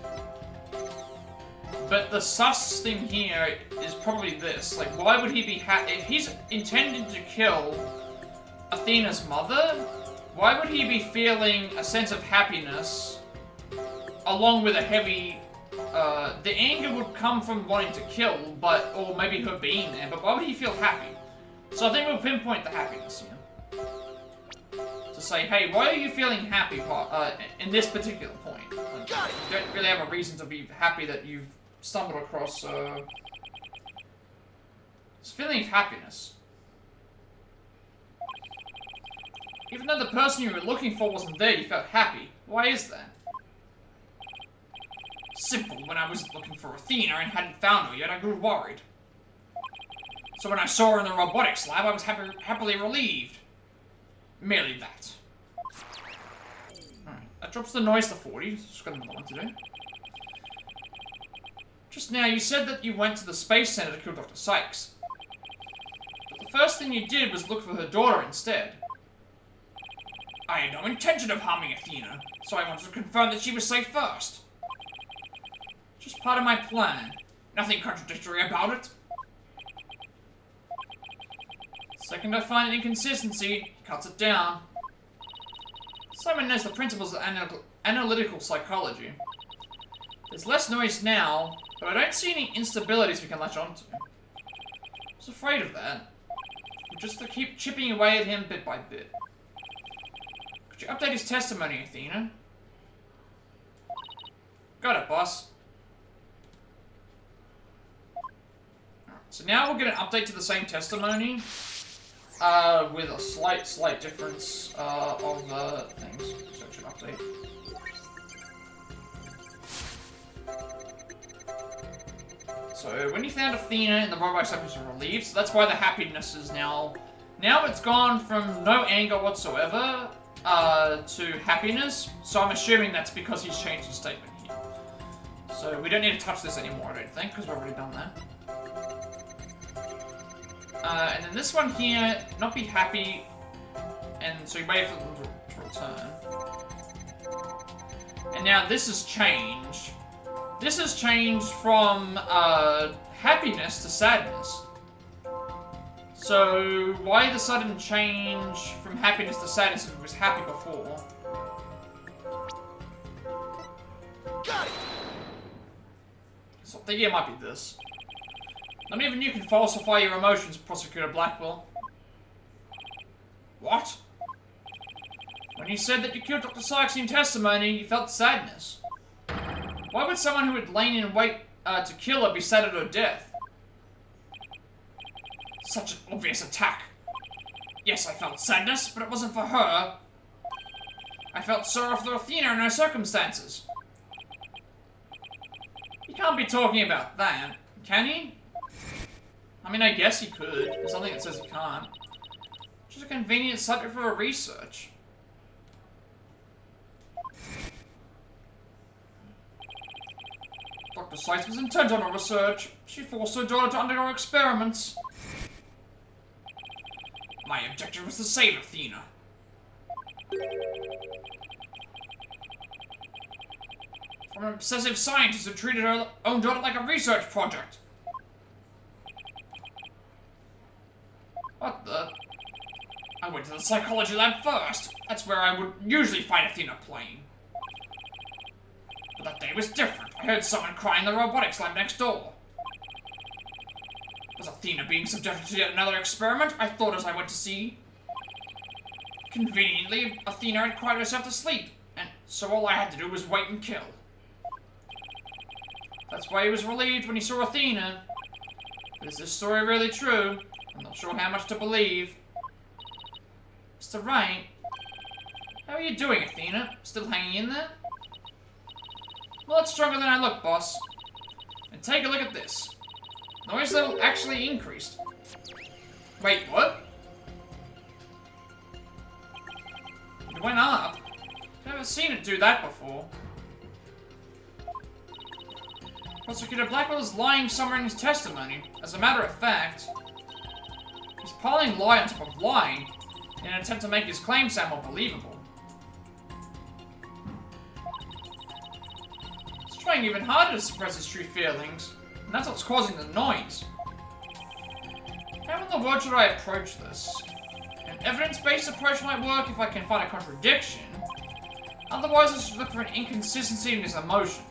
But the sus thing here is probably this. Like, why would he be happy? If he's intended to kill Athena's mother, why would he be feeling a sense of happiness along with a heavy... the anger would come from wanting to kill, or maybe her being there, but why would he feel happy? So I think we'll pinpoint the happiness here. To say, hey, why are you feeling happy in this particular point? Like, you don't really have a reason to be happy that you've stumbled across this feeling of happiness. Even though the person you were looking for wasn't there, you felt happy. Why is that? Simple. When I was looking for Athena and hadn't found her yet, I grew worried. So when I saw her in the robotics lab, I was happily relieved. Merely that. Alright, that drops the noise to 40. Just got another one to do. Just now, you said that you went to the Space Center to kill Dr. Sykes. But the first thing you did was look for her daughter instead. I had no intention of harming Athena, so I wanted to confirm that she was safe first. Just part of my plan. Nothing contradictory about it. Second I find an inconsistency, he cuts it down. Simon knows the principles of analytical psychology. There's less noise now, but I don't see any instabilities we can latch onto. I was afraid of that. Just to keep chipping away at him bit by bit. Could you update his testimony, Athena? Got it, boss. So now we'll get an update to the same testimony, with a slight difference of things. So it should update. So when you found Athena in the robot lab, you were relieved. So that's why the happiness is now it's gone from no anger whatsoever to happiness. So I'm assuming that's because he's changed his statement here. So we don't need to touch this anymore, I don't think, because we've already done that. And then this one here, not be happy, and so you wait for them to return. And now this has changed. This has changed from happiness to sadness. So why the sudden change from happiness to sadness if it was happy before? Got it! So I think it might be this. Not even you can falsify your emotions, Prosecutor Blackwell. What? When you said that you killed Dr. Sykes in testimony, you felt sadness. Why would someone who had lain in wait to kill her be sad at her death? Such an obvious attack. Yes, I felt sadness, but it wasn't for her. I felt sorrow for Athena in her circumstances. He can't be talking about that, can he? I mean, I guess he could. There's something that says he can't. Just a convenient subject for a research. Dr. Sykes was intent on her research. She forced her daughter to undergo experiments. My objective was to save Athena. From an obsessive scientist who treated her own daughter like a research project. What the? I went to the psychology lab first. That's where I would usually find Athena playing. But that day was different. I heard someone crying in the robotics lab next door. Was Athena being subjected to yet another experiment? I thought as I went to see. Conveniently, Athena had cried herself to sleep, and so all I had to do was wait and kill. That's why he was relieved when he saw Athena. But is this story really true? I'm not sure how much to believe. Mr. Wright, how are you doing, Athena? Still hanging in there? Well, it's stronger than I look, boss. And take a look at this. Noise level actually increased. Wait, what? It went up? I've never seen it do that before. Prosecutor Blackwell is lying somewhere in his testimony. As a matter of fact, he's piling lie on top of lie in an attempt to make his claim sound more believable. He's trying even harder to suppress his true feelings, and that's what's causing the noise. How in the world should I approach this? An evidence-based approach might work if I can find a contradiction. Otherwise, I should look for an inconsistency in his emotions.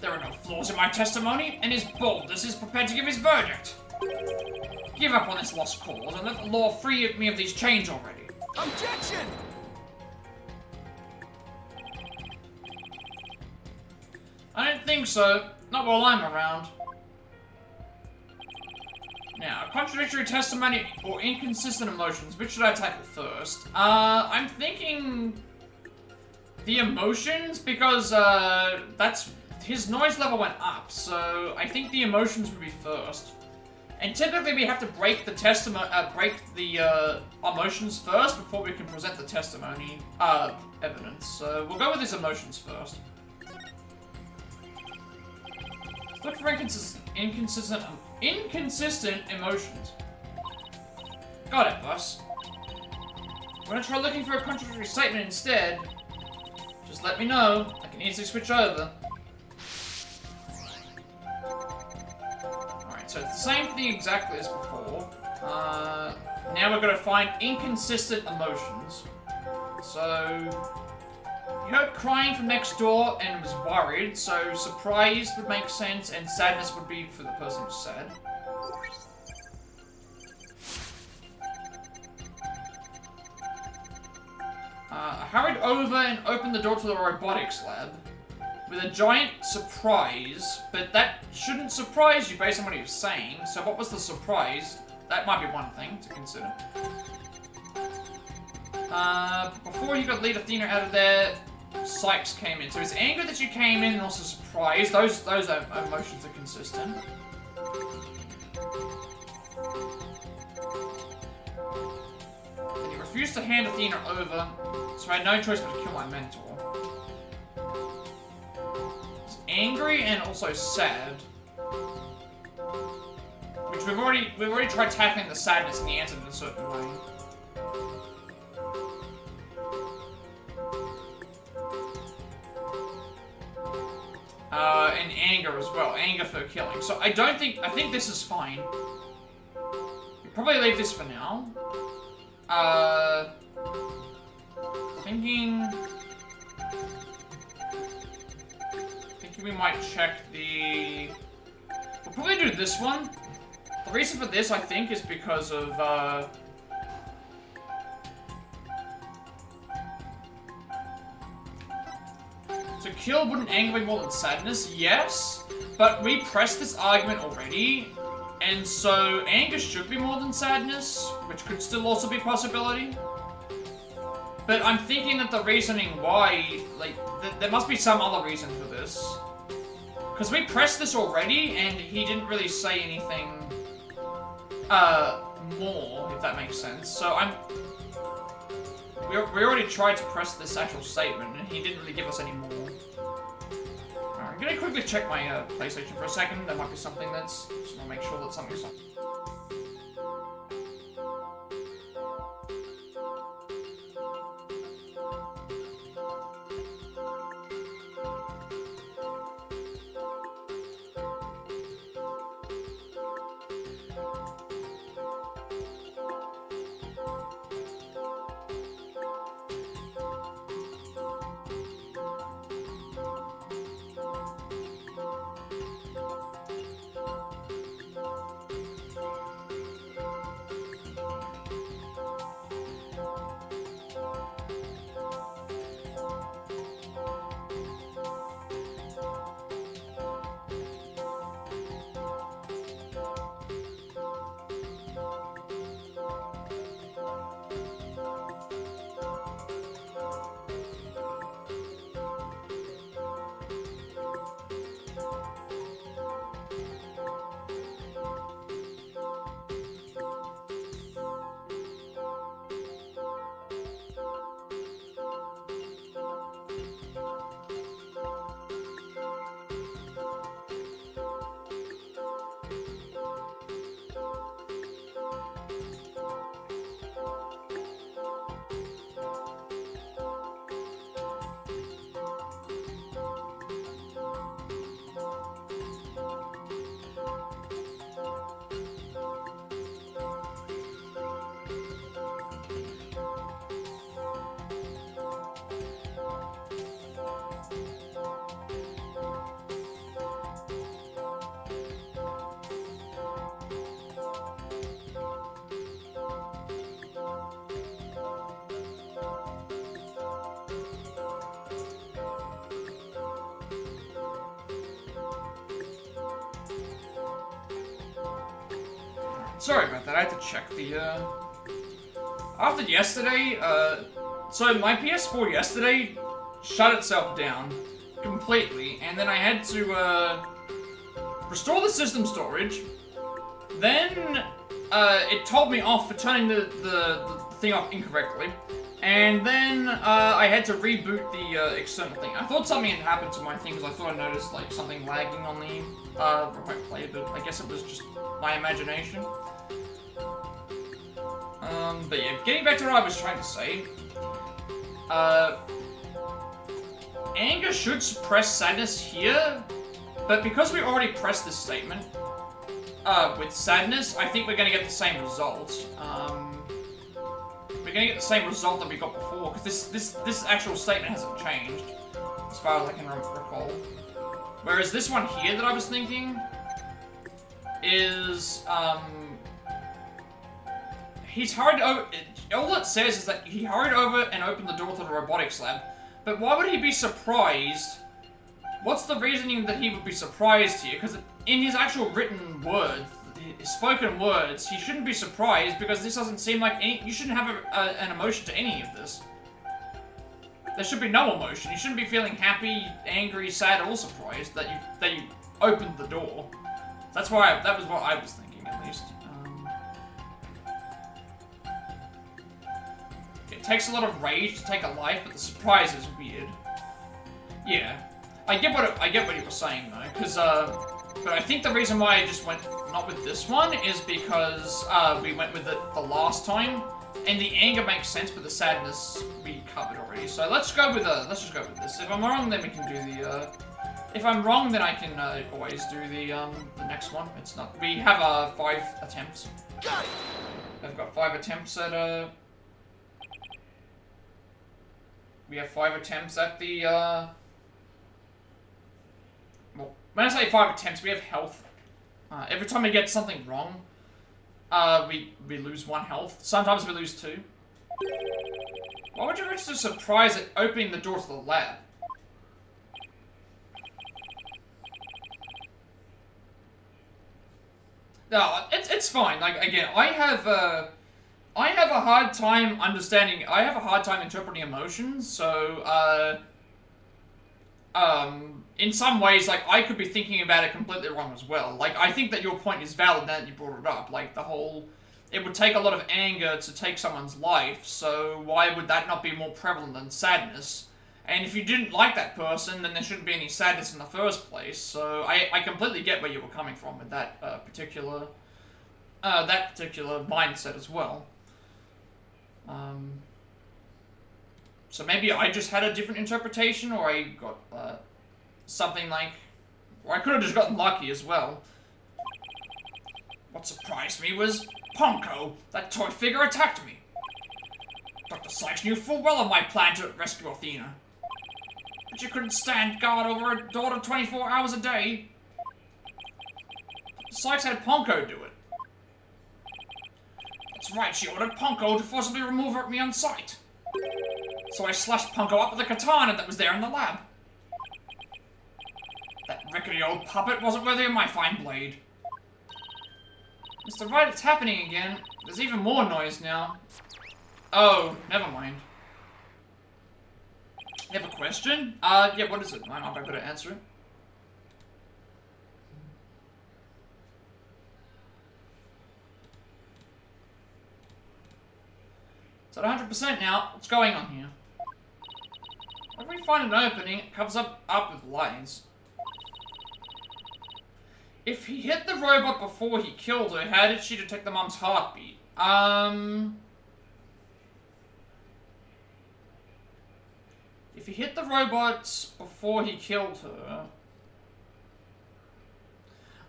There are no flaws in my testimony, and his boldness is prepared to give his verdict. Give up on this lost cause and let the law free me of these chains already. Objection! I don't think so. Not while I'm around. Now, contradictory testimony or inconsistent emotions, which should I tackle first? I'm thinking the emotions, because that's his noise level went up, so I think the emotions would be first. And typically we have to break the emotions first before we can present the testimony evidence. So we'll go with his emotions first. Let's look for inconsistent emotions. Got it, boss. Wanna try looking for a contradictory statement instead? Just let me know. I can easily switch over. Alright, so it's the same thing exactly as before. Now we're gonna find inconsistent emotions. So you heard crying from next door and was worried, so surprised would make sense, and sadness would be for the person who's sad. I hurried over and opened the door to the robotics lab with a giant surprise, but that shouldn't surprise you based on what he was saying, so what was the surprise? That might be one thing to consider. Before he could lead Athena out of there, Sykes came in. So it's anger that you came in and also surprise. Those emotions are consistent. And he refused to hand Athena over, so I had no choice but to kill my mentor. He's angry and also sad. Which we've already tried tackling the sadness and he answered in a certain way. And anger as well. Anger for killing. So I think this is fine. We'll probably leave this for now. Thinking we might check the... We'll probably do this one. The reason for this, I think, is because of, So kill wouldn't anger me more than sadness, yes, but we pressed this argument already, and so anger should be more than sadness, which could still also be a possibility. But I'm thinking that the reasoning why, like, there must be some other reason for this. Because we pressed this already, and he didn't really say anything, more, if that makes sense. So we already tried to press this actual statement, and he didn't really give us any more. Alright, I'm gonna quickly check my PlayStation for a second. There might be something that's... Just wanna make sure that something's... Sorry about that, I had to check the, After yesterday, so my PS4 yesterday shut itself down completely, and then I had to, restore the system storage. Then, it told me off for turning the thing off incorrectly. And then, I had to reboot the, external thing. I thought something had happened to my thing, because I thought I noticed, like, something lagging on the, remote play, but I guess it was just my imagination. But yeah, getting back to what I was trying to say, anger should suppress sadness here, but because we already pressed this statement, with sadness, I think we're gonna get the same result. We're gonna get the same result that we got before, because this actual statement hasn't changed, as far as I can recall. Whereas this one here that I was thinking is, he's hurried over. All it says is that he hurried over and opened the door to the robotics lab. But why would he be surprised? What's the reasoning that he would be surprised here? Because in his actual written words, his spoken words, he shouldn't be surprised because this doesn't seem like any. You shouldn't have an emotion to any of this. There should be no emotion. You shouldn't be feeling happy, angry, sad, or surprised that you opened the door. That was what I was thinking, at least. It takes a lot of rage to take a life, but the surprise is weird. Yeah, I get what you were saying though, because but I think the reason why I just went not with this one is because we went with it the last time, and the anger makes sense, but the sadness we covered already. So let's just go with this. If I'm wrong, then we can do the. If I'm wrong, then I can always do the next one. It's not. We have 5 attempts. Got it. I've got 5 attempts at We have 5 attempts at the well, when I say 5 attempts, we have health. Every time we get something wrong, we lose 1 health. Sometimes we lose 2. Why would you register surprise at opening the door to the lab? No, it's fine. Like, again, I have a hard time understanding. I have a hard time interpreting emotions. So, in some ways, like, I could be thinking about it completely wrong as well. Like, I think that your point is valid now that you brought it up. Like, the whole, it would take a lot of anger to take someone's life. So why would that not be more prevalent than sadness? And if you didn't like that person, then there shouldn't be any sadness in the first place. So I completely get where you were coming from with that particular mindset as well. So maybe I just had a different interpretation, or I got something like, or I could have just gotten lucky as well. What surprised me was Ponko. That toy figure attacked me. Dr. Sykes knew full well of my plan to rescue Athena. But you couldn't stand guard over her daughter 24 hours a day. Dr. Sykes had Ponko do it. That's right, she ordered Ponko to forcibly remove her at me on sight. So I slashed Ponko up with a katana that was there in the lab. That rickety old puppet wasn't worthy of my fine blade. Mr. Wright, it's happening again. There's even more noise now. Oh, never mind. You have a question? Yeah, what is it? I'm not going to answer it. It's at 100% now. What's going on here? When we find an opening, it covers up with lights. If he hit the robot before he killed her, how did she detect the mom's heartbeat? If he hit the robot before he killed her,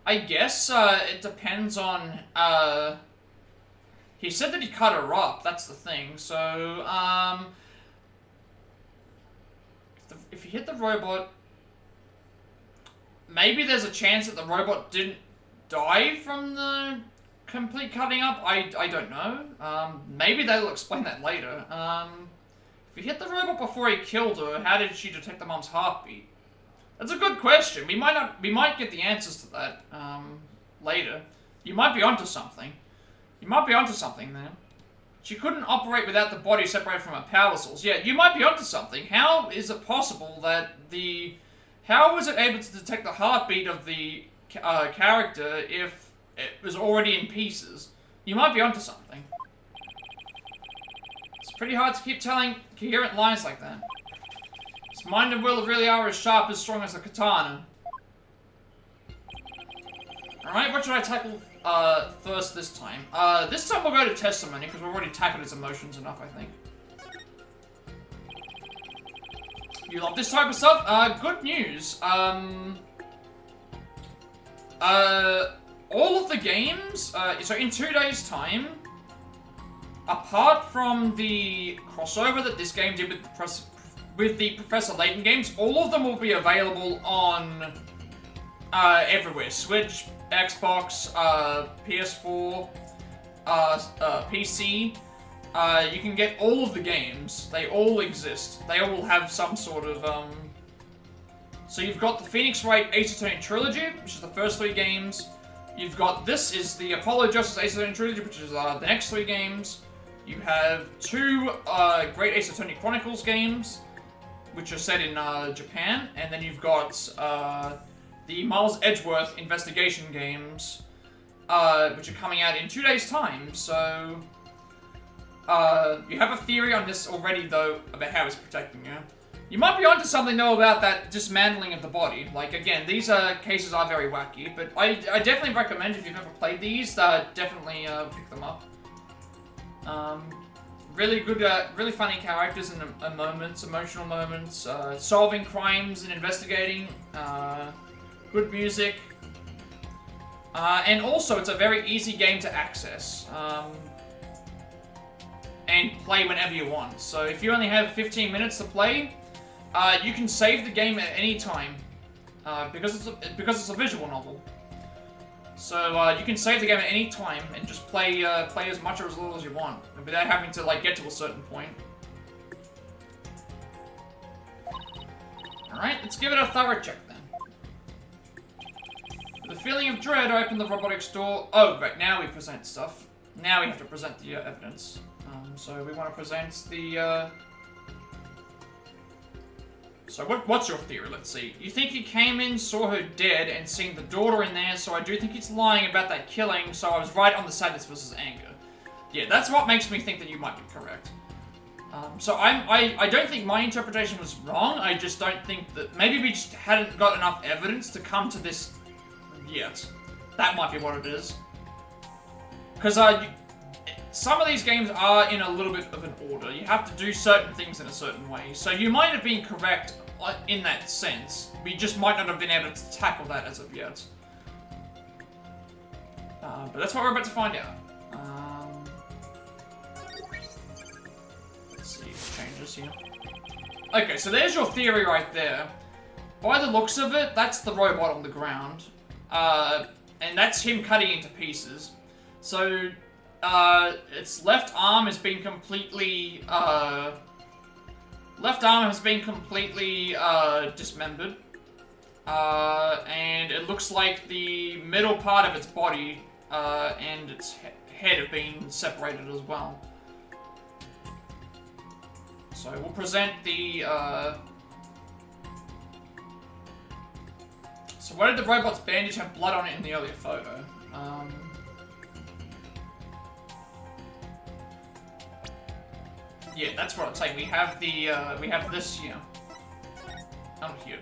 I guess it depends on. He said that he cut her up. That's the thing. So if he hit the robot, maybe there's a chance that the robot didn't die from the complete cutting up. I don't know. Maybe they'll explain that later. If he hit the robot before he killed her, how did she detect the mom's heartbeat? That's a good question. We might get the answers to that later. You might be onto something. You might be onto something there. She couldn't operate without the body separated from her power source. Yeah, you might be onto something. How is it possible that the... How was it able to detect the heartbeat of the character if it was already in pieces? You might be onto something. It's pretty hard to keep telling coherent lines like that. His mind and will really are as sharp, as strong as a katana. Alright, what should I tackle first this time? This time we'll go to testimony, because we've already tackled his emotions enough, I think. You love this type of stuff? Good news. All of the games, so in 2 days' time, apart from the crossover that this game did with the Professor Layton games, all of them will be available on everywhere. Switch, Xbox, PS4, PC. You can get all of the games. They all exist. They all have some sort of, So you've got the Phoenix Wright Ace Attorney Trilogy, which is the first 3 games. You've got, this is the Apollo Justice Ace Attorney Trilogy, which is the next 3 games. You have 2 Great Ace Attorney Chronicles games, which are set in Japan. And then you've got the Miles Edgeworth investigation games, which are coming out in 2 days' time. So, you have a theory on this already, though, about how it's protecting you. You might be onto something, though, about that dismantling of the body. Like, again, these cases are very wacky, but I definitely recommend, if you've never played these, definitely pick them up. Really good, really funny characters and moments, emotional moments, solving crimes and investigating, good music, and also it's a very easy game to access, and play whenever you want. So if you only have 15 minutes to play, you can save the game at any time, because it's a visual novel. So you can save the game at any time and just play as much or as little as you want, without having to like get to a certain point. All right, let's give it a thorough check then. With a feeling of dread, I open the robotics door. Oh, right, now we present stuff. Now we have to present the evidence. So we want to present the. So what's your theory? Let's see. You think he came in, saw her dead, and seen the daughter in there, so I do think he's lying about that killing, so I was right on the sadness versus anger. Yeah, that's what makes me think that you might be correct. So I don't think my interpretation was wrong, I just don't think that... Maybe we just hadn't got enough evidence to come to this yet. That might be what it is. Because some of these games are in a little bit of an order. You have to do certain things in a certain way. So you might have been correct in that sense. We just might not have been able to tackle that as of yet. But that's what we're about to find out. Let's see, changes here. Okay, so there's your theory right there. By the looks of it, that's the robot on the ground. And that's him cutting into pieces. So... its left arm has been completely, dismembered. And it looks like the middle part of its body, and its head have been separated as well. So we'll present the, So why did the robot's bandage have blood on it in the earlier photo? Yeah, that's what I'm saying. We have the, we have this here. Oh, here.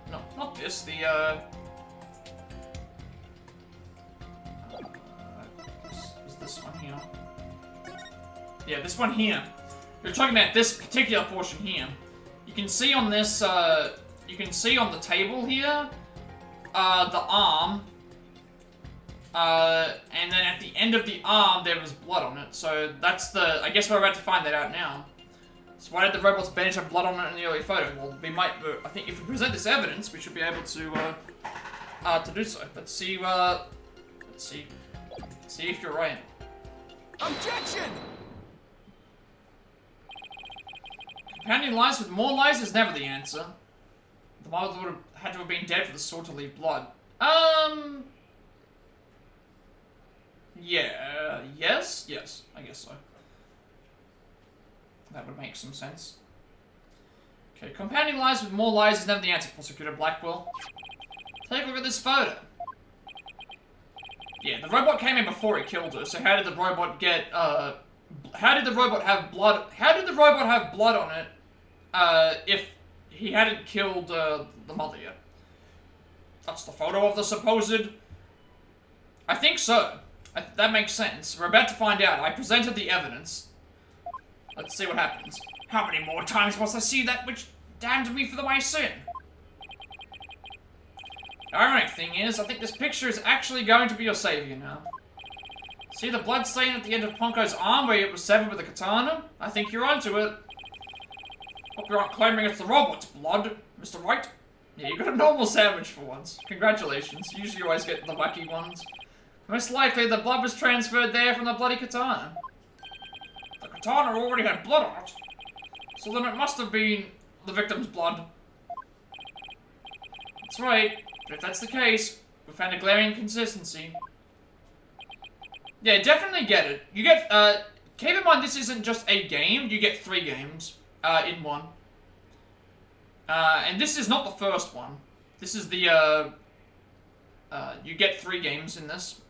Not this. The, is this one here? Yeah, this one here. We're talking about this particular portion here. You can see on this, you can see on the table here, the arm. And then at the end of the arm, there was blood on it. So that's the... I guess we're about to find that out now. So why did the robot's bandage have blood on it in the early photo? Well, we might... I think if we present this evidence, we should be able to do so. Let's see, see if you're right. Objection! Compounding lies with more lies is never the answer. The mother would have had to have been dead for the sword to leave blood. Yeah, yes? Yes, I guess so. That would make some sense. Okay, compounding lies with more lies is never the answer, Prosecutor Blackwell. Take a look at this photo. Yeah, the robot came in before it killed her, so how did the robot get, how did the robot have blood, on it, if he hadn't killed, the mother yet? That's the photo of the supposed... I think so. That makes sense. We're about to find out. I presented the evidence. Let's see what happens. How many more times must I see that which damned me for my sin? The ironic thing is, I think this picture is actually going to be your savior now. See the blood stain at the end of Ponko's arm where it was severed with a katana? I think you're onto it. Hope you aren't claiming it's the robot's blood, Mr. Wright. Yeah, you got a normal sandwich for once. Congratulations. Usually you always get the wacky ones. Most likely the blood was transferred there from the bloody katana. The katana already had blood on it. So then it must have been the victim's blood. That's right. But if that's the case, we found a glaring inconsistency. Yeah, definitely get it. You get, keep in mind this isn't just a game, you get 3 games, in one. And this is not the first one. This is the, you get 3 games in this.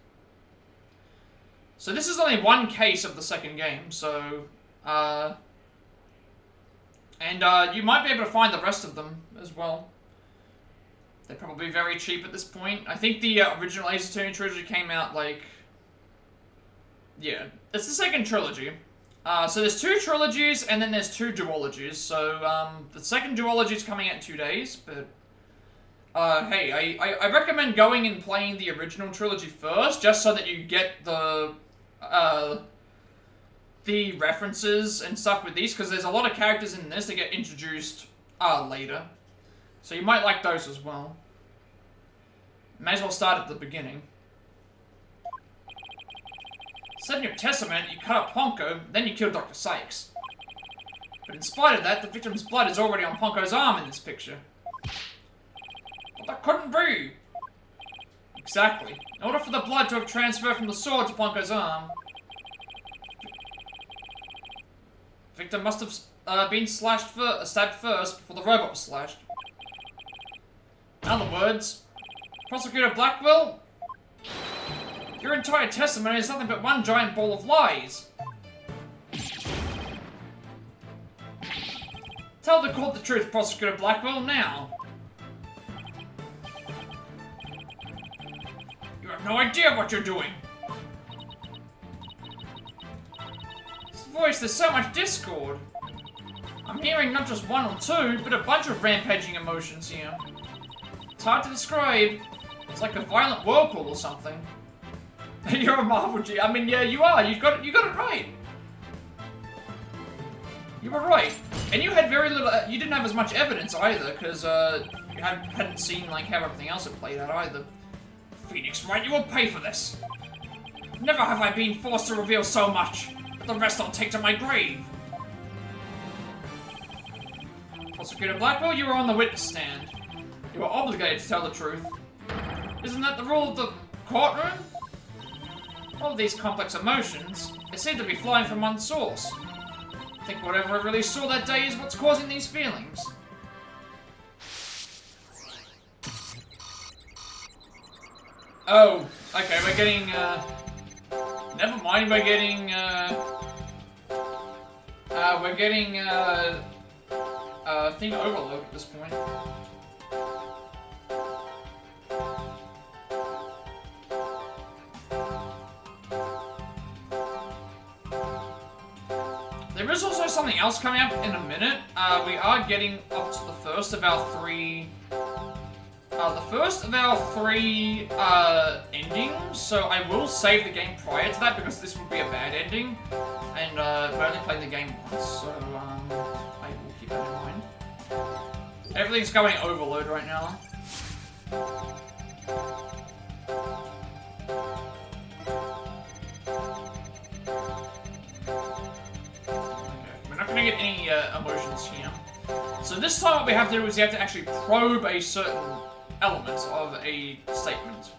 So this is only one case of the second game, so, and you might be able to find the rest of them as well. They're probably very cheap at this point. I think the original Ace Attorney trilogy came out, like... Yeah, it's the second trilogy. So there's 2 trilogies, and then there's 2 duologies. So, the second duology is coming out in 2 days, but... hey, I recommend going and playing the original trilogy first, just so that you get the references and stuff with these, because there's a lot of characters in this that get introduced, later. So you might like those as well. May as well start at the beginning. Said in your testament you cut up Ponko, then you killed Dr. Sykes. But in spite of that, the victim's blood is already on Ponko's arm in this picture. But that couldn't be! Exactly. In order for the blood to have transferred from the sword to Ponko's arm, the victim must have been stabbed first before the robot was slashed. In other words, Prosecutor Blackwell, your entire testimony is nothing but one giant ball of lies. Tell the court the truth, Prosecutor Blackwell, now. You have no idea what you're doing. This voice, there's so much discord. I'm hearing not just 1 or 2, but a bunch of rampaging emotions here. It's hard to describe. It's like a violent whirlpool or something. You're a Marvel G. I mean, yeah, you are. You got it right. You were right. And you had very little... you didn't have as much evidence either, because you hadn't seen like how everything else had played out either. Phoenix Wright, you will pay for this. Never have I been forced to reveal so much. But the rest I'll take to my grave. Prosecutor Blackwell, you were on the witness stand. You are obligated to tell the truth. Isn't that the rule of the courtroom? All of these complex emotions, they seem to be flowing from one source. I think whatever I really saw that day is what's causing these feelings. Oh, okay, we're getting, never mind, we're getting, thing overload at this point. There is also something else coming up in a minute. We are getting up to the first of our 3... endings, so I will save the game prior to that because this would be a bad ending. And, we only played the game once, so, I will keep that in mind. Everything's going overload right now. Get any emotions here. So this time what we have to do is you have to actually probe a certain element of a statement.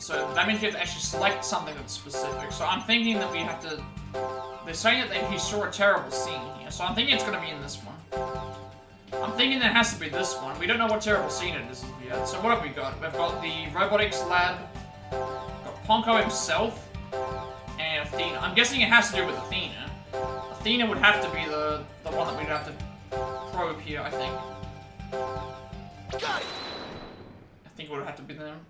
So that means you have to actually select something that's specific. So I'm thinking that we have to... They're saying that he saw a terrible scene here, so I'm thinking it's gonna be in this one. I'm thinking there has to be this one. We don't know what terrible scene it is yet. So what have we got? We've got the robotics lab, got Ponko himself, and Athena. I'm guessing it has to do with Athena. Athena would have to be the one that we'd have to probe here, I think. Got it. I think it would have to be them.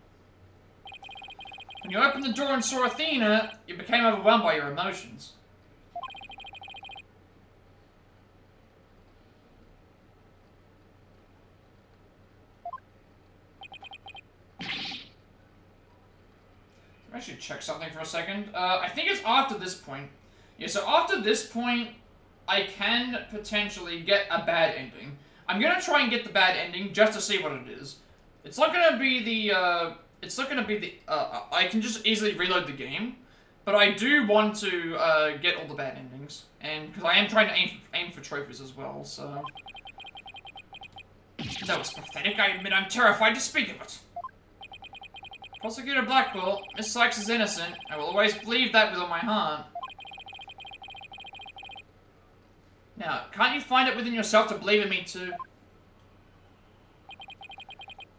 When you opened the door and saw Athena, you became overwhelmed by your emotions. I should check something for a second. I think it's after this point. Yeah, so after this point, I can potentially get a bad ending. I'm gonna try and get the bad ending just to see what it is. It's not gonna be the, I can just easily reload the game. But I do want to, get all the bad endings. And, because I am trying to aim for trophies as well, so... That was pathetic. I admit I'm terrified to speak of it. Prosecutor Blackwell, Miss Sykes is innocent. I will always believe that with all my heart. Now, can't you find it within yourself to believe in me too?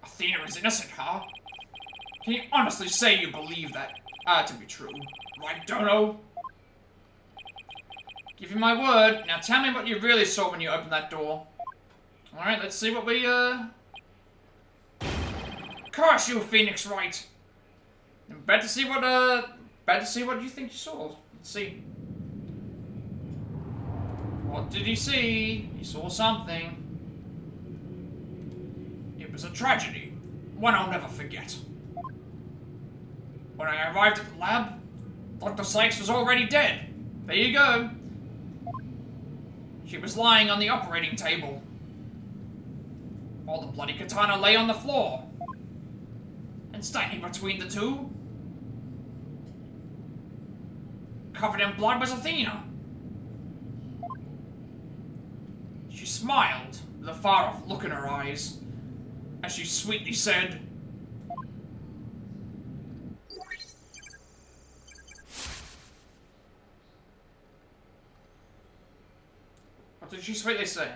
Athena is innocent, huh? Can you honestly say you believe that to be true? Right, Dono? Give you my word. Now tell me what you really saw when you opened that door. Alright, let's see what we, Curse you, Phoenix Wright! Bad to see what you think you saw. Let's see. What did he see? He saw something. It was a tragedy. One I'll never forget. When I arrived at the lab, Dr. Sykes was already dead. There you go. She was lying on the operating table, while the bloody katana lay on the floor. And standing between the two, covered in blood, was Athena. She smiled with a far-off look in her eyes, as she sweetly said, what did she sweetly say?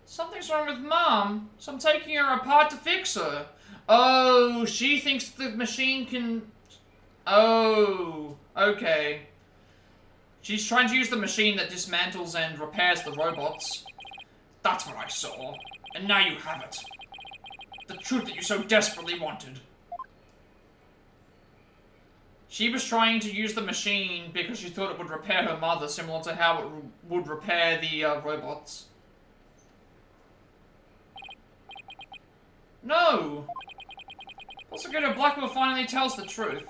Something's wrong with Mom, so I'm taking her apart to fix her. Oh, she thinks the machine can... Oh, okay. She's trying to use the machine that dismantles and repairs the robots. That's what I saw. And now you have it. The truth that you so desperately wanted. She was trying to use the machine because she thought it would repair her mother, similar to how it would repair the robots. No! Prosecutor Blackwell finally tells the truth.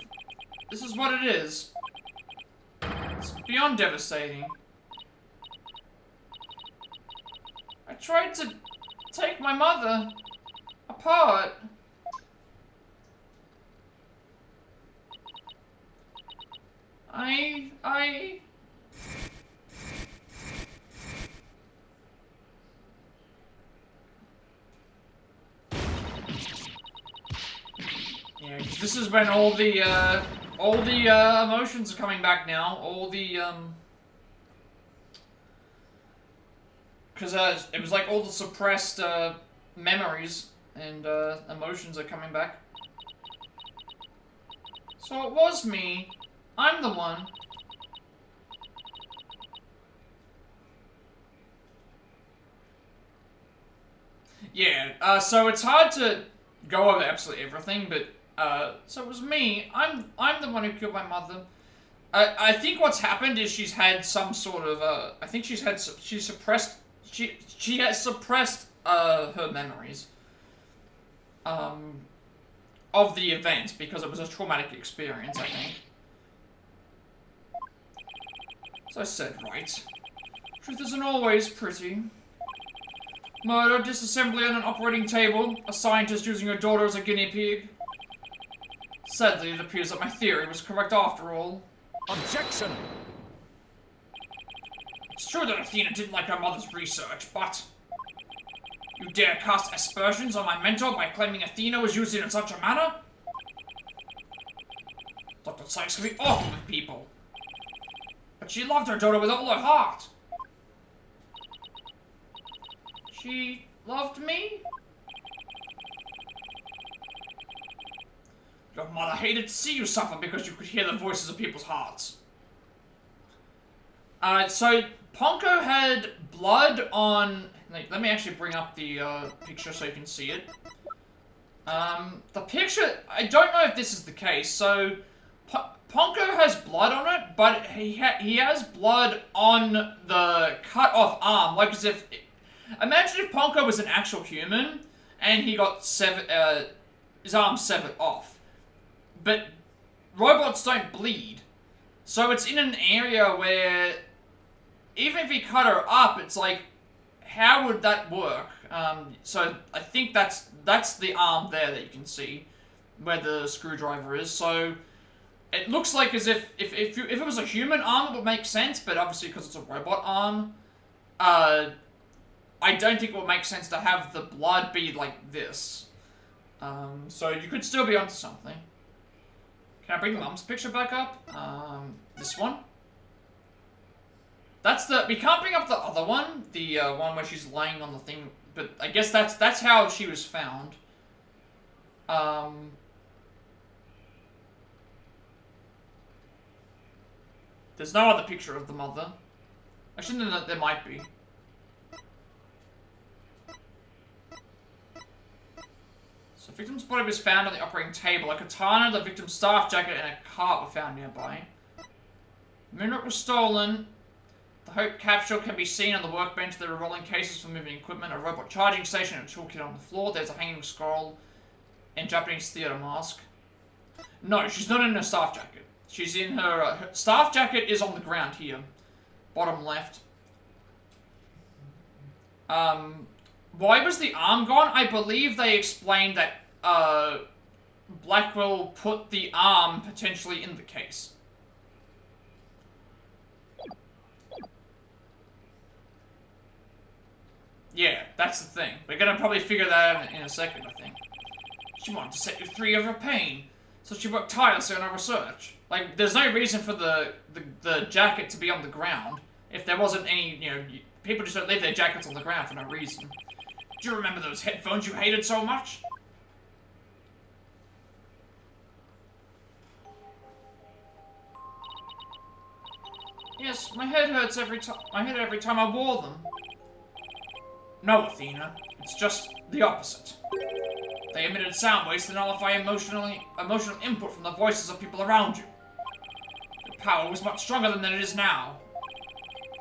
This is what it is. It's beyond devastating. I tried to take my mother apart. Yeah, this is when all the emotions are coming back now. All the, because, it was like all the suppressed, memories and, emotions are coming back. So it was me. I'm the one. Yeah, so it's hard to go over absolutely everything, but, so it was me. I'm the one who killed my mother. I think what's happened is she's had some sort of, I think she has suppressed her memories, of the event, because it was a traumatic experience, I think. As I said, right. Truth isn't always pretty. Murder, disassembly on an operating table, a scientist using her daughter as a guinea pig. Sadly, it appears that my theory was correct after all. Objection! It's true that Athena didn't like her mother's research, but You dare cast aspersions on my mentor by claiming Athena was used in such a manner? Dr. Sykes can be awful with people. But she loved her daughter with all her heart. She loved me? Your mother hated to see you suffer because you could hear the voices of people's hearts. So Ponko had blood on... Let me actually bring up the picture so you can see it. The picture... I don't know if this is the case. So Ponko has blood on it, but he has blood on the cut off arm. Like as if... Imagine if Ponko was an actual human and he got his arm severed off. But robots don't bleed. So it's in an area where even if he cut her up, it's like, how would that work? So I think that's the arm there that you can see where the screwdriver is. So it looks like as if it was a human arm, it would make sense, but obviously because it's a robot arm, I don't think it would make sense to have the blood be like this. So you could still be onto something. Can I bring Mum's picture back up? This one? That's the... We can't bring up the other one. The one where she's laying on the thing. But I guess that's how she was found. There's no other picture of the mother. Actually, no, there might be. So the victim's body was found on the operating table. A katana, the victim's staff jacket, and a cart were found nearby. The moonrock was stolen. The Hope capsule can be seen on the workbench. There are rolling cases for moving equipment, a robot charging station, and a toolkit on the floor. There's a hanging scroll and Japanese theater mask. No, she's not in her staff jacket. She's in her staff jacket is on the ground here. Bottom left. Why was the arm gone? I believe they explained that Blackwell put the arm potentially in the case. Yeah, that's the thing. We're gonna probably figure that out in a second, I think. She wanted to set you free of her pain, so she worked tirelessly on her research. Like, there's no reason for the jacket to be on the ground. If there wasn't any, you know, people just don't leave their jackets on the ground for no reason. Do you remember those headphones you hated so much? Yes, my head hurts every time I wore them. No, Athena. It's just the opposite. They emitted sound waves to nullify emotional input from the voices of people around you. Your power was much stronger than it is now.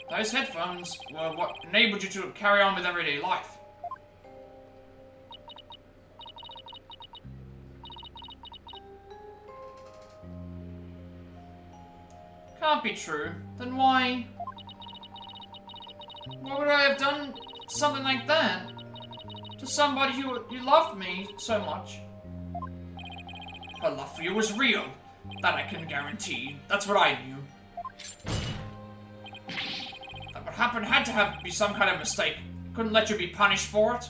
Those headphones were what enabled you to carry on with everyday life. Can't be true. Then why? Why would I have done something like that? To somebody who loved me so much. Her love for you was real. That I can guarantee. That's what I knew. That what happened had to be some kind of mistake. Couldn't let you be punished for it.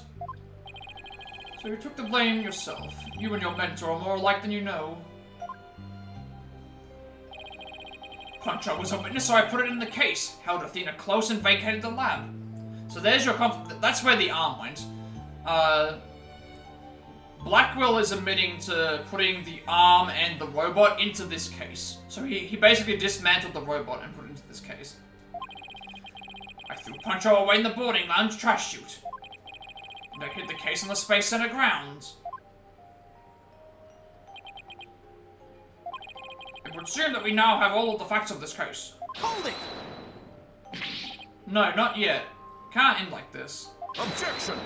So you took the blame yourself. You and your mentor are more alike than you know. Puncho was a witness, so I put it in the case. Held Athena close and vacated the lab. So there's your that's where the arm went. Blackwell is admitting to putting the arm and the robot into this case. So he basically dismantled the robot and put it into this case. I threw Puncho away in the boarding lounge trash chute. And I hid the case on the Space Center grounds. It would seem that we now have all of the facts of this case. Hold it! No, not yet. Can't end like this. Objection!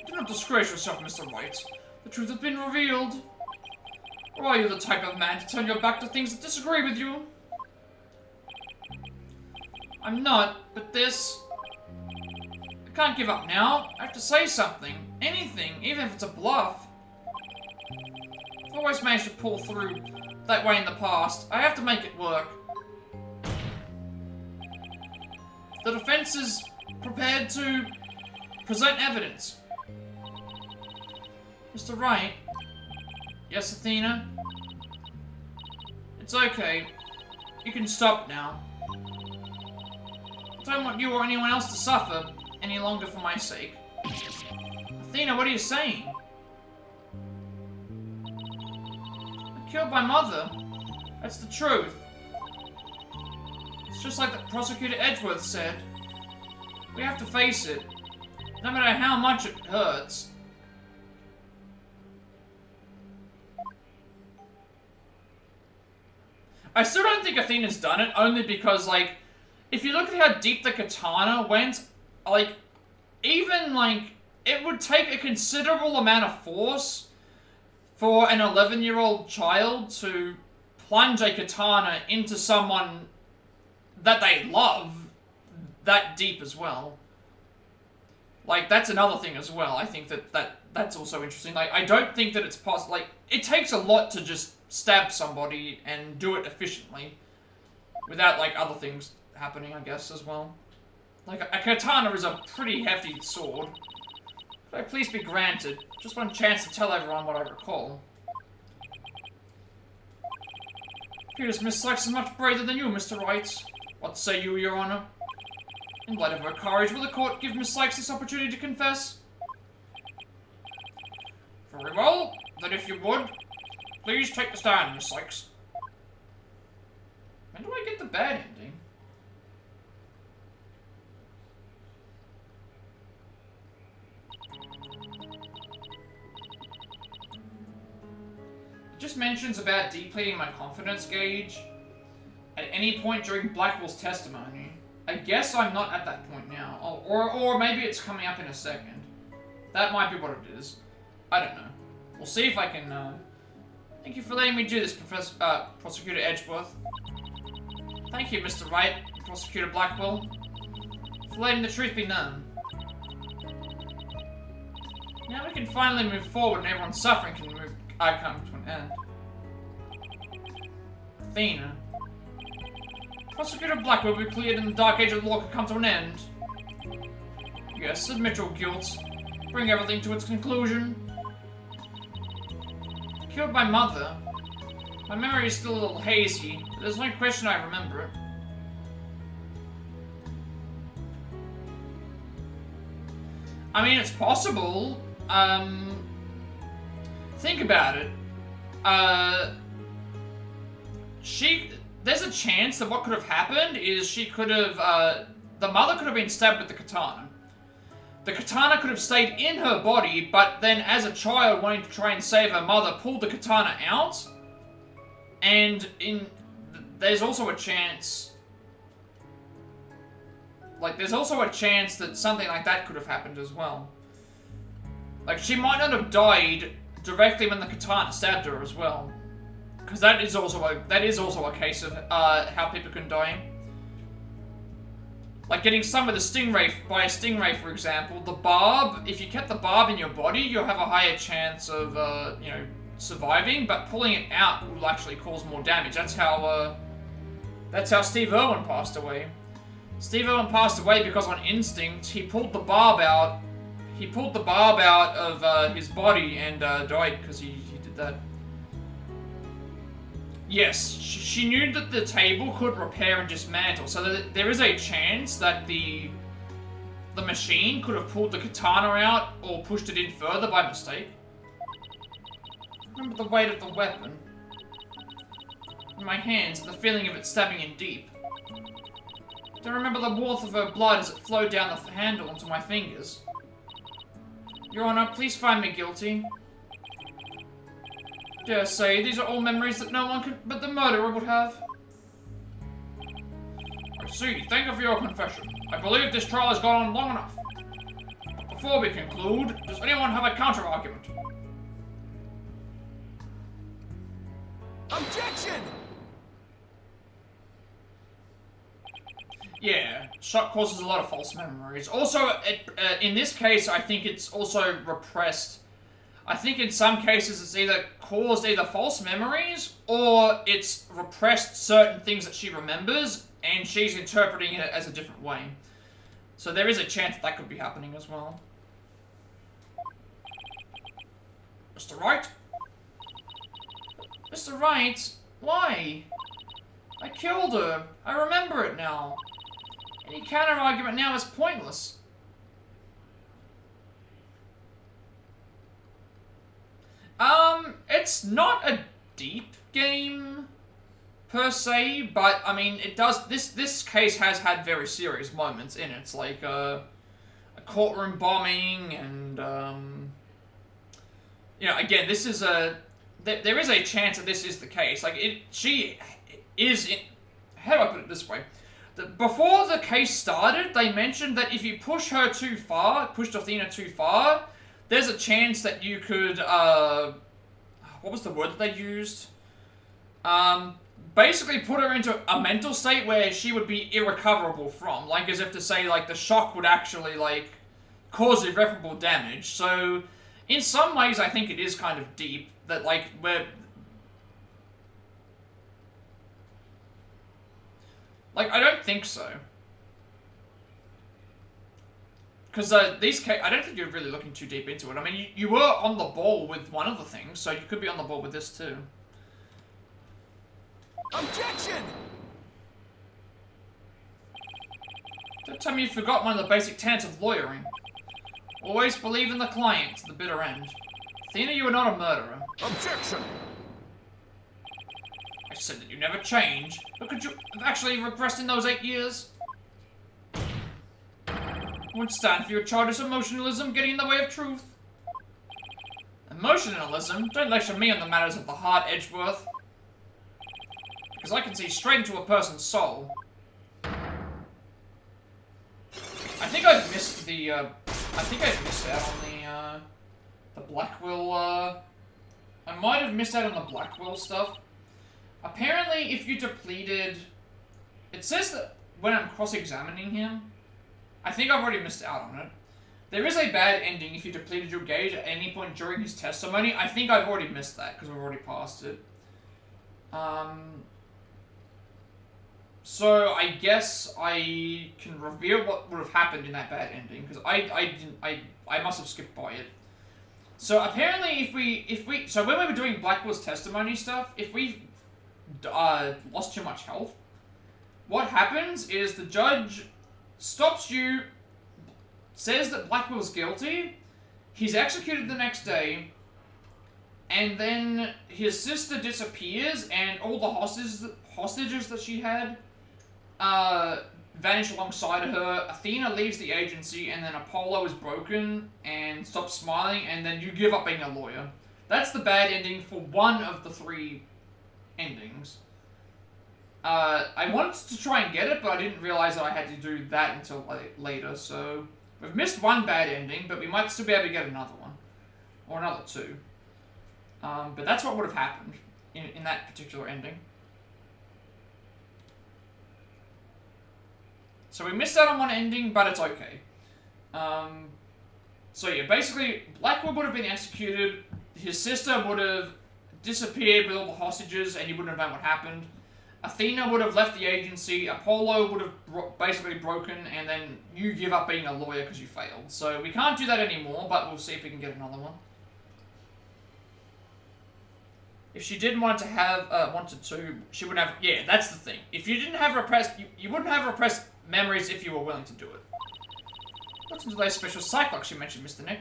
Do not disgrace yourself, Mr. Wright. The truth has been revealed. Or are you the type of man to turn your back to things that disagree with you? I'm not, but this... I can't give up now. I have to say something. Anything, even if it's a bluff. I've always managed to pull through that way in the past. I have to make it work. The defense is prepared to Present evidence. Mr. Wright? Yes, Athena? It's okay. You can stop now. I don't want you or anyone else to suffer any longer for my sake. Athena, what are you saying? I killed my mother. That's the truth. It's just like the Prosecutor Edgeworth said. We have to face it. No matter how much it hurts. I still don't think Athena's done it, only because, like, if you look at how deep the katana went, like, even, like, it would take a considerable amount of force for an 11-year-old child to plunge a katana into someone that they love that deep as well. Like, that's another thing as well. I think that's also interesting. Like, I don't think that it's possible. Like, it takes a lot to just stab somebody and do it efficiently without, like, other things happening, I guess, as well. Like, a katana is a pretty hefty sword. Could I please be granted just one chance to tell everyone what I recall? Appears Miss Sykes is much braver than you, Mr. Wright. What say you, Your Honor? In light of her courage, will the court give Miss Sykes this opportunity to confess? Very well, then if you would, please take the stand, Miss Sykes. When do I get the bad ending? It just mentions about depleting my confidence gauge at any point during Blackwell's testimony. I guess I'm not at that point now. Or maybe it's coming up in a second. That might be what it is. I don't know. We'll see if I can, Thank you for letting me do this, Prosecutor Edgeworth. Thank you, Mr. Wright, Prosecutor Blackwell, for letting the truth be known. Now we can finally move forward and everyone's suffering can come to an end. Athena. Prosecutor Blackwell will be cleared and the Dark Age of the Law can come to an end. Yes, admit your guilt. Bring everything to its conclusion. Killed my mother. My memory is still a little hazy, but there's no question I remember it. I mean, it's possible. Think about it. There's a chance that what could have happened is she could have, the mother could have been stabbed with the katana. The katana could have stayed in her body, but then as a child wanting to try and save her mother, pulled the katana out. And there's also a chance, like, there's also a chance that something like that could have happened as well. Like, she might not have died directly when the katana stabbed her as well. Because that is also a case of how people can die. Like getting stung with a stingray by a stingray, for example. The barb, if you kept the barb in your body, you'll have a higher chance of you know, surviving. But pulling it out will actually cause more damage. That's how Steve Irwin passed away. Steve Irwin passed away because on instinct he pulled the barb out. He pulled the barb out of his body and died because he did that. Yes, she knew that the table could repair and dismantle, so there is a chance that the machine could have pulled the katana out or pushed it in further by mistake. Remember the weight of the weapon in my hands and the feeling of it stabbing in deep. Don't remember the warmth of her blood as it flowed down the handle onto my fingers. Your Honor, please find me guilty. Dare say, these are all memories that no one but the murderer would have. I see. Thank you for your confession. I believe this trial has gone on long enough. But before we conclude, does anyone have a counter-argument? Objection! Yeah, shock causes a lot of false memories. Also, in this case, I think it's also repressed. I think in some cases it's either caused false memories or it's repressed certain things that she remembers and she's interpreting it as a different way. So there is a chance that could be happening as well. Mr. Wright? Mr. Wright? Why? I killed her. I remember it now. Any counter-argument now is pointless. It's not a deep game, per se, but, I mean, it does, this case has had very serious moments in it. It's like, a courtroom bombing, and, you know, again, this is there is a chance that this is the case. Like, she is, how do I put it this way? Before the case started, they mentioned that if you push her too far, pushed Athena too far, there's a chance that you could, what was the word that they used? Basically put her into a mental state where she would be irrecoverable from. Like, as if to say, like, the shock would actually, like, cause irreparable damage. So, in some ways, I think it is kind of deep. That, like, where... Like, I don't think so. Because these I don't think you're really looking too deep into it. I mean, you were on the ball with one of the things, so you could be on the ball with this too. Objection! Don't tell me you forgot one of the basic tenets of lawyering. Always believe in the client to the bitter end. Athena, you are not a murderer. Objection! I said that you never change, but could you have actually regressed in those 8 years? Won't stand for your childish emotionalism getting in the way of truth. Emotionalism? Don't lecture me on the matters of the heart, Edgeworth. Because I can see straight into a person's soul. I think I've missed the, I think I've missed out on the Blackwell, I might have missed out on the Blackwell stuff. Apparently, if you depleted... It says that when I'm cross-examining him, I think I've already missed out on it. There is a bad ending if you depleted your gauge at any point during his testimony. I think I've already missed that, because we've already passed it. So I guess I can reveal what would have happened in that bad ending, because I must have skipped by it. So apparently so when we were doing Blackwell's testimony stuff, if we lost too much health, what happens is the judge stops you, says that Blackwell's guilty, he's executed the next day, and then his sister disappears, and all the hostages that she had vanish alongside her. Athena leaves the agency, and then Apollo is broken and stops smiling, and then you give up being a lawyer. That's the bad ending for one of the 3 endings. I wanted to try and get it, but I didn't realize that I had to do that until later, so... We've missed one bad ending, but we might still be able to get another one. Or another 2. But that's what would have happened in that particular ending. So we missed out on one ending, but it's okay. So yeah, basically, Blackwell would have been executed, his sister would have disappeared with all the hostages, and you wouldn't have known what happened. Athena would have left the agency, Apollo would have basically broken, and then you give up being a lawyer because you failed. So we can't do that anymore, but we'll see if we can get another one. If she didn't want to have, wanted to, she wouldn't have, yeah, that's the thing. If you didn't have repressed, you wouldn't have repressed memories if you were willing to do it. What's in today's special cyclox you mentioned, Mr. Nick?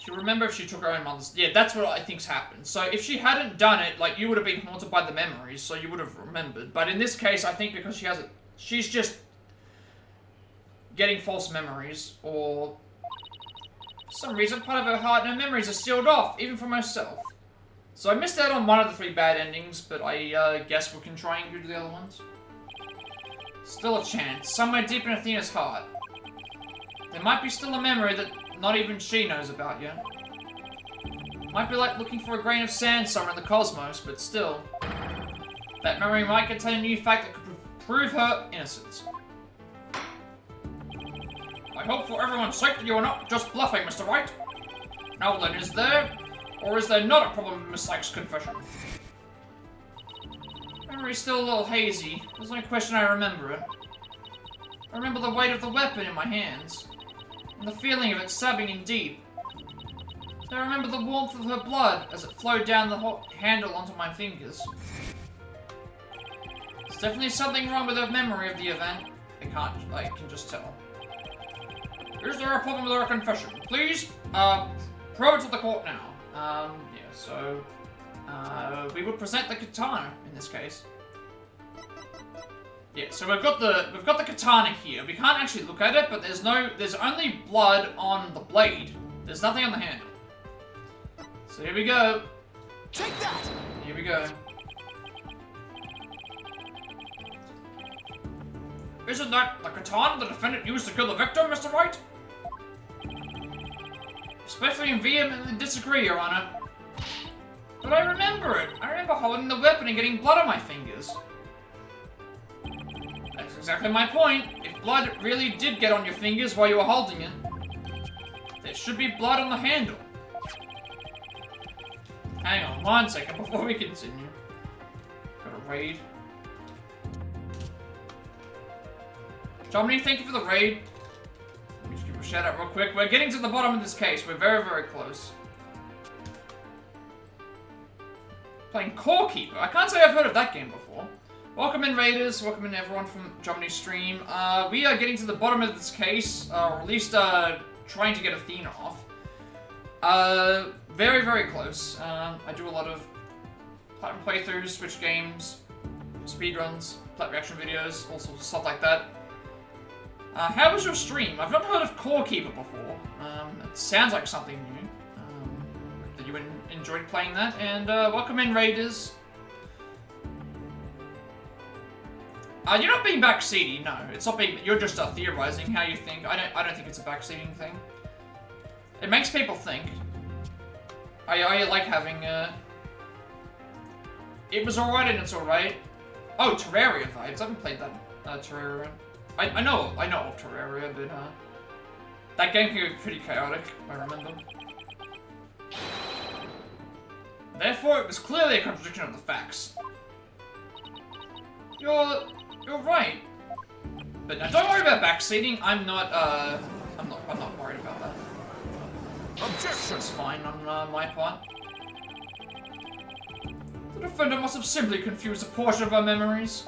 She'll remember if she took her own mother's... Yeah, that's what I think's happened. So if she hadn't done it, like, you would have been haunted by the memories, so you would have remembered. But in this case, I think because she hasn't... She's just getting false memories, or... For some reason, part of her heart and her memories are sealed off, even from herself. So I missed out on one of the 3 bad endings, but I guess we can try and do the other ones. Still a chance. Somewhere deep in Athena's heart. There might be still a memory that not even she knows about yet. Might be like looking for a grain of sand somewhere in the cosmos, but still. That memory might contain a new fact that could prove her innocence. I hope for everyone's sake that you are not just bluffing, Mr. Wright. Now then, is there, or is there not a problem with Miss Sykes' confession? Memory's still a little hazy. There's no question I remember it. I remember the weight of the weapon in my hands, and the feeling of it stabbing in deep. I remember the warmth of her blood as it flowed down the handle onto my fingers. There's definitely something wrong with her memory of the event. I can just tell. Is there a problem with her confession? Please, probe it to the court now. Yeah, so, we would present the katana in this case. Yeah, so we've got the katana here. We can't actually look at it, but there's only blood on the blade. There's nothing on the handle. So here we go. Take that! Here we go. Isn't that the katana the defendant used to kill the victim, Mr. Wright? Respectfully and vehemently disagree, Your Honor. But I remember it. I remember holding the weapon and getting blood on my fingers. That's exactly my point. If blood really did get on your fingers while you were holding it, there should be blood on the handle. Hang on 1 second before we continue. Got a raid. Dominique, thank you for the raid. Let me just give a shout out real quick. We're getting to the bottom of this case. We're very, very close. Playing Core Keeper. I can't say I've heard of that game before. Welcome in, Raiders. Welcome in, everyone from Germany's stream. We are getting to the bottom of this case, or at least trying to get Athena off. Very, very close. I do a lot of platinum playthroughs, Switch games, speedruns, Plat reaction videos, all sorts of stuff like that. How was your stream? I've not heard of Core Keeper before. It sounds like something new. That you enjoyed playing that, and welcome in, Raiders. You're not being backseaty, no. It's not being. You're just theorizing how you think. I don't think it's a backseating thing. It makes people think. I like having. It was alright and it's alright. Oh, Terraria vibes. I haven't played that Terraria. I know of Terraria, but that game can be pretty chaotic. I remember. Therefore, it was clearly a contradiction of the facts. You're right. But now, don't worry about backseating. I'm not worried about that. Objection! It's fine on my part. The defendant must have simply confused a portion of her memories.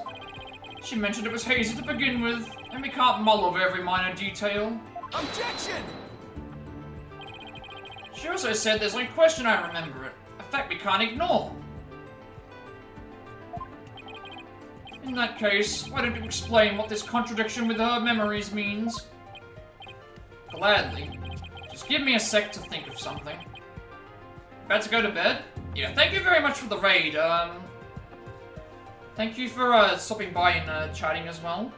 She mentioned it was hazy to begin with, and we can't mull over every minor detail. Objection! She also said there's no question I remember it, a fact we can't ignore. In that case, why don't you explain what this contradiction with her memories means? Gladly. Just give me a sec to think of something. About to go to bed? Yeah, thank you very much for the raid. Thank you for stopping by and chatting as well.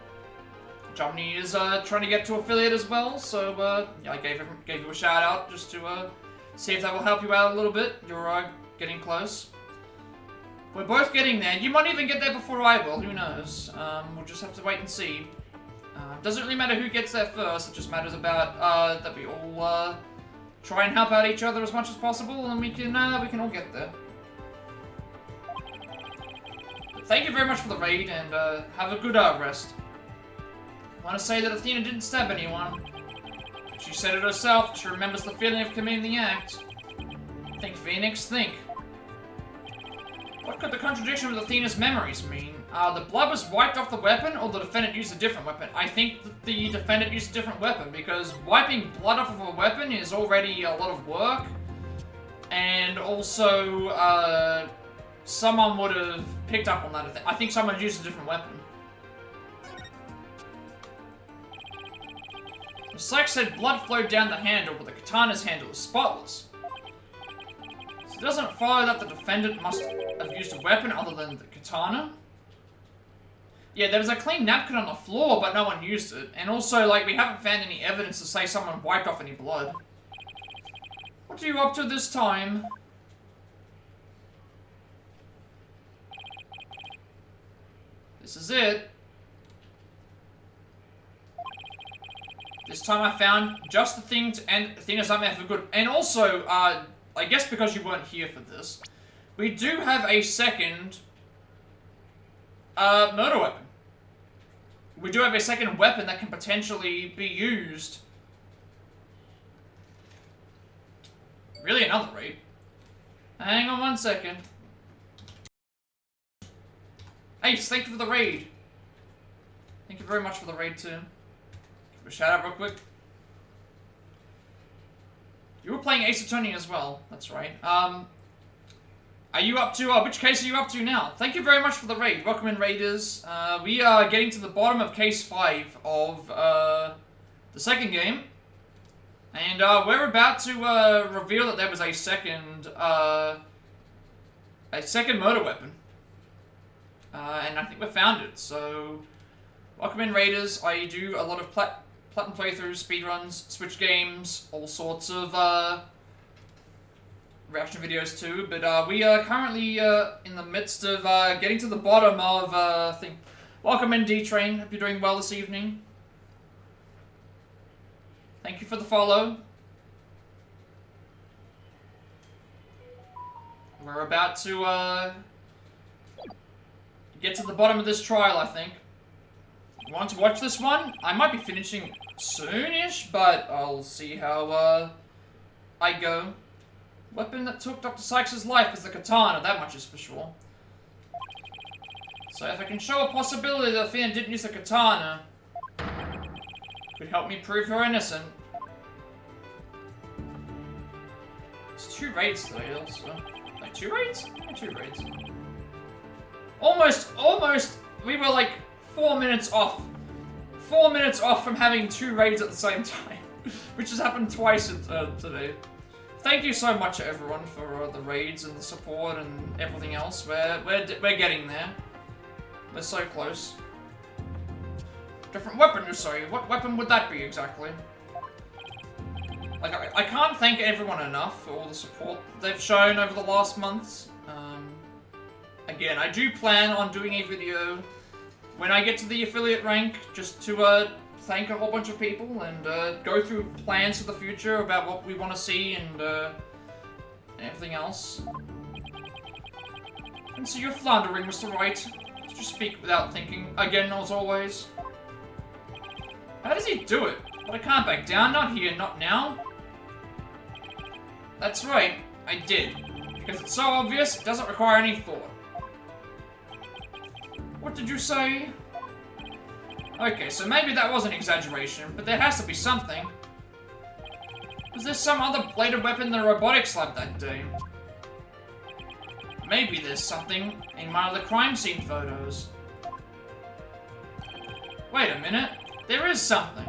Germany is trying to get to affiliate as well, so yeah, I gave you a shout out just to see if that will help you out a little bit. You're getting close. We're both getting there. You might even get there before I will. Who knows? We'll just have to wait and see. Doesn't really matter who gets there first. It just matters about that we all try and help out each other as much as possible, and we can all get there. But thank you very much for the raid, and have a good rest. I want to say that Athena didn't stab anyone. She said it herself. She remembers the feeling of committing the act. Think, Phoenix, think. What could the contradiction with Athena's memories mean? The blood was wiped off the weapon, or the defendant used a different weapon? I think that the defendant used a different weapon, because wiping blood off of a weapon is already a lot of work. And also, someone would have picked up on that. I think someone used a different weapon. The psych said blood flowed down the handle, but the katana's handle is spotless. So it doesn't follow that the defendant must have used a weapon other than the katana. Yeah, there was a clean napkin on the floor, but no one used it. And also, like, we haven't found any evidence to say someone wiped off any blood. What are you up to this time? This is it. This time I found just the thing to end Athena's nightmare for good. And also, I guess because you weren't here for this, we do have a second murder weapon. We do have a second weapon that can potentially be used. Really, another raid? Hang on 1 second. Ace, thank you for the raid. Thank you very much for the raid too. Give a shout out real quick. You were playing Ace Attorney as well. That's right. Are you up to, which case are you up to now? Thank you very much for the raid. Welcome in, Raiders. We are getting to the bottom of case 5 of the second game. And we're about to reveal that there was a second murder weapon. And I think we found it, so welcome in, Raiders. I do a lot of platinum playthroughs, speedruns, Switch games, all sorts of reaction videos too, but we are currently in the midst of getting to the bottom of thing. Welcome in, D-Train. Hope you're doing well this evening. Thank you for the follow. We're about to get to the bottom of this trial, I think. You want to watch this one? I might be finishing soon-ish, but I'll see how I go. Weapon that took Dr. Sykes' life is the katana, that much is for sure. So if I can show a possibility that Athena didn't use the katana, could help me prove her innocent. It's 2 raids today also. Like 2 raids? Yeah, 2 raids. Almost, we were like 4 minutes off. 4 minutes off from having 2 raids at the same time. Which has happened twice today. Thank you so much everyone for the raids and the support and everything else. We're getting there. We're so close. Different weapon, sorry. What weapon would that be exactly? Like, I can't thank everyone enough for all the support they've shown over the last months. Again, I do plan on doing a video when I get to the affiliate rank, just to thank a whole bunch of people and go through plans for the future about what we want to see and everything else. And so you're floundering, Mr. Wright. Did you speak without thinking? Again, as always. How does he do it? But I can't back down. Not here, not now. That's right, I did. Because it's so obvious, it doesn't require any thought. What did you say? Okay, so maybe that was an exaggeration, but there has to be something. Was there some other bladed weapon in the robotics lab that day? Maybe there's something in one of the crime scene photos. Wait a minute. There is something.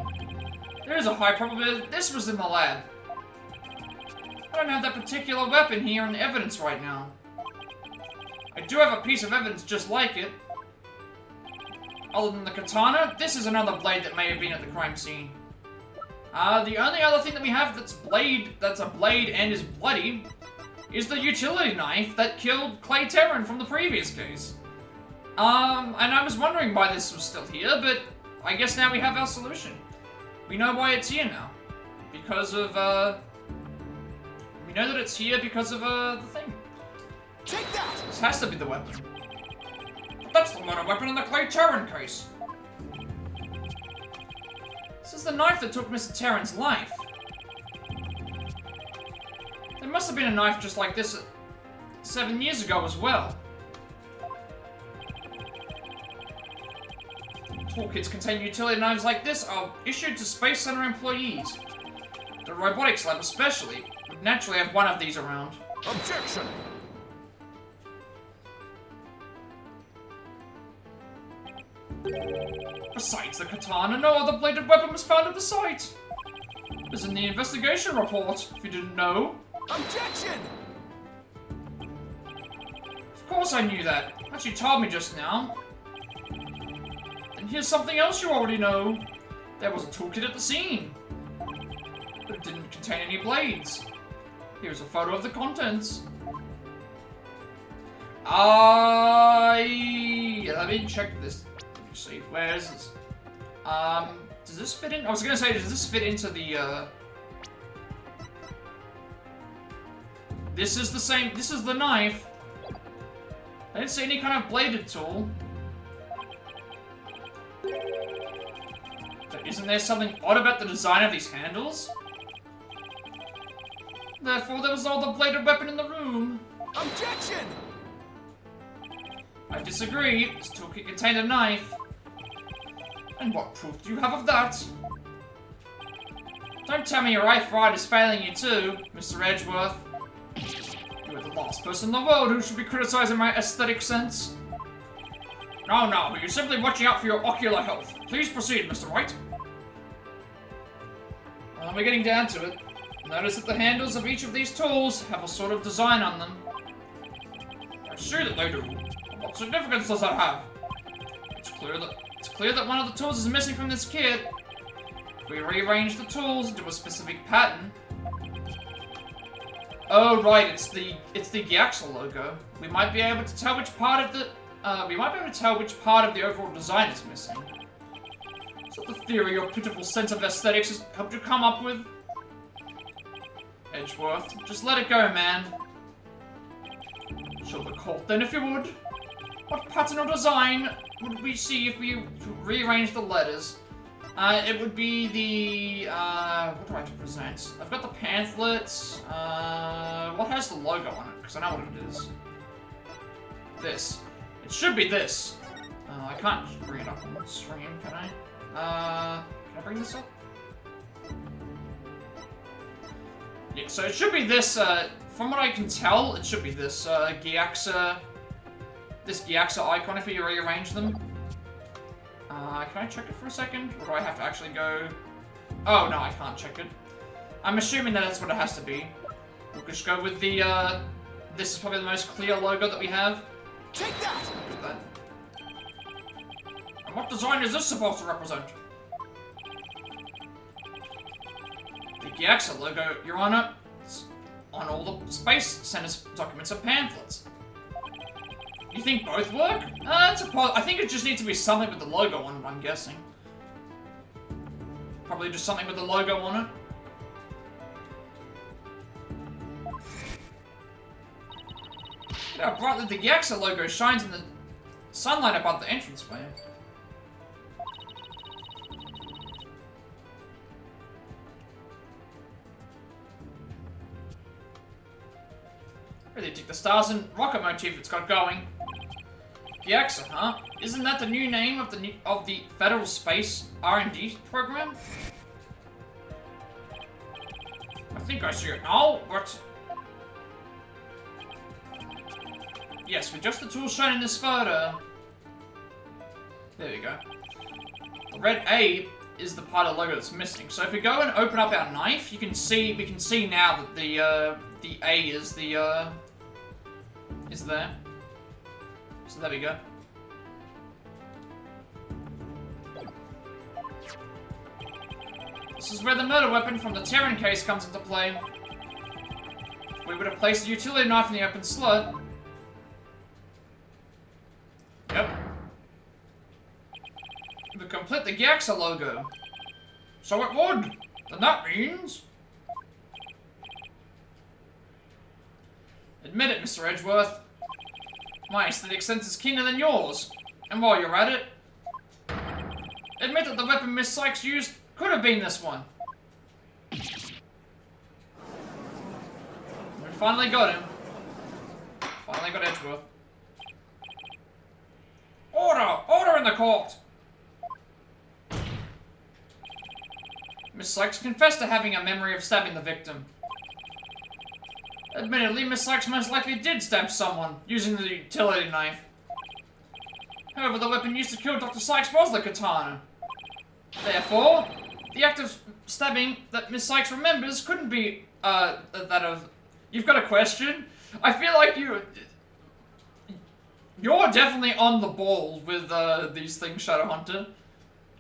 There is a high probability this was in the lab. I don't have that particular weapon here in the evidence right now. I do have a piece of evidence just like it. Other than the katana, this is another blade that may have been at the crime scene. The only other thing that we have that's a blade and is bloody is the utility knife that killed Clay Terran from the previous case. And I was wondering why this was still here, but I guess now we have our solution. We know why it's here now. Because of, we know that it's here because of, the thing. Take that! This has to be the weapon. But that's the murder weapon in the Clay Terran case. This is the knife that took Mr. Terran's life. There must have been a knife just like this 7 years ago as well. Toolkits containing utility knives like this are issued to Space Center employees. The robotics lab especially would naturally have one of these around. Objection! Besides the katana, no other bladed weapon was found at the site. It's in the investigation report, if you didn't know. Objection! Of course I knew that. But you told me just now. And here's something else you already know. There was a toolkit at the scene. But it didn't contain any blades. Here's a photo of the contents. Let me check this. Let me see. Where is this? Does this fit in? I was gonna say, does this fit into the, This is the same. This is the knife. I didn't see any kind of bladed tool. But isn't there something odd about the design of these handles? Therefore, there was no other bladed weapon in the room. Objection! I disagree. This toolkit contained a knife. And what proof do you have of that? Don't tell me your eyesight is failing you too, Mr. Edgeworth. You are the last person in the world who should be criticizing my aesthetic sense. No, you're simply watching out for your ocular health. Please proceed, Mr. Wright. We're getting down to it. Notice that the handles of each of these tools have a sort of design on them. I see that they do. What significance does that have? It's clear that one of the tools is missing from this kit. If we rearrange the tools into a specific pattern. Oh right, it's the Gyaxa logo. We might be able to tell which part of the overall design is missing. Is that the theory your pitiful sense of aesthetics has helped you come up with? Edgeworth, just let it go, man. Show the court then, if you would. What pattern or design would we see if we rearrange the letters? It would be the, what do I have to present? I've got the pamphlets, what has the logo on it? Because I know what it is. This. It should be this. I can't bring it up on the stream, can I? Can I bring this up? Yeah, so it should be this, from what I can tell, it should be this, Gyaxa icon if you rearrange them. Can I check it for a second? Or do I have to actually go... Oh, no, I can't check it. I'm assuming that that's what it has to be. We'll just go with the, this is probably the most clear logo that we have. Take that! And what design is this supposed to represent? The Gyaxa logo, Your Honor. It's on all the Space Center's documents and pamphlets. You think both work? I think it just needs to be something with the logo on it, I'm guessing. Probably just something with the logo on it. Look how brightly the Gyaxa logo shines in the sunlight above the entranceway. Really dig the stars and rocket motif it's got going. Gyaxa, huh? Isn't that the new name of the Federal Space R&D program? I think I see it now, but... Yes, with just the tools shown in this photo. There we go. The red A is the part of the logo that's missing. So if we go and open up our knife, we can see now that the A is is there. So there we go. This is where the murder weapon from the Terran case comes into play. If we were to place the utility knife in the open slot... Yep. It would complete the Gyaxa logo. So it would! Then that means... Admit it, Mr. Edgeworth. My aesthetic sense is keener than yours. And while you're at it, admit that the weapon Miss Sykes used could have been this one. We finally got him. Finally got Edgeworth. Order! Order in the court! Miss Sykes confessed to having a memory of stabbing the victim. Admittedly, Miss Sykes most likely did stab someone, using the utility knife. However, the weapon used to kill Dr. Sykes was the katana. Therefore, the act of stabbing that Miss Sykes remembers couldn't be, that of... You've got a question? I feel like you're definitely on the ball with, these things, Shadowhunter.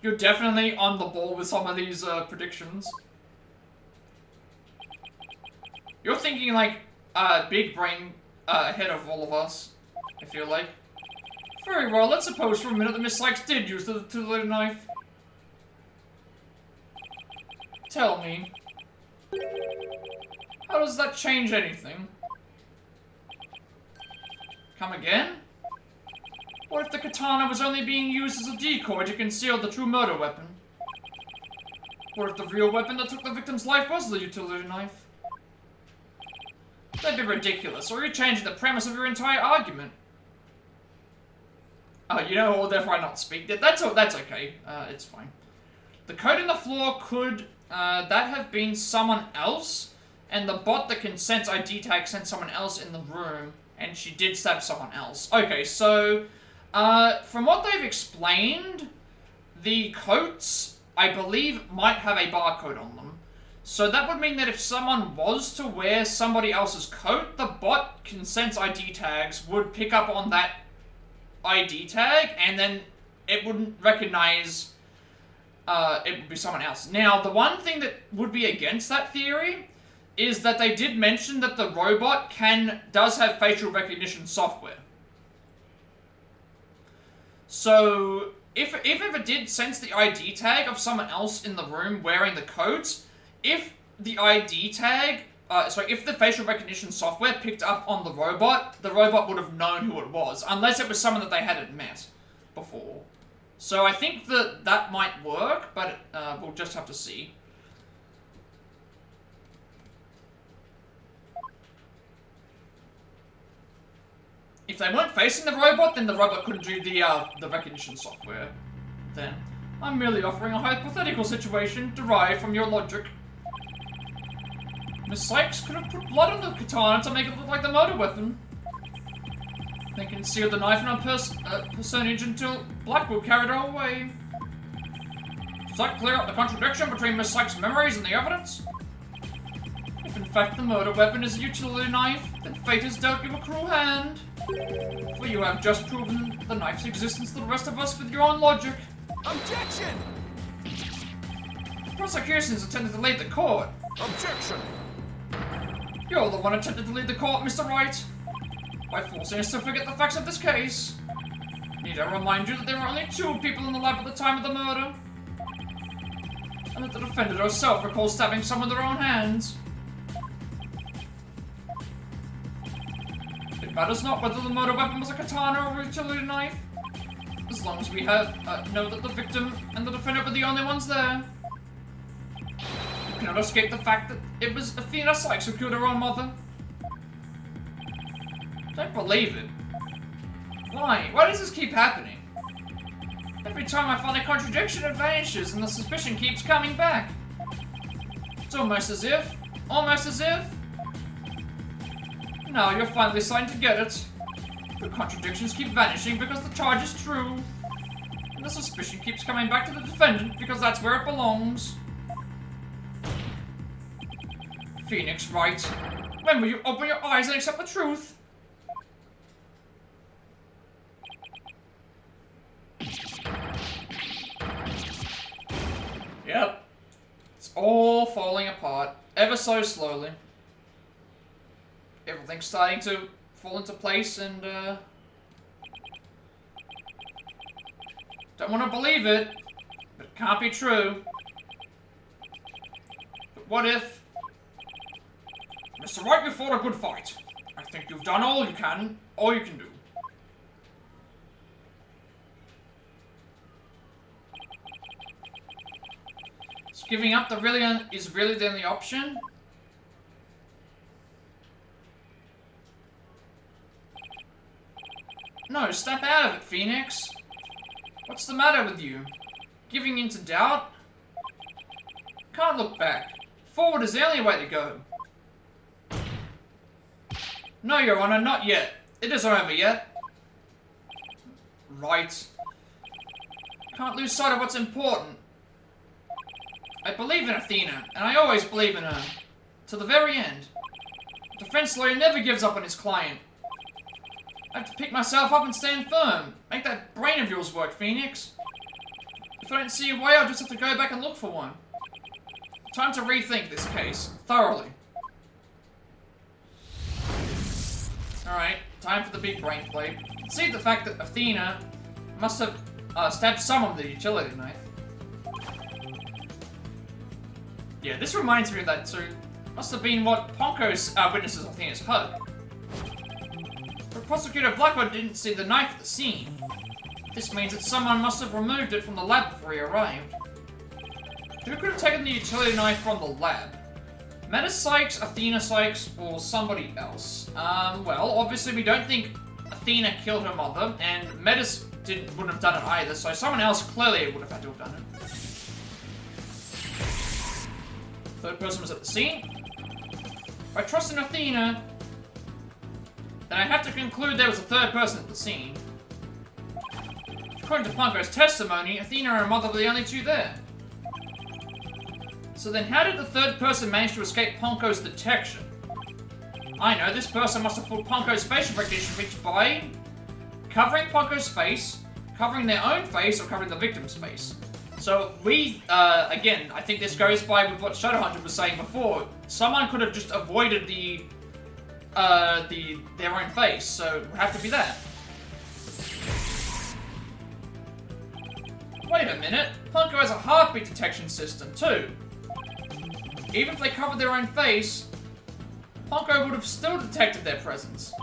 You're definitely on the ball with some of these, predictions. You're thinking, like, big brain, ahead of all of us, I feel like. Very well, let's suppose for a minute that Miss Sykes did use the utility knife. Tell me, how does that change anything? Come again? What if the katana was only being used as a decoy to conceal the true murder weapon? What if the real weapon that took the victim's life was the utility knife? Don't be ridiculous, or you're changing the premise of your entire argument. Oh, you know, or therefore I not speak. That's okay. It's fine. The code in the floor could that have been someone else, and the bot that can sense ID tag sent someone else in the room, and she did stab someone else. Okay, so from what they've explained, the coats, I believe, might have a barcode on them. So that would mean that if someone was to wear somebody else's coat, the bot can sense ID tags, would pick up on that ID tag, and then it wouldn't recognize it would be someone else. Now, the one thing that would be against that theory is that they did mention that the robot does have facial recognition software. So, if it did sense the ID tag of someone else in the room wearing the coat, if the ID tag, if the facial recognition software picked up on the robot would have known who it was, unless it was someone that they hadn't met before. So I think that might work, but we'll just have to see. If they weren't facing the robot, then the robot couldn't do the recognition software. Then, I'm merely offering a hypothetical situation derived from your logic. Miss Sykes could have put blood on the katana to make it look like the murder weapon. They concealed the knife in her personage until Blackwell carried her away. Does that clear up the contradiction between Miss Sykes' memories and the evidence? If in fact the murder weapon is a utility knife, then fate has dealt you a cruel hand. For you have just proven the knife's existence to the rest of us with your own logic. Objection! The prosecution's attempted to lead the court. Objection! You're the one attempted to lead the court, Mr. Wright. By forcing us to forget the facts of this case. Need I remind you that there were only 2 people in the lab at the time of the murder? And that the defendant herself recalls stabbing some with her own hands. It matters not whether the murder weapon was a katana or a utility knife, as long as we know that the victim and the defendant were the only ones there. You cannot escape the fact that it was Athena Sykes who killed her own mother. Don't believe it. Why? Why does this keep happening? Every time I find a contradiction, it vanishes, and the suspicion keeps coming back. It's almost as if... Now you're finally starting to get it. The contradictions keep vanishing because the charge is true. And the suspicion keeps coming back to the defendant because that's where it belongs. Phoenix Wright, when will you open your eyes and accept the truth? Yep. It's all falling apart, ever so slowly. Everything's starting to fall into place, and don't want to believe it, but it can't be true. But what if... Mr. Wright, you fought a good fight. I think you've done all you can do. So giving up is really the only option? No, snap out of it, Phoenix. What's the matter with you? Giving in to doubt? Can't look back. Forward is the only way to go. No, Your Honor, not yet. It isn't over yet. Right. Can't lose sight of what's important. I believe in Athena, and I always believe in her. To the very end. The defense lawyer never gives up on his client. I have to pick myself up and stand firm. Make that brain of yours work, Phoenix. If I don't see a way, I'll just have to go back and look for one. Time to rethink this case, thoroughly. Alright, time for the big brain play. See the fact that Athena must have stabbed someone with a utility knife. Yeah, this reminds me of that too. Must have been what Ponko's witnesses Athena's hug. But Prosecutor Blackwood didn't see the knife at the scene. This means that someone must have removed it from the lab before he arrived. Who could have taken the utility knife from the lab? Meta Sykes, Athena Sykes, or somebody else? Well, obviously we don't think Athena killed her mother, and Metis wouldn't have done it either, so someone else clearly would have had to have done it. Third person was at the scene. If I trust in Athena, then I have to conclude there was a third person at the scene. According to Punko's testimony, Athena and her mother were the only two there. So then how did the third person manage to escape Punko's detection? I know, this person must have fooled Punko's facial recognition feature by covering Punko's face, covering their own face, or covering the victim's face. So we, again, I think this goes by with what Shadowhunter was saying before. Someone could have just avoided their own face, so it would have to be that. Wait a minute, Punko has a heartbeat detection system too. Even if they covered their own face, Punko would have still detected their presence.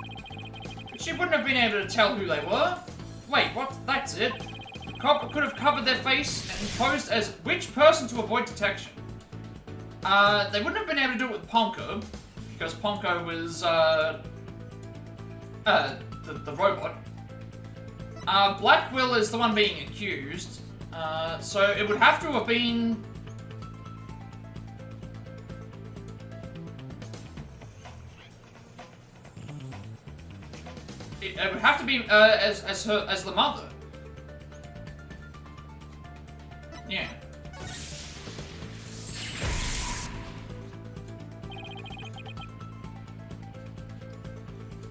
But she wouldn't have been able to tell who they were. Wait, what? That's it? The cop could have covered their face and posed as which person to avoid detection. They wouldn't have been able to do it with Punko, because Punko was, the robot. Blackwell is the one being accused, so it would have to have been... It would have to be, as the mother. Yeah.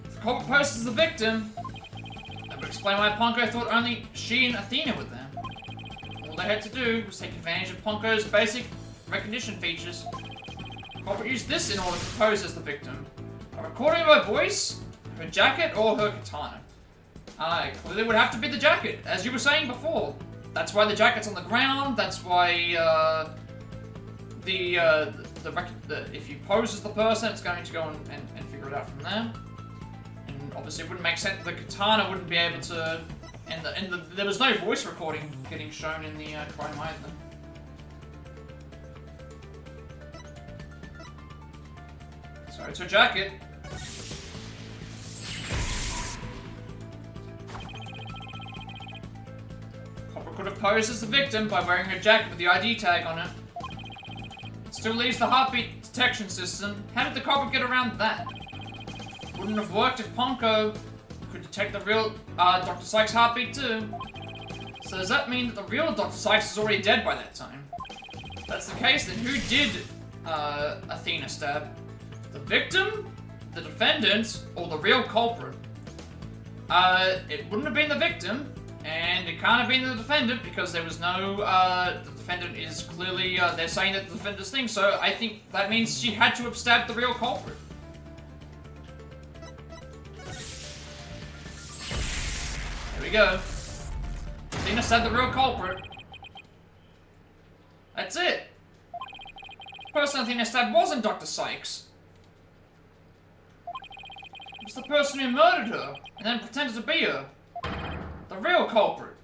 If the culprit poses as the victim, that would explain why Punko thought only she and Athena were there. All they had to do was take advantage of Punko's basic recognition features. The culprit used this in order to pose as the victim. A recording of her voice, her jacket, or her katana. It clearly would have to be the jacket, as you were saying before. That's why the jacket's on the ground, that's why, if you pose as the person, it's going to go and figure it out from there. And obviously it wouldn't make sense, the katana wouldn't be able to, there was no voice recording getting shown in the crime either. So it's her jacket. Could have posed as the victim by wearing her jacket with the ID tag on it. It still leaves the heartbeat detection system. How did the culprit get around that? Wouldn't have worked if Punko could detect the real Dr. Sykes' heartbeat too. So does that mean that the real Dr. Sykes is already dead by that time? If that's the case, then who did Athena stab? The victim, the defendant, or the real culprit? It wouldn't have been the victim. And it can't have been the defendant because there was no, the defendant is clearly, they're saying that the defendant's thing, so I think that means she had to have stabbed the real culprit. There we go. Athena stabbed the real culprit. That's it. The person Athena stabbed wasn't Dr. Sykes. It was the person who murdered her and then pretended to be her. The real culprit.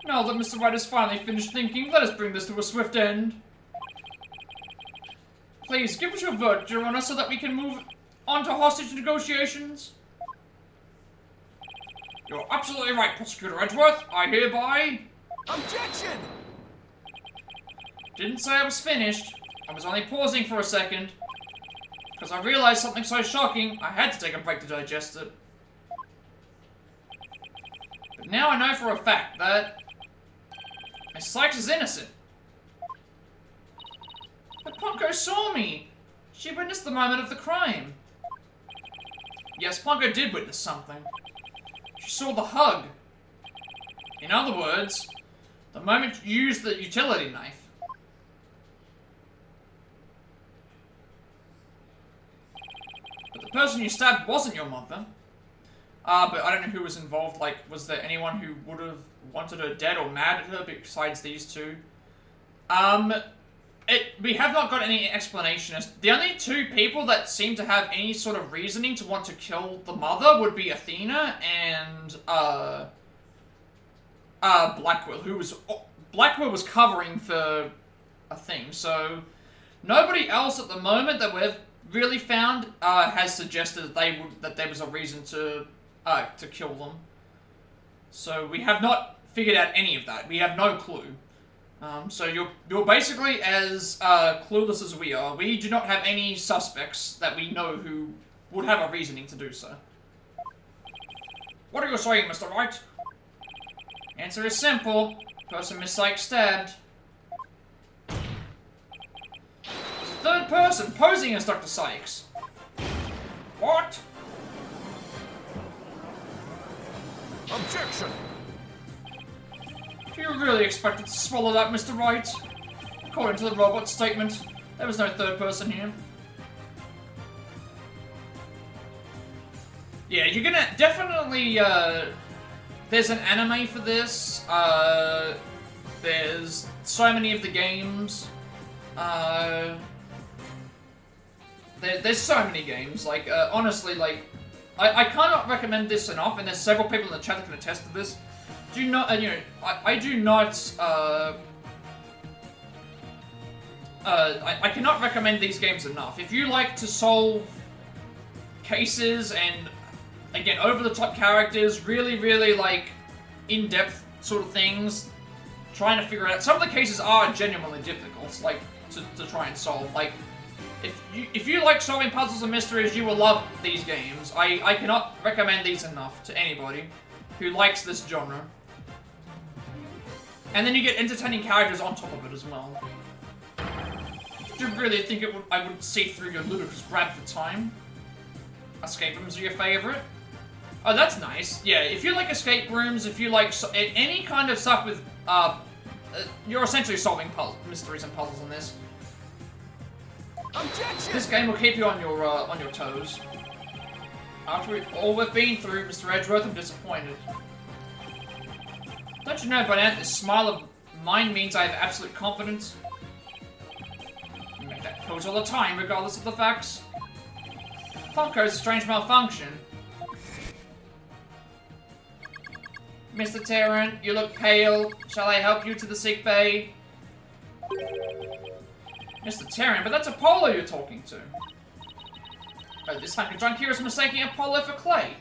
Now that Mr. Wright has finally finished thinking, let us bring this to a swift end. Please, give us your verdict, Your Honor, so that we can move on to hostage negotiations. You're absolutely right, Prosecutor Edgeworth. I hereby... Objection! Didn't say I was finished. I was only pausing for a second. Because I realized something so shocking, I had to take a break to digest it. But now I know for a fact that... Miss Sykes is innocent. But Punko saw me. She witnessed the moment of the crime. Yes, Punko did witness something. She saw the hug. In other words, the moment you used the utility knife. But the person you stabbed wasn't your mother. But I don't know who was involved. Like, was there anyone who would have wanted her dead or mad at her besides these two? we have not got any explanation. The only two people that seem to have any sort of reasoning to want to kill the mother would be Athena and Blackwell, Blackwell was covering for a thing. So nobody else at the moment that we've really found has suggested that there was a reason to kill them. So we have not figured out any of that. We have no clue. So you're basically as clueless as we are. We do not have any suspects that we know who would have a reasoning to do so. What are you saying, Mr. Wright? Answer is simple. Person Miss Sykes stabbed. There's a third person posing as Dr. Sykes. What? Objection! Do you really expect it to swallow that, Mr. Wright? According to the robot's statement, there was no third person here. Yeah, you're gonna definitely, there's an anime for this, there's so many of the games, there's so many games, like, honestly, like, I cannot recommend this enough, and there's several people in the chat that can attest to this. Do not, I do not, I cannot recommend these games enough. If you like to solve cases and, again, over-the-top characters, really, really, like, in-depth sort of things, trying to figure out, some of the cases are genuinely difficult, like, to try and solve. Like, if you like solving puzzles and mysteries, you will love these games. I cannot recommend these enough to anybody who likes this genre. And then you get entertaining characters on top of it as well. Did you really think I would see through your ludicrous grab for time? Escape rooms are your favorite? Oh, that's nice. Yeah, if you like escape rooms, if you like any kind of stuff with, you're essentially solving mysteries and puzzles in this. Objection! This game will keep you on your toes. After all we've been through, Mr. Edgeworth, I'm disappointed. Don't you know by now this smile of mine means I have absolute confidence? You make that pose all the time, regardless of the facts. Funko's strange malfunction. Mr. Tarrant, you look pale. Shall I help you to the sick bay? Mr. Tarrant, but that's Apollo you're talking to. Oh, this hunk of junk here is mistaking Apollo for Clay.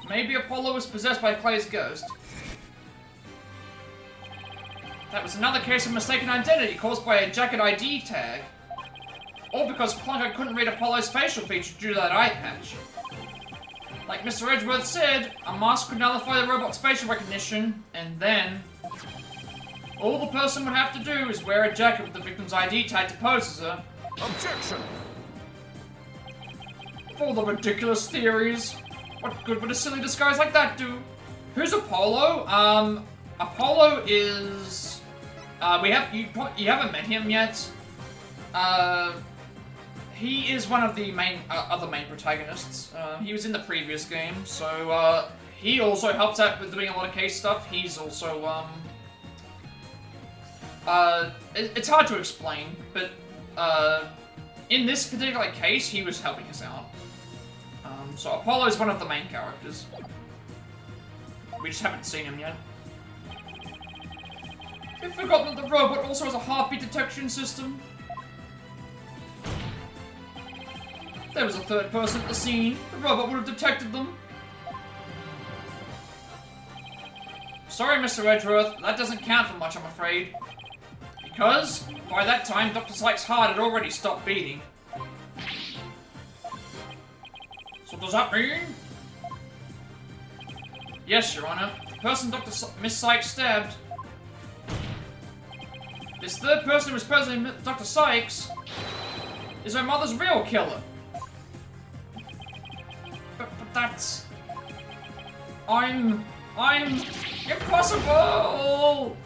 Maybe Apollo was possessed by Clay's ghost. That was another case of mistaken identity caused by a jacket ID tag. Or because Plunker couldn't read Apollo's facial features due to that eye patch. Like Mr. Edgeworth said, a mask could nullify the robot's facial recognition, and then all the person would have to do is wear a jacket with the victim's ID tag to pose as her. Objection! For all the ridiculous theories. What good would a silly disguise like that do? Who's Apollo? Apollo is... you haven't met him yet. He is one of the other main protagonists. He was in the previous game, so, he also helps out with doing a lot of case stuff. He's also, it's hard to explain, but, in this particular case, he was helping us out. So Apollo is one of the main characters. We just haven't seen him yet. You've forgotten that the robot also has a heartbeat detection system. If there was a third person at the scene, the robot would have detected them. Sorry, Mr. Edgeworth, but that doesn't count for much, I'm afraid. Because, by that time, Dr. Sykes' heart had already stopped beating. So does that mean? Yes, Your Honor. The person Miss Sykes stabbed. This third person who was present in Dr. Sykes is her mother's real killer. But that's... I'm impossible!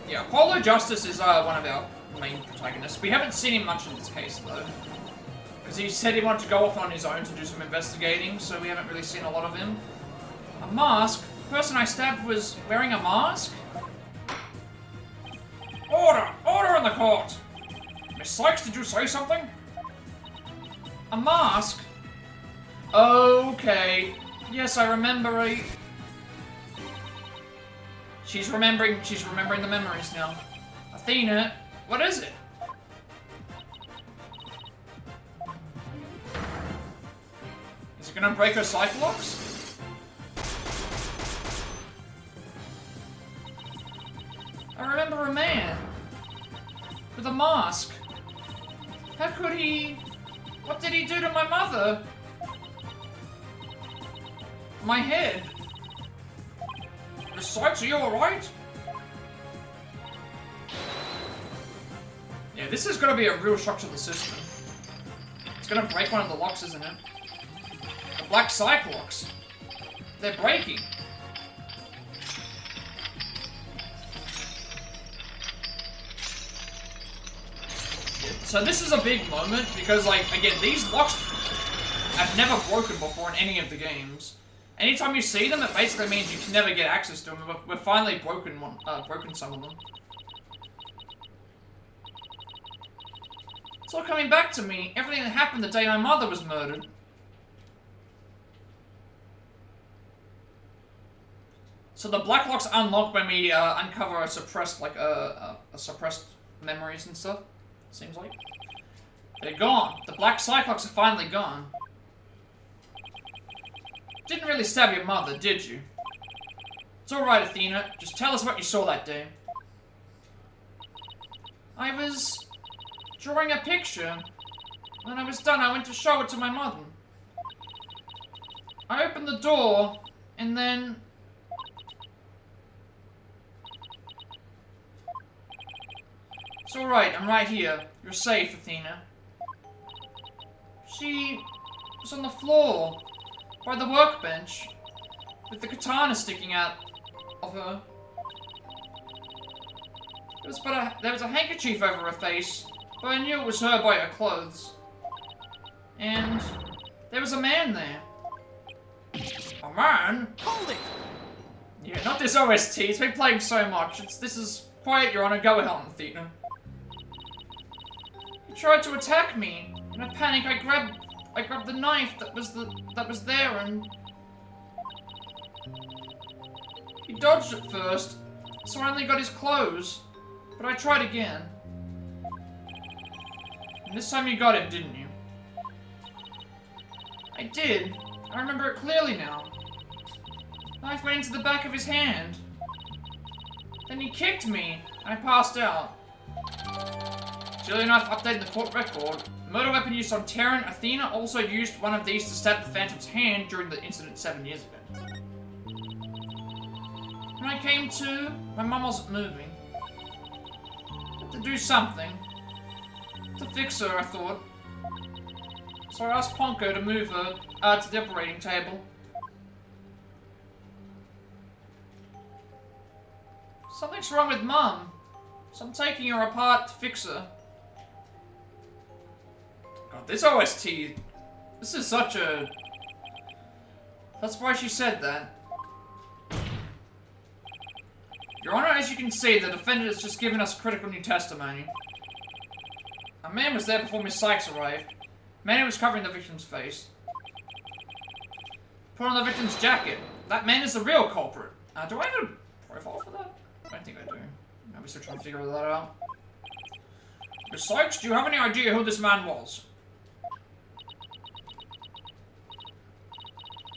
Yeah, Apollo Justice is one of our main protagonists. We haven't seen him much in this case, though. Because he said he wanted to go off on his own to do some investigating, so we haven't really seen a lot of him. A mask? person I stabbed was wearing a mask? Order! Order in the court! Miss Sykes, did you say something? A mask? Okay. Yes, I remember a... She's remembering the memories now. Athena, what is it? Is it gonna break her Cyclops? I remember a man with a mask. How could he... What did he do to my mother? My head. Miss Sykes, are you alright? Yeah, this is gonna be a real shock to the system. It's gonna break one of the locks, isn't it? The Black Cyclops. They're breaking. So this is a big moment, because, like, again, these locks have never broken before in any of the games. Anytime you see them, it basically means you can never get access to them. We've finally broken some of them. It's all coming back to me. Everything that happened the day my mother was murdered. So the black locks unlock when we uncover a suppressed, like, suppressed memories and stuff. Seems like. They're gone. The Black Cyclops are finally gone. Didn't really stab your mother, did you? It's alright, Athena. Just tell us what you saw that day. I was drawing a picture. When I was done, I went to show it to my mother. I opened the door, and then... It's alright, I'm right here. You're safe, Athena. She was on the floor, by the workbench, with the katana sticking out of her. There was a handkerchief over her face, but I knew it was her by her clothes. And there was a man there. A man? Hold it! Yeah, not this OST. It's been playing so much. This is quiet, Your Honor. Go ahead, Athena. He tried to attack me. In a panic, I grabbed the knife that was there, and he dodged at first, so I only got his clothes. But I tried again. And this time you got him, didn't you? I did. I remember it clearly now. The knife went into the back of his hand. Then he kicked me, and I passed out. Silly enough, updating the court record. The murder weapon used on Terran, Athena also used one of these to stab the Phantom's hand during the incident 7 years ago. When I came to, my mum wasn't moving. Had to do something. To fix her, I thought. So I asked Ponko to move her to the operating table. Something's wrong with Mum, so I'm taking her apart to fix her. God, this OST, this is such a... That's why she said that. Your Honor, as you can see, the defendant has just given us critical new testimony. A man was there before Miss Sykes arrived. A man who was covering the victim's face. Put on the victim's jacket. That man is the real culprit. Do I have a profile for that? I don't think I do. I'm still trying to figure that out. Miss Sykes, do you have any idea who this man was?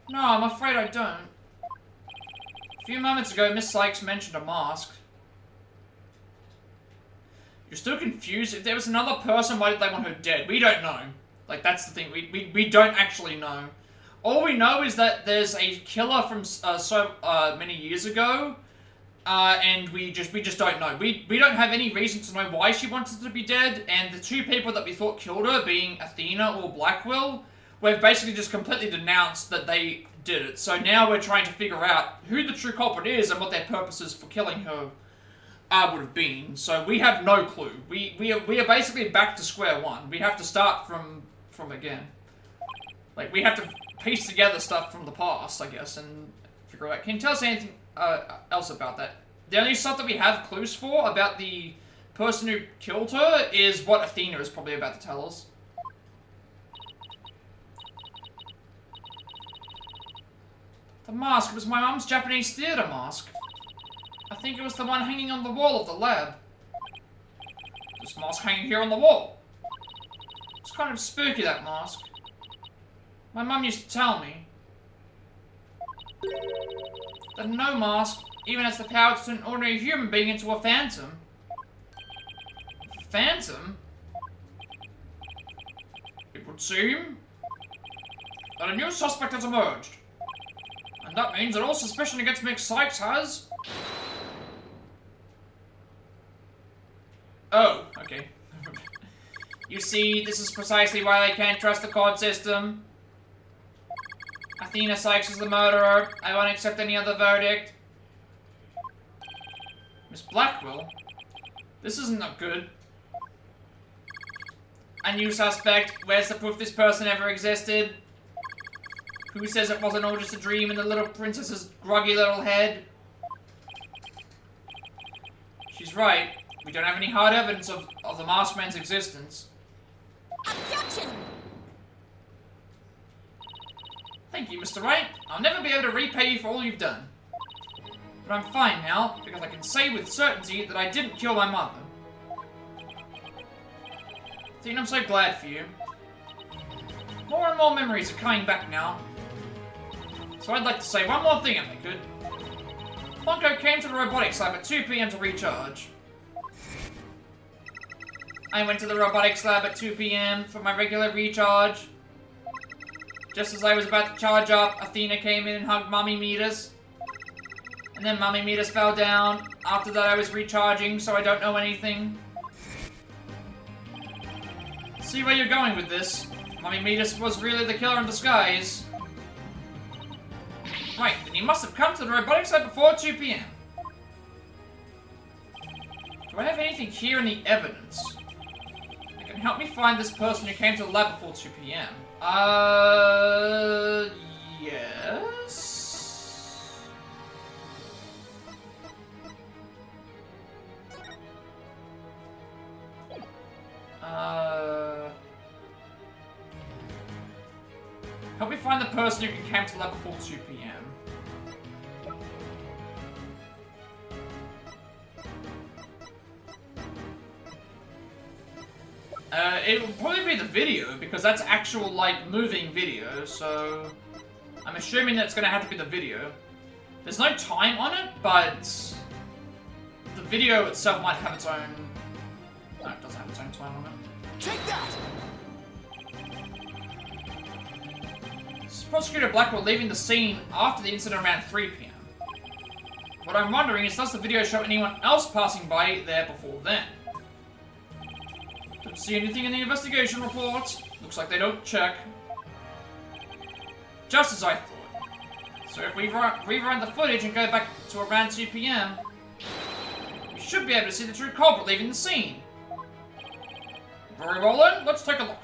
No, I'm afraid I don't. A few moments ago, Miss Sykes mentioned a mask. You're still confused? If there was another person, why did they want her dead? We don't know. Like, that's the thing. We don't actually know. All we know is that there's a killer from so many years ago, and we just don't know. We don't have any reason to know why she wanted to be dead, and the two people that we thought killed her, being Athena or Blackwell, we've basically just completely denounced that they did it. So now we're trying to figure out who the true culprit is and what their purposes for killing her would have been. So we have no clue. We are basically back to square one. We have to start from again. Like, we have to piece together stuff from the past, I guess, and figure it out. Can you tell us anything else about that? The only stuff that we have clues for about the person who killed her is what Athena is probably about to tell us. The mask, it was my mum's Japanese theater mask. I think it was the one hanging on the wall of the lab. This mask hanging here on the wall. It's kind of spooky, that mask. My mum used to tell me that no mask even has the power to turn an ordinary human being into a phantom. Phantom? It would seem that a new suspect has emerged. And that means that all suspicion against Mick Sykes has... Oh, okay. You see, this is precisely why they can't trust the court system. Athena Sykes is the murderer. I won't accept any other verdict. Miss Blackwell? This isn't not good. A new suspect? Where's the proof this person ever existed? Who says it wasn't all just a dream in the little princess's groggy little head? She's right. We don't have any hard evidence of the masked man's existence. Objection! Thank you, Mr. Wright. I'll never be able to repay you for all you've done. But I'm fine now, because I can say with certainty that I didn't kill my mother. Dean, I'm so glad for you. More and more memories are coming back now. So I'd like to say one more thing if I could. Honko came to the robotics lab at 2 PM to recharge. I went to the robotics lab at 2 PM for my regular recharge. Just as I was about to charge up, Athena came in and hugged Mommy Meters. And then Mommy Meters fell down. After that I was recharging, so I don't know anything. See where you're going with this. Mommy Meters was really the killer in disguise. Right, then you must have come to the robotics lab before 2 PM. Do I have anything here in the evidence that can help me find this person who came to the lab before 2 PM? Yes? Help me find the person who came to the lab before 2 PM. It will probably be the video, because that's actual, like, moving video, so... I'm assuming that it's gonna have to be the video. There's no time on it, but... the video itself might have its own... No, it doesn't have its own time on it. Take that! This is Prosecutor Blackwell leaving the scene after the incident around 3 PM. What I'm wondering is, does the video show anyone else passing by there before then? Don't see anything in the investigation report. Looks like they don't check. Just as I thought. So if we rewind the footage and go back to around 2 PM, we should be able to see the true culprit leaving the scene. Very well then, let's take a look.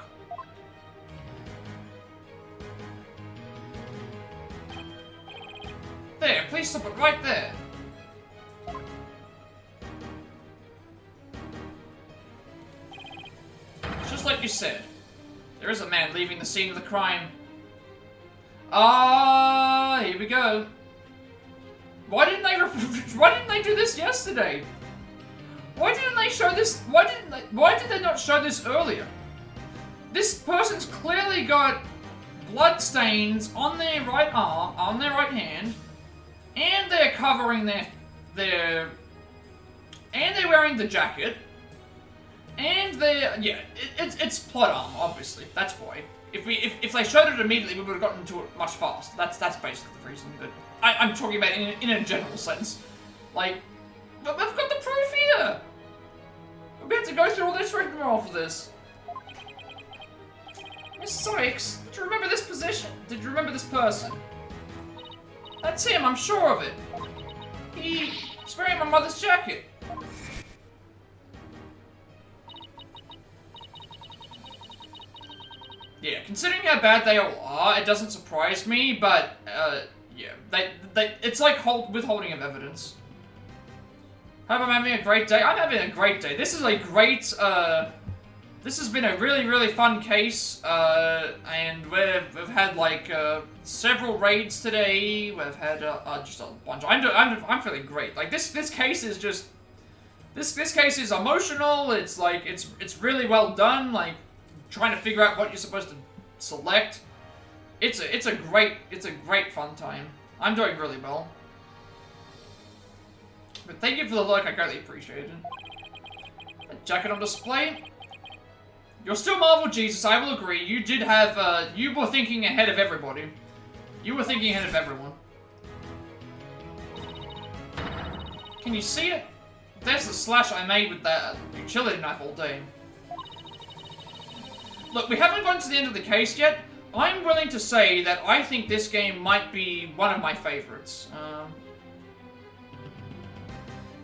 There, please stop it right there. Just like you said, there is a man leaving the scene of the crime. Here we go. Why didn't they do this yesterday? Why didn't they show this? Why did they not show this earlier? This person's clearly got blood stains on their right arm, on their right hand, and they're covering and they're wearing the jacket. And it's plot armor, obviously. That's why. If they showed it immediately, we would have gotten to it much faster. That's basically the reason. But I'm talking about in a general sense. Like, but we've got the proof here. We have to go through all this rigmarole for this. Miss Sykes, did you remember this position? Did you remember this person? That's him. I'm sure of it. He's wearing my mother's jacket. Yeah, considering how bad they all are, it doesn't surprise me, but, yeah, it's like withholding of evidence. Hope I'm having a great day. I'm having a great day. This is a great, this has been a really, really fun case, and we've had, like, several raids today. We've had, just a bunch. I'm feeling great. Like, this case is just, this case is emotional. It's, like, it's really well done, like, trying to figure out what you're supposed to select. It's a great fun time. I'm doing really well. But thank you for the look, I greatly appreciate it. A jacket on display. You're still Marvel Jesus, I will agree. You did have, you were thinking ahead of everybody. You were thinking ahead of everyone. Can you see it? There's the slash I made with that utility knife all day. Look, we haven't gotten to the end of the case yet. I'm willing to say that I think this game might be one of my favorites.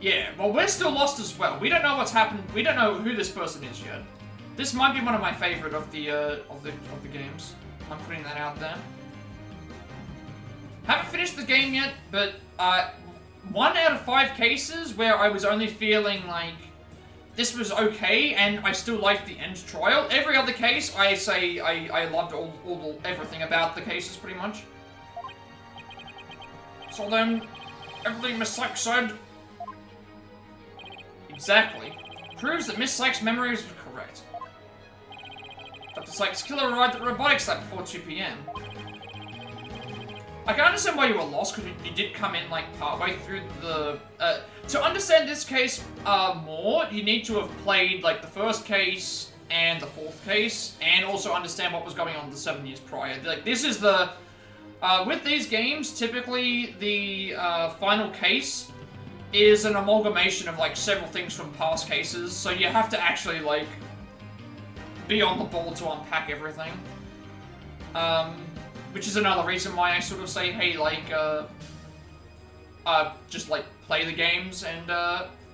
Yeah, well, we're still lost as well. We don't know what's happened. We don't know who this person is yet. This might be one of my favorite of the games. I'm putting that out there. Haven't finished the game yet, but 1 out of 5 cases where I was only feeling like this was okay and I still liked the end trial. Every other case, I say I loved everything about the cases pretty much. So then, everything Miss Sykes said. Exactly. Proves that Miss Sykes' memories were correct. Dr. Sykes' killer arrived at the robotics lab before 2 PM. I can understand why you were lost, because you did come in, like, partway through the... to understand this case more, you need to have played, like, the first case and the 4th case, and also understand what was going on the 7 years prior. Like, this is the... with these games, typically, the final case is an amalgamation of, like, several things from past cases, so you have to actually, like, be on the ball to unpack everything. Which is another reason why I sort of say, hey, like, just, like, play the games and,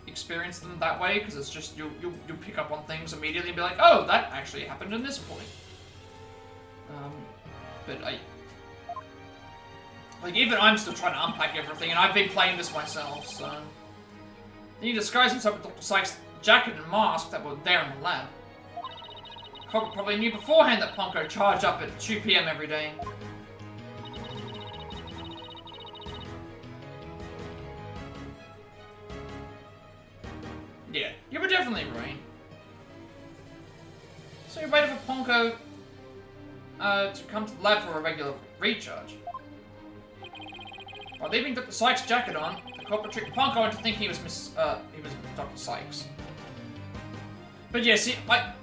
experience them that way, because it's just, you'll pick up on things immediately and be like, oh, that actually happened in this point. But like, even I'm still trying to unpack everything, and I've been playing this myself, so... Then he disguised himself with Dr. Sykes' jacket and mask that were there in the lab. Cog probably knew beforehand that Ponko charged up at 2 PM every day. Yeah, you were definitely right. So you waited for Ponko to come to the lab for a regular recharge. By leaving Dr. Sykes' jacket on, the corporate tricked Ponko into thinking he was Dr. Sykes. But yeah, see,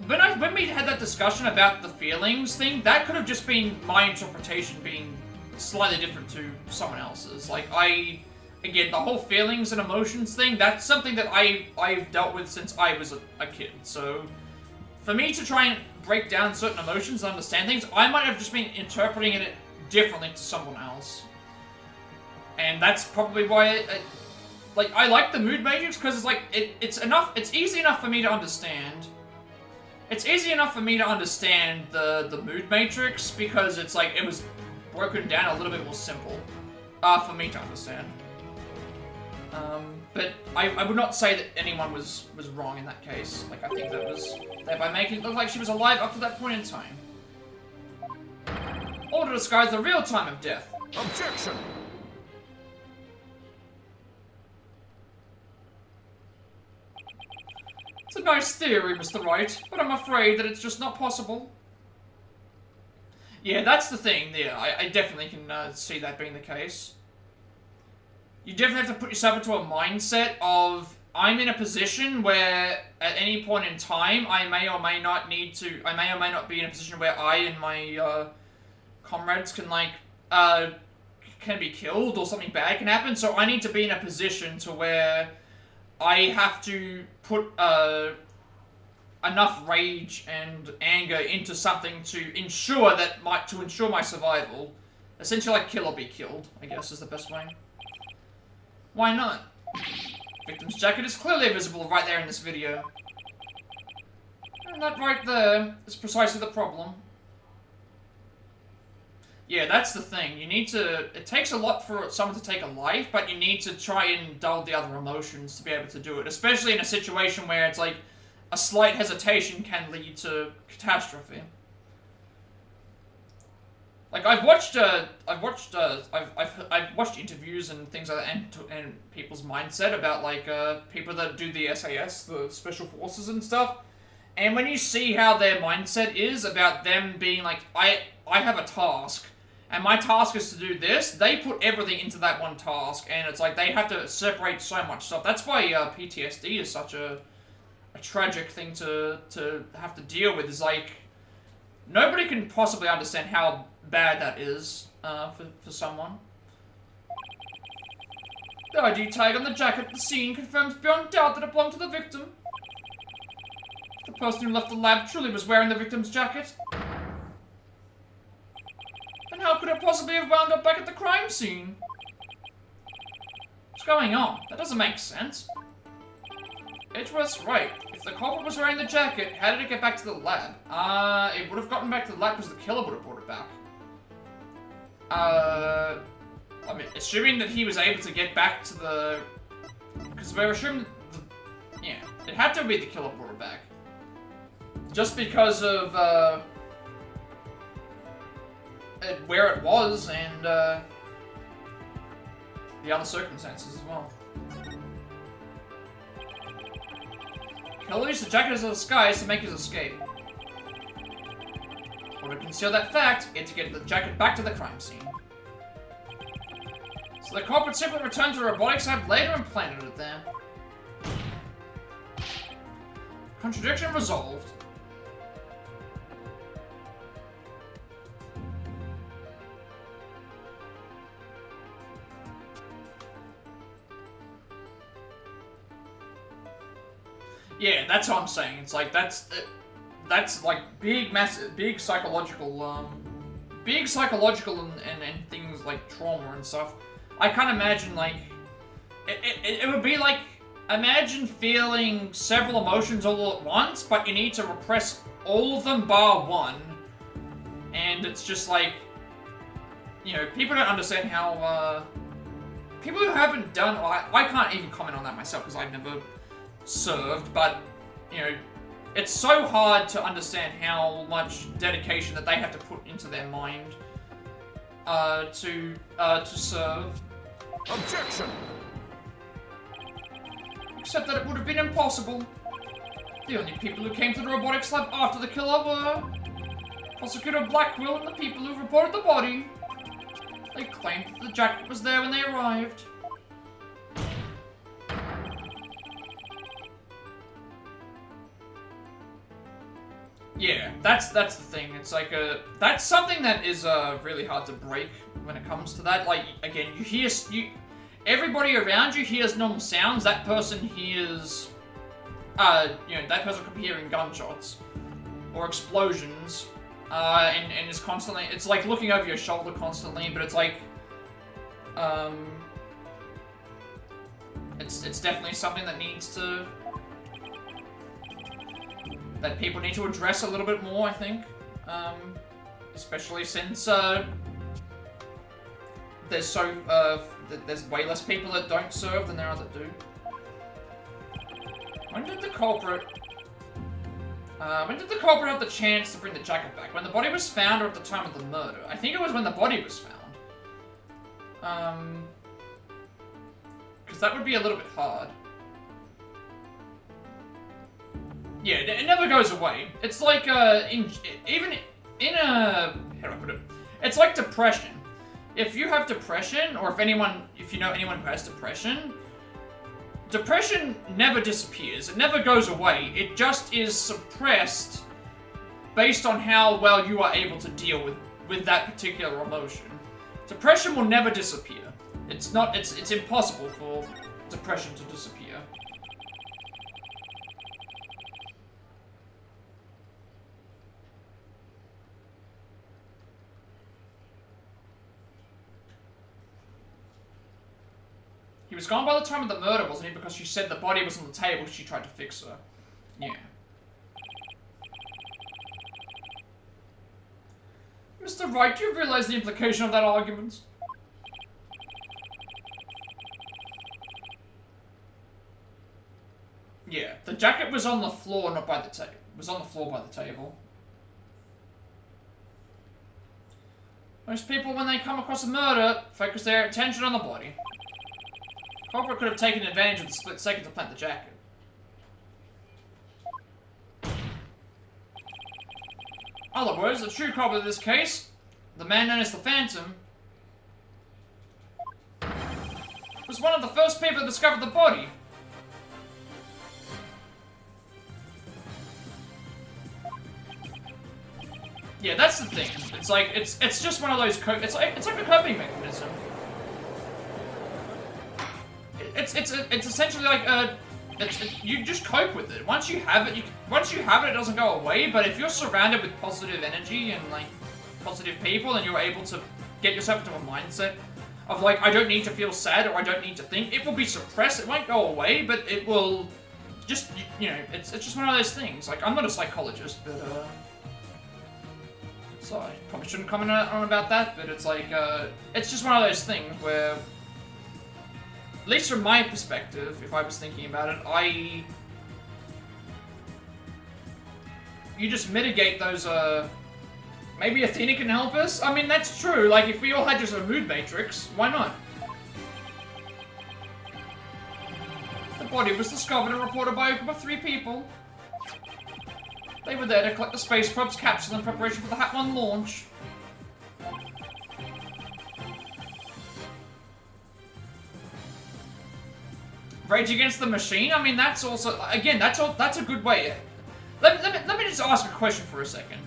when we had that discussion about the feelings thing, that could have just been my interpretation being slightly different to someone else's. Like, again, the whole feelings and emotions thing, that's something that I've dealt with since I was a kid. So, for me to try and break down certain emotions and understand things, I might have just been interpreting it differently to someone else. And that's probably why, like, I like the mood matrix, because it's like, it's easy enough for me to understand. It's easy enough for me to understand the mood matrix, because it's like, it was broken down a little bit more simple, for me to understand. But I would not say that anyone was wrong in that case. Like, I think that was thereby making it look like she was alive up to that point in time. Or to disguise the real time of death. Objection! It's a nice theory, Mr. Wright, but I'm afraid that it's just not possible. Yeah, that's the thing. Yeah, I definitely can see that being the case. You definitely have to put yourself into a mindset of, I'm in a position where, at any point in time, I may or may not be in a position where I and my comrades can, like, can be killed or something bad can happen, so I need to be in a position to where I have to put enough rage and anger into something to ensure my survival. Essentially, like, kill or be killed, I guess is the best way. Why not? Victim's jacket is clearly visible right there in this video. And that right there is precisely the problem. Yeah, that's the thing. You need to... It takes a lot for someone to take a life, but you need to try and dull the other emotions to be able to do it. Especially in a situation where it's like, a slight hesitation can lead to catastrophe. Like, I've watched interviews and things like that, and people's mindset about, like, people that do the SAS, the Special Forces and stuff. And when you see how their mindset is about them being like, I have a task, and my task is to do this, they put everything into that one task, and it's like they have to separate so much stuff. That's why PTSD is such a tragic thing to have to deal with. Is like, nobody can possibly understand how bad that is for someone. The ID tag on the jacket at the scene confirms beyond doubt that it belonged to the victim. The person who left the lab truly was wearing the victim's jacket. Then how could it possibly have wound up back at the crime scene? What's going on? That doesn't make sense. Edgeworth's right. If the culprit was wearing the jacket, how did it get back to the lab? It would have gotten back to the lab because the killer would have brought it back. I mean, assuming that he was able to get back to the... Because we're assuming that yeah, it had to be the killer brought it back. Just because of, where it was and, the other circumstances as well. Killer used the jacket as a disguise to make his escape. Or to conceal that fact, he had to get the jacket back to the crime scene. So the culprit simply returned to the robotics lab later and planted it there. Contradiction resolved. Yeah, that's what I'm saying. It's like, that's like big, massive, big psychological and things like trauma and stuff. I can't imagine, like, it would be like, imagine feeling several emotions all at once, but you need to repress all of them bar one. And it's just like, you know, people don't understand how, people who haven't done, well, I can't even comment on that myself because I've never served, but, you know, it's so hard to understand how much dedication that they have to put into their mind to serve. Objection! Except that it would have been impossible. The only people who came to the robotics lab after the killer were Prosecutor Blackwell and the people who reported the body. They claimed that the jacket was there when they arrived. Yeah, that's the thing. It's like that's something that is really hard to break when it comes to that. Like, again, everybody around you hears normal sounds. That person hears, you know, that person could be hearing gunshots or explosions, and is constantly. It's like looking over your shoulder constantly, but it's like, it's definitely something that needs to. That people need to address a little bit more, I think. Especially since, there's way less people that don't serve than there are that do. When did the culprit have the chance to bring the jacket back? When the body was found or at the time of the murder? I think it was when the body was found. Because that would be a little bit hard. Yeah, it never goes away. It's like, how do I put it? It's like depression. If you have depression, or if you know anyone who has depression, depression never disappears. It never goes away. It just is suppressed based on how well you are able to deal with that particular emotion. Depression will never disappear. It's impossible for depression to disappear. He was gone by the time of the murder, wasn't he? Because she said the body was on the table, she tried to fix her. Yeah. Mr. Mr. Wright, do you realize the implication of that argument? Yeah, the jacket was on the floor, not by the table. Was on the floor by the table. Most people, when they come across a murder, focus their attention on the body. Culprit could have taken advantage of the split second to plant the jacket. In other words, the true culprit of this case, the man known as the Phantom, was one of the first people to discover the body. Yeah, that's the thing. It's like it's just one of those it's like a coping mechanism. It's essentially like you just cope with it. Once you have it, it doesn't go away. But if you're surrounded with positive energy and like positive people, and you're able to get yourself into a mindset of like, I don't need to feel sad or I don't need to think, it will be suppressed. It won't go away, but it will just, you know, it's just one of those things. Like, I'm not a psychologist, but so I probably shouldn't comment on about that. But it's like it's just one of those things where, at least from my perspective, if I was thinking about it, you just mitigate those, maybe Athena can help us? I mean, that's true, like, if we all had just a mood matrix, why not? The body was discovered and reported by a group of 3 people. They were there to collect the space probe's capsule in preparation for the Hat 1 launch. Rage Against the Machine? I mean, that's also, again, that's a good way. Let me just ask a question for a second.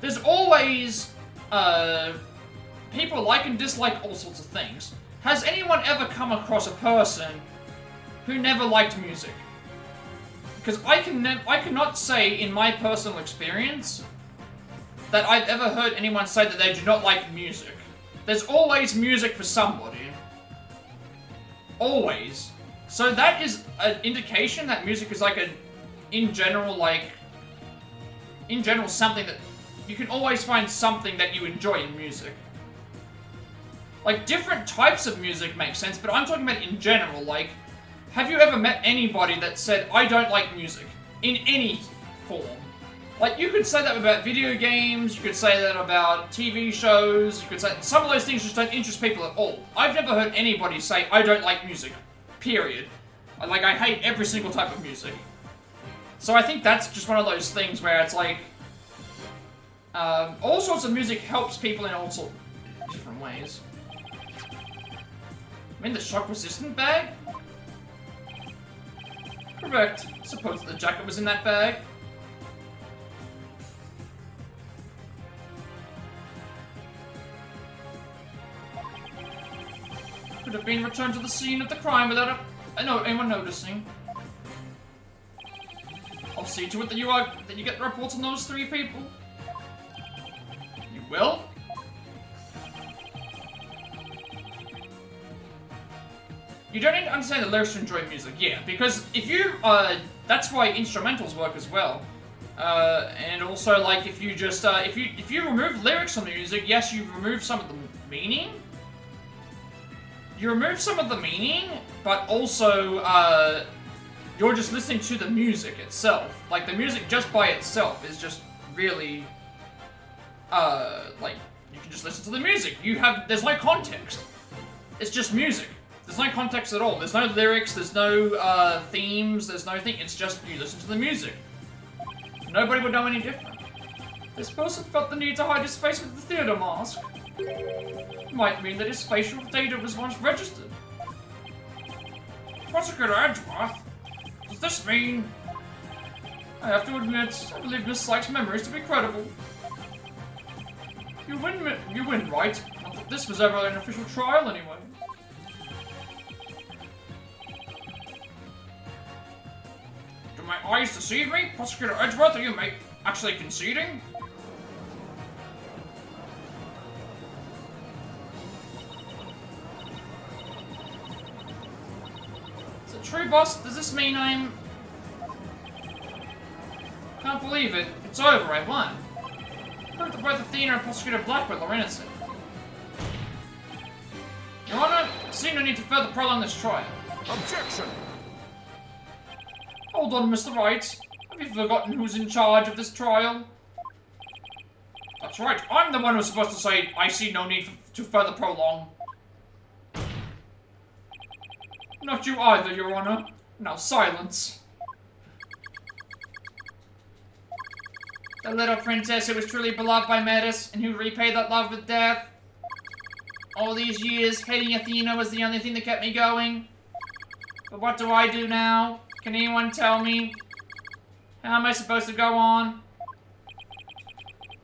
There's always, people like and dislike all sorts of things. Has anyone ever come across a person who never liked music? Because I cannot say in my personal experience that I've ever heard anyone say that they do not like music. There's always music for somebody. Always. So that is an indication that music is like in general, something that you can always find something that you enjoy in music. Like, different types of music make sense, but I'm talking about in general. Like, have you ever met anybody that said, I don't like music? In any form. Like, you could say that about video games, you could say that about TV shows, you could say some of those things just don't interest people at all. I've never heard anybody say, I don't like music. Period. Like, I hate every single type of music. So I think that's just one of those things where it's like, all sorts of music helps people in all sorts of different ways. I mean, the shock-resistant bag? Correct. Suppose the jacket was in that bag. Could have been returned to the scene of the crime without anyone noticing. I'll see to it that you get reports on those 3 people. You will? You don't need to understand the lyrics to enjoy music, yeah, because if you, that's why instrumentals work as well. And also, like, if you just, if you remove lyrics from the music, yes, you remove some of the meaning. You remove some of the meaning, but also, you're just listening to the music itself. Like, the music just by itself is just really, like, you can just listen to the music. There's no context. It's just music. There's no context at all. There's no lyrics, there's no, themes, there's no thing. It's just, you listen to the music. Nobody would know any different. This person felt the need to hide his face with the theater mask. Might mean that his facial data was once registered. Prosecutor Edgeworth? Does this mean... I have to admit, I believe Miss Sykes' memories to be credible. You win, right? Not that this was ever an official trial, anyway. Do my eyes deceive me? Prosecutor Edgeworth, are you actually conceding? Is it true, boss? Does this mean I'm... Can't believe it. It's over, I won. Proof that both Athena and Prosecutor Blackwell are innocent. Your Honor, I see no need to further prolong this trial. Objection! Hold on, Mr. Wright. Have you forgotten who's in charge of this trial? That's right, I'm the one who's supposed to say, I see no need to further prolong. Not you either, Your Honor. Now silence. The little princess who was truly beloved by Metis, and who repaid that love with death. All these years, hating Athena was the only thing that kept me going. But what do I do now? Can anyone tell me? How am I supposed to go on?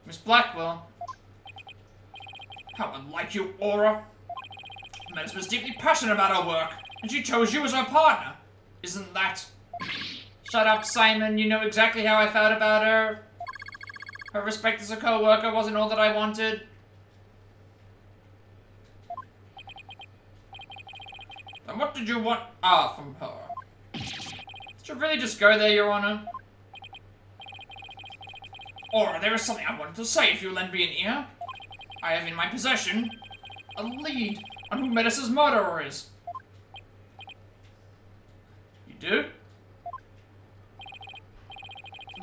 Miss Blackwell. How unlike you, Aura. Metis was deeply passionate about her work, and she chose you as her partner. Isn't that... Shut up, Simon. You know exactly how I felt about her. Her respect as a co-worker wasn't all that I wanted. And what did you want from her? Should I really just go there, Your Honor? Or there is something I wanted to say if you lend me an ear. I have in my possession a lead on who Metis' murderer is. You do?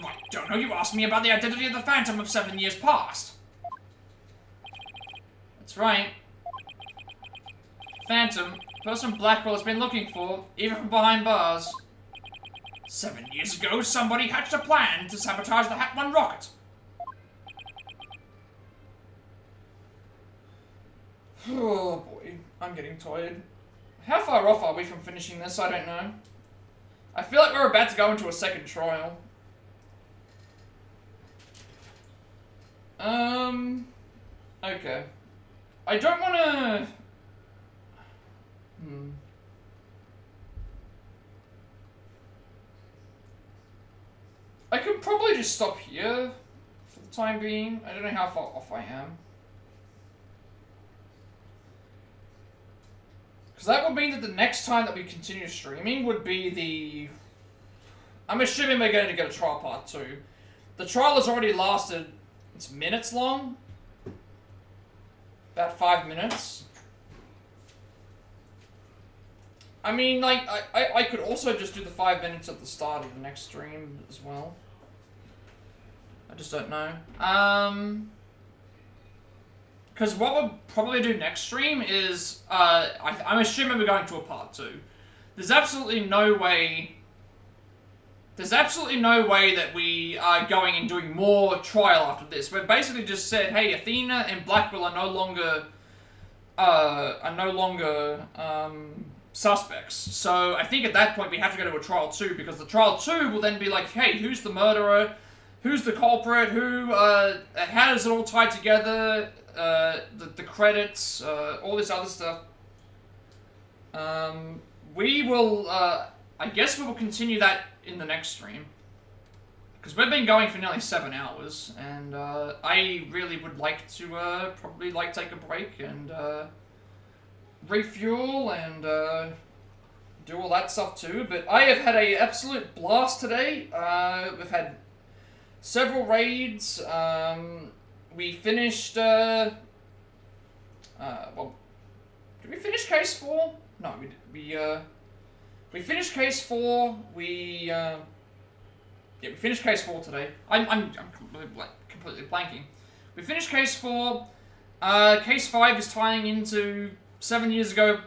I don't know, you asked me about the identity of the Phantom of 7 years past. That's right. Phantom, person Blackwell has been looking for, even from behind bars. 7 years ago, somebody hatched a plan to sabotage the Hat 1 rocket. Oh boy, I'm getting tired. How far off are we from finishing this? I don't know. I feel like we're about to go into a second trial. Okay. I don't wanna... I could probably just stop here for the time being. I don't know how far off I am. Because that would mean that the next time that we continue streaming would be the... I'm assuming we're going to get a trial part 2. The trial has already lasted... It's minutes long? About 5 minutes. I mean, like, I could also just do the 5 minutes at the start of the next stream as well. I just don't know. Because what we'll probably do next stream is, I'm assuming we're going to a part 2. There's absolutely no way... There's absolutely no way that we are going and doing more trial after this. We've basically just said, hey, Athena and Blackwell are no longer, suspects. So I think at that point we have to go to a trial 2, because the trial 2 will then be like, hey, who's the murderer? Who's the culprit? Who, how does it all tie together? The credits, all this other stuff. We will, I guess we will continue that in the next stream. Because we've been going for nearly 7 hours, and I really would like to probably take a break and refuel and do all that stuff too. But I have had an absolute blast today. We've had several raids. We finished, well, did we finish Case 4? No, we finished Case 4, yeah, we finished Case 4 today. I'm completely blanking. We finished Case 4, Case 5 is tying into 7 years ago,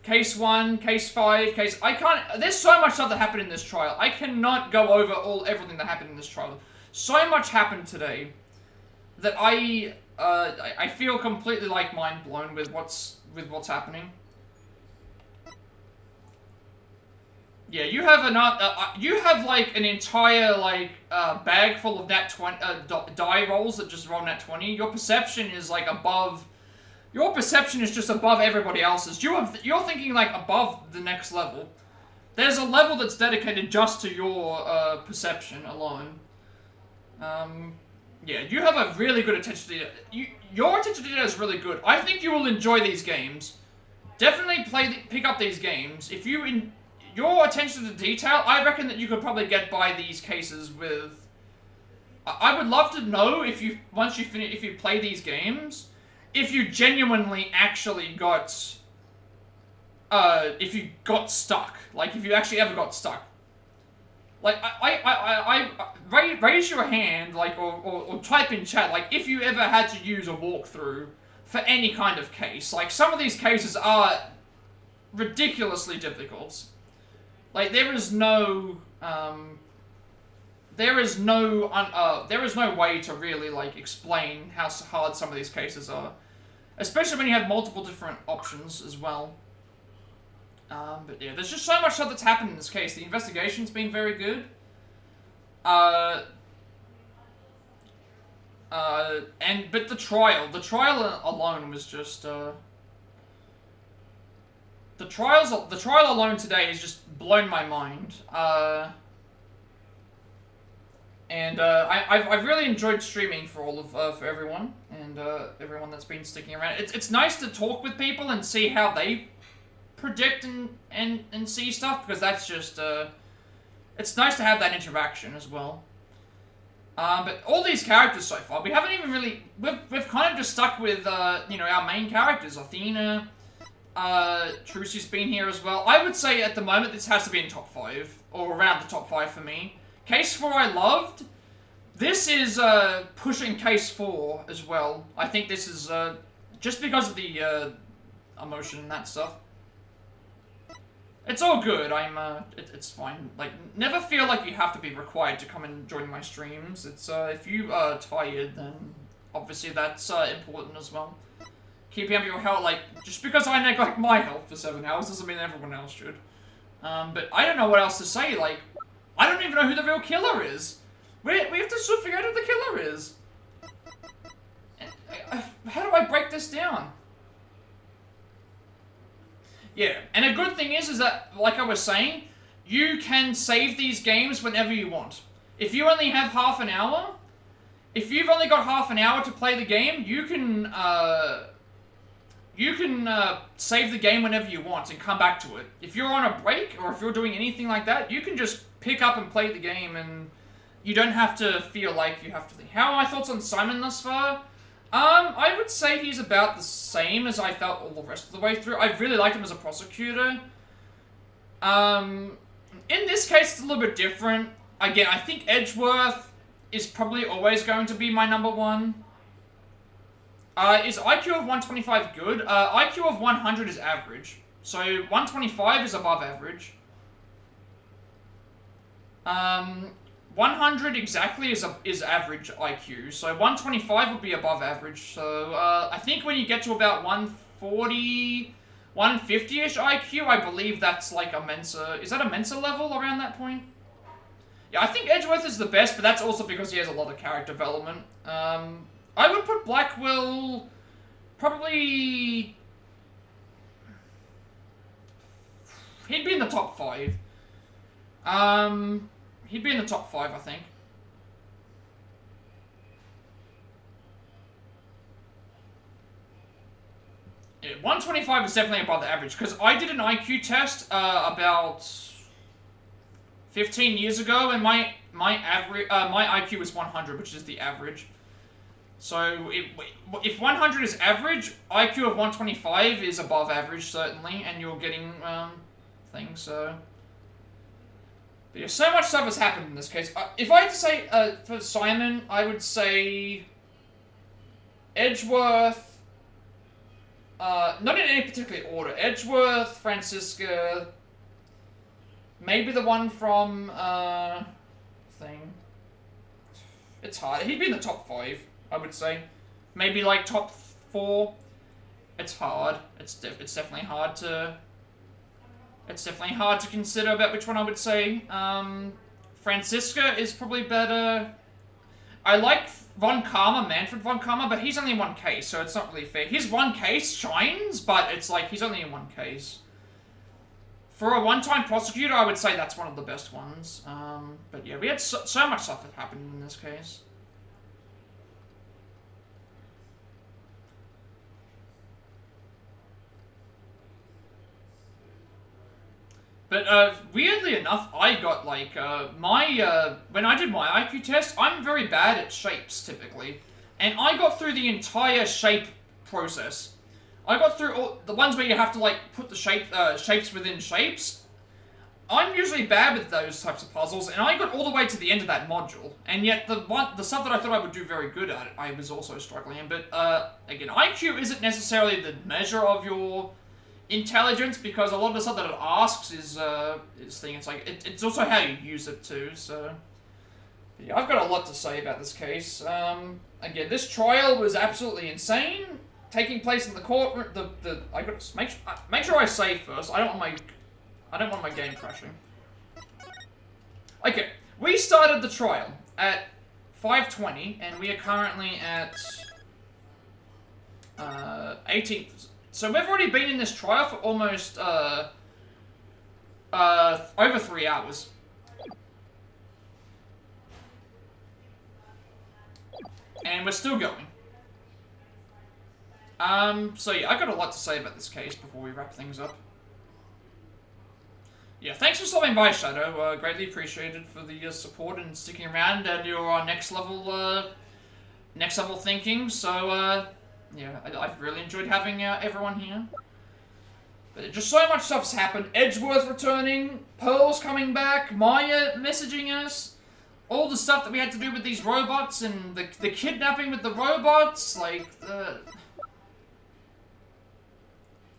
Case 1, Case 5, there's so much stuff that happened in this trial. I cannot go over everything that happened in this trial. So much happened today that I feel completely, like, mind blown with what's happening. Yeah, you have like an entire bag full of nat 20 die rolls that just roll nat 20. Your perception is like above. Your perception is just above everybody else's. You're thinking like above the next level. There's a level that's dedicated just to your perception alone. Yeah, you have a really good attention to detail. Your attention to detail is really good. I think you will enjoy these games. Definitely pick up these games. If your attention to detail, I reckon that you could probably get by these cases with I would love to know if you if you play these games, if you genuinely actually got if you got stuck, like if you actually ever got stuck. Like raise your hand, like or type in chat, like if you ever had to use a walkthrough for any kind of case. Like some of these cases are ridiculously difficult. Like there is no way to really like explain how hard some of these cases are, especially when you have multiple different options as well. But yeah, there's just so much stuff that's happened in this case. The investigation's been very good. But the trial alone was just the trial alone today has just blown my mind. I've really enjoyed streaming for all of for everyone and everyone that's been sticking around. It's nice to talk with people and see how they predict and see stuff, because that's just it's nice to have that interaction as well. But all these characters so far, we haven't even really we've kind of just stuck with you know, our main characters. Athena, Trucy's been here as well. I would say at the moment this has to be in top 5 or around the top 5 for me. Case 4 I loved. This is pushing Case 4 as well. I think this is just because of the emotion and that stuff. It's all good. It's fine. Like, never feel like you have to be required to come and join my streams. It's if you are tired, then obviously that's important as well. Keeping up your health, like, just because I neglect my health for 7 hours doesn't mean everyone else should. But I don't know what else to say. Like, I don't even know who the real killer is. We have to sort of figure out who the killer is. How do I break this down? Yeah, and a good thing is that, like I was saying, you can save these games whenever you want. If you only have half an hour, if you've only got half an hour to play the game, you can save the game whenever you want and come back to it. If you're on a break, or if you're doing anything like that, you can just pick up and play the game, and you don't have to feel like you have to think. How are my thoughts on Simon thus far? I would say he's about the same as I felt all the rest of the way through. I really liked him as a prosecutor. In this case, it's a little bit different. Again, I think Edgeworth is probably always going to be my number 1. Is IQ of 125 good? IQ of 100 is average. So 125 is above average. 100 exactly is average IQ, so 125 would be above average. So I think when you get to about 140, 150-ish IQ, I believe that's like a Mensa. Is that a Mensa level around that point? Yeah, I think Edgeworth is the best, but that's also because he has a lot of character development. I would put Blackwell probably... He'd be in the top 5. He'd be in the top 5, I think. Yeah, 125 is definitely above the average, because I did an IQ test about 15 years ago, and my IQ was 100, which is the average. So if 100 is average, IQ of 125 is above average, certainly, and you're getting things, so... But yeah, so much stuff has happened in this case. If I had to say, for Simon, I would say... Edgeworth... not in any particular order. Edgeworth, Francisca... Maybe the one from, thing. It's hard. He'd be in the top 5, I would say. Maybe, like, top 4. It's hard. It's definitely hard to... It's definitely hard to consider about which one I would say. Francisca is probably better. I like Von Karma, Manfred Von Karma, but he's only in 1 case, so it's not really fair. His 1 case shines, but it's like, he's only in 1 case. For a one-time prosecutor, I would say that's one of the best ones. But yeah, we had so much stuff that happened in this case. But weirdly enough, I got like when I did my IQ test, I'm very bad at shapes typically, and I got through the entire shape process. I got through all the ones where you have to like put the shapes within shapes. I'm usually bad with those types of puzzles, and I got all the way to the end of that module, and yet the stuff that I thought I would do very good at, I was also struggling in. But again, IQ isn't necessarily the measure of your intelligence, because a lot of the stuff that it asks is thing. It's like it's also how you use it too. So yeah, I've got a lot to say about this case. Again, this trial was absolutely insane, taking place in the courtroom. I got to make sure I save first. I don't want my game crashing. Okay, we started the trial at 5:20, and we are currently at 18th. So we've already been in this trial for almost over 3 hours. And we're still going. So yeah, I got a lot to say about this case before we wrap things up. Yeah, thanks for stopping by, Shadow. Greatly appreciated for the support and sticking around and your next level thinking. So yeah, I've really enjoyed having everyone here. But just so much stuff's happened. Edgeworth returning, Pearl's coming back, Maya messaging us, all the stuff that we had to do with these robots, and the kidnapping with the robots, like,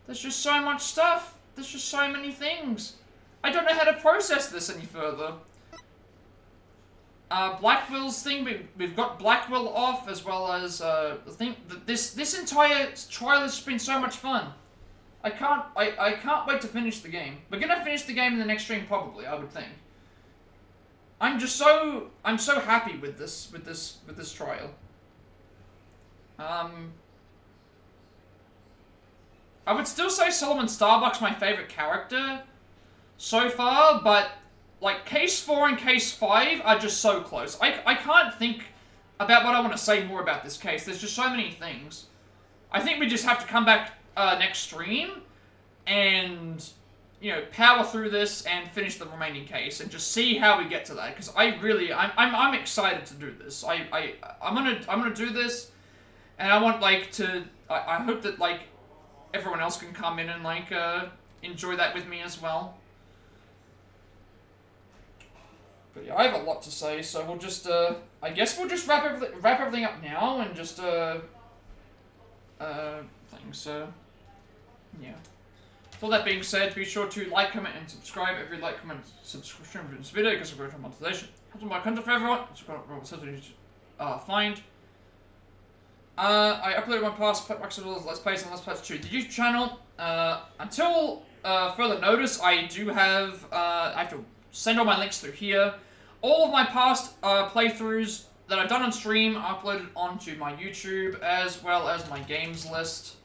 there's just so much stuff. There's just so many things. I don't know how to process this any further. Blackwell's thing, we've got Blackwell off, as well as the thing. This entire trial has been so much fun. I can't wait to finish the game. We're gonna finish the game in the next stream, probably. I would think. I'm so happy with this trial. I would still say Solomon Starbuck's my favorite character so far, but like, Case 4 and Case 5 are just so close. I can't think about what I want to say more about this case. There's just so many things. I think we just have to come back next stream and, you know, power through this and finish the remaining case and just see how we get to that. Because I'm excited to do this. I'm gonna do this, and I want, like, I hope that, like, everyone else can come in and, like, enjoy that with me as well. But yeah, I have a lot to say, so we'll just, I guess we'll just wrap everything up now and just, things, so, yeah. With all that being said, be sure to like, comment, and subscribe. Every like, comment, subscription for this video, because of greater monetization. Helps my content for everyone. Find. I uploaded my past Plat Let's Plays and Let's Plays to the YouTube channel. Until further notice, I do have, I have to send all my links through here. All of my past playthroughs that I've done on stream are uploaded onto my YouTube, as well as my games list.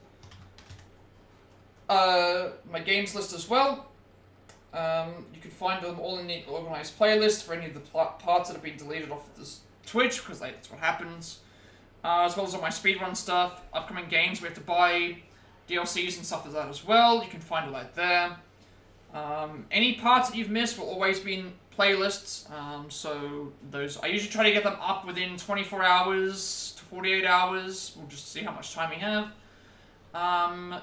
As well. You can find them all in the organized playlist for any of the parts that have been deleted off of this Twitch, because that's what happens. As well as all my speedrun stuff, upcoming games we have to buy, DLCs and stuff like that as well. You can find all that there. Any parts that you've missed will always be in playlists, so those, I usually try to get them up within 24 hours to 48 hours. We'll just see how much time we have. I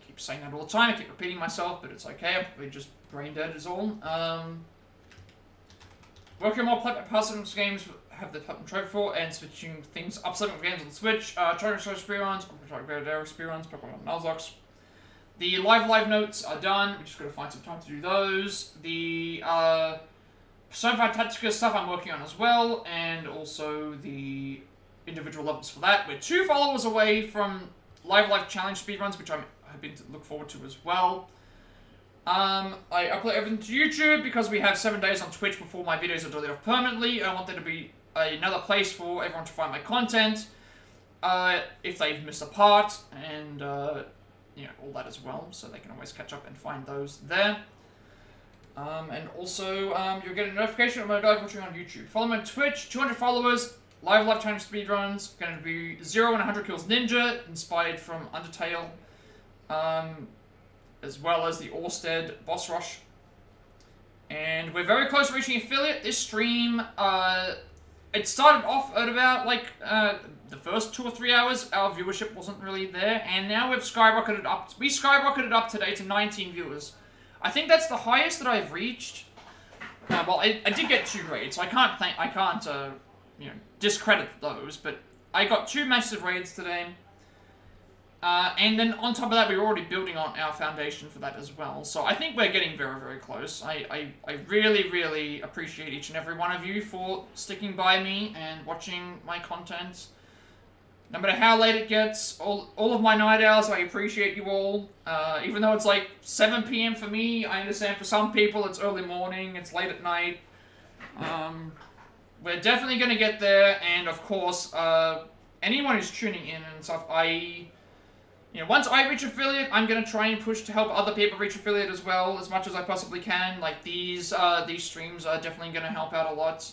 keep saying that all the time, I keep repeating myself, but it's okay, I'm probably just brain dead is all. Working on more Plat games have the Platinum Trophy for, and switching things up some games on the Switch, trying to show speedruns, speedruns, Pokemon Nuzlocke. The live notes are done. We just gotta find some time to do those. The Persona 5 Tactica stuff I'm working on as well, and also the individual levels for that. We're 2 followers away from live challenge speedruns, which I'm hoping to look forward to as well. I upload everything to YouTube because we have 7 days on Twitch before my videos are deleted off permanently. I want there to be another place for everyone to find my content if they've missed a part, and you know, all that as well, so they can always catch up and find those there. And also, you'll get a notification of my live watching on YouTube. Follow me on Twitch, 200 followers, live challenge speedruns, going to be 0 and 100 kills ninja, inspired from Undertale, as well as the Orsted boss rush And we're very close to reaching affiliate. This stream, it started off at about, like, the first 2 or 3 hours, our viewership wasn't really there, and now we've skyrocketed up. We skyrocketed up today to 19 viewers. I think that's the highest that I've reached. Well, I did get 2 raids, so I can't, you know, discredit those, but I got 2 massive raids today. And then on top of that, we were already building on our foundation for that as well. So I think we're getting very, very close. I really, really appreciate each and every one of you for sticking by me and watching my content. No matter how late it gets, all of my night hours, I appreciate you all. Even though it's like 7 p.m. for me, I understand for some people it's early morning, it's late at night. We're definitely going to get there, and of course, anyone who's tuning in and stuff, you know, once I reach affiliate, I'm going to try and push to help other people reach affiliate as well, as much as I possibly can. Like, these streams are definitely going to help out a lot.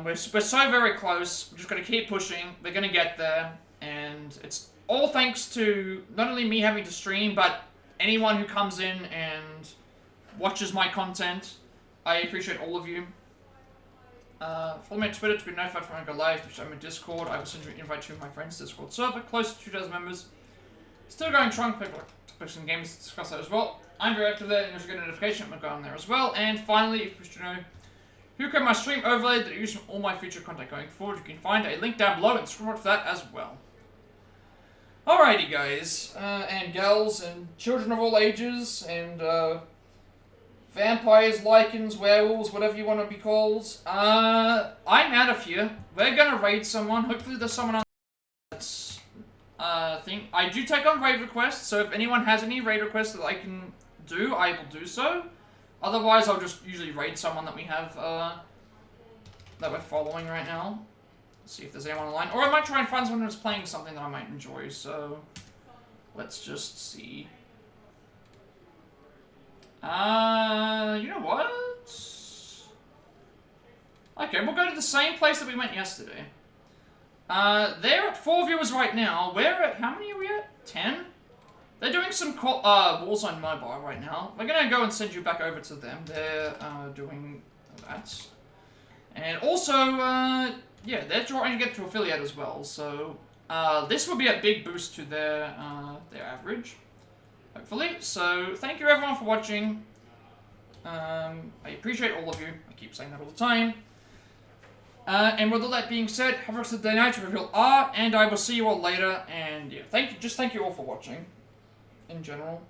We're so very close. We're just going to keep pushing. We're going to get there. And it's all thanks to not only me having to stream, but anyone who comes in and watches my content. I appreciate all of you. Follow me on Twitter to be notified when I go live. I'm in Discord. I will send you an invite to my friend's Discord server. Close to 2,000 members. Still going strong. People like some games to discuss that as well. I'm very active there, and there's a good notification. I'm going to go on there as well. And finally, if you wish to know who created my stream overlay that I use from all my future content going forward, you can find a link down below and scroll for that as well. Alrighty, guys, and gals, and children of all ages, and vampires, lycans, werewolves, whatever you want to be called. I'm out of here. We're gonna raid someone. Hopefully, there's someone on that's thing. I do take on raid requests, so if anyone has any raid requests that I can do, I will do so. Otherwise, I'll just usually raid someone that we have, that we're following right now. See if there's anyone online. Or I might try and find someone who's playing something that I might enjoy, so let's just see. You know what? Okay, we'll go to the same place that we went yesterday. They're at 4 viewers right now. We're at, how many are we at? 10? They're doing some Warzone Mobile right now. We're gonna go and send you back over to them. They're, doing that. And also, yeah, they're trying to get to affiliate as well, so, this will be a big boost to their average, hopefully. So, thank you everyone for watching. I appreciate all of you. I keep saying that all the time. And with all that being said, have a rest of the day night to reveal art, and I will see you all later, and yeah, thank you all for watching, in general.